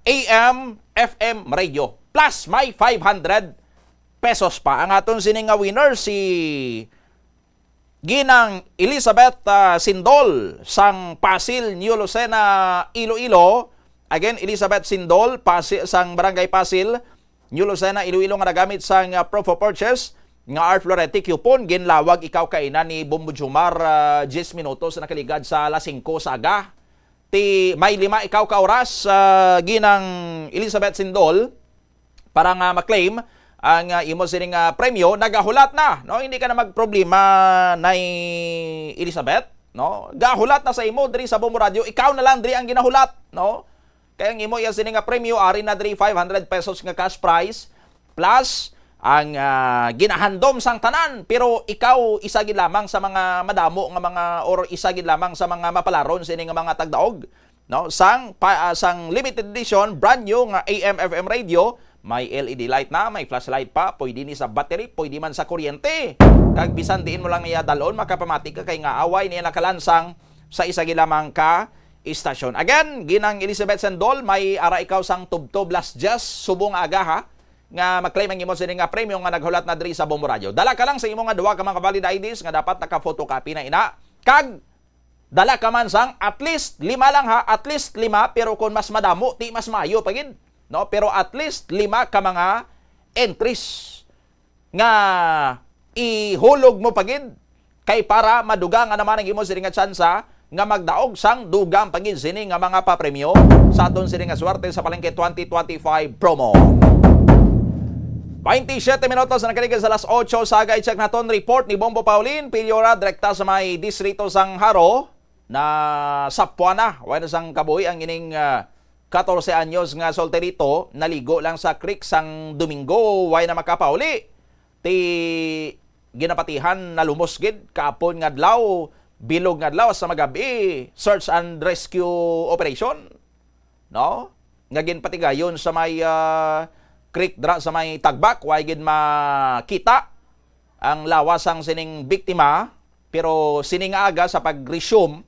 AM FM radio, plus may 500 pesos pa. Ang aton sining winner si Ginang Elizabeth Sindol sang Pasil, New Lucena, Iloilo. Again, Elizabeth Sindol sang Barangay Pasil, New Lucena, Iloilo, nga nagamit sang proof of purchase nga R-Florete coupon. Ginlawag ikaw kainan ni Bombo Jumar 10 minutos na nakaligad sa alas 5 sa aga. Ti may 5 ikaw ka oras Ginang Elizabeth Sindol para nga maklaim ang imo sining premyo. Nagahulat na, no? Hindi ka na magproblema na Elizabeth, no? Gahulat na sa imo diri sa Bombo Radio, ikaw na lang diri ang ginahulat, no? Kaya ang imo iya sining premyo ari na diri 500 pesos nga cash prize plus ang ginahandom sang tanan, pero ikaw isa gid lamang sa mga madamo nga mga or isa gid lamang sa mga mapalaron sini nga mga tagdaog, no? Sang limited edition brand new nga AM FM radio, may LED light na, may flashlight pa, pwede ni sa battery, pwede man sa kuryente. Kag bisan diin mo lang niya dalon, makapamati ka kay nga away niya nakalansang sa isa gilamang ka istasyon. Again, ginang Elizabeth Sendol, may ara ikaw sang tubtob last just subong aga ha, nga mag-claim ang imo sini nga premyo nga naghulat na diri sa Bombo Radio. Dala ka lang sa imo nga duwa ka mga valid IDs nga dapat naka-photocopy na ina. Kag dala ka man sang at least 5 lang ha, at least 5, pero kung mas madamo, ti mas mayo pagid. No, pero at least 5 ka mga entries nga ihulog mo pagid kay para maduga nga naman ang imo sini nga tsansa nga magdaog sang dugang pagid sini nga mga papremyo sa aton sini nga swerte sa Palengke 2025 promo. 27 minutos na nakikinig sa alas 8 sa i-check naton report ni Bombo Pauline Piliora direkta sa may distrito sang Haro na Sapuana. Wala sang kabuhi ang ining 14 anyos nga solterito naligo lang sa creek sang Domingo, way na makapauli. Ti ginapatihan na lumosgid kaapon nga adlaw, bilog nga adlaw sa magabi, search and rescue operation. No? Nga ginpatigayon sa may creek dra sa may Tagbak, way gid makita ang lawas sang sining biktima, pero sining aga sa pag-resume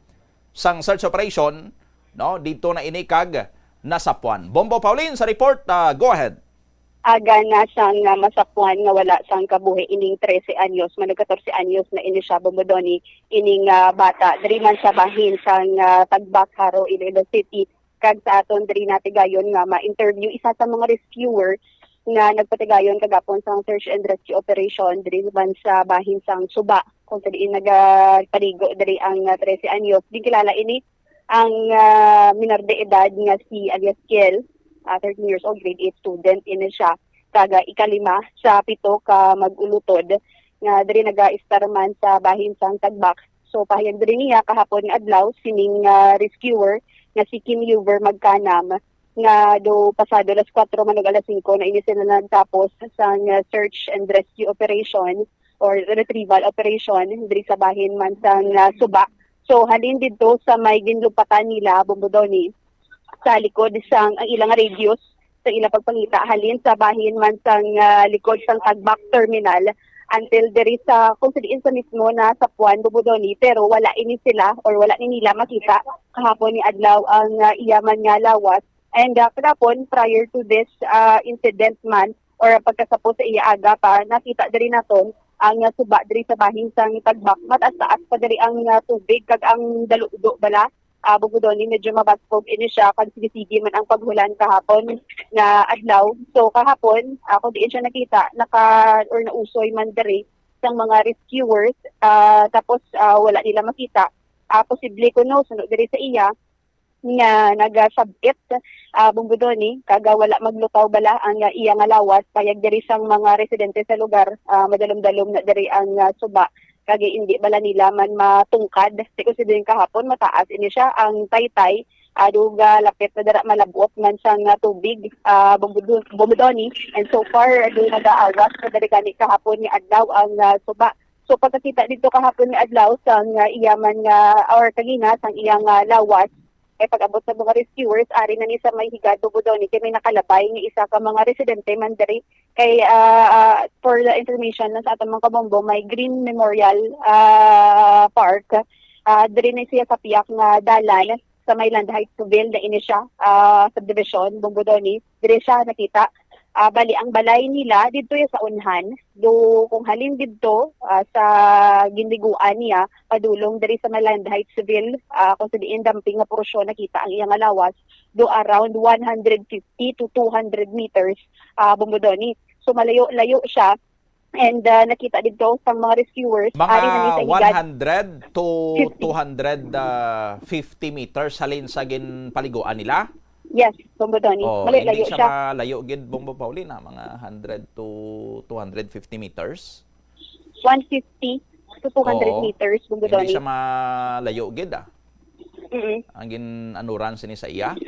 sang search operation, no, dito na inikag nasapuan. Bombo Pauline sa report, go ahead. Aga na siyang masapuan nga wala sang kabuhi ining 13 anyos, manag 14 anyos na ini siya Bombodoni, ining bata diri man sa bahin sang Tagbak, Haro, Iloilo City. Kag sa aton diri natigayon nga ma-interview isa sa mga rescuer nga nagpatigayon kagapon sang search and rescue operation diri man sa bahin sang Suba, kung diri nagpaligo diri ang 13 anyos. Di kilala ini ang minor de edad nga si alias Kiel, 13 years old, grade 8 student ini siya. Kaga ikalima sa 7 ka mag-ulutod nga diri naga-star man sa bahin sang Tagbak. So pahayag diri niya kahapon nga adlaw sining rescuer nga si Kim Yuver Magkanam nga do pasado alas 4 manog alas 5 na ini sila natapos sang search and rescue operation or retrieval operation diri sa bahin man sang Suba. So halin dito sa may ginlupatan nila Bombodoni sa likod sang ang ilang radius sa ilang pagpangita halin sa bahin man sang likod sang Tagbak terminal until there is kung saan sa mismo na sa Puan Bombodoni, pero wala ini sila or wala ni nila makita kahapon ni adlaw ang iyaman nga lawas. And kahapon prior to this incident man or pagkasapos sa iya aga pa nakita diri naton ang Suba diri sa bahin sang Tagbak, mataas-taas pa diri ang tubig kag ang daludo bala Bombodoni medyo mabaskog ini siya kag sige man ang paghulan kahapon nga adlaw. So kahapon ako diin siya nakita nausoy man diri sang mga rescuers tapos wala nila makita. Posible kuno sunod diri sa iya nga nagasabit Bombodoni kaga wala maglutaw bala ang iya nga lawas payag diri sang mga residente sa lugar madalom-dalom na diri ang Suba kagi hindi bala nila man matungkad kasi din kahapon mataas ini siya ang taytay aduga lapit na dara malabot man sang tubig Bombodoni, and so far do nagaawas na diri kani kahapon ni adlaw ang Suba. So pagkakita dito kahapon ni adlaw sang iyaman nga or kagina sang iyang lawas pag-abot sa mga rescuers, ari na ni sa may higado Bombodoni kay may nakalabay nga isa ka mga residente man diri kay for the information na sa atong mga kabombo may Green Memorial Park diri na siya sa piyak nga dalan sa may Land Heights Ville na ini siya subdivision Bombodoni, diri siya nakita. Bali ang balay nila dito sa unhan do kung halin dito sa ginliguan niya padulong diri sa Land Heights Ville kung sa diin damping nga porsyon nakita ang iyang lawas do around 150 to 200 meters Bombodoni. So malayo-layo siya and nakita dito sa mga rescuers mga 100 to 250 meters halin sa ginpaliguan nila. Yes, Bombodoni. Malayo siya. Malayo gid Bombo Pauline mga 100 to 250 meters. 150 to 200 meters Bombodoni. Hindi siya malayo gid Ang ginanuran sini sa iya.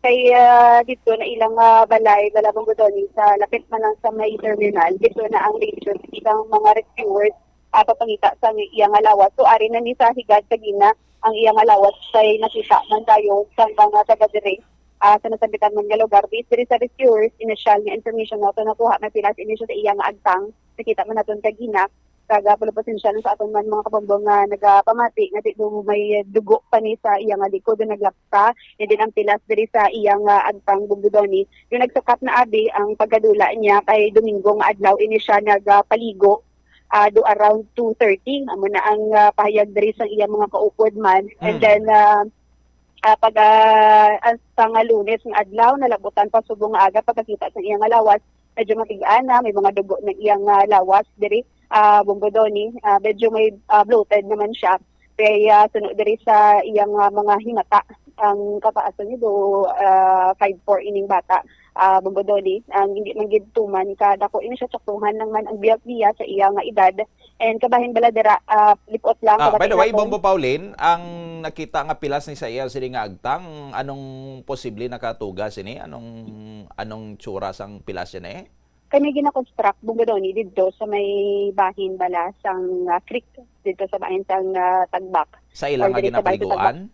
Kaya dito na ilang balay, balabang budoni sa lapit man lang sa may terminal, dito na ang region, ilang mga rescuers papangita sa iyang alawas. So ari na ni sa higad sa gina ang iyang alawas kay nakita man tayo sa mga taga-dire sa nasabitan man nga lugar. Based diri sa rescuers, initial nga information na ito nakuha na sila sa initial sa iyang agtang. Nakita man natin kagina kaga pala potential sa aton man mga kabombong nga nagapamati nga dito may dugo pa ni sa iyang likod na naglapta and then ang pilas diri sa iyang agtang Bumbudoni. Yung nagsukat na abi ang pagkadula niya kay Domingo nga adlaw ini siya nagpaligo do around 2:30 amo na ang pahayag diri sa iyang mga kaupod man and then pag sa Lunes ng adlaw nalabutan pa subong nga aga pagkakita sa iyang lawas medyo matigaan na may mga dugo ng iyang lawas diri Bumbudoni, medyo may bloated naman siya. Kaya sunod diri sa iyang mga himata ang kapaasan niya do 5'4" ining bata Bumbudoni. Ang hindi man gid tuman kada ko ini siya tsaktuhan lang man ang biyak-biya sa iyang edad and kabahin baladera lipot lang. By the way, Bombo Pauline, ang nakita nga pilas ni sa iya sini nga agtang, anong posible nakatuga sini? Anong tsura sang pilas yan Kami gina-construct Bumbudoni dito sa may bahin bala sang creek dito sa bahin sang Tagbak. Sa ilang nga ginapaliguan?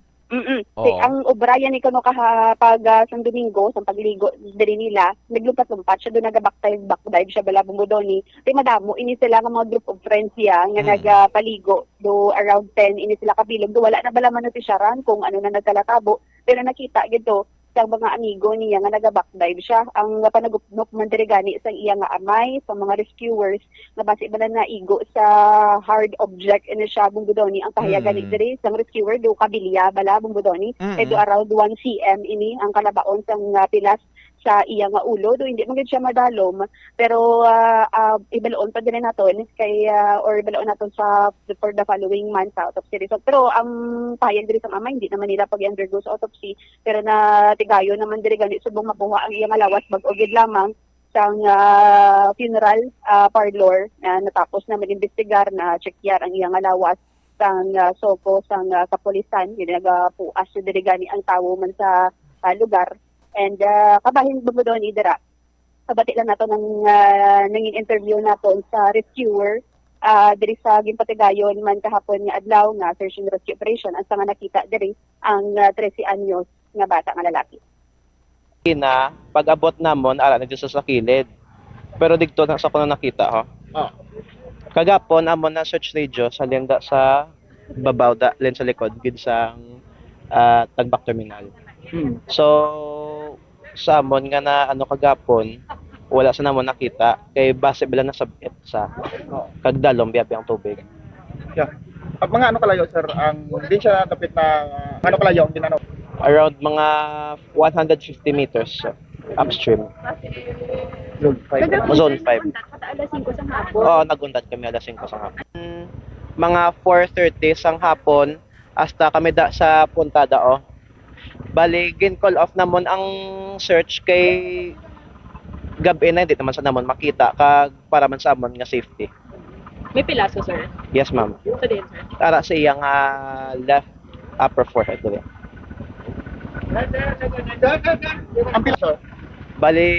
Ang obrayan ni kano pag sang Domingo sa pagligo diri nila naglumpat-lumpat siya do back dive siya bala Bumbudoni. Tay madamo ini sila nga mga group of friends nga nagpaligo do around 10 ini sila kabilog do wala na bala man notisyaran kung ano na nagkalatabo pero nakita gito sa mga amigo niya nga naga-backdive siya. Ang panagupnok man diri gani sa iya nga amay, sa mga rescuers, na base bala na igo sa hard object ini siya Bumbudoni. Ang kahayagan diri sa rescuer do kabilya bala Bumbudoni. Do around 1 cm ini ang kalabaon sa pilas sa iya nga ulo do hindi man gid siya madalom pero ibaloon pa din naton kay or ibaloon naton sa for the following month sa autopsy result pero ang payan diri sa mama hindi naman nila pag-undergo sa autopsy pero na tigayo naman diri gani subong makuha ang iya nga lawas bag-o gid lamang sang funeral parlor natapos na mag-investigar na checkyar ang iya nga lawas sang soko sang kapulisan ginaga-puas diri gani ang tawo man sa lugar. And kabahin Bumbudoni dira. Kabati lang nato ng nanging interview naton sa rescuer diri sa Ginpatigayon man kahapon nga adlaw nga search and rescue operation ang nga nakita diri ang 13 anyos nga bata nga lalaki. Na pag-abot namon ara na sa kilid. Pero digto na sa kuno nakita ho. Kagapon amon na search radio sa lenda sa babaw da len sa likod gid sa Tagbak terminal. So sa amon nga na kagapon wala sa namon nakita kay base bila na sabit sa kagdalom biyabi ang tubig. At mga kalayo sir ang din siya tapit na kalayo ang ginano? Around mga 150 meters upstream. Zone 5. Alas 5 sa hapon. Oo, nagundat kami alas 5 sa hapon. Mga 4:30 sang hapon hasta kami da sa puntada Bali, gin-call off namon ang search kay gabi na, hindi naman sa namon makita kag para man sa amon nga safety. May pilaso, sir? Yes, ma'am. Sa din, sir? Para sa iyang left upper forehead. Ang pilaso? Bali,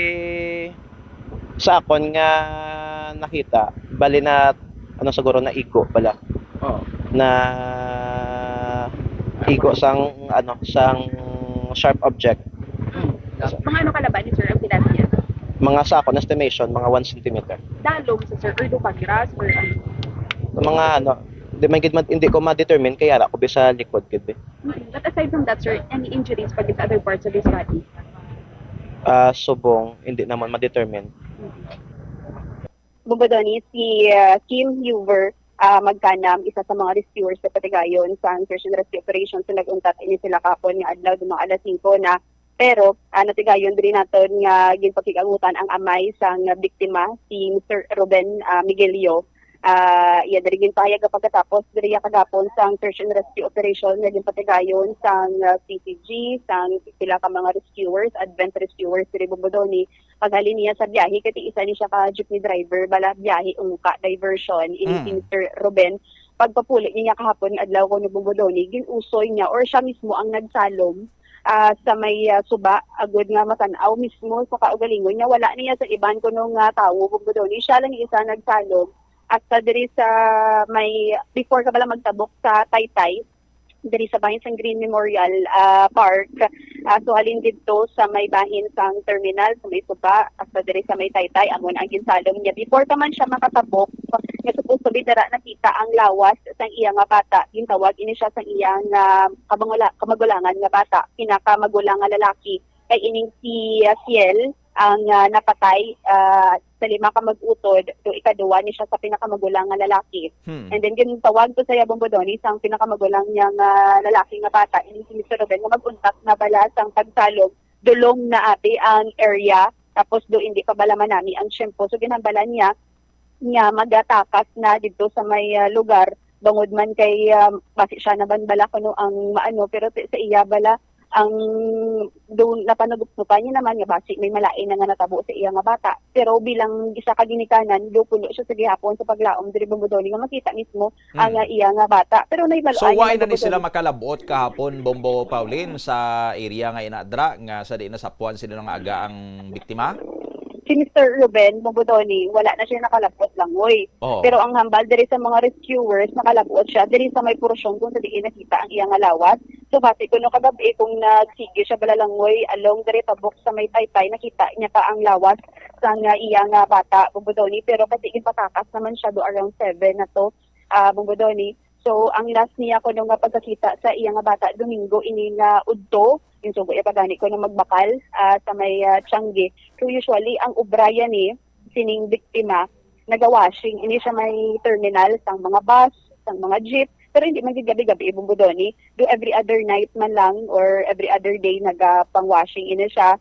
sa akon nga nakita, bali na, siguro na igo pala. Na igo sang, sharp object. Mga kalaban ni sir ang pilas niya? Mga sa akon estimation, mga 1 cm. Dalong sa sir, or do pagkiras, or mga hindi ko ma-determine kaya ako bisa likod gid. But aside from that, sir, any injuries pag sa other parts of his body? Subong, hindi naman ma-determine. Bumbudoni, si Kim Huber, magkanam, isa sa mga rescuers sa Patigayon sa search and rescue operation. So nag-untat ini sila kapon nga adlaw mga alas 5 na. Pero natigayon din naton nga ginpakigangutan ang amay sang biktima si Mr. Ruben Miguelio. Iya diri gin pahayag pagkatapos diri kagapon sang search and rescue operation nga ginpatigayon sang CCG sang sila ka mga rescuers, advent rescuers diri Bumbudoni. Paghalin niya sa biyahe kay isa ni siya ka jeepney driver bala biyahe ungka diversion ini si Mr. Ruben. Pagpapuli niya kahapon adlaw ko ni Bumbudoni, ginusoy niya or siya mismo ang nagsalom sa may suba, agud nga matanaw mismo sa kaugalingon niya. Wala niya sa iban ko nung tao, bumudoni. Siya lang isa nagsalog. At sa diri sa may, before ka pala magtabok sa Taytay, diri sa bahin sang Green Memorial Park. So halin dito sa may bahin sang terminal, sa may suba, at sa diri sa may Taytay, amon ang ginsalong niya. Before ka man siya makatabok, nga supposed to be dara nakita ang lawas sang iyang nga bata. Gintawag ini siya sang iyang kamagulangan nga bata, pinakamagulang nga lalaki. Kay ining si Ciel ang napatay sa 5 ka mag-utod, do ikaduwa ni siya sa pinakamagulang nga lalaki. And then gintawag to sa Bombodoni sang pinakamagulang niyang lalaki nga bata, ini si Mr. Ruben nga mag-untak na bala sang pagsalog, dulong na abi ang area, tapos do hindi pa bala manami ang syempo. So ginambala niya magatakas na dito sa may lugar, bangod man kay basi siya naban bala kuno ang maano, pero sa iya bala ang doon napanagupan niya naman nga basi may malain na nga natabo sa iya nga bata. Pero bilang isa ka ginikanan, do puno siya sa gihapon sa paglaom diri Bombodoni nga makita mismo ang iya nga bata. Pero So why na ni sila makalabot kahapon, Bombo Pauline, sa area nga inadra nga sa di nasapuan sila nga aga ang biktima? Si Mr. Ruben Bombodoni, wala na siya nakalabot lang, oy. Pero ang hambal diri sa mga rescuers, nakalabot siya diri sa may porsyon kung sa diin nakita ang iyang lawas. So base kuno kagabi kung nagsige siya balalangoy along diri tabok sa may Taytay, nakita niya pa ang lawas sa iyang bata, Bombodoni. Pero kasi ipatakas naman siya do around 7 na to, Bombodoni. So ang last niya ko nung pagkakita sa iyang bata Domingo ini nga udto, yung sugo ipagani ko na magbakal sa may Tiangge. So usually ang ubraya ni sining biktima nagawashing ini siya may terminal sang mga bus, sang mga jeep, pero hindi man gabi-gabi Bombodoni. Do every other night man lang or every other day nagapang-washing ini siya.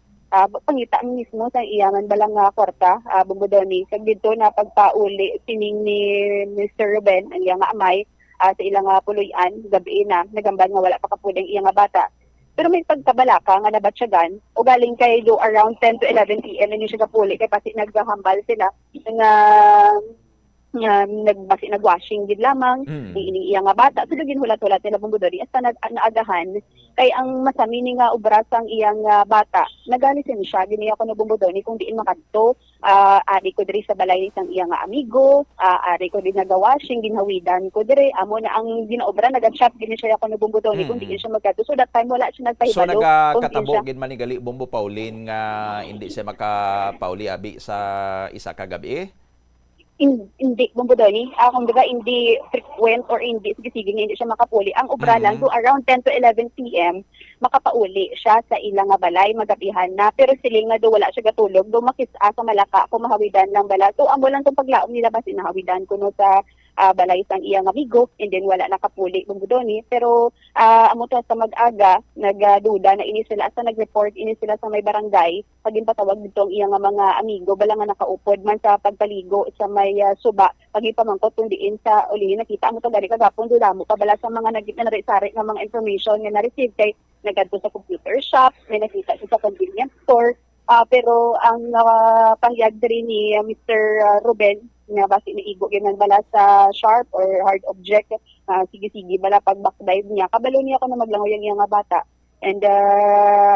Pangita mismo sa iyaman balang kwarta, Bombodoni. Kag dito na pagpauli sining ni Mr. Ruben ang iyang amay sa ilang puluyan, gabi na nagamban nga wala pa kapuling iyang bata. Pero may pagkabalaka nga nabatsyagan o galing kay do around 10 to 11 p.m. na siya kapuli kay pati naghahambal sila nga nagwashing gid lamang ini iya nga bata. So dugin hulat-hulat nila Bombodoni hasta naagahan kay ang masami ni nga ubra sang iyang bata nagalisin siya gini ako na Bombodoni kung diin makadto. Ari ko diri sa balay sang iyang amigo, ari ko din nagawashing ginhawidan ko diri amo na ang ginaobra nagashop gini siya ako na Bombodoni kung diin siya magkadto. So that time wala siya nagpahibalo. So nagkatabo gid man ni gali Bombo Pauline nga hindi siya makapauli abi sa isa ka gabi? Hindi Bombodoni, kumbaga hindi frequent or hindi sige hindi siya makapuli. Ang obra lang so around 10 to 11 p.m. makapauli siya sa ilang balay magabihan na, pero siling nga do wala siya gatulog do makisa sa Malaka kung mahawidan lang bala. So amo lang tong paglaom nila basi nahawidan kuno sa balay sang iyang amigo and then wala nakapuli Bombodoni. Pero amo to sa mag-aga nagduda na ini sila sa nag-report ini sila sa may barangay pagin patawag dito ang iyang mga amigo bala nga nakaupod man sa pagpaligo sa may suba pagin pamangkot kung diin sa uli nakita amo to dali kagapon do damo pa bala sa mga nagit-sari nga mga information nga na-receive kay nagadto sa computer shop may nakita siya sa convenience store. Pero ang pangyag diri ni Mr. Ruben nga basi niigo gyud bala sa sharp or hard object, sige-sige bala pag backdive niya kabalo niya ko na maglangoy ang iyang bata. And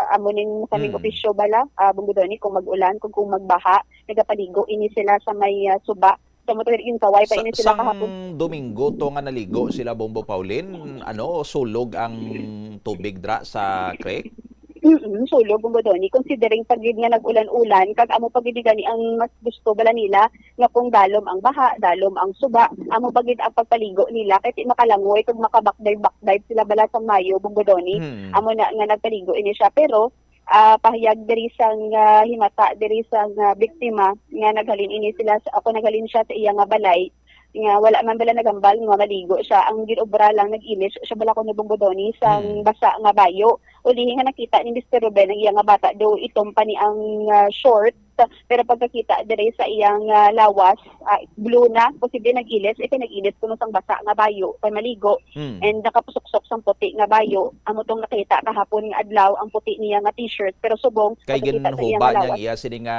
amo ning kaming opisyo bala Bombodoni kung mag-ulan kung magbaha nagapaligo ini sila sa may suba. So mo yung kaway pa ini sila kahapon. Domingo to nga naligo sila Bombo Pauline, sulog ang tubig dra sa creek? Sulog Bombodoni considering pag nga nag-ulan-ulan kag amo pag gani ang mas gusto bala nila nga kung dalom ang baha, dalom ang suba, amo pag ang pagpaligo nila kay makalangoy kag makabakdive sila bala sa Mayo Bombodoni. Amo na nga nagpaligo ini siya pero pahayag diri sang himata diri sang biktima nga naghalin ini sila ako naghalin siya sa iya nga balay nga wala man bala nagambal nga maligo siya ang ginobra lang nag-inis siya bala ko na Bombodoni sang basa nga bayo uli nga nakita ni Mr. Ruben ang iyang bata do itom pa ni ang short pero pagkakita diri sa iyang lawas blue na posible nag-ilis nag-ilis kuno sang basa nga bayo kay maligo and nakapusok-sok sang puti nga bayo amo tong nakita kahapon nga adlaw ang puti niya nga t-shirt pero subong kay ginhuba niya iya sini nga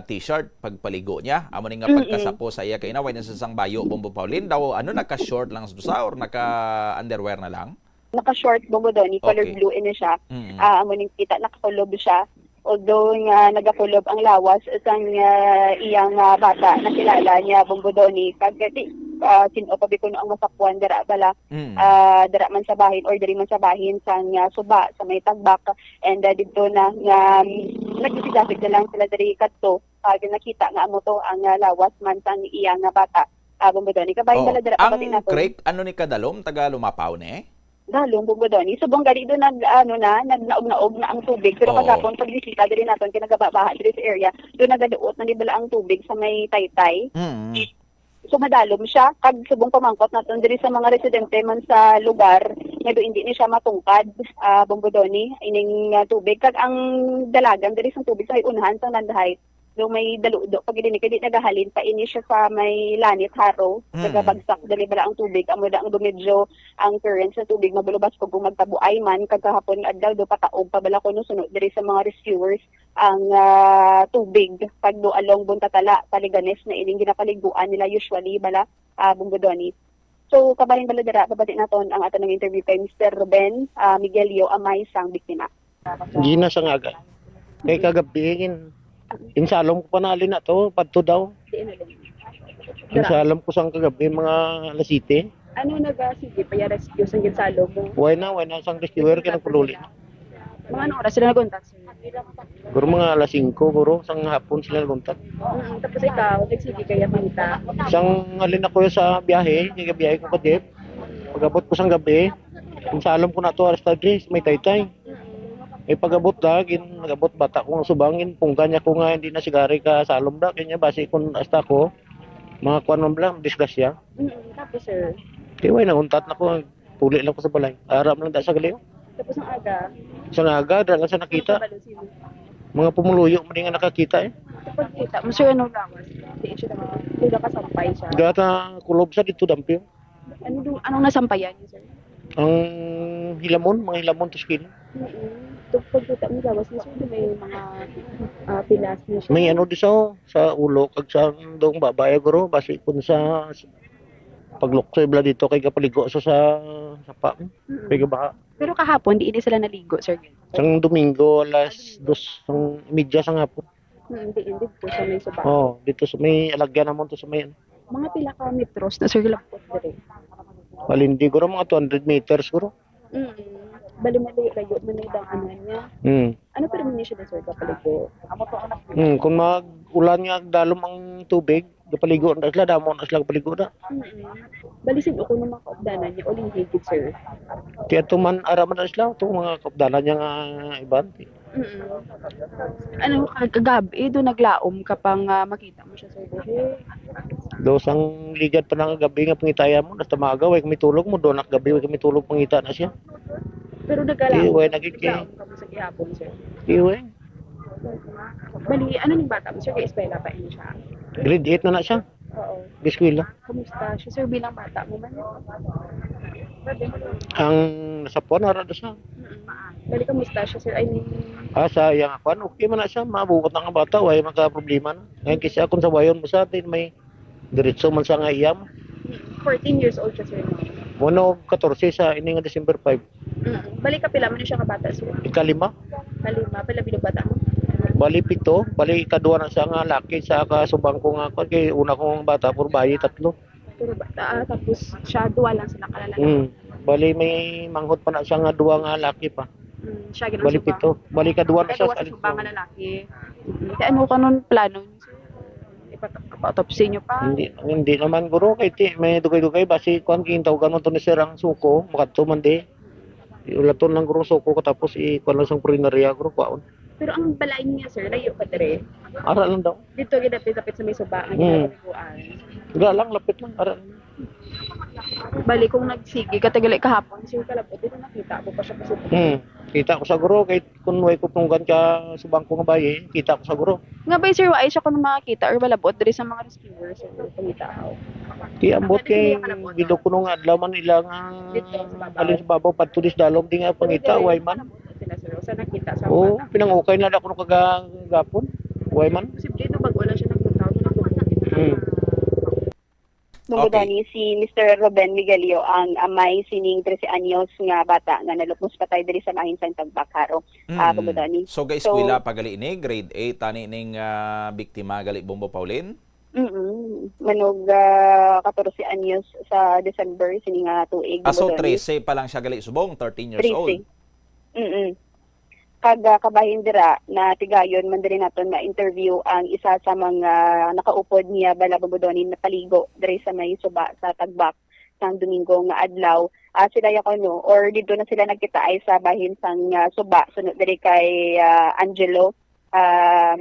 t-shirt pagpaligo niya amo ni nga pagkasapo sa iya kay naway na sa sang bayo Bombo Pauline daw naka-short lang sa or naka-underwear na lang? Naka-short Bombodoni, color Okay. blue ini siya. Mm. Amo ning kita nakakulob siya. Although nga nagakulob ang lawas isang iyang bata na kilala niya Bombodoni kagati sino pa bikuno ang masakwan dara bala dara man sa bahin or diri man sa bahin sang suba sa may tagbak and didto na nga nagsisigafig na lang sila diri kadto kag nakita nga amo to ang lawas man sang iyang bata Bombodoni kabahin bala dara pabati Ang nato. Craig, ano ni kadalom? Taga lumapaw ni? Dalong Bombodoni. Subong gali do nagnaog na ang tubig. Pero Oo. kagapon pag bisita diri naton kinagababaha diri sa area, do nagaduot na nibala ang tubig sa may taytay. Mm. So madalom siya kag subong pamangkot naton diri sa mga residente man sa lugar nga do hindi ni siya matungkad Bombodoni ining tubig kag ang dalagan diri sa tubig sa may unahan sa nandahay. Do may daludo pag hindi kay nagahalin pa ini siya sa may lanit haro nagabagsak dali bala ang tubig amo da ang dumedyo ang current sa tubig mabulubas kung magtabuay man kagahapon adlaw do pataog pa bala kuno sunod diri sa mga rescuers ang tubig pag do along buntatala paliganes na ining ginapaliguan nila usually bala Bombodoni. So kabaling bala dira kabati naton ang ato ng interview kay Mr. Ruben Miguelio amay sang biktima. Gina sa ngaga. Kay kagabingin. Insalom ko pa na alin na to, padto daw. Insalom ko sang kagabi mga alas 7. Ano sige pa rescue sa ginsalo mo? Why na sang rescuer kaya nagpululi. Mga anong oras sila naguntat? Guro mga alas 5, guro, sang hapon sila naguntat. Tapos ikaw, nagsige kaya panita. Sang alin ako sa biyahe, biyahe ko pa jeep. Pagabot ko sang gabi, insalom ko na to alas 3, may taytay. Pagabot da, nagabot bata ko subangin, punggan niya ko nga hindi na sigari ka salom da, kanya basi kung hasta ko, mga kuwan man lang, disgrasya. Tapos sir, Kaya way, naguntat na ko, puli lang ko sa balay. Aram lang da sa galiw. tapos ang aga, Sa naga, dala sa nakita. Mga pumuluyo, hindi nga nakakita eh. kapag kita mo sir, anong lawas? Hindi siya naman, hindi ka kasampay siya. Gata kulob sa dito dampyo. Anong nasampayan niyo sir? Ang hilamon, mga hilamon to skin. Pag kita mo lawas niyo sir, may mga pilas niyo siya. May ano di sa ulo, kag sa dong babae guro, basi kun sa pagluksoy bla dito kay kapaligo sa sapa. Kay gabaha. Pero kahapon, di sila naligo sir. Sang Domingo, alas 2:30 sa hapon. Hindi po sa may suba. Oh, dito sa may alagyan namon to sa may Mga pila ka metros na sir lapot dire. Palindi guro mga 200 meters guro. Bali layo man na ano niya. Ano pero man siya na sir kapaligo? Amo to anak. Kung mag-ulan nga dalom ang tubig, kapaligo na sila, damo na sila kapaligo na. Balisin ako ng mga kaupdanan niya uling higit sir. Kaya tuman araman na sila, itong mga kapdalan niya nga iban. Ano kagabi do naglaom kapang makita mo siya sir. Dos ang ligad pa ng gabi nga pangitaya mo, nasta maaga, way kami tulog mo, doon gabi, way kami tulog pangita na siya. Pero naglaom. Way nagiki. Kapag sa gihapon sir. Way. Bali ano ning bata mo sir kay eskwela pa ini siya. Grade 8 na siya. Oo. Biskwila. Kamusta siya sir bilang bata mo man? Ang nasa puwan, narado siya. Bali kamusta siya sir? I mean, Sayang ako, okay man na siya, mabuot na nga bata, way magka-problema na. Ngayon kasi akong sa wayon mo sa atin, may diretso man sa nga iyam. 14 years old siya sir. Mono 14 sa ini nga December 5. Bali kapila mo na siya ka bata sir. Ikalima. Kalima pala bilang bata mo. Bali 7, bali ikaduha na siya nga laki sa kasubang ko nga ko kay una kong bata puro bayi 3. Puro bata tapos siya duwa lang sila kalalaki. Bali may manghot pa na siya nga duwa nga laki pa. Siya ginang Bali 7, bali kaduha na siya sa subang nga lalaki. Kaya ano ka nun plano niyo sir? Ipa-autopsy niyo pa? Hindi naman guro kay ti may dugay-dugay basi kuan kintaw ganon to ni sir ang suko makadto man di. Ulaton lang guro suko katapos kuan lang sang purinarya guro kwaon. Pero ang balay niya sir, layo pa dire. Ara lang daw. Dito gidapit-dapit sa may suba ang ginagawan. Wala lang lapit lang ara. Bali kung nagsigi katagali kahapon sir kalabot dito nakita mo pa siya kasi. Kita ko sa guro kay kun way ko tunggan ka subang ko nga bayi, kita ko sa guro. Nga ba sir, wala siya kung makakita or malabot diri sa mga rescuers sir pangita aw. Di ambot kay gido kuno nga adlaw man ila nga alin sa babaw padto dis dalom di nga pangita way man. Sa nakita sa Oo, pinangukay na ako kagapon. Way man. Posible do bag wala siya nagpuntaw. Bumbudoni, si Mr. Ruben Miguelio ang amay sining 13 anyos nga bata nga nalupos patay diri sa bahin sa Tagbakaro. Bumbudoni. So guys, eskwela pagali ini grade 8 tani ning biktima gali Bombo Pauline. Manog 14 anyos sa December sining tuig. So 13 pa lang siya gali subong, 13 years old. Kabahin dira na tigayon man diri naton na interview ang isa sa mga nakaupod niya bala Bumbudoni na paligo diri sa may suba sa Tagbak sang Domingo nga adlaw. Sila yakono or dito na sila nagkita ay sa bahin sang suba sunod diri kay Angelo.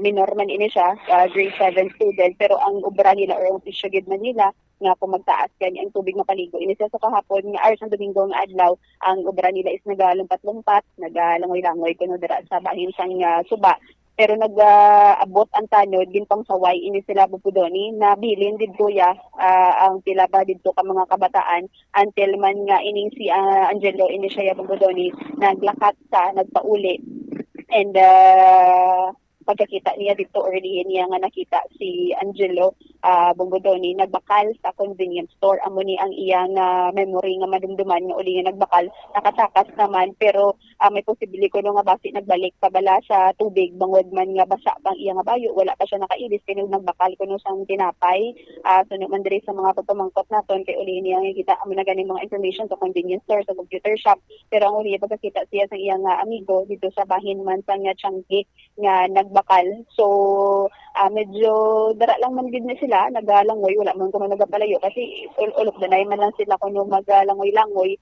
Minor man ini siya, grade 7 student, pero ang obra nila or ang issue gid man nila nga kung magtaas kanya ang tubig na paligo. Ini siya sa kahapon nga sa Domingo nga adlaw, ang obra nila is nagalumpat-lumpat, nagalangoy-langoy kuno dira sa bahin sang suba. Pero nag-abot ang tanod gintong saway ini sila Bumbudoni na bilin didto ang pila ba didto ka mga kabataan until man nga ining si Angelo ini siya Bumbudoni naglakat sa nagpauli. And pagkakita niya dito early niya nga nakita si Angelo Bumbudoni nagbakal sa convenience store. Amo ni ang iyang memory nga madumduman nga uli nga nagbakal. Nakatakas naman pero may posibility ko nga basi nagbalik pabala sa tubig bangod man nga basa bang iya nga bayo. Wala pa siya nakailis kaya nagbakal kuno sang tinapay. Sunod man diri sa mga pagpamangkot naton kay uli niya nga kita amo na ganing mga information sa convenience store sa computer shop. Pero ang uli pagkakita siya sa iyang amigo dito sa bahin man sa nga Changi nga nagbakal. So medyo dara lang man gid na sila nagalangoy wala man kuno nagapalayo kasi ulok danay man lang sila kuno magalangoy-langoy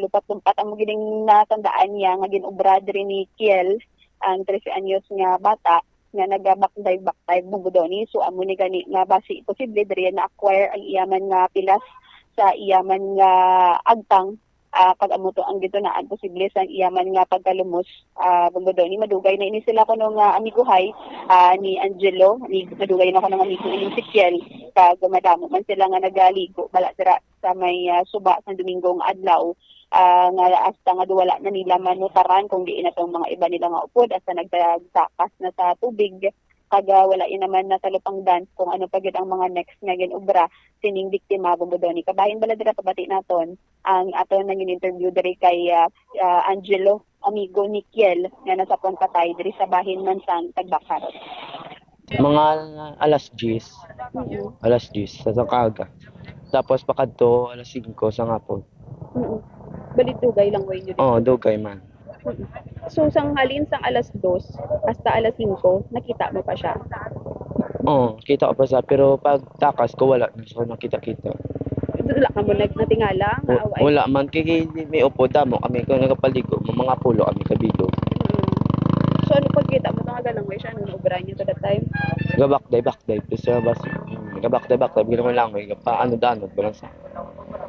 lupat-lumpat ang gining natandaan niya nga ginobra diri ni Kiel ang 13 anyos nga bata nga nagabakdive Bumbudoni. So amo ni gani nga basi posible diri na acquire ang iyaman nga pilas sa iyaman nga agtang pag amo to ang dito na posible sa iyaman nga pagkalumos Bumbudoni. Madugay na ini sila kuno nga amiguhay ni Angelo ni madugay na kuno nga amigo ni si Kiel kag madamo man sila nga nagaligo bala dira sa may suba sa Domingo nga adlaw nga hasta nga wala na nila manutaran kung diin na tong mga iba nila nga upod hasta nagtakas na sa tubig kag wala naman na talupang dance kung ano pa gid ang mga next nga ginobra sining biktima Bumbudoni. Kabahin bala dira pabati naton ang aton nang interview diri kay Angelo amigo ni Kiel nga nasa patay diri sa bahin man sang Tagbakaro. Mga alas 10. Alas 10 sa kaga. Tapos pakadto alas 5 sa hapon. Balit dugay lang way nyo dito. Dugay man. So sang halin sang alas 2 hasta alas 5 nakita mo pa siya. Kita ko pa siya pero pag takas ko wala na siya nakita-kita. Wala ka mo natingala nga away. Wala man kay may upo damo kami kung nagapaligo mga pulo kami kabigo. So ano pagkita mo nga ganang way siya ano obra niyo to that time? Gabakday sa bas. Gabakday ginawa lang may paano-danod ba lang sa.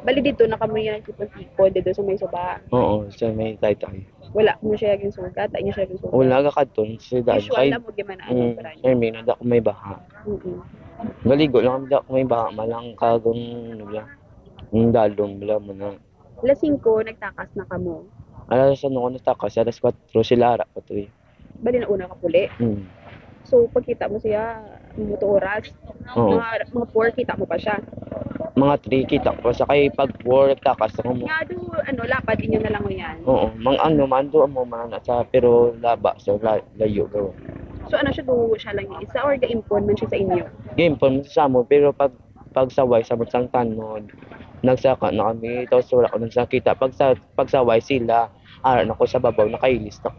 Bali dito na kamo yan tipo dito sa may suba. Sa may taytay. Wala mo siya yung sugat, tayo niya siya yung sugat. Wala ka kadton sa daan. Usual na mo gimana ano obra niyo. May na ako may baha. Galigo lang ako may baha malang kagong nila. Dalong bala mo na. Alas 5 nagtakas na kamo. Alas ano ko nagtakas alas 4 sila ra 4. Bali na una ka puli. So pagkita mo siya mga oras. Mga 4 kita mo pa siya. Mga 3 kita ko sa kay pag 4 nagtakas ako mo. Nga do lapad inyo na lang mo yan. Mando mo man sa pero laba sa layo gawa. So ano siya do siya lang yung isa or ga-import man siya sa inyo? Ga-import sa mo pero pag saway sa sang tanod nagsaka na kami tapos wala ko nang sakita pag saway sila na ko sa babaw nakailis na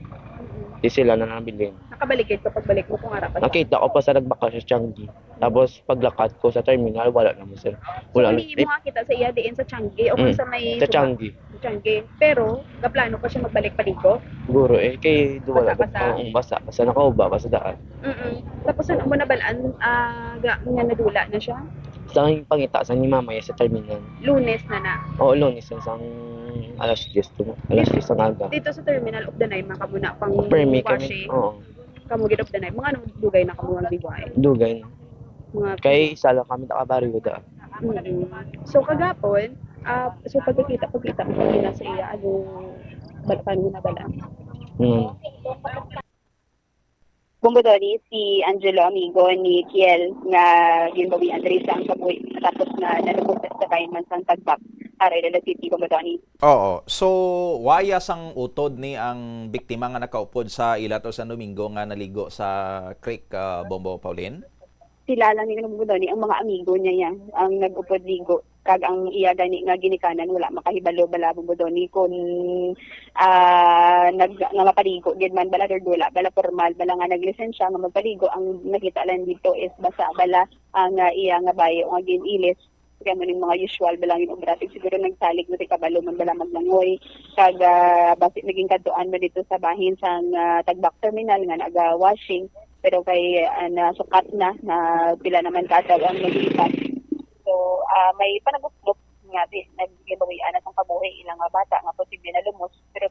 di sila na nabilin. Nakabalik ka pagbalik mo kung harapan. Nakita ko pa sa nagbaka sa Changi. Tapos paglakat ko sa terminal wala na mo sir. Wala so, hindi mo makita sa iya diin sa Changi o kung sa may sa Changi. Pero gaplano pa siya magbalik pa dito. Siguro kay duwala basa nakauba basa daan. Tapos ano mo nabalaan nga nadula na siya. Sa pangita sa ni mamaya sa terminal. Lunes na. Lunes sang alas 10 to. Alas 10 ang aga. Dito sa terminal of the night makamuna pang permi kami. Kamo gid of the night. Mga anong dugay na kamo ang biway. Dugay. Mga kay isa lang kami nakabaryo da. So kagapon, so pagkita mo kanina sa iya ano paano mo nabalaan? Bumbudoni si Angelo amigo ni Kiel nga ginbawian diri sa kabuhi matapos na nalubog sa sabayman sa tagbak aray na City Bomodoni. Oo. So, wayas ang utod ni ang biktima nga nakaupod sa Ilato San Domingo nga naligo sa creek, Bombo Pauline? Sila lang ni Bomodoni, ang mga amigo niya yan, ang nag-upod ligo. Kag ang iya gani nga ginikanan wala makahibalo bala Bomodoni kung nga mapaligo gid man bala dula bala formal bala nga naglisensya nga magpaligo. Ang nakita lang dito is basa bala ang iya nga bayo nga ginilis kaya mo ning mga usual bala yung obrative siguro nagsalig mo ti kabalo man bala maglangoy kag basi naging kaduan mo dito sa bahin sa tagbak terminal nga naga-washing pero kay sukat na pila naman kataw ang naglipat. So may panabuklop nga nag-giveaway anak ng kabuhi ilang bata nga posible na lumos pero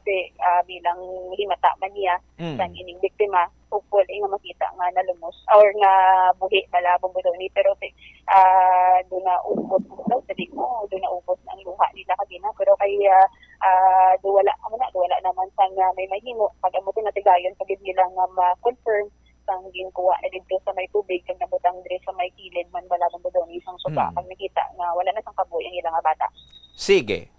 bilang himata man niya sa ining biktima hopeful nga makita nga nalumos or nga buhi bala Bomodoni pero doon na upot sabi mo doon na upot ang luha nila kanina pero kay wala naman sang may mahimo pag amutin na tigayon pag nila nga ma-confirm sang ginkuha na dito sa may tubig kag nabutang dire sa may kilid man bala Bomodoni isang suba pag nakita nga wala na sang kabuhi ang ilang bata. Sige.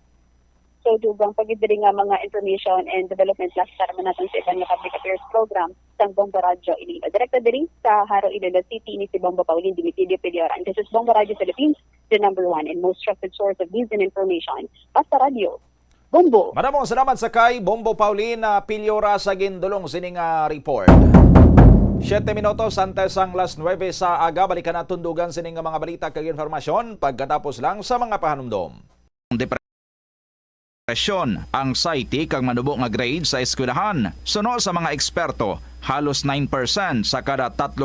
So dugang pagidiri nga mga information and development class para man natin sa ibang nga public affairs program sang Bombo Radio Iloilo. Direkta diri sa Haro Iloilo City ni si Bombo Pauline Dimitidio Piliora. And this is Bombo Radio Philippines, the #1 and most trusted source of news and information. Basta Radio. Bombo. Maramong salamat sa kay Bombo Pauline Piliora sa gindulong sining report. 7 minutos antes ang las 9 sa aga. Balikan na tundugan sining mga balita kag informasyon pagkatapos lang sa mga pahanumdom. Depresyon, anxiety kag manubo nga grade sa eskwelahan. Suno sa mga eksperto, halos 9% sa kada 3,000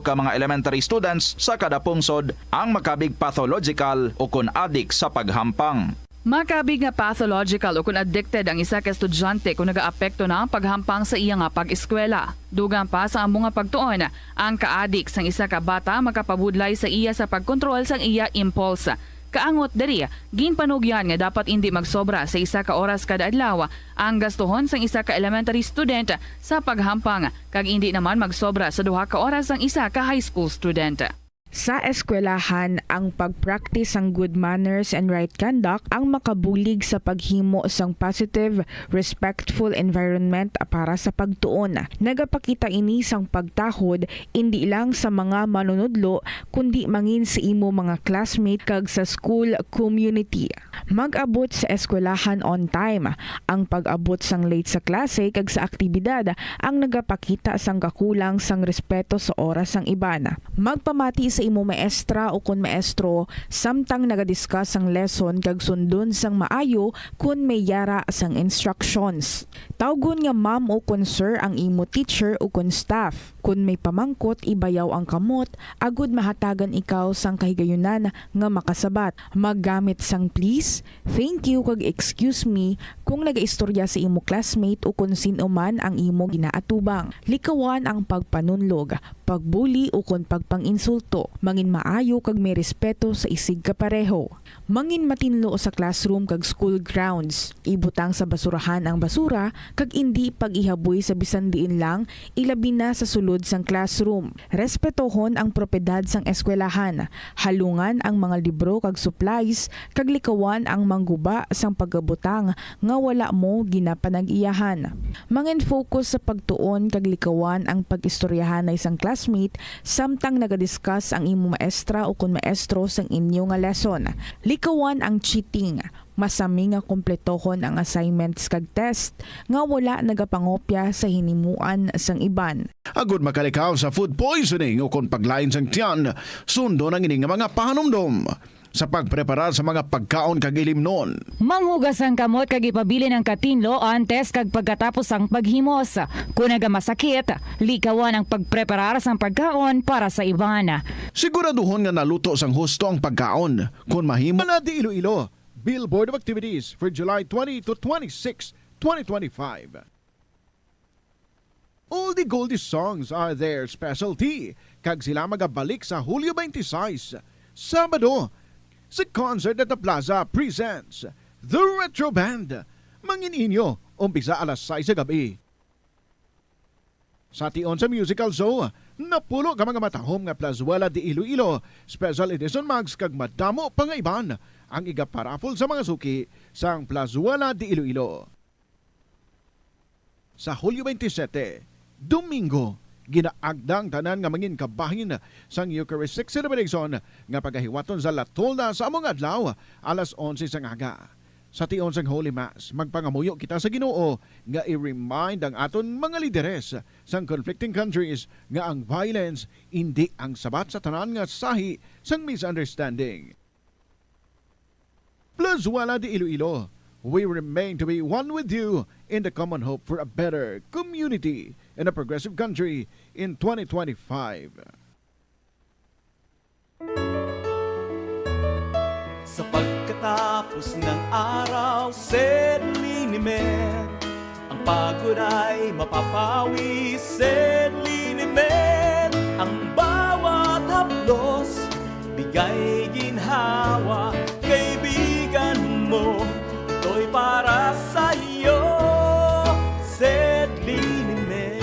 ka mga elementary students sa kada pungsod ang makabig pathological o kun addict sa paghampang. Makabig nga pathological o kung addicted ang isa ka estudyante kung nagaapekto na ang paghampang sa iya nga pag-eskwela. Dugang pa sa among nga pagtuon, ang ka-addict sang isa ka bata makapabudlay sa iya sa pagkontrol sang iya impulse. Kaangot diri, ginpanugyan nga dapat hindi magsobra sa isa ka oras kada adlaw ang gastuhon sang isa ka elementary student sa paghampang kag hindi naman magsobra sa 2 ka oras ang isa ka high school student. Sa eskwelahan, ang pag-practice ng good manners and right conduct ang makabulig sa paghimo sang positive, respectful environment para sa pagtuon. Nagapakita ini sang pagtahod hindi lang sa mga manunudlo kundi mangin sa imo mga classmate kag sa school community. Mag-abot sa eskwelahan on time. Ang pag-abot sang late sa klase kag sa aktibidad ang nagapakita sang kakulang sang respeto sa oras sang iban. Magpamati sa imo maestra o kun maestro samtang nagadiscuss ang lesson kag sundon sang maayo kun may yara sang instructions. Tawgon nga ma'am o kun sir ang imo teacher o kun staff. Kun may pamangkot ibayaw ang kamot agud mahatagan ikaw sang kahigayunan nga makasabat. Maggamit sang please, thank you kag excuse me kung nagaistorya sa imo classmate o kun sino man ang imo ginaatubang. Likawan ang pagpanunlog, pagbuli o kun pagpanginsulto. Mangin maayo kag may respeto sa isig kapareho. Mangin matinlo sa classroom kag school grounds. Ibutang sa basurahan ang basura kag hindi pag-ihaboy sa bisan diin lang ilabi na sa sulod sang classroom. Respetohon ang propiedad sang eskwelahan. Halungan ang mga libro kag supplies kag likawan ang mangguba sang pagabutang nga wala mo ginapanag-iyahan. Mangin focus sa pagtuon kag likawan ang pag-istoryahan na isang classmate samtang nagadiscuss ang imo maestra o kun maestro sang inyo nga lesson. Likawan ang cheating. Masami nga kompletohon ang assignments kag test nga wala nagapangopya sa hinimuan sang iban. Agud makalikaw sa food poisoning o kung paglain sang tiyan, sundo ng ining mga pahanumdom sa pagpreparar sa mga pagkaon kag ilimnon. Manghugas ang kamot kag ipabili ng katinlo antes kag pagkatapos ang paghimos. Kung nagamasakit, likawan ang pagpreparar sang pagkaon para sa iban. Siguraduhon nga naluto sang husto ang pagkaon. Kung mahimo na di Iloilo, Billboard of Activities for July 20 to 26, 2025. Oldie Goldie songs are their specialty. Kag sila magabalik sa Hulyo 26, Sabado. Sa Concert at the Plaza presents The Retro Band. Mangin inyo, umpisa alas 6 sa gabi. Sa tion sa musical show, napulo ka mga matahom nga Plazuela de Iloilo, special edition mags kag madamo pa nga iban ang igaparafol sa mga suki sang Plazuela de Iloilo. Sa Hulyo 27, Domingo, ginaagdang tanan nga mangin kabahin sang Eucharistic celebration nga pagahiwaton sa Latolda sa among adlaw alas 11 sang aga. Sa tion sang Holy Mass, magpangamuyo kita sa Ginoo nga i-remind ang aton mga lideres sang conflicting countries nga ang violence hindi ang sabat sa tanan nga sahi sang misunderstanding. Plazuela de Iloilo, we remain to be one with you in the common hope for a better community and a progressive country in 2025. Sa pagkatapos ng araw, said Linimen, ang pagod ay mapapawi, said Linimen. Ang bawat haplos, bigay ginhawa, kaibigan mo, ito'y para sa iyo, said Linimen.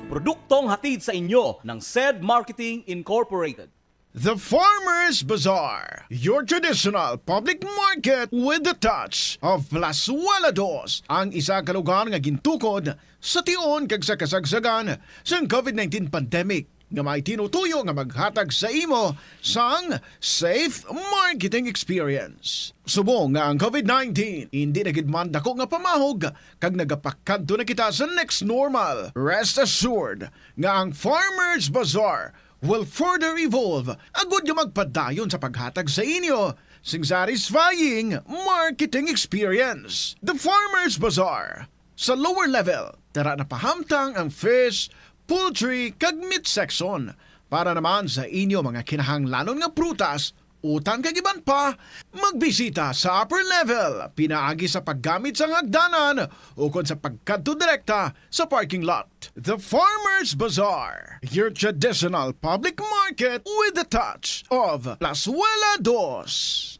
Produktong hatid sa inyo ng SED Marketing Incorporated. The Farmers Bazaar, your traditional public market with the touch of Plazuela Dos, ang isa ka lugar nga gintukod sa tion kag sa kasagsagan sa COVID-19 pandemic nga may tinutuyo nga maghatag sa imo sang safe marketing experience. Subong nga ang COVID-19 hindi na gid man dako nga pamahog kag nagapakadto na kita sa next normal. Rest assured nga ang Farmers Bazaar will further evolve agud nga magpadayon sa paghatag sa inyo sing satisfying marketing experience. The Farmers Bazaar. Sa lower level, tara na pahamtang ang fish, poultry, kag meat section para naman sa inyo mga kinahanglanon nga prutas, utang kag iban pa, magbisita sa upper level, pinaagi sa paggamit sa hagdanan o kon sa pagkadto direkta sa parking lot. The Farmers Bazaar, your traditional public market with the touch of Plazuela Dos.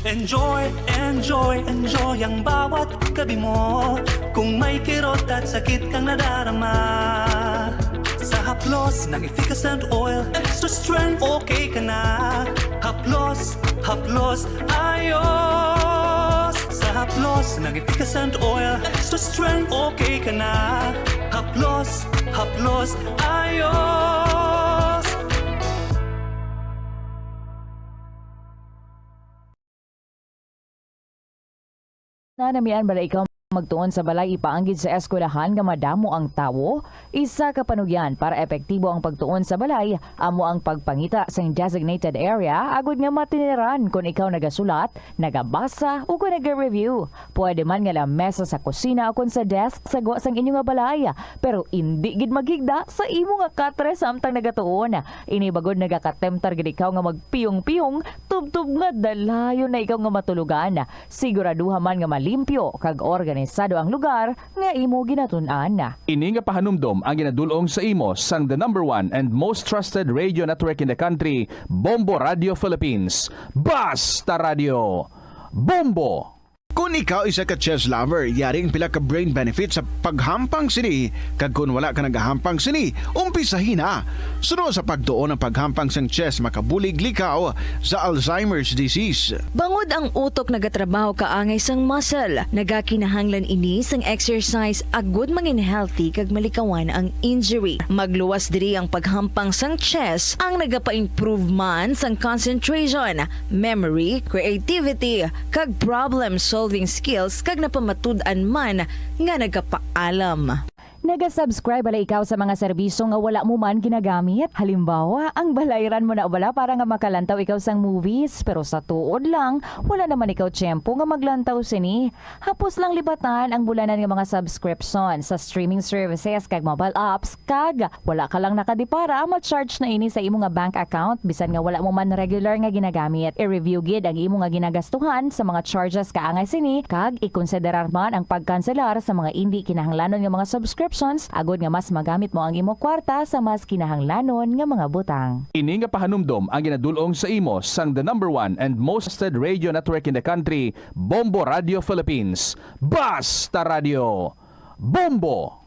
Enjoy, enjoy, enjoy ang bawat gabi mo. Kung may kirot at sakit kang nadarama, sa haplos ng efficacent oil, extra strength, okay ka na. Haplos, haplos, ayos. Sa haplos ng efficacent oil, extra strength, okay ka na. Haplos, haplos, ayos. Nanamian bala ikaw magtuon sa balay ipaanggid sa eskwelahan nga madamo ang tawo, isa ka panugyan para epektibo ang pagtuon sa balay, amo ang pagpangita sa designated area agud nga matiniran kung ikaw nagasulat, nagabasa o kung nag-review. Pwede man nga lamesa sa kusina o kung sa desk sa sang inyo nga balay, pero hindi gid magigda sa imo nga katre samtang nagatuon. Ini bagod nagakatemtar gid ikaw nga magpiyong-piyong, tubtub nga dalayon na ikaw nga matulugan. Siguraduha man nga malimpyo kag organisado ang lugar nga imo ginatun-an. Ini nga pahanumdom ang ginadulong sa imo sang the #1 and most trusted radio network in the country, Bombo Radio Philippines. Basta Radio Bombo! Kung ikaw isa ka chess lover, yaring pila ka brain benefit sa paghampang sini. Kag kung wala ka nagahampang sini, umpisahin na. Sunod sa pagtuon ng paghampang sang chess makabulig likaw sa Alzheimer's disease. Bangod ang utok nagatrabaho kaangay sang muscle, nagakinahanglan ini sang exercise agud mangin healthy kag malikawan ang injury. Magluwas diri ang paghampang sang chess ang nagapa-improve man sang concentration, memory, creativity, kag problem solving skills kag napamatud-an man nga nagkapaalam. Naga-subscribe bala ikaw sa mga serbisyo nga wala mo man ginagamit. Halimbawa, ang balayran mo na bala para nga makalantaw ikaw sang movies, pero sa tuod lang, wala naman ikaw tiyempo nga maglantaw sini. Hapos lang libatan ang bulanan nga mga subscription sa streaming services kag mobile apps, kag wala ka lang nakadipara, ma-charge na ini sa imo nga bank account bisan nga wala mo man regular nga ginagamit. I-review gid ang imo nga ginagastuhan sa mga charges kaangay sini, kag ikonsiderar man ang pagkanselar sa mga hindi kinahanglanon nga mga subscription agod nga mas magamit mo ang imo kwarta sa mas kinahanglanon nga mga butang. Ini nga pahanumdom ang ginadulong sa imo sang the #1 and most trusted radio network in the country, Bombo Radio Philippines. Basta Radio Bombo!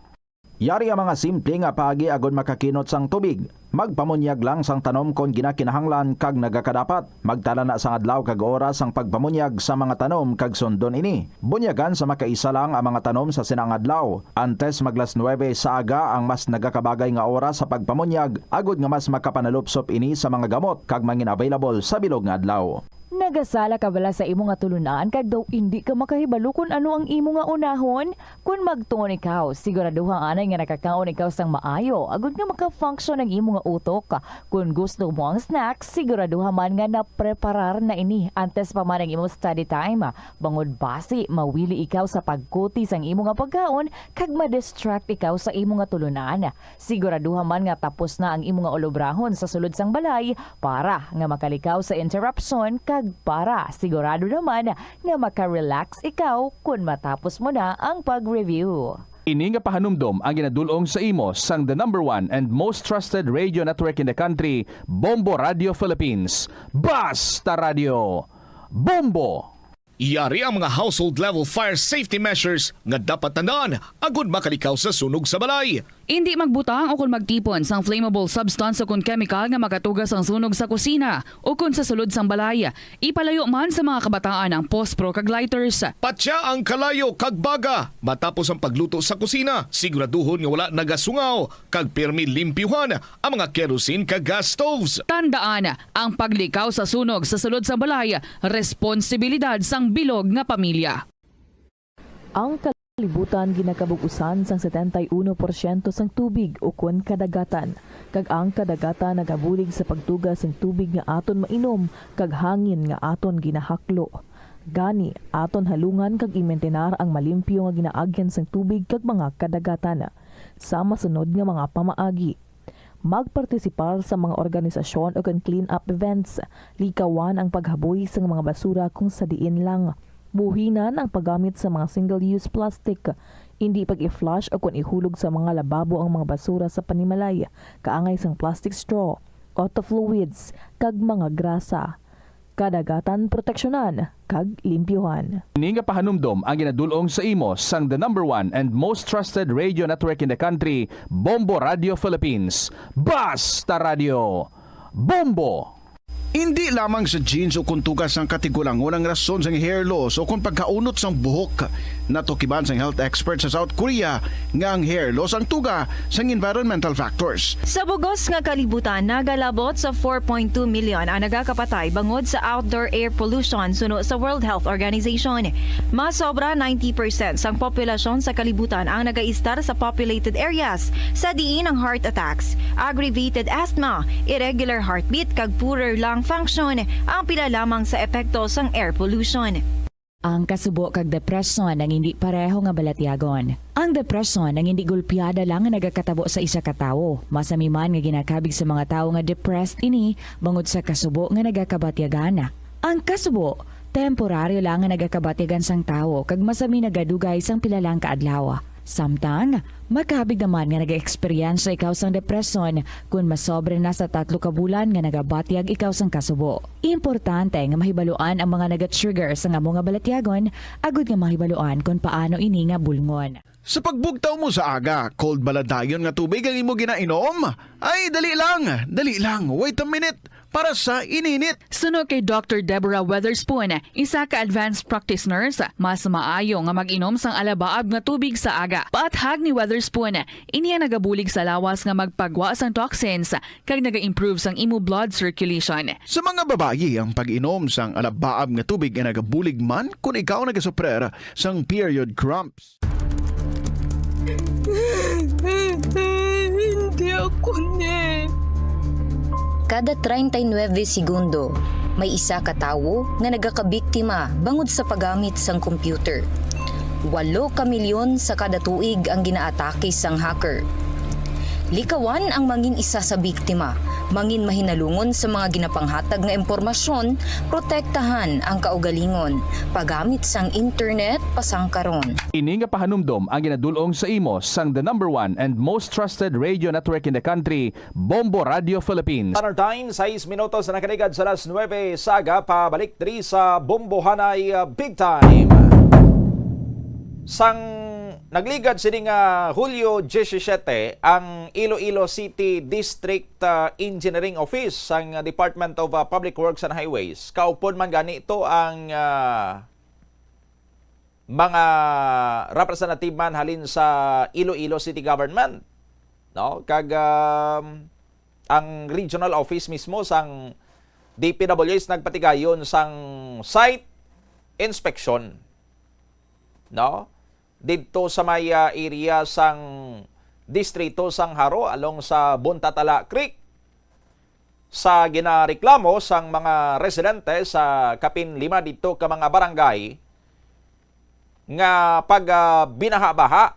Yari ang mga simple nga paagi agon makakinot sang tubig. Magpamunyag lang sang tanom kon ginakinahanglan kag nagakadapat. Magtala na sang adlaw kag oras ang pagpamunyag sa mga tanom kag sundon ini. Bunyagan sa makaisa lang ang mga tanom sa sinang adlaw. Antes maglas 9 sa aga ang mas nagakabagay nga oras sa pagpamunyag agod nga mas makapanalupsop ini sa mga gamot kag mangin available sa bilog nga adlaw. Nagasala ka bala sa imo nga tulunan kag daw hindi ka makahibalo kung ano ang imo nga unahon? Kung magtuon ikaw, siguraduhang anay nga nakakaon ikaw sang maayo agud nga maka-function ang imo nga utok. Kung gusto mo ang snacks, siguraduhan man nga napreparar na ini antes pa man ang imo study time. Bangod basi, mawili ikaw sa pagkuti sang imo nga pagkaon kag ma-distract ikaw sa imo nga tulunan. Siguraduhan man nga tapos na ang imo nga olobrahon sa sulod sang balay para nga makalikaw sa interruption kag para sigurado naman nga maka-relax ikaw kung matapos mo na ang pag-review. Ini nga pahanumdom ang ginadulong sa imo sang the number 1 and most trusted radio network in the country, Bombo Radio Philippines. Basta Radio! Bombo! Yari ang mga household level fire safety measures nga dapat tandaan agud makalikaw sa sunog sa balay. Hindi magbutang o kung magtipon sang flammable substance o kung chemical nga makatugas ang sunog sa kusina o kung sa sulod sang balay. Ipalayo man sa mga kabataan ang pospro kag lighters. Patya ang kalayo kag baga matapos ang pagluto sa kusina. Siguraduhon nga wala nagasungaw kag pirmi limpyuhan ang mga kerosene kag gas stoves. Tandaan, ang paglikaw sa sunog sa sulod sang balay, responsibilidad sang bilog nga pamilya. Ang kalibutan ginakabugusan sang 71% sang tubig o kun kadagatan. Kag ang kadagatan nagabulig sa pagtugas sang tubig nga aton mainom kag hangin nga aton ginahaklo. Gani, aton halungan kag imentenar ang malimpyo nga ginaagyan sang tubig kag mga kadagatan. Sa masunod nga mga pamaagi, magpartisipar sa mga organisasyon o clean-up events, likawan ang paghaboy sa mga basura kung sa diin lang. Buhinan ang paggamit sa mga single-use plastic, hindi pag-i-flush o kung ihulog sa mga lababo ang mga basura sa panimalay, kaangay sang plastic straw, auto fluids, kag mga grasa. Kadagatan proteksyonan, kag limpyuhan. Ini nga pahanumdom ang ginadulong sa imo sang the number 1 and most trusted radio network in the country, Bombo Radio Philippines. Basta Radio! Bombo! Hindi lamang sa jeans o kung tugas ng katigulangon ang rason sa hair loss o kung pagkaunot sang buhok. Natukiban sang health expert sa South Korea nga ang hair loss ang tuga sang environmental factors. Sa bugos nga kalibutan, nagalabot sa 4.2 million ang nagakapatay bangod sa outdoor air pollution suno sa World Health Organization. Mas sobra 90% sang populasyon sa kalibutan ang nagaistar sa populated areas, sa diin ang heart attacks, aggravated asthma, irregular heartbeat kag poorer lung function ang pila lamang sa epekto sang air pollution. Ang kasubo kag depresyon ang hindi pareho nga balatyagon. Ang depresyon ang hindi gulpiyada lang nga nagakatabo sa isa ka tawo. Masami man nga ginakabig sa mga tawo nga depressed ini bangod sa kasubo nga nagakabatyagan. Ang kasubo temporaryo lang nga nagakabatyagan sang tawo kag masami nagadugay sang pila lang ka adlaw. Samtang, makabig naman nga nag-experience ikaw sang depresyon kung masobre na sa 3 ka bulan nga nagabatyag ikaw sang kasubo. Importante nga mahibaluan ang mga naga-trigger sa nga mga balatyagon agud nga mahibaluan kung paano ini nga bulngon. Sa pagbugtaw mo sa aga, cold baladayon nga tubig ang imo ginainom? Ay, dali lang, wait a minute, para sa ininit. Suno kay Dr. Deborah Weatherspoon, isa ka advanced practice nurse, mas maayo nga mag-inom sang alabaab nga tubig sa aga. Paathag ni Weatherspoon, iniya nagabulig sa lawas nga magpagwa sang toxins kag naga-improve sang imo blood circulation. Sa mga babayi, ang pag-inom sang alabaab nga tubig ay nagabulig man kung ikaw nagasuprer sang period cramps. Hindi ako Kada 39 segundo, may isa ka tawo nga nagakabiktima bangod sa paggamit sang computer. 8 ka milyon sa kada tuig ang ginaatake sang hacker. Likawan ang mangin isa sa biktima, mangin mahinalungon sa mga ginapanghatag nga impormasyon, protektahan ang kaugalingon, paggamit sang internet pasangkaron. Ini nga pahanumdom ang ginadulong sa imo sang the number 1 and most trusted radio network in the country, Bombo Radio Philippines. Standard Time, 6 minutos na nakaligad sa alas 9 saga, pabalik 3 sa Bombo Hanay Big Time. Sang nagligad sini nga Hulyo 17 ang Iloilo City District Engineering Office sang Department of Public Works and Highways. Kaupon man gani ito ang mga representative man halin sa Iloilo City Government. No? Kag ang regional office mismo sang DPWH nagpatigayon sang site inspection. No? Dito sa may area sang distrito sang Haro along sa Buntatala Creek sa ginareklamo sang mga residente sa kapin 5 dito ka mga barangay nga pag binaha-baha,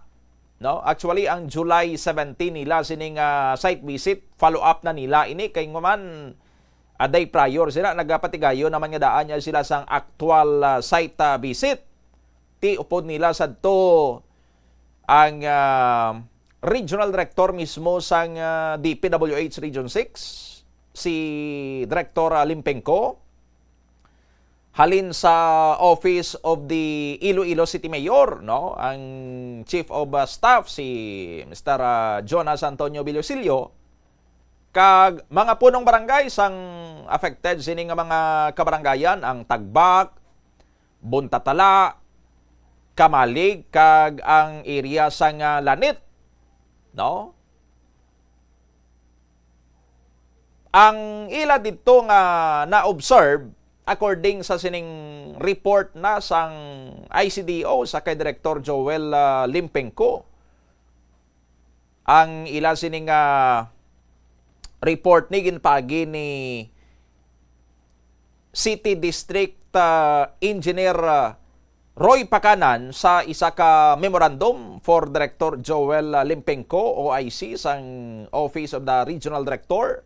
no? Actually ang July 17 nila sining site visit, follow up na nila ini kay nguman a day prior sila nagapatigayon naman nga daan niya sila sang actual site visit. Ti upod nila sadto ang regional director mismo sang DPWH Region 6 si Director Limpenko halin sa Office of the Iloilo City Mayor, no, ang Chief of Staff si Mr. Jonas Antonio Villosilio kag mga punong barangay sang affected sining mga kabarangayan ang Tagbak, Buntatala, Kamalig kag ang area sang Lanit, no? Ang ila dito nga na-observe according sa sining report na sang ICDO sa kay Director Joel Limpenko. Ang ila sining report ni ginpagi ni City District Engineer Roy Pakanan sa isa ka memorandum for Director Joel Limpenko, OIC, sang Office of the Regional Director.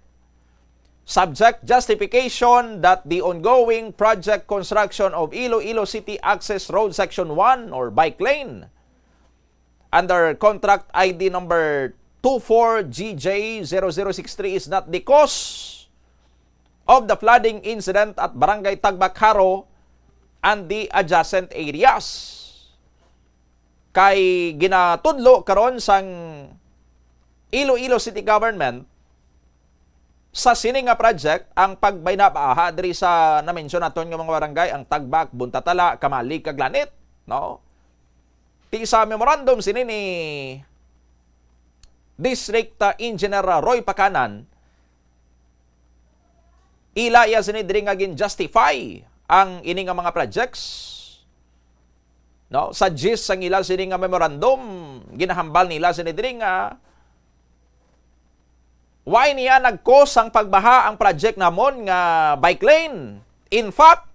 Subject, justification that the ongoing project construction of Iloilo City Access Road Section 1 or bike lane under contract ID number 24GJ0063 is not the cause of the flooding incident at Barangay Tagbak-Haro and the adjacent areas. Kay ginatudlo karon sang Iloilo City Government sa sining nga project ang pagbaynabaaha diri sa na-mention naton nga mga barangay ang Tagbak, Buntatala, Kamalig kag Lanit, no? Ti sa memorandum sini ni District Engineer Roy Pakanan ila iya sini diri nga gin justify ang ini nga mga projects, no, sa gist sang ila sini nga memorandum ginahambal nila sini diri nga why niya nag-cause ang pagbaha ang project namon nga bike lane. In fact,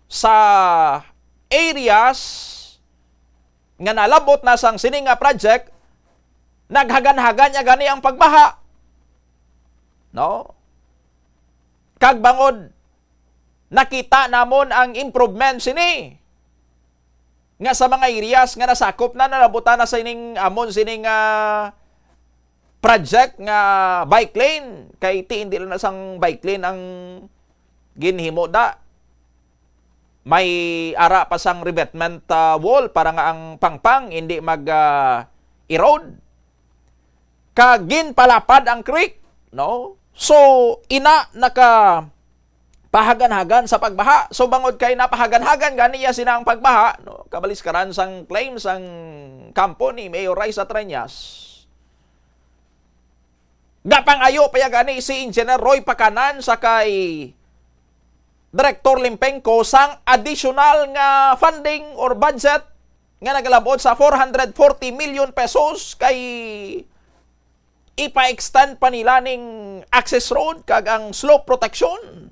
sa areas nga nalabot na sang sini nga project naghagan-hagan niya gani ang pagbaha, no? Kag bangod nakita namon ang improvement sini nga sa mga areas nga nasakop na nalabutan na sa ining amon sining project nga bike lane kay ti hindi lang na sang bike lane ang ginhimo da, may ara pa sang revetment wall para nga ang pangpang hindi mag erode kag ginpalapad ang creek, no? So ina naka pahagan-hagan sa pagbaha. So bangod kay napahagan-hagan ganiya sinang pagbaha, no? Kabalis karan sang claims ang kampo ni Mayor Raisa Treñas. Gapang ayo pa gani si Engineer Roy Pakanan sa kay Director Limpenko sang additional nga funding or budget nga nagalabot sa 440 million pesos kay ipa-extend pa nila ning access road kag ang slope protection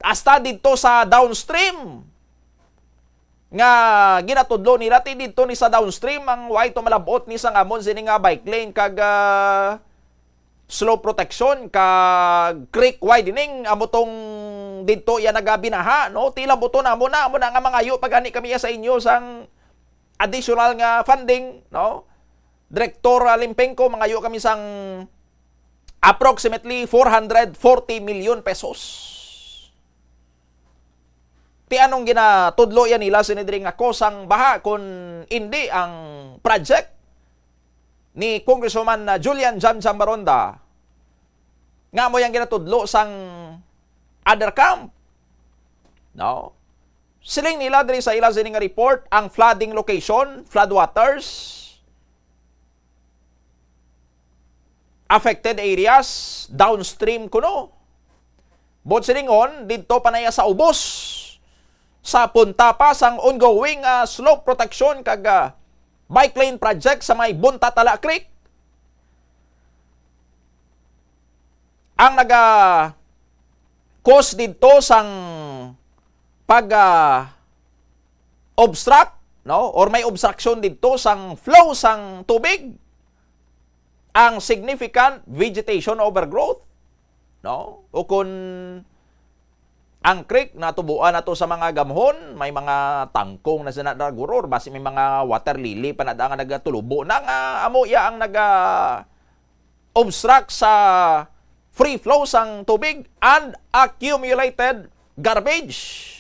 hasta dito sa downstream nga ginatudlo nila ti dito ni sa downstream ang way tumalabot ni sang amon sini nga bike lane kag slope protection kag creek widening amo tong dito ya nagabinaha, no? Tila buto na mo na nga mga ayo pagani kami sa inyo sang additional nga funding, no? Director Limpenko, mga ayo kami sang approximately 440 million pesos. Ti anong ginatudlo yan nila sinidring nga kosang baha kung hindi ang project ni Congresswoman Julian Jamjam Maronda nga mo yang ginatudlo sang other camp. No? Siling nila diri sa ila sining nga report ang flooding location, floodwaters, affected areas downstream kuno. Bot silingon didto panaya sa ubos sa punta pa sang ongoing slope protection kag bike lane project sa may Buntatala Creek. Ang cause dito sang pag obstruct, no, or may obstruction dito sang flow sang tubig, ang significant vegetation overgrowth, no, o kung ang creek natubuan na to sa mga gamhon, may mga tangkong na sinadaguror, basi may mga water lily pa na nga nagatulubo na nga amoya ang obstruct sa free flow sang tubig and accumulated garbage.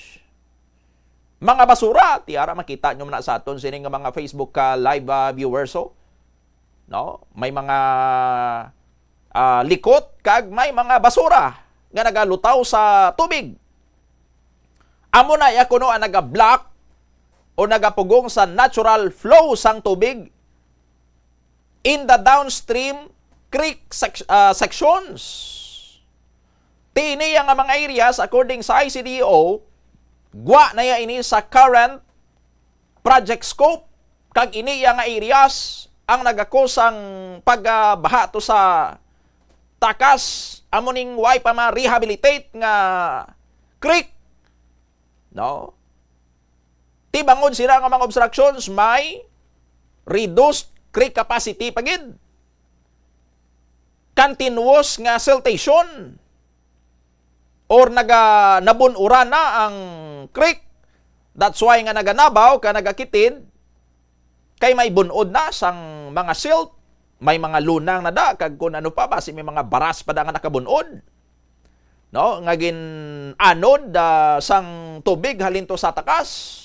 Mga basura, tiara makita nyo na sa aton sining mga Facebook live viewers, no? May mga likot kag may mga basura nga nagalutaw sa tubig. Amo na ya kuno ang naga-block o nagapugong sa natural flow sang tubig in the downstream creek sections. Tini ang mga areas according sa ICDO, gwa na ya ini sa current project scope kag ini yang areas ang nagakosang pagbaha to sa takas amuning way pa ma-rehabilitate nga creek, no? Tibangon sila nga mga obstructions may reduced creek capacity pagid, continuous nga siltation or nabunura na ang creek. That's why nga naganabaw ka nagakitid kay may bunod na sang mga silt, may mga lunang na da kag kun ano pa basi may mga baras pa da nga nakabunod, no, nga gin anod sang tubig halinto sa takas.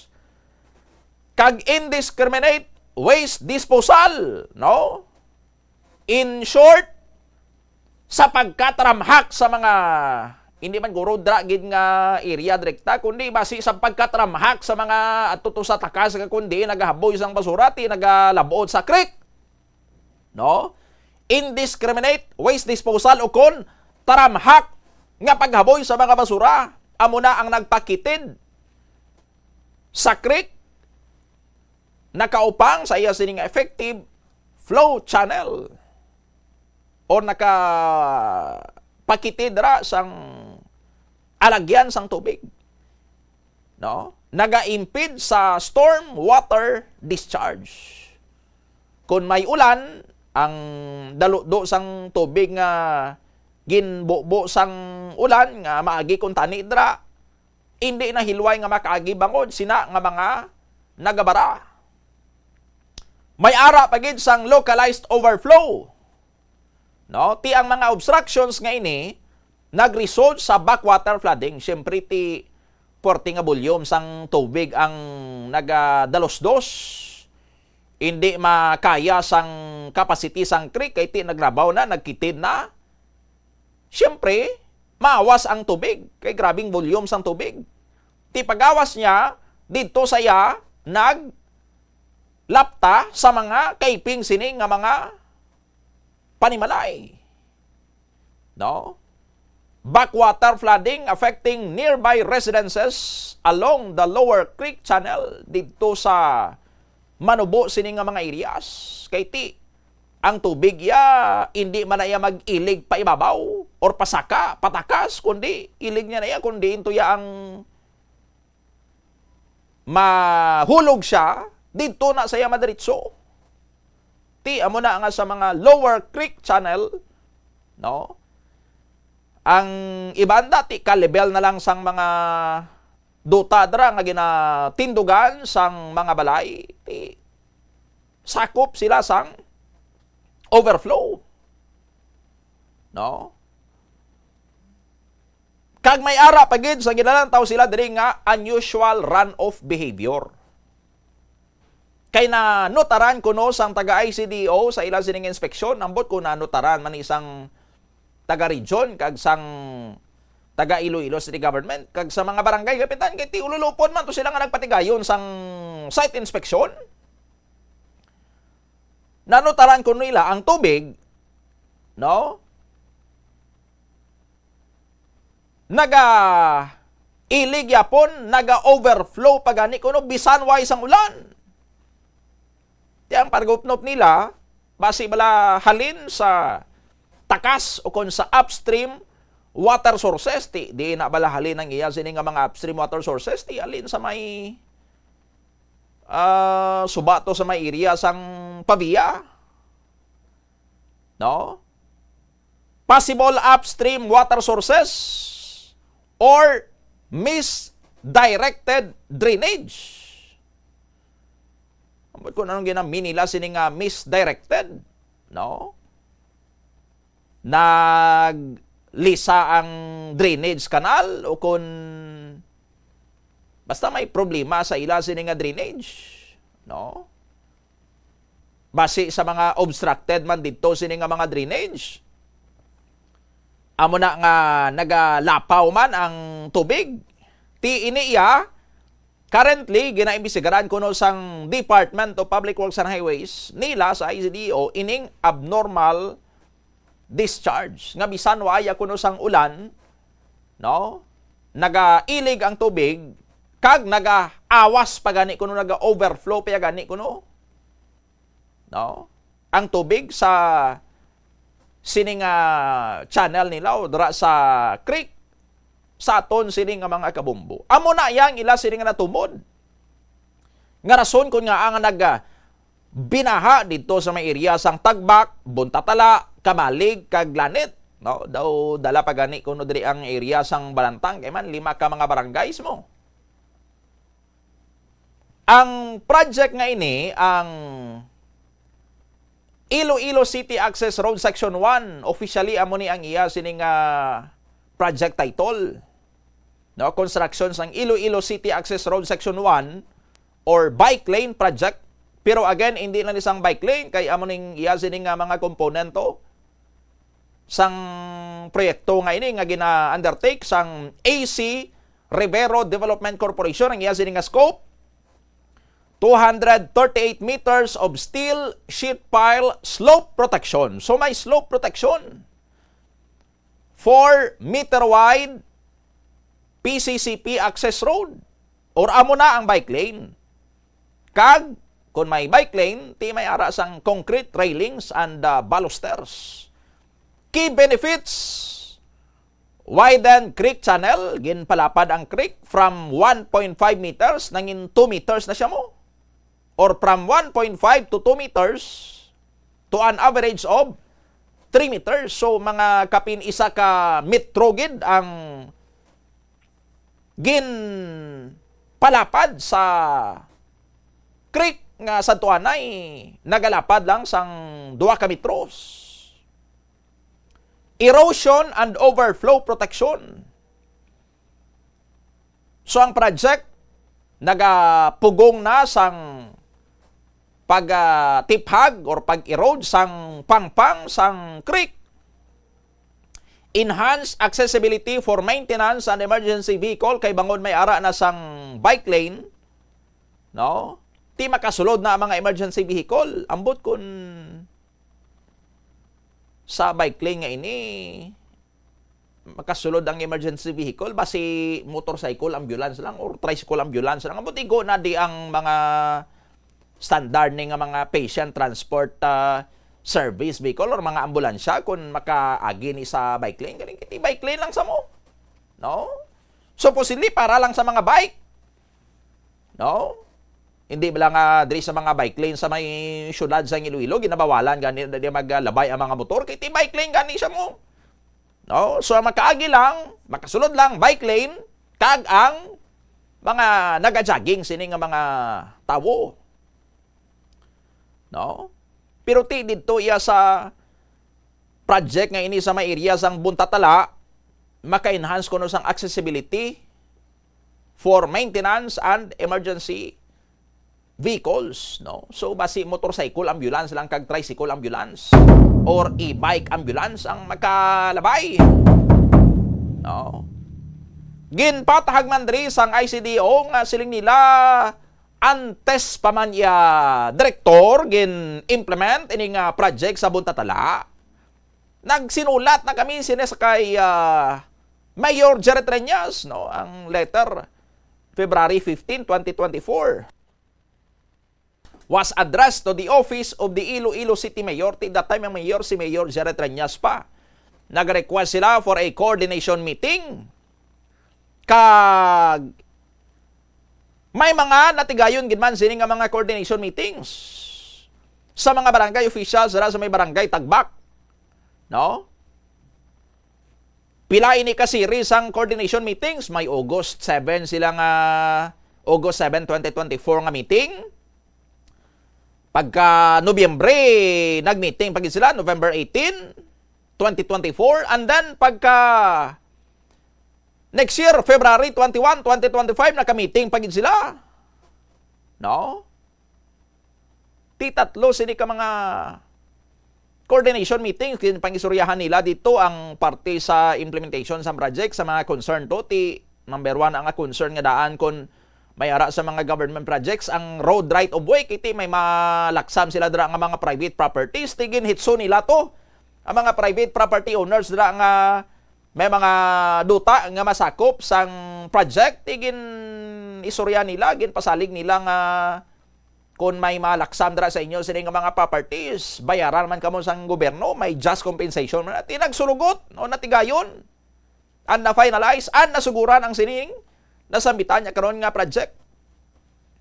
Kag indiscriminate waste disposal, no, in short sa pagkataramhak sa mga hindi man guro dragid nga area direkta kundi basi sa pagkatramhak sa mga atuto sa takas kundi nagahaboy sang basura ti nagalabod sa creek, no? Indiscriminate waste disposal o kon taramhak nga paghaboy sa mga basura amo na ang nagpakitid sa creek nakaupang sa iya sining effective flow channel o pakitid ra sang alagyan sang tubig, no, naga-impede sa storm water discharge. Kung may ulan ang daludo sang tubig nga ginbubo sang ulan nga maagi kun tani dra hindi na hilway nga makaagi bangod sina nga mga nagabara. May ara pagid sang localized overflow, no, ti ang mga obstructions nga ini nag-result sa backwater flooding. Siyempre ti 40 nga volume sang tubig ang nagadalos-dos. Hindi makaya sang capacity sang creek kay ti nagrabaw na, nagkitid na. Siyempre, maawas ang tubig kay grabing volume sang tubig. Ti pagawas niya dito saya naglapta sa mga kaiping sining nga mga panimalay, no? Backwater flooding affecting nearby residences along the lower creek channel dito sa manubo sining nga mga areas. Kay ti ang tubig ya hindi man na ya mag-ilig pa ibabaw or pasaka, patakas, kundi ilig niya na ya kundi into ya ang mahulog siya dito na saya madiritso. Ti amo na nga sa mga lower creek channel, no? Ang ibanda ti ka-level na lang sang mga duta dra nga ginatindugan sang mga balay ti sakop sila sang overflow, no? Kag may ara pagid sa ginalantaw sila diri nga unusual run-off behavior. Kay na notaran kuno sang taga-ICDO sa ilang sining inspeksyon, ambot ko na notaran man isang taga-region kag sang taga Iloilo City Government kag sa mga barangay kapitan kay ti ululupon man to sila nga nagpatigayon sang site inspection. Nanotaran kuno nila ang tubig, no? Ilig yapon, overflow pagani kuno bisan way sang ulan. Tiyang pargupnop nila, basi bala halin sa takas o kon sa upstream water sources, di na bala halin ang iya sini nga mga upstream water sources, ti halin sa may subato sa may area sang Pavia. No? Possible upstream water sources or misdirected drainage. Ambot ko anong ginamini nila sining misdirected, no? Naglisa ang drainage canal o kung basta may problema sa ila sining drainage, no? Base sa mga obstructed man dito sining mga drainage. Amo na nga nagalapaw man ang tubig. Ti iniya currently ginaimbestigaran kuno sang Department of Public Works and Highways nila sa ICDO ining abnormal discharge nga bisan waya kuno sang ulan, no? Nagailig ang tubig kag nagaawas pa gani kuno naga-overflow pa gani kuno. No? Ang tubig sa sining channel nila o dra sa creek sa aton sining mga kabumbo. Amo na yang ila sining natumod. Nga rason kun nga ang binaha dito sa may area sang Tagbak, Buntatala, Kamalig, kag Lanit. No, daw dala pa gani kuno diri ang area sang Balantang kay man 5 ka mga barangays mo. Ang project nga ini ang Iloilo City Access Road Section 1, officially amo ni ang iya sining project title. No, construction sang Iloilo City Access Road Section 1 or bike lane project. Pero again, hindi na isang bike lane kay amo ning iya sining mga komponento sang proyekto nga ini nga gina-undertake sang AC Rivero Development Corporation ang iya sining scope. 238 meters of steel sheet pile slope protection. So may slope protection. 4 meter wide PCCP access road. Or amo na ang bike lane. Kag, kung may bike lane, ti may ara sang concrete railings and balusters. Key benefits: widen creek channel, ginpalapad ang creek from 1.5 meters nangin 2 meters na siya mo. Or from 1.5 to 2 meters to an average of 3 meters. So mga kapin isa ka metro gid ang gin palapad sa creek nga santuanay nagalapad lang sang 2 ka metros. Erosion and overflow protection. So ang project nagapugong na sang pag-tiphag or pag-erode sang pangpang sang creek. Enhanced accessibility for maintenance and emergency vehicle kay bangon may ara na sang bike lane. No? Ti makasulod na ang mga emergency vehicle. Ambot kun sa bike lane nga ini makasulod ang emergency vehicle basi motorcycle ambulance lang or tricycle ambulance lang. Ambot igo na di ang mga standard ni nga mga patient transport service vehicle or mga ambulansya kung makaagi ni sa bike lane. Galing kiti bike lane lang sa mo. No? Supposedly para lang sa mga bike. No? Hindi ba lang diri sa mga bike lane sa may syudad sa Iloilo ginabawalan gani di maglabay ang mga motor kiti bike lane gani siya mo. No? So makaagi lang, makasulod lang bike lane kag ang mga naga-jogging sini nga mga tawo. No? Pero ti dito iya sa project nga ini sa may area sang Buntatala, maka-enhance kuno sang accessibility for maintenance and emergency vehicles, no? So basi motorcycle ambulance lang kag tricycle ambulance or e-bike ambulance ang makalabay. No? Ginpatahag man diri sang ICDO nga siling nila antes pa man ya direktor gin implement ining project sa Buntatala. Nagsinulat na kami sa kay Mayor Jerry Treñas, no, ang letter February 15, 2024 was addressed to the office of the Iloilo City Mayor. That time ang mayor si Mayor Jerry Treñas pa. Nag-request sila for a coordination meeting. Kag may mga natigayon ginman sini nga mga coordination meetings sa mga barangay officials sa may barangay Tagbak. No? Pila ini ka series ang coordination meetings. May August 7 silang August 7, 2024 nga meeting. Pagka Nobyembre, nag-meeting pag sila, November 18, 2024. And then, pagka next year, February 21, 2025, naka-meeting pag sila. No? Titatlo, sini ka mga coordination meetings, pangisuryahan nila dito ang parte sa implementation sa project, sa mga concern to. Number 1, ang concern nga daan kung may ara sa mga government projects, ang road right of way, kiti may malaksam sila dira nga mga private properties, tigin hitso nila to. Ang mga private property owners dira nga may mga duta nga masakop sang project, tigin isurya nila, gin pasalig nila nga kung may malaksam dira sa inyo sila nga mga properties, bayaran man kamo sang gobyerno, may just compensation man. Tinagsulugot, no, natigayon, and na-finalize, and nasuguran ang sining nasambitan niya karon nga project.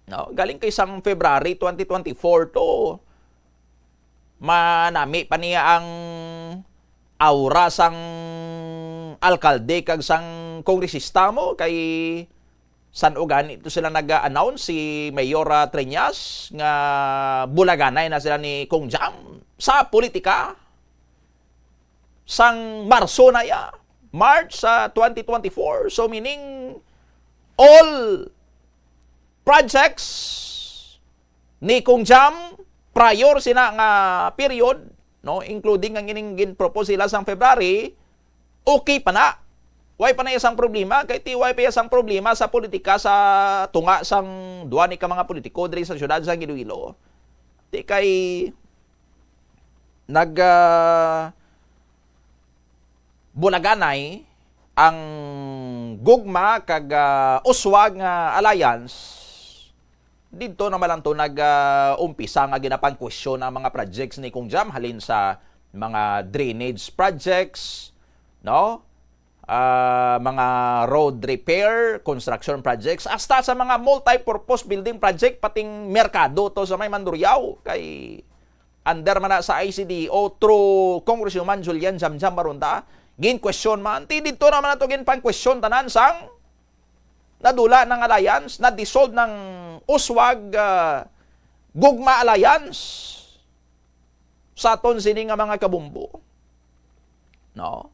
No, galing kay sang February 2024 to manami pa niya ang aura sang alkalde kag sang kongresista mo kay San Ugan ito sila nag-announce si Mayor Treñas nga bulaganay na sila ni Kong Jam sa politika sang Marso na ya, March sa 2024. So meaning all projects ni Kong Jam prior sina nga period, no, including ang ining gin-propose sila sang February, okay pa na. Way pa na isang problema, kay way pa isang problema sa politika sa tunga sang duwa ni ka mga politiko diri sa syudad sa Iloilo. Di kay bulaganay ang gugma kag uswag nga alliance dito naman lang to umpisa nga ginapang question ang mga projects ni Kong Jam halin sa mga drainage projects, no? Mga road repair, construction projects, hasta sa mga multi-purpose building project, pating merkado to sa may Mandurriao kay under man na sa ICDO through Congressman Julian Jamjam Barunda. Gin question man, ti dito naman na ito gin pang question tanan sang nadula ng alliance, na-dissolve ng uswag gugma alliance sa aton sini nga mga kabumbo. No?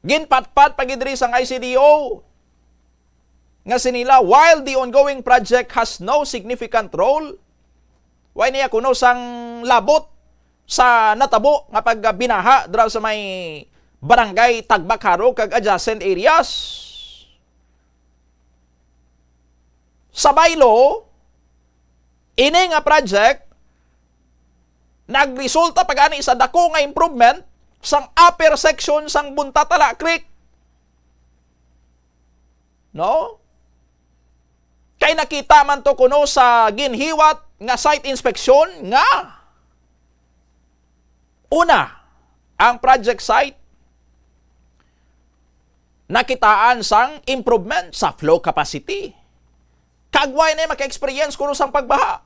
Ginpatpat pagidri sang ICDO nga sinila while the ongoing project has no significant role, why niya kuno sang labot sa natabo nga pagbinaha dra sa may barangay Tagbakaro kag adjacent areas. Sa baylo, ini nga project nagresulta pagani sa dako nga improvement sang upper section sang Buntatala Creek. No? Kay nakita man to kuno sa ginhiwat nga site inspection nga una, ang project site nakitaan sang improvement sa flow capacity. Kagway na maka-experience kuno sang pagbaha.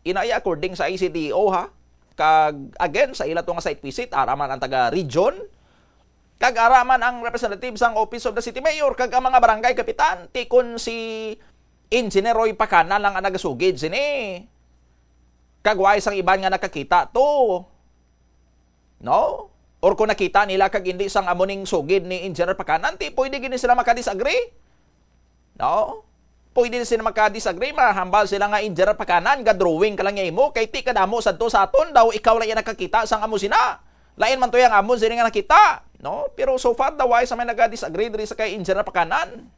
Inaya according sa ICDO ha. Kag again sa ila to nga site visit araman ang taga region, kag araman ang representative sang Office of the City Mayor, kag ang mga barangay kapitan, tikon si Engineer Roy Pacana lang ang nagasugid sini. Kagway sang iban nga nakakita to. No? or kung nakita nila kag hindi sang amoning sugid ni Engineer Pakanan, ti pwede gini sila makadisagree. No? Pwede sila makadisagree, mahambal sila nga Engineer Pakanan, ga-drawing ka lang nga imo, kay ti kadamo sadto sa aton, daw ikaw lang yan nakakita sang amo sina. Lain man to yung amon sila nga nakita. No? Pero so far, daw ay sa may nagadisagree diri sa kay Engineer Pakanan.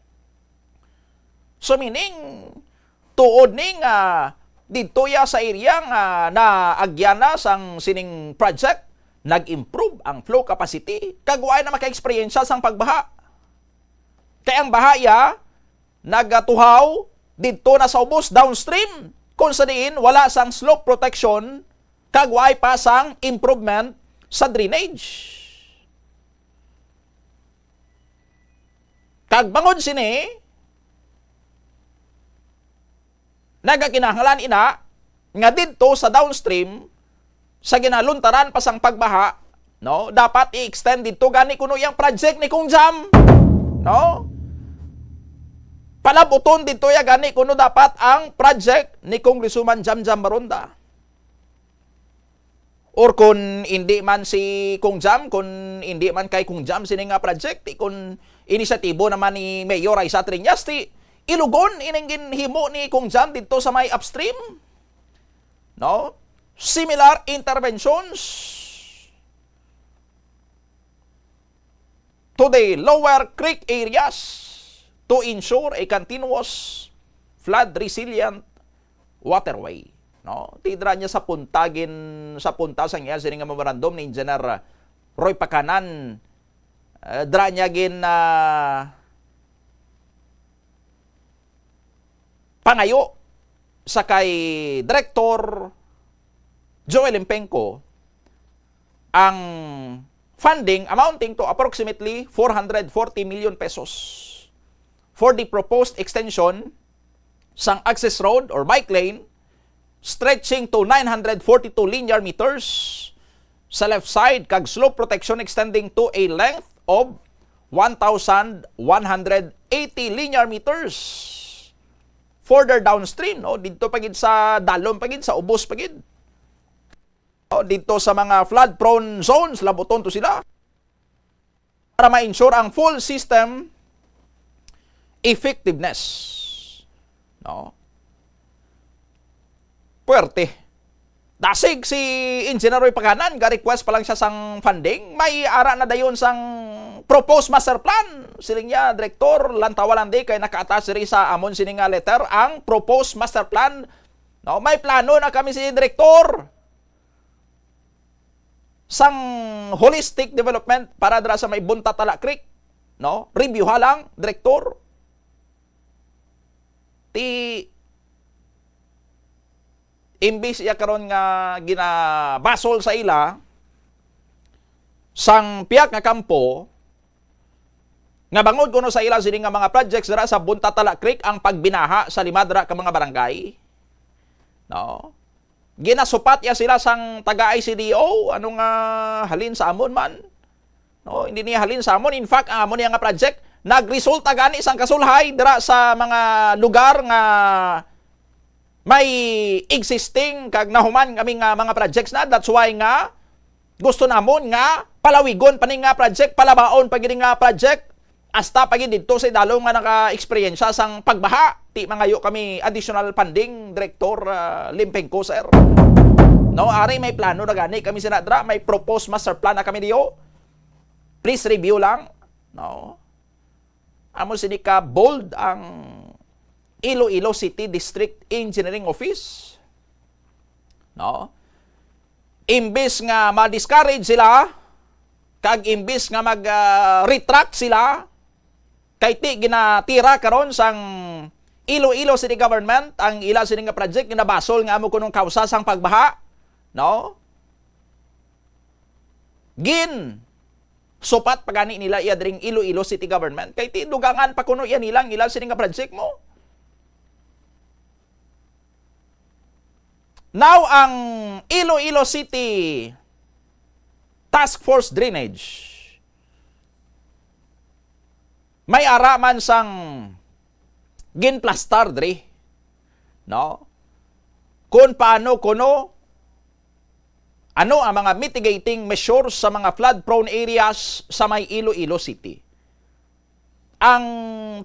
So meaning, tuod ning dito ya sa area nga na agyana sang sining project, nag-improve ang flow capacity, kagway na maka-experience sang pagbaha. Kaya ang bahaya, nagatuhaw dito na sa ubos downstream, kung sa diin wala sang slope protection, kagway pa sang improvement sa drainage. Kagbangod sini, nagakinahanglan ina nga dito sa downstream sa ginaluntaran pa sang pagbaha, no, dapat i-extend dito gani kuno yang project ni Kung Jam, no, palabuton dito ya gani kuno dapat ang project ni Congresswoman Jamjam Maronda. Or kung hindi man si Kung Jam, kung hindi man kay Kung Jam sini nga project, kung inisyatibo naman ni Mayor Aisa Triñas, ilugon iningin himo ni Kung Jam dito sa may upstream. No? Similar interventions to the lower creek areas to ensure a continuous flood resilient waterway. No? Tidra niya sa puntagin sa punta sa niya sining memorandum ni Engineer Roy Pakanan. Dra niya gin pangayo sa kay Director Joel Impenco ang funding amounting to approximately 440 million pesos for the proposed extension sang access road or bike lane stretching to 942 linear meters sa left side kag slope protection extending to a length of 1,180 linear meters further downstream, no, dito pagid sa dalom pagid sa ubos pagid, no, dito sa mga flood prone zones labuton to sila para ma-ensure ang full system effectiveness, no. Puwerte. Dasig si Engineer Roy Pakanan, ga-request pa lang siya sang funding, may ara na dayon sang proposed master plan. Siling niya, Direktor, lantawalan di kay naka-attach rin sa amon sining nga letter ang proposed master plan. No, may plano na kami si Direktor sang holistic development para dra sa may Buntatala Creek. No, review ha lang, Direktor. Imbis iya karon nga ginabasol sa ila sang piyak nga kampo nga bangod kuno sa ila sini nga mga projects dira sa Buntatala Creek ang pagbinaha sa lima dira ka mga barangay. No. Ginasupat ya sila sang taga-ICDO anong halin sa amon man. No, hindi niya halin sa amon. In fact, ang amon niya nga project nagresulta gani sang kasulhay dira sa mga lugar nga may existing kag nahuman kami nga mga projects na. That's why nga gusto namon nga palawigon pa nga project, palabaon pa gid nga project hasta pagid dito sa dalo nga naka-experience sang pagbaha. Ti mangayo kami additional funding, Director Limpenco, sir. No, ari may plano na gani kami sinadra, may proposed master plan na kami diyo. Please review lang. No. Amo sini ka bold ang Iloilo City District Engineering Office. No? Imbis nga ma-discourage sila, kag imbis nga mag-retract sila, kay ti ginatira karon sang Iloilo City Government, ang ila sining nga project, ginabasol nga amo kunong kausa sang pagbaha. No? Supat pagani nila iya dring Iloilo City Government, kay ti dugangan pa kuno iya nilang ila sining nga project mo. Now, ang Iloilo City Task Force Drainage, may araman sang ginplastar dre. No? Kung paano kuno Ano ang mga mitigating measures sa mga flood-prone areas sa may Iloilo City? Ang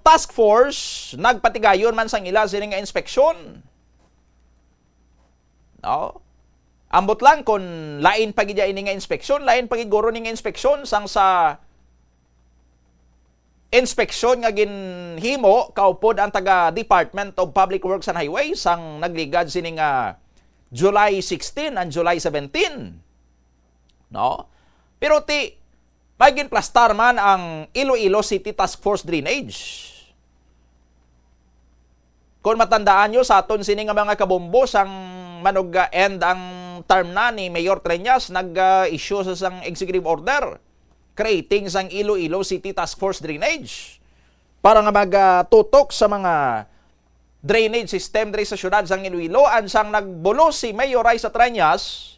task force nagpatigayon man sang ila sini nga inspeksyon. No? Ambot lang kung lain pagidya ini nga inspeksyon, lain pagiguro ni nga inspeksyon sang sa inspeksyon nga ginhimo kaupod ang taga Department of Public Works and Highways sang nagligad sini nga July 16 and July 17. No? Pero maging plastar man ang Iloilo City Task Force Drainage. Kung matandaan nyo sa aton sini nga mga kabombo sang manog-end ang term na ni Mayor Treñas, nag-issue sa sang executive order creating sang Iloilo City Task Force Drainage para nga magtutok sa mga drainage system diri sa syudad sang Iloilo. Ang sang nagbulo si Mayor Raisa Treñas,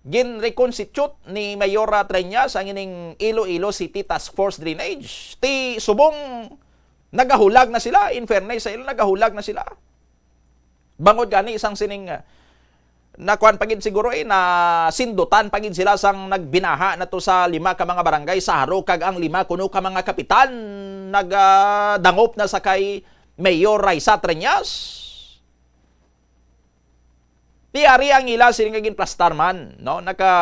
gin-reconstitute ni Mayor Treñas ang ining Iloilo City Task Force Drainage. Ti subong nagahulag na sila, in fairness sa ilo, nagahulag na sila. Bangod gani isang sining nakuan pagid siguro na sindutan pagid sila sang nagbinaha na to sa 5 ka mga barangay sa haro kag ang 5 kuno ka mga kapitan nagdangop na sa kay Mayor Raisa Treñas. Tiari ang ila sining gin plastar man, no? Naka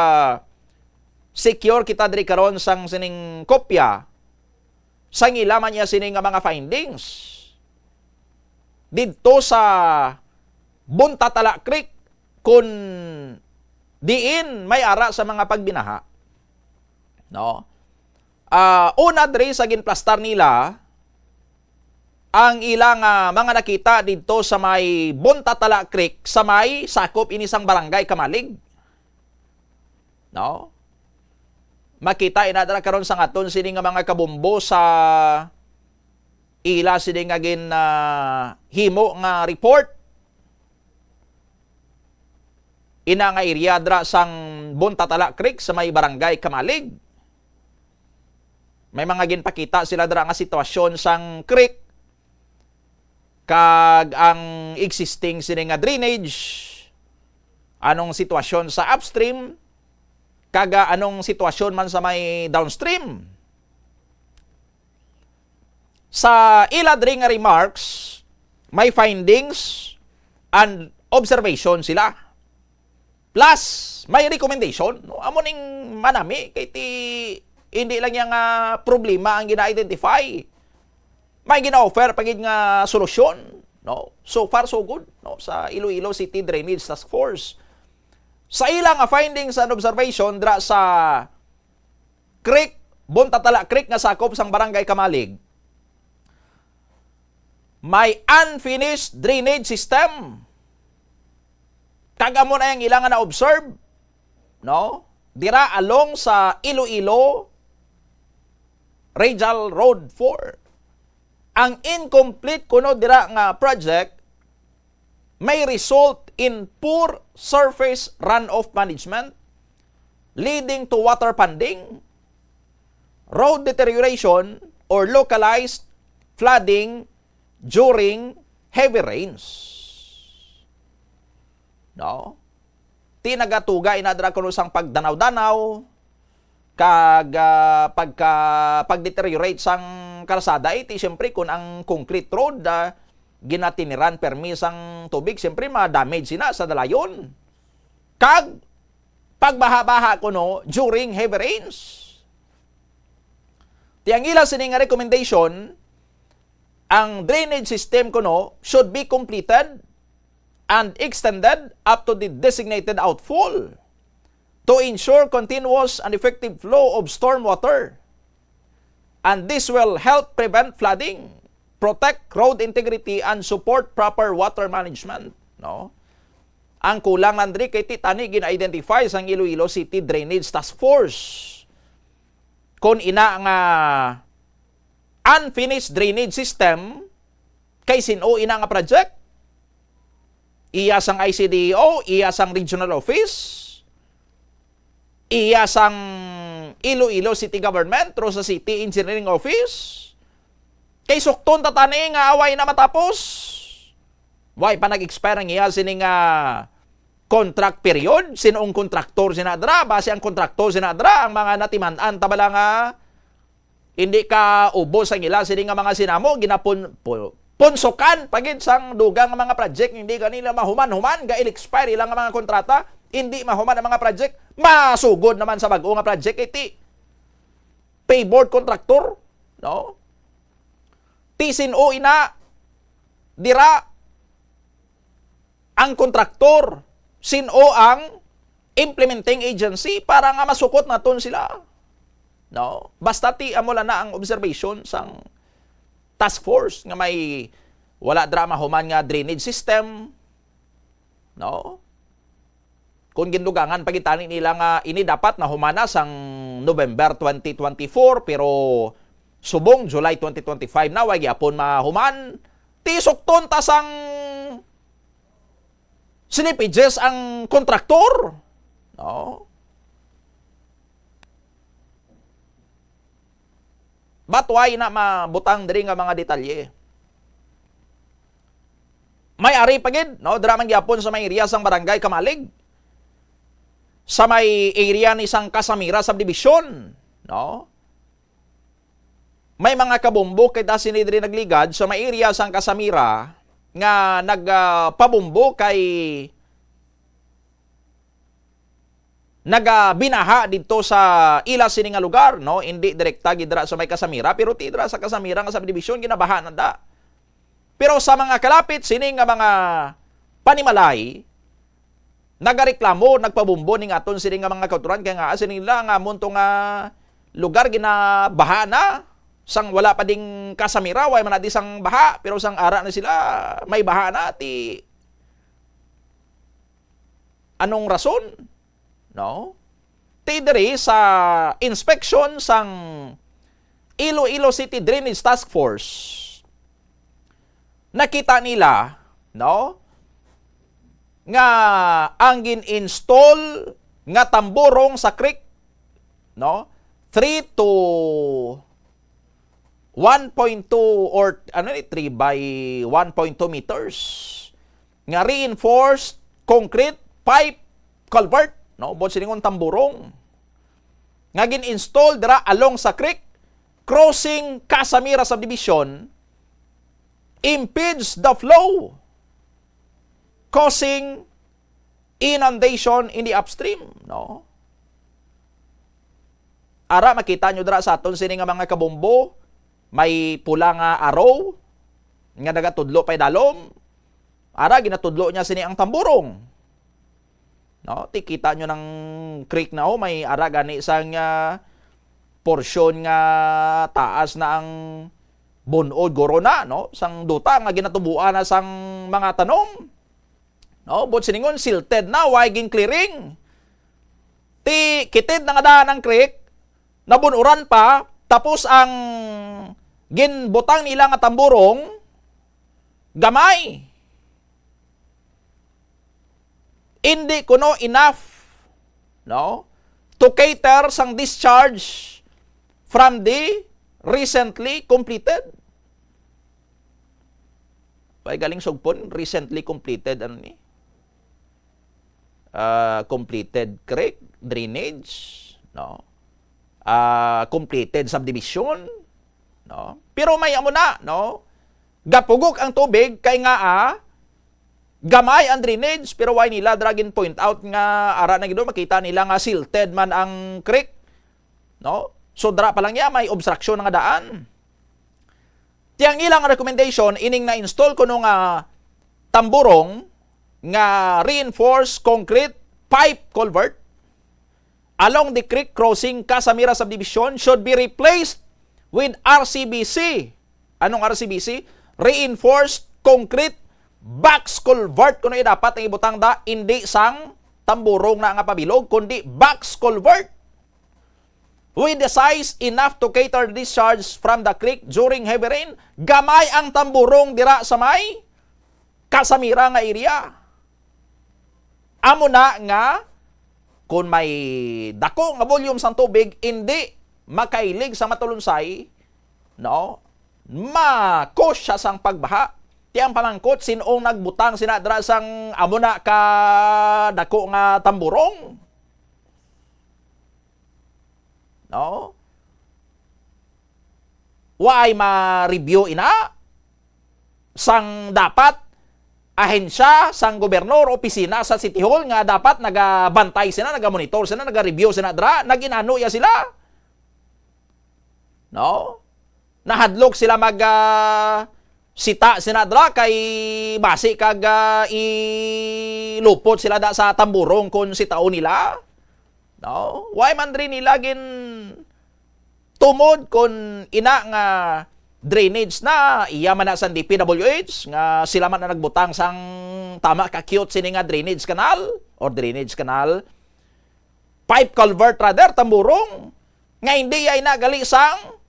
secure kita diri karon sang sining kopya sang ila man niya sining nga mga findings didto sa Buntatala Creek kun diin may ara sa mga pagbinaha. No? Una diri sa ginplastar nila ang ilang mga nakita dito sa may Buntatala Creek sa may sakop inisang barangay Kamalig. No? Makita inadara karon sa aton sini nga mga kabombo sa ila sini nga gin himo nga report ina nga area dra sang Buntatala Creek sa may barangay Kamalig. May mga ginpakita sila dra nga sitwasyon sang creek kag ang existing sini nga drainage, anong sitwasyon sa upstream kag anong sitwasyon man sa may downstream. Sa ila diri nga remarks may findings and observation sila. Plus, may recommendation. No? Amo ning manami, kay hindi lang yung problema ang gina-identify. May gina-offer pagid nga solusyon. No? So far, so good. No? Sa Iloilo City Drainage Task Force. Sa ilang findings and observation dra sa creek, Buntatala Creek nga sakop sang barangay Kamalig, may unfinished drainage system. Kagamo na yung ilangan na observe, no? Dira along sa Iloilo Regional Road 4. Ang incomplete kuno dira nga project may result in poor surface runoff management leading to water ponding, road deterioration, or localized flooding during heavy rains. No? Tinagatuga inadra kuno sang pagdanaw-danaw kag pag-deteriorate sang kalsada iti siyempre kun ang concrete road ginatiniran permis ang tubig siyempre ma-damage sina sa dalayon. Kag pagbaha-baha kuno during heavy rains. Tiang ila sini nga recommendation, ang drainage system kuno should be completed and extended up to the designated outfall to ensure continuous and effective flow of stormwater. And this will help prevent flooding, protect road integrity, and support proper water management. No? Ang kulang nandri kay titani gina-identify sang Iloilo City Drainage Task Force. Kung ina nga unfinished drainage system, kay sino ina nga project? Iya sang ICDO, iya sang regional office, iya sang Iloilo City Government, through sa City Engineering Office. Kay sukton tatani nga away na matapos. Why pa nag-expire ang iya sining contract period, sinong kontraktor sinadra, base ang kontraktor sinadra, ang mga natiman-an tabala nga hindi ka ubos ang ila sini nga mga sinamo punsokan pagid sang dugang mga project, hindi kanila mahuman-human ga il-expire ilang mga kontrata, hindi mahuman ang mga project, masugod naman sa bag-o nga project iti payboard contractor, no? Tisino ina dira ang kontraktor, sino ang implementing agency para nga masukot naton sila. No? Basta ti amula na ang observation sang task force nga may wala drama human nga drainage system. No? Kung gindugangan pagitani nila nga ini dapat na humana sang November 2024 pero subong July 2025 na wag yapon mahuman ti sukton ta sang sinipijes ang kontraktor. No? But why na mabutang diri nga mga detalye? May ari pagid, no? Dramang gyapon sa may area sang barangay Kamalig. Sa may area ni sang Casamira subdivision, no? May mga kabumbo kay dasin diri nagligad sa may area sang Casamira nga nagpabumbo kay nagabinaha dito sa ila sini nga lugar, no? Hindi direkta gidra sa may Casamira pero tidra sa Casamira nga subdivision ginabaha na da. Pero sa mga kalapit sini nga mga panimalay nagareklamo, nagpabumbo ning aton sini nga mga kauturan kay nga sini nila nga monto nga lugar ginabaha na sang wala pa ding Casamira, way man na di sang baha, pero sang ara na sila, may baha na, ti anong rason? No? Ti diri sa inspection sang Iloilo City Drainage Task Force, nakita nila, no? Nga ang gin-install nga tamburong sa creek, no? 3 to 1.2 or 3 by 1.2 meters nga reinforced concrete pipe culvert, no? Bod siningon tamburong nga gin-install dira along sa creek crossing Casamira subdivision, impedes the flow causing inundation in the upstream, no? Ara makita nyo dira sa aton sini nga mga kabombo, may pula nga arrow nga nagatudlo pay dalom. Ara ginatudlo niya sini ang tamburong. No, tikita nyo ng creek na may ara gani sang porsyon nga taas na ang bunod goro na, no? Sang duta nga ginatubuan na sang mga tanom. No, bot siningon silted na way gin clearing. Ti kitid na nga daan ng creek, nabunuran pa, tapos ang ginbutang nila nga tamburong gamay. Hindi kuno enough, no, to cater sang discharge from the recently completed. Pay galing sugpon, recently completed ano ni? Completed creek drainage, no? Completed subdivision, no? Pero may amo na, no? Gapugok ang tubig kay nga gamay ang drainage, pero why nila dragin point out nga ara na gido makita nila nga silted man ang creek, no? So dra pa lang ya may obstruction nga daan. Tiyang ilang recommendation ining na install kuno nga tamburong nga reinforced concrete pipe culvert along the creek crossing Casamira subdivision should be replaced with RCBC. Anong RCBC? Reinforced concrete box culvert. Kuno dapat ang ibutang da, hindi sang tamburong na nga pabilog, kundi box culvert with the size enough to cater discharge from the creek during heavy rain. Gamay ang tamburong dira sa may Casamira nga area. Amo na nga kung may dako nga volume sang tubig, hindi makailig sa matulunsay, no? Makos siya sang pagbaha Tiyang pamangkot sinong nagbutang sina dra sang amo na ka dako nga tamburong. No? Waay ma-review ina sang dapat ahensya sang gobernador opisina sa City Hall nga dapat nagabantay sila, nagamonitor sila, naga-review sila dra, naginano ya sila. No? Nahadlok sila sita sila dra kay base kag ilupot sila da sa tamburong kung sitaon nila. No? Why man rin nila gin tumod kung ina nga drainage na iya man na sa DPWH nga sila man na nagbutang sang tama ka cute sini nga drainage canal or drainage canal pipe culvert rather tamburong nga hindi ay nagali sang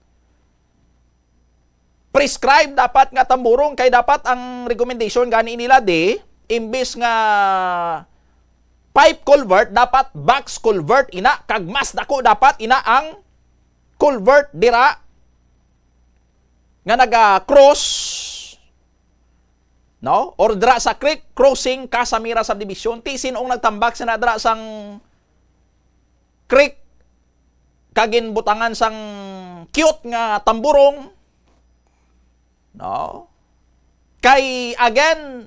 prescribed dapat nga tamburong kay dapat ang recommendation gani nila imbis nga pipe culvert dapat box culvert ina kag mas dako dapat ina ang culvert dira nga naga-cross no or dira sa creek crossing Casamira subdivision ti sinong nagtambak sina dira sang creek kagin butangan sang cute nga tamburong no kay again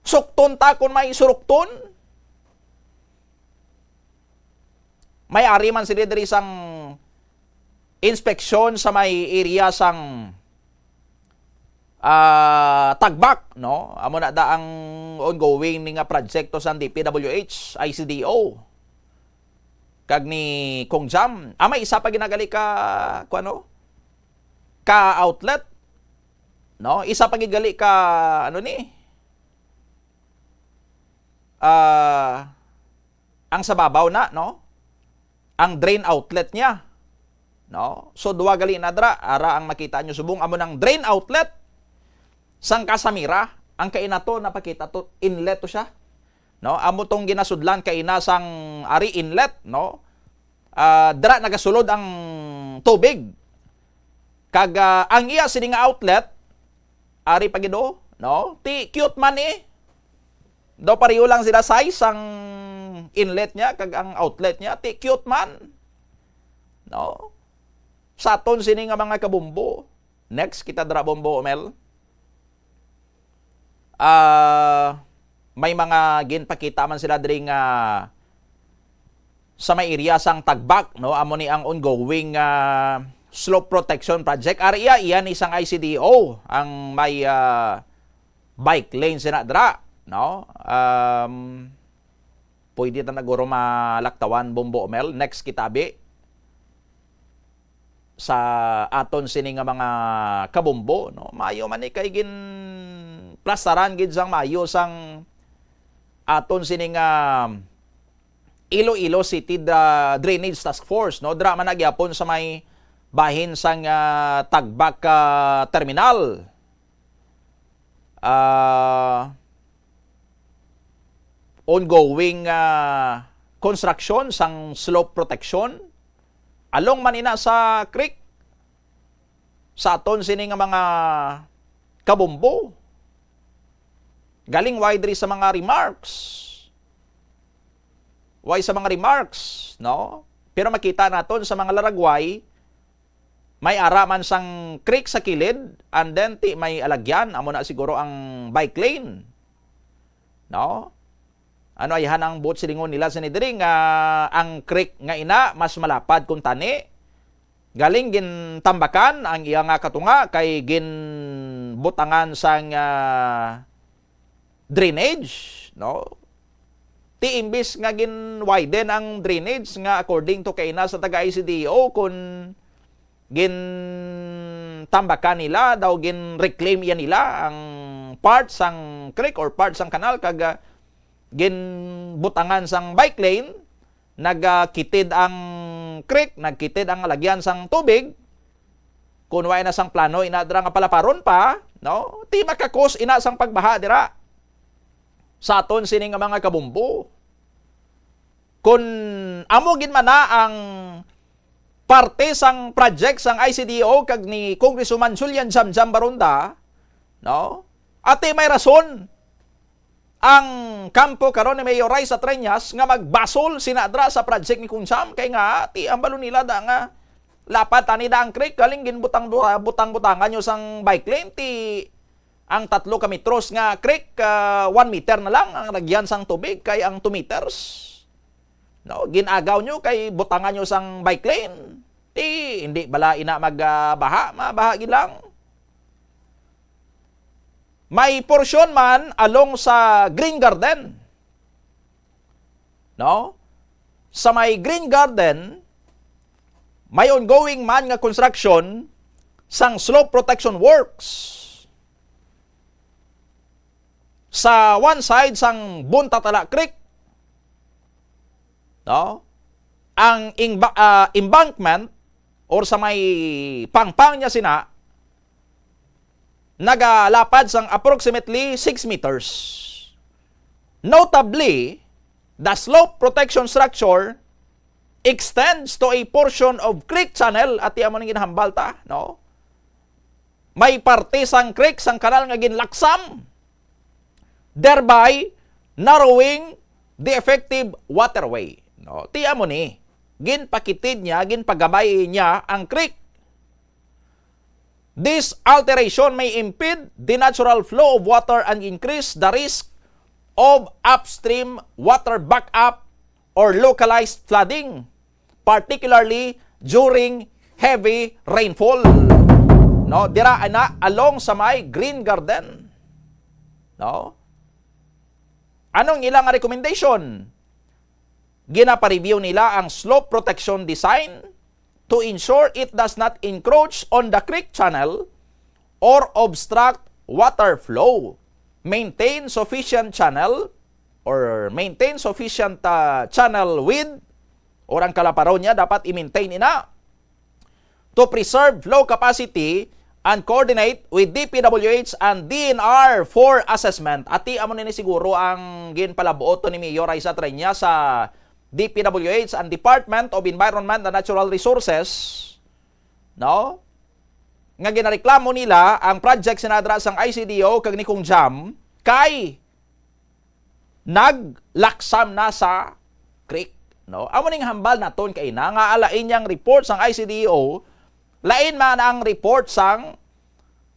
sukton ta kun may surukton may ari man sila diri sang inspeksyon sa may area sang tagbak no amo na da ang ongoing ni nga proyekto sa DPWH ICDO kag ni Kong Jam may isa pa ginagali ka kuano ka outlet no isa pa gigali ka ano ni ang sababaw na no ang drain outlet niya. No? So, duwa gali na dra. Ara ang makita nyo subong. Amo ng drain outlet. Sang Casamira. Ang kainato, napakita to. Inlet to siya. No? Amo tong ginasudlan kaina sang ari inlet. No? Dra nagasulod ang tubig. Kag ang iya sini nga outlet. Ari pagido. No? Ti cute man Do pariyo lang sila size ang inlet niya. Kag ang outlet niya. Ti cute man. No? Saton sini nga mga kabumbo. Next, kita dra bombo, Mel. May mga ginpakita man sila diri nga sa may area sang tagbak, no? Amo ni ang ongoing slope protection project. Area iyan isang ICDO ang may bike lane sina dra, no? Pwede ta naguro malaktawan bombo, Mel. Next kitabi sa aton sini nga mga kabumbo no mayo man kay gin plastaran gid sang mayo sang aton sini nga Iloilo City Drainage Task Force no dra man nagyapon sa may bahin sang tagbak terminal ongoing construction sang slope protection along manina sa creek sa aton sini nga mga kabumbo galing wide sa mga remarks no pero makita naton sa mga laragway may araman sang creek sa kilid and then may alagyan amo na siguro ang bike lane no ano ayahan ang boat silingon nila sa nidiri nga ang creek nga ina mas malapad kung tani. Galing gin tambakan ang iya nga katunga kay gin butangan sang drainage, no? Ti imbis nga gin widen ang drainage nga according to kay ina sa taga ICDO kung gin tambakan nila daw gin reclaim yan nila ang parts sang creek or parts sang kanal kag ginbutangan sang bike lane, nagkitid ang creek, nagkitid ang lagyan sang tubig, kunway na sang plano, inadra nga palaparon pa, no? Ti makakos ina sang pagbaha dira. Sa aton sini nga mga kabumbo. Kung amo gin man na ang parte sang project sang ICDO kag ni Congresswoman Julian Jamjam Baronda, No? Ati may rason ang kampo karon ni Mayor Raisa Treñas nga magbasol sinadra sa project ni Kunsam kay nga ti ang balo nila da nga lapat ani da ang creek galing butang-butangan nyo sang bike lane ti ang 3 ka metros nga creek 1 meter na lang ang lagyan sang tubig kay ang 2 meters. No, ginagaw nyo kay butangan nyo sang bike lane. Ti hindi bala ina magbaha, mabaha gid lang. May porsyon man along sa Green Garden. No? Sa may Green Garden, may ongoing man nga construction sang slope protection works. Sa one side sang Buntatala Creek, no? Ang embankment or sa may pangpang niya sina nagalapad sang approximately 6 meters. Notably, the slope protection structure extends to a portion of creek channel at iyamo ning ginahambal ta, no? May parte sang creek sang kanal nga ginlaksam, thereby narrowing the effective waterway, no? Tiyamo ni ginpakitid niya, ginpagabay niya ang creek. This alteration may impede the natural flow of water and increase the risk of upstream water backup or localized flooding, particularly during heavy rainfall. No, dira ana along sa may Green Garden. No? Anong ilang recommendation? Gina-review nila ang slope protection design to ensure it does not encroach on the creek channel or obstruct water flow. Maintain sufficient channel or maintain sufficient channel width or ang kalaparaw niya dapat i-maintain ina to preserve flow capacity and coordinate with DPWH and DNR for assessment. Ati amo ni siguro ang ginpalabuot ni Mayor Raisa Treñas sa DPWH and Department of Environment and Natural Resources, no? Nga ginareklamo nila ang project sinadra sang ICDO kag ni Kung Jam kay naglaksam na sa creek, no? Amo ning hambal naton kay na nga alain yang report sang ICDO, lain man ang report sang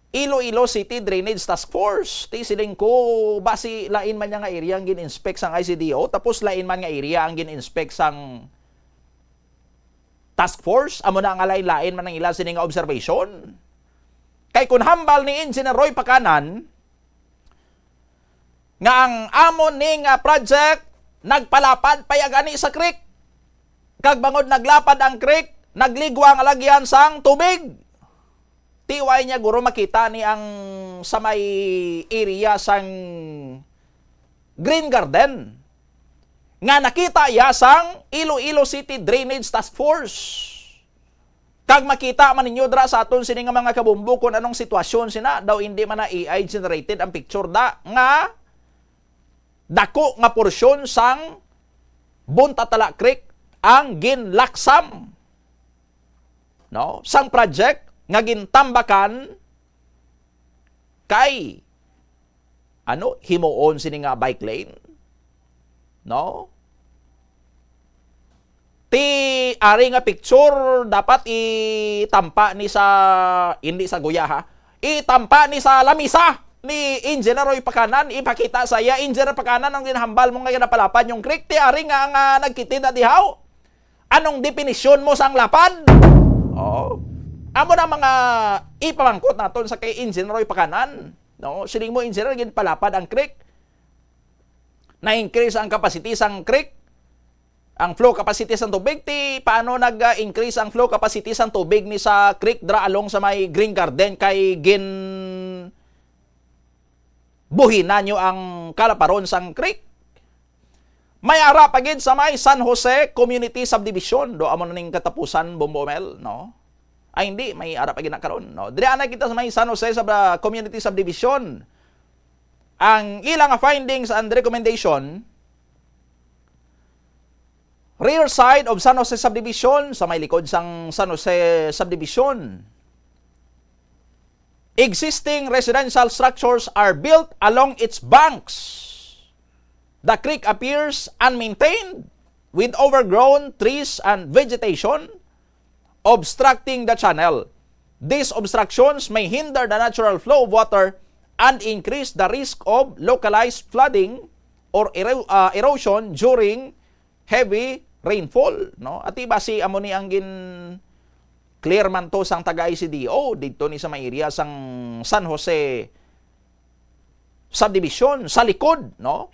Iloilo City Drainage Task Force. Ti siling ko basi lain man nga area ang gin-inspect sang ICDO tapos lain man nga area ang gin-inspect sang task force. Amo na ang lain man ang ila sining nga observation. Kay kun hambal ni Engineer Roy Pakanan nga ang amon ning project nagpalapad payagani sa creek. Kag bangod naglapad ang creek, nagligwa ang lagyan sang tubig. Tiway niya guro makita ni ang sa may area sang Green Garden nga nakita iya sang Iloilo City Drainage Task Force. Kag makita man ninyo dra sa aton sini nga mga kabumbu kung anong sitwasyon sina daw hindi man na AI generated ang picture da nga dako nga porsyon sang Buntatala Creek ang ginlaksam, no, sang project nga gintambakan kay himuon sini nga bike lane, no? Ti ari nga picture dapat itampa ni sa hindi sa Guya ha. Itampa ni sa lamisa ni Engineer Roy Pakanan, ipakita sa iya Engineer Pakanan ang ginahambal mo nga napalapad yung creek. Ti ari nga nagkitid na dihaw. Anong definisyon mo sang lapad? Oh. Amo na mga ipamangkot naton sa kay Engineer Roy Pakanan, no? Siling mo engineer gin palapad ang creek. Na-increase ang capacity sang creek. Ang flow capacity sang tubig ti paano nag-increase ang flow capacity sang tubig ni sa creek dra along sa may Green Garden kay gin buhina nyo ang kalaparon sang creek. May ara pagid sa may San Jose Community Subdivision do amo na ning katapusan Bombomel, no? Ay hindi, may ara pagid na karon, no? Diri ana kita sa may San Jose Community Subdivision. Ang ilang findings and recommendation, rear side of San Jose Subdivision, sa may likod sang San Jose Subdivision, Existing residential structures are built along its banks. The creek appears unmaintained with overgrown trees and vegetation obstructing the channel. These obstructions may hinder the natural flow of water and increase the risk of localized flooding or erosion during heavy rainfall. No? At iba si amo ni ang clear man to sang taga-ICDO dito ni sa may area sang San Jose subdivision sa likod, no?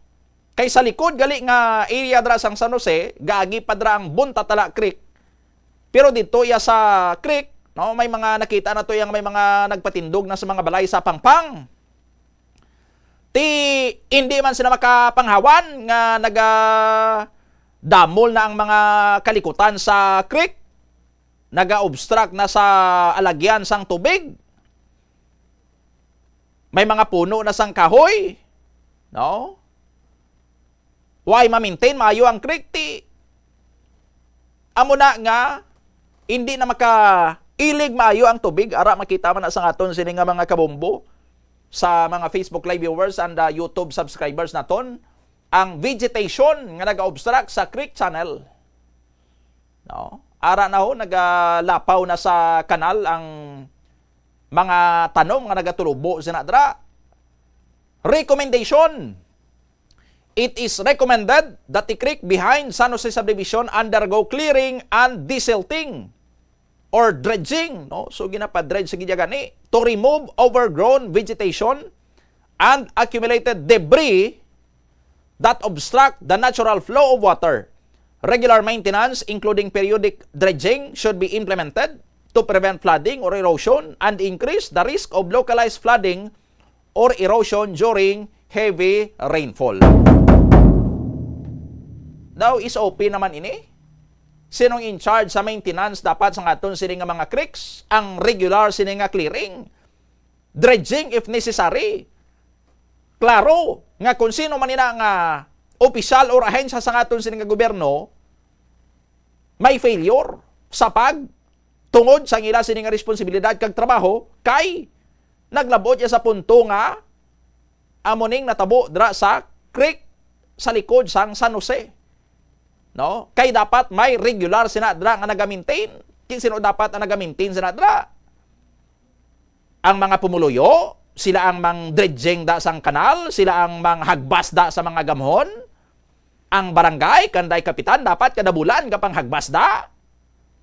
Kay sa likod gali nga area dra sang San Jose, gaagi pa dra ang Buntatala Creek. Pero dito ya sa creek, no, may mga nakita na to yang may mga nagpatindog na sa mga balay sa Pangpang. Hindi man sila makapanghawan nga damol na ang mga kalikutan sa creek. Naga-obstruct na sa alagyan sang tubig. May mga puno na sang kahoy. No? Why ma-maintain maayo ang creek amo na nga hindi na makailig maayo ang tubig. Ara makita man na sa aton sini nga mga kabombo sa mga Facebook live viewers and YouTube subscribers naton ang vegetation nga naga-obstruct sa creek channel. No? Ara na ho, nagalapaw na sa kanal ang mga tanom nga nagatulubo sinadra. Recommendation. It is recommended that the creek behind San Jose subdivision undergo clearing and desilting or dredging. No? So ginapa-dredge sa gani to remove overgrown vegetation and accumulated debris that obstruct the natural flow of water. Regular maintenance, including periodic dredging, should be implemented to prevent flooding or erosion and increase the risk of localized flooding or erosion during heavy rainfall. Now, is OP naman ini? Sinong in charge sa maintenance dapat sa aton sini nga mga creeks? Ang regular sini nga clearing. Dredging if necessary. Klaro, nga kung sino man ina nga opisyal or ahensya sa aton sini nga gobyerno, may failure sa tungod sa ila sini nga responsibilidad kag trabaho kay naglabot ya sa punto nga amoning natabo dra sa creek sa likod sang San Jose. No? Kay dapat may regular sinadra nga naga-maintain. Sino dapat ang naga-maintain sinadra? Ang mga pumuluyo, sila ang mang dredging da sang kanal, sila ang mang hagbas da sa mga gamhon. Ang barangay, kanday kapitan, dapat kada bulan kapang hagbas da.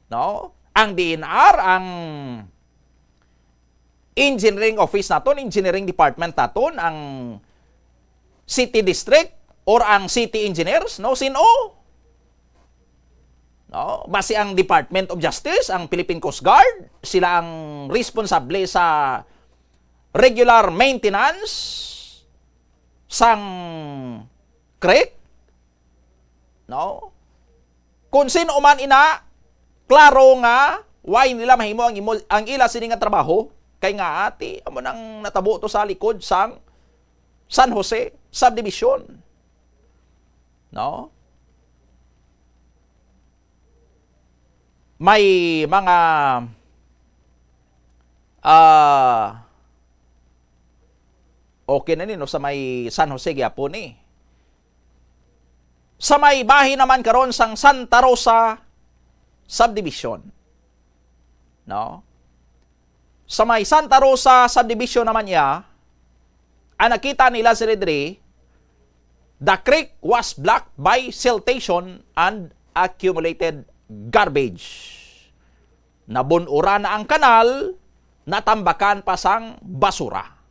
No? Ang DNR, ang engineering office naton, engineering department naton, ang city district or ang city engineers, no? Sino? No? Base ang Department of Justice, ang Philippine Coast Guard, sila ang responsable sa regular maintenance sang creek. No? Kung sino man ina, klaro nga, why nila mahimo ang ila sini nga trabaho, kay nga ati, amo nang natabo to sa likod sang San Jose subdivision. No? May mga okay na no sa may San Jose gyapon ni. Sa may bahin naman karon sang Santa Rosa subdivision. No? Sa may Santa Rosa subdivision naman niya, ang nakita nila si Redre, the creek was blocked by siltation and accumulated garbage. Nabunura na ang kanal, natambakan pa sang basura.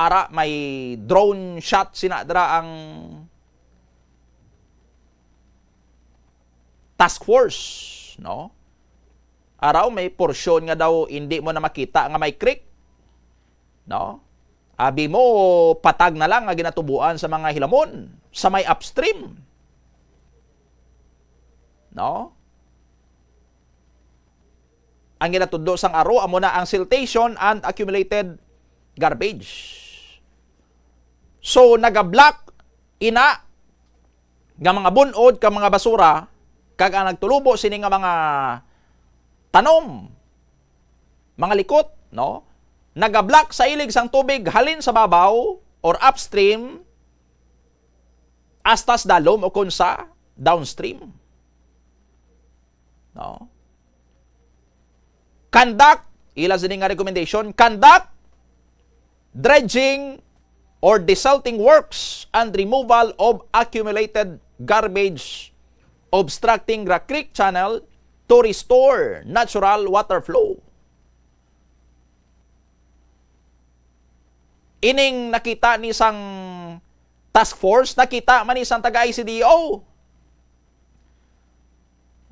Ara may drone shot sinadra ang task force, no? Araw may porsyon nga daw hindi mo na makita nga may creek, no? Abi mo patag na lang nga ginatubuan sa mga hilamon sa may upstream, no? Ang ginatudo sang aro amo na ang siltation and accumulated garbage. So, nagablock ina nga mga bunod ka mga basura kag ang nagtulubo sini nga mga tanom mga likot, no? Nagablock sa ilig sang tubig halin sa babaw or upstream astas dalom o kunsa downstream. No? Conduct, ila sining nga recommendation, conduct dredging or desalting works and removal of accumulated garbage obstructing the creek channel to restore natural water flow. Ining nakita ni sang task force, nakita man ni sang taga-ICDO.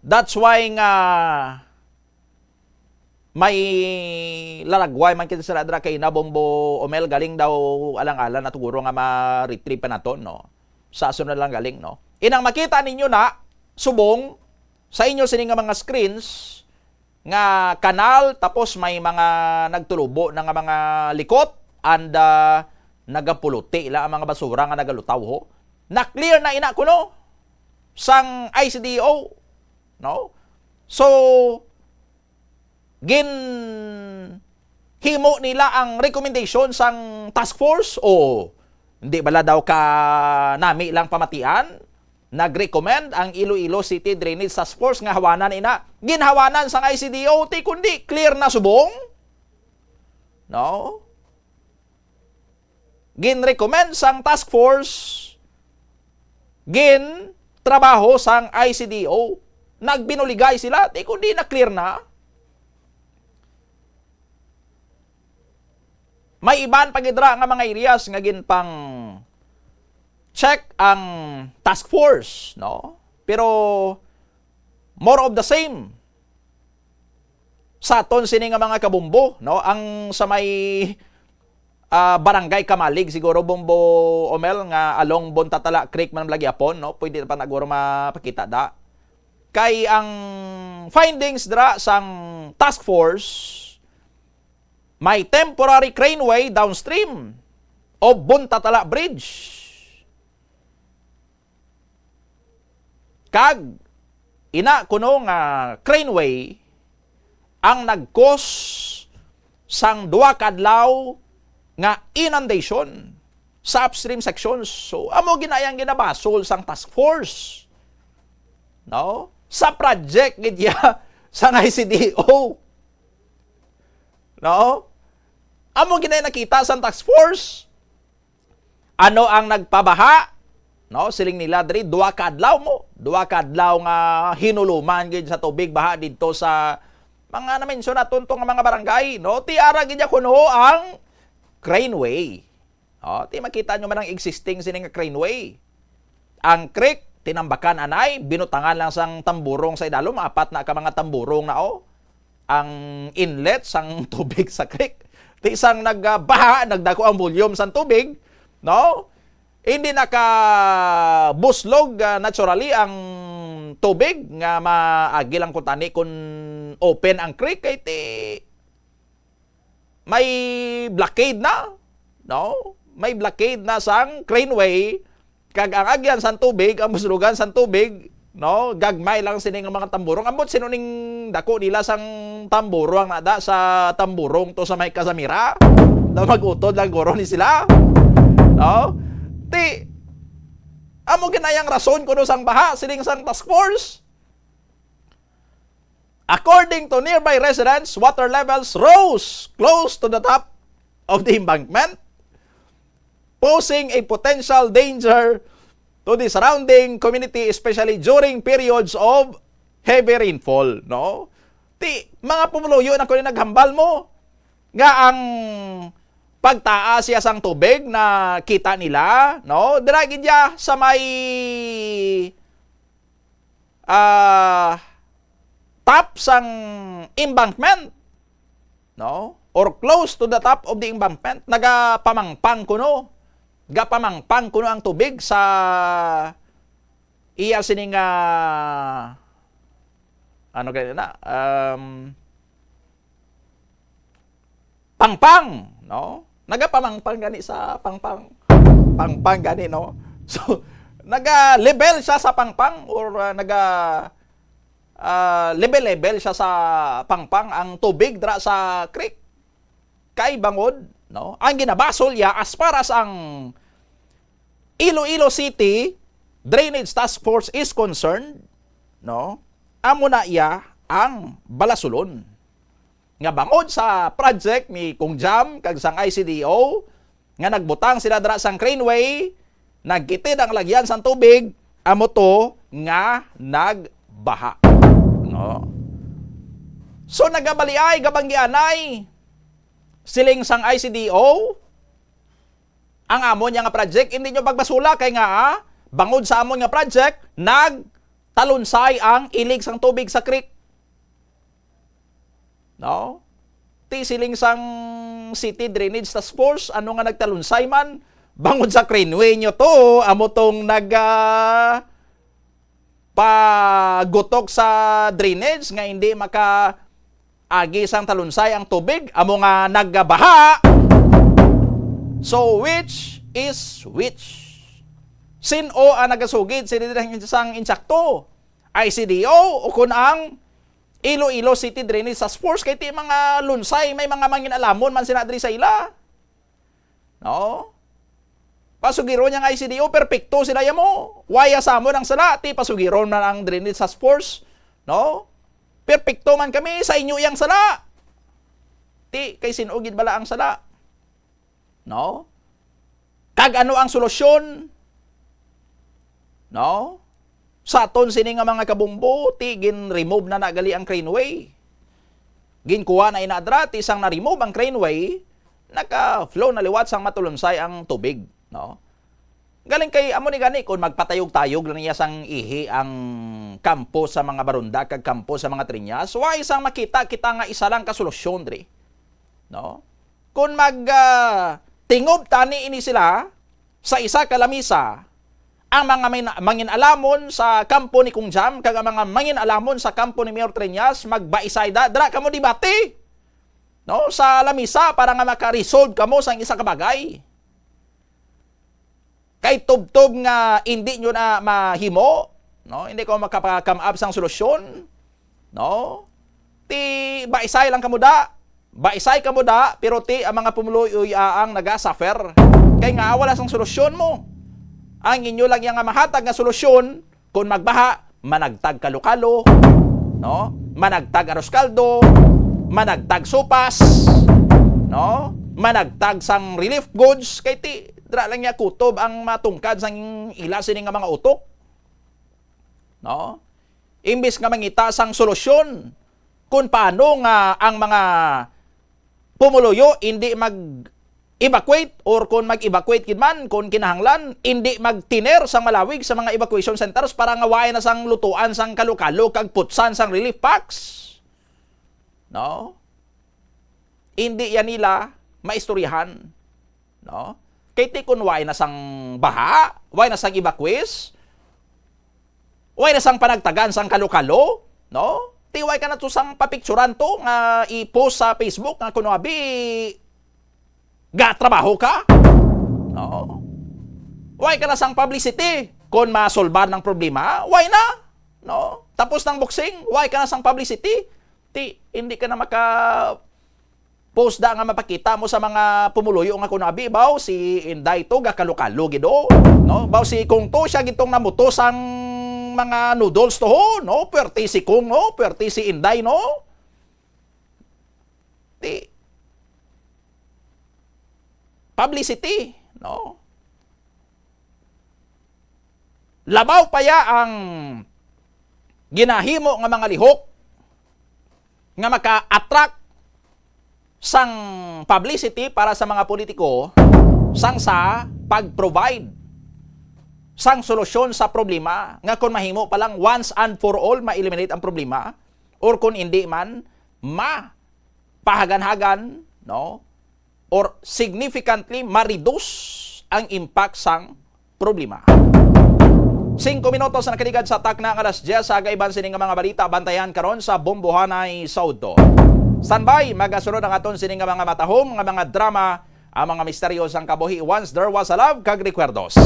That's why nga may lalagway man kita sa radra kay Nabombo Omel galing daw alang-alang na tuguro nga ma-retrieve pa naton, no? Sa aso na lang galing, no? Inang makita ninyo na subong sa inyo sining nga mga screens nga kanal tapos may mga nagtulubo na nga mga likot and nagapuluti ila ang mga basura nga nagalutaw ho. Na-clear na ina kuno sang ICDO, no? So himo nila ang recommendation sang task force o hindi bala daw ka nami lang pamatian. Nag-recommend ang Iloilo City Drainage Task Force nga hawanan ina. Ginhawanan sang ICDO ti kundi clear na subong. No? Gin-recommend sang task force, trabaho sang ICDO. Nagbinuligay sila, di kundi na clear na. May iban pagidra nga mga areas nga ginpang check ang task force, no? Pero more of the same. Sa aton sini nga mga kabumbo, no? Ang sa may Barangay Kamalig siguro Bombo Omel nga along Bontatala Creek man Lagyapon, no? Pwede pa naguro mapakita da. Kay ang findings dra sang task force may temporary craneway downstream of Bontatala Bridge. Kag ina kuno nga craneway ang nag-cause sang duwa kadlaw nga inundation sa upstream sections. So amo ginayang ginabasol sang task force, no? Sa project gidya sang ICDO, no? Amo ginay nakita sang task force. Ano ang nagpabaha? No, siling nila diri duwa ka adlaw nga hinuluman gid sa tubig baha didto sa mga na-mention naton tong mga barangay, no? Ti ara gid kuno ang craneway. No, ti makita nyo man ang existing sining craneway. Ang creek tinambakan anay binutangan lang sang tamburong sa idalom, apat na ka mga tamburong na ang inlet sang tubig sa creek. Ti isang nagbaha, nagdako ang volume sang tubig, no? Hindi nakabuslog naturally ang tubig nga maagi lang kuntani kung open ang creek kay may blockade na, no? May blockade na sang craneway kag ang agyan sang tubig, ang buslugan sang tubig, no? Gagmay lang sining mga tamburong. Ambot sinuning dako nila sang tamburong nada sa tamburong to sa may Kasamira. Daw magutod lang guro ni sila, no? Ti amo ginayang rason kuno sang baha sining sang task force. According to nearby residents, water levels rose close to the top of the embankment, posing a potential danger to the surrounding community, especially during periods of heavy rainfall, no? Ti mga pumuluyo na kuno naghambal mo nga ang pagtaas siya sang tubig na kita nila, no? Dira gid ya sa may top sang embankment, no? Or close to the top of the embankment, nagapamangpang kuno. Gapamangpang kuno ang tubig sa iya sining ano kaya na pangpang, no? Nagapamangpang gani sa pangpang gani, no? So naga-level siya sa pangpang or level siya sa pangpang ang tubig dra sa creek. Kay bangod, no? Ang ginabasol ya as far as ang Iloilo City Drainage Task Force is concerned, no? Amo na iya ang balasulon. Nga bangod sa project ni Kung Jam kag sang ICDO nga nagbutang sila dra sang Craneway, nagkitid ang lagyan sang tubig, amo to nga nagbaha. No? So nagabaliay gabanggianay siling sang ICDO ang amon nga project hindi nyo pagbasula kay nga bangod sa amon nga project nagtalunsay ang ilig sang tubig sa creek. No? Ti siling sang City Drainage Task Force ano nga nagtalunsay man bangod sa Craneway nyo to amo tong pagutok sa drainage nga hindi maka agi sang talunsay ang tubig amo nga nagbaha. So which is which? Sino ang nagasugid sang insakto? ICDO o kun ang Iloilo City Drainage Task Force kay ti mga lunsay may mga manginalamon man sina diri sa ila. No? Pasugiron yang ICDO perpekto sila yamo. Waya sa mo ang sala ti pasugiron man ang Drainage Task Force, no? Perpekto man kami sa inyo yang sala. Ti kay sinugid bala ang sala. No? Kag ano ang solusyon? No? Sa aton sini nga mga kabumbo, ti gin-remove na nagali ang Craneway. Ginkuha na inadra, ti isang na-remove ang Craneway, naka-flow na liwat sang matulunsay ang tubig. No? Galing kay amo ni gani kung magpatayog-tayog lang niya sang ihi ang kampo sa mga barunda kag kampo sa mga trinyas, wa isang makita kita nga isa lang ka solusyon diri. No? Kung tingob tani ini sila sa isa ka lamisa, ang mga mangin-alamon sa kampo ni Kung Jam kag ang mga mangin-alamon sa kampo ni Mayor Triñas magbaisay dra kamo debate. No, sa lamisa para nga maka-resolve kamo sa isa ka bagay. Kay tubtob nga hindi nyo na mahimo, no? Hindi ko makapa-come up sang solusyon, no? Ti baisay lang kamo da. Baisay kamo da, pero ti ang mga pumuloy ang naga-suffer. Kay nga wala sang solusyon mo. Ang inyo lang yang mahatag nga solusyon kung magbaha, managtag kalukalo, no? Managtag aros kaldo, managtag sopas, no? Managtag sang relief goods kay ti dra lang niya kutob ang matungkad sang ila sini nga mga utok. No? Imbis nga mangita sang solusyon kung paano nga ang mga pumuluyo hindi mag-evacuate or kung mag-evacuate kidman, kung kinahanglan, hindi magtiner sang malawig sa mga evacuation centers para nga waay na sang lutuan sang kalukalo kag putsan sang relief packs. No? Hindi yan nila maistoryahan. No? Kay ti kun waay na sang baha, waay na sang evacuees, waay na sang panagtagan sang kalukalo, no? Tiway ka na to sang papicturan to nga i-post sa Facebook nga kuno abi trabaho ka. No. Why ka na sang publicity kung masolbar ng problema? Why na? No. Tapos ng boxing, why ka na sang publicity? Ti hindi ka na maka post da nga mapakita mo sa mga pumuluyo nga kuno abi baw si Inday to gakalukalo gido, no? Baw si Kung to siya gitong namuto sang mga noodles to ho, no? Perti si Kung, no? Perti si Inday, no? Di publicity, no? Labaw pa ya ang ginahimo nga mga lihok nga maka-attract sang publicity para sa mga politiko sang sa pag-provide sang solusyon sa problema nga kung mahimo pa lang once and for all ma-eliminate ang problema or kung hindi man pahagan-hagan, no? Or significantly ma-reduce ang impact sang problema. 5 minutos na nakaligad sa tak na alas 10 sa gaiban sining mga balita bantayan karon sa Bombohanay Saudo. Standby, magasunod ang aton sining mga matahom nga mga drama ang mga misteryo sang kabuhi once there was a love kag recuerdos.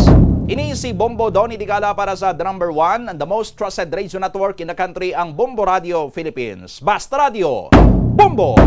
Ini si Bombo Donnie Digala para sa the number 1 and the most trusted radio network in the country, ang Bombo Radio Philippines. Basta Radio, Bombo!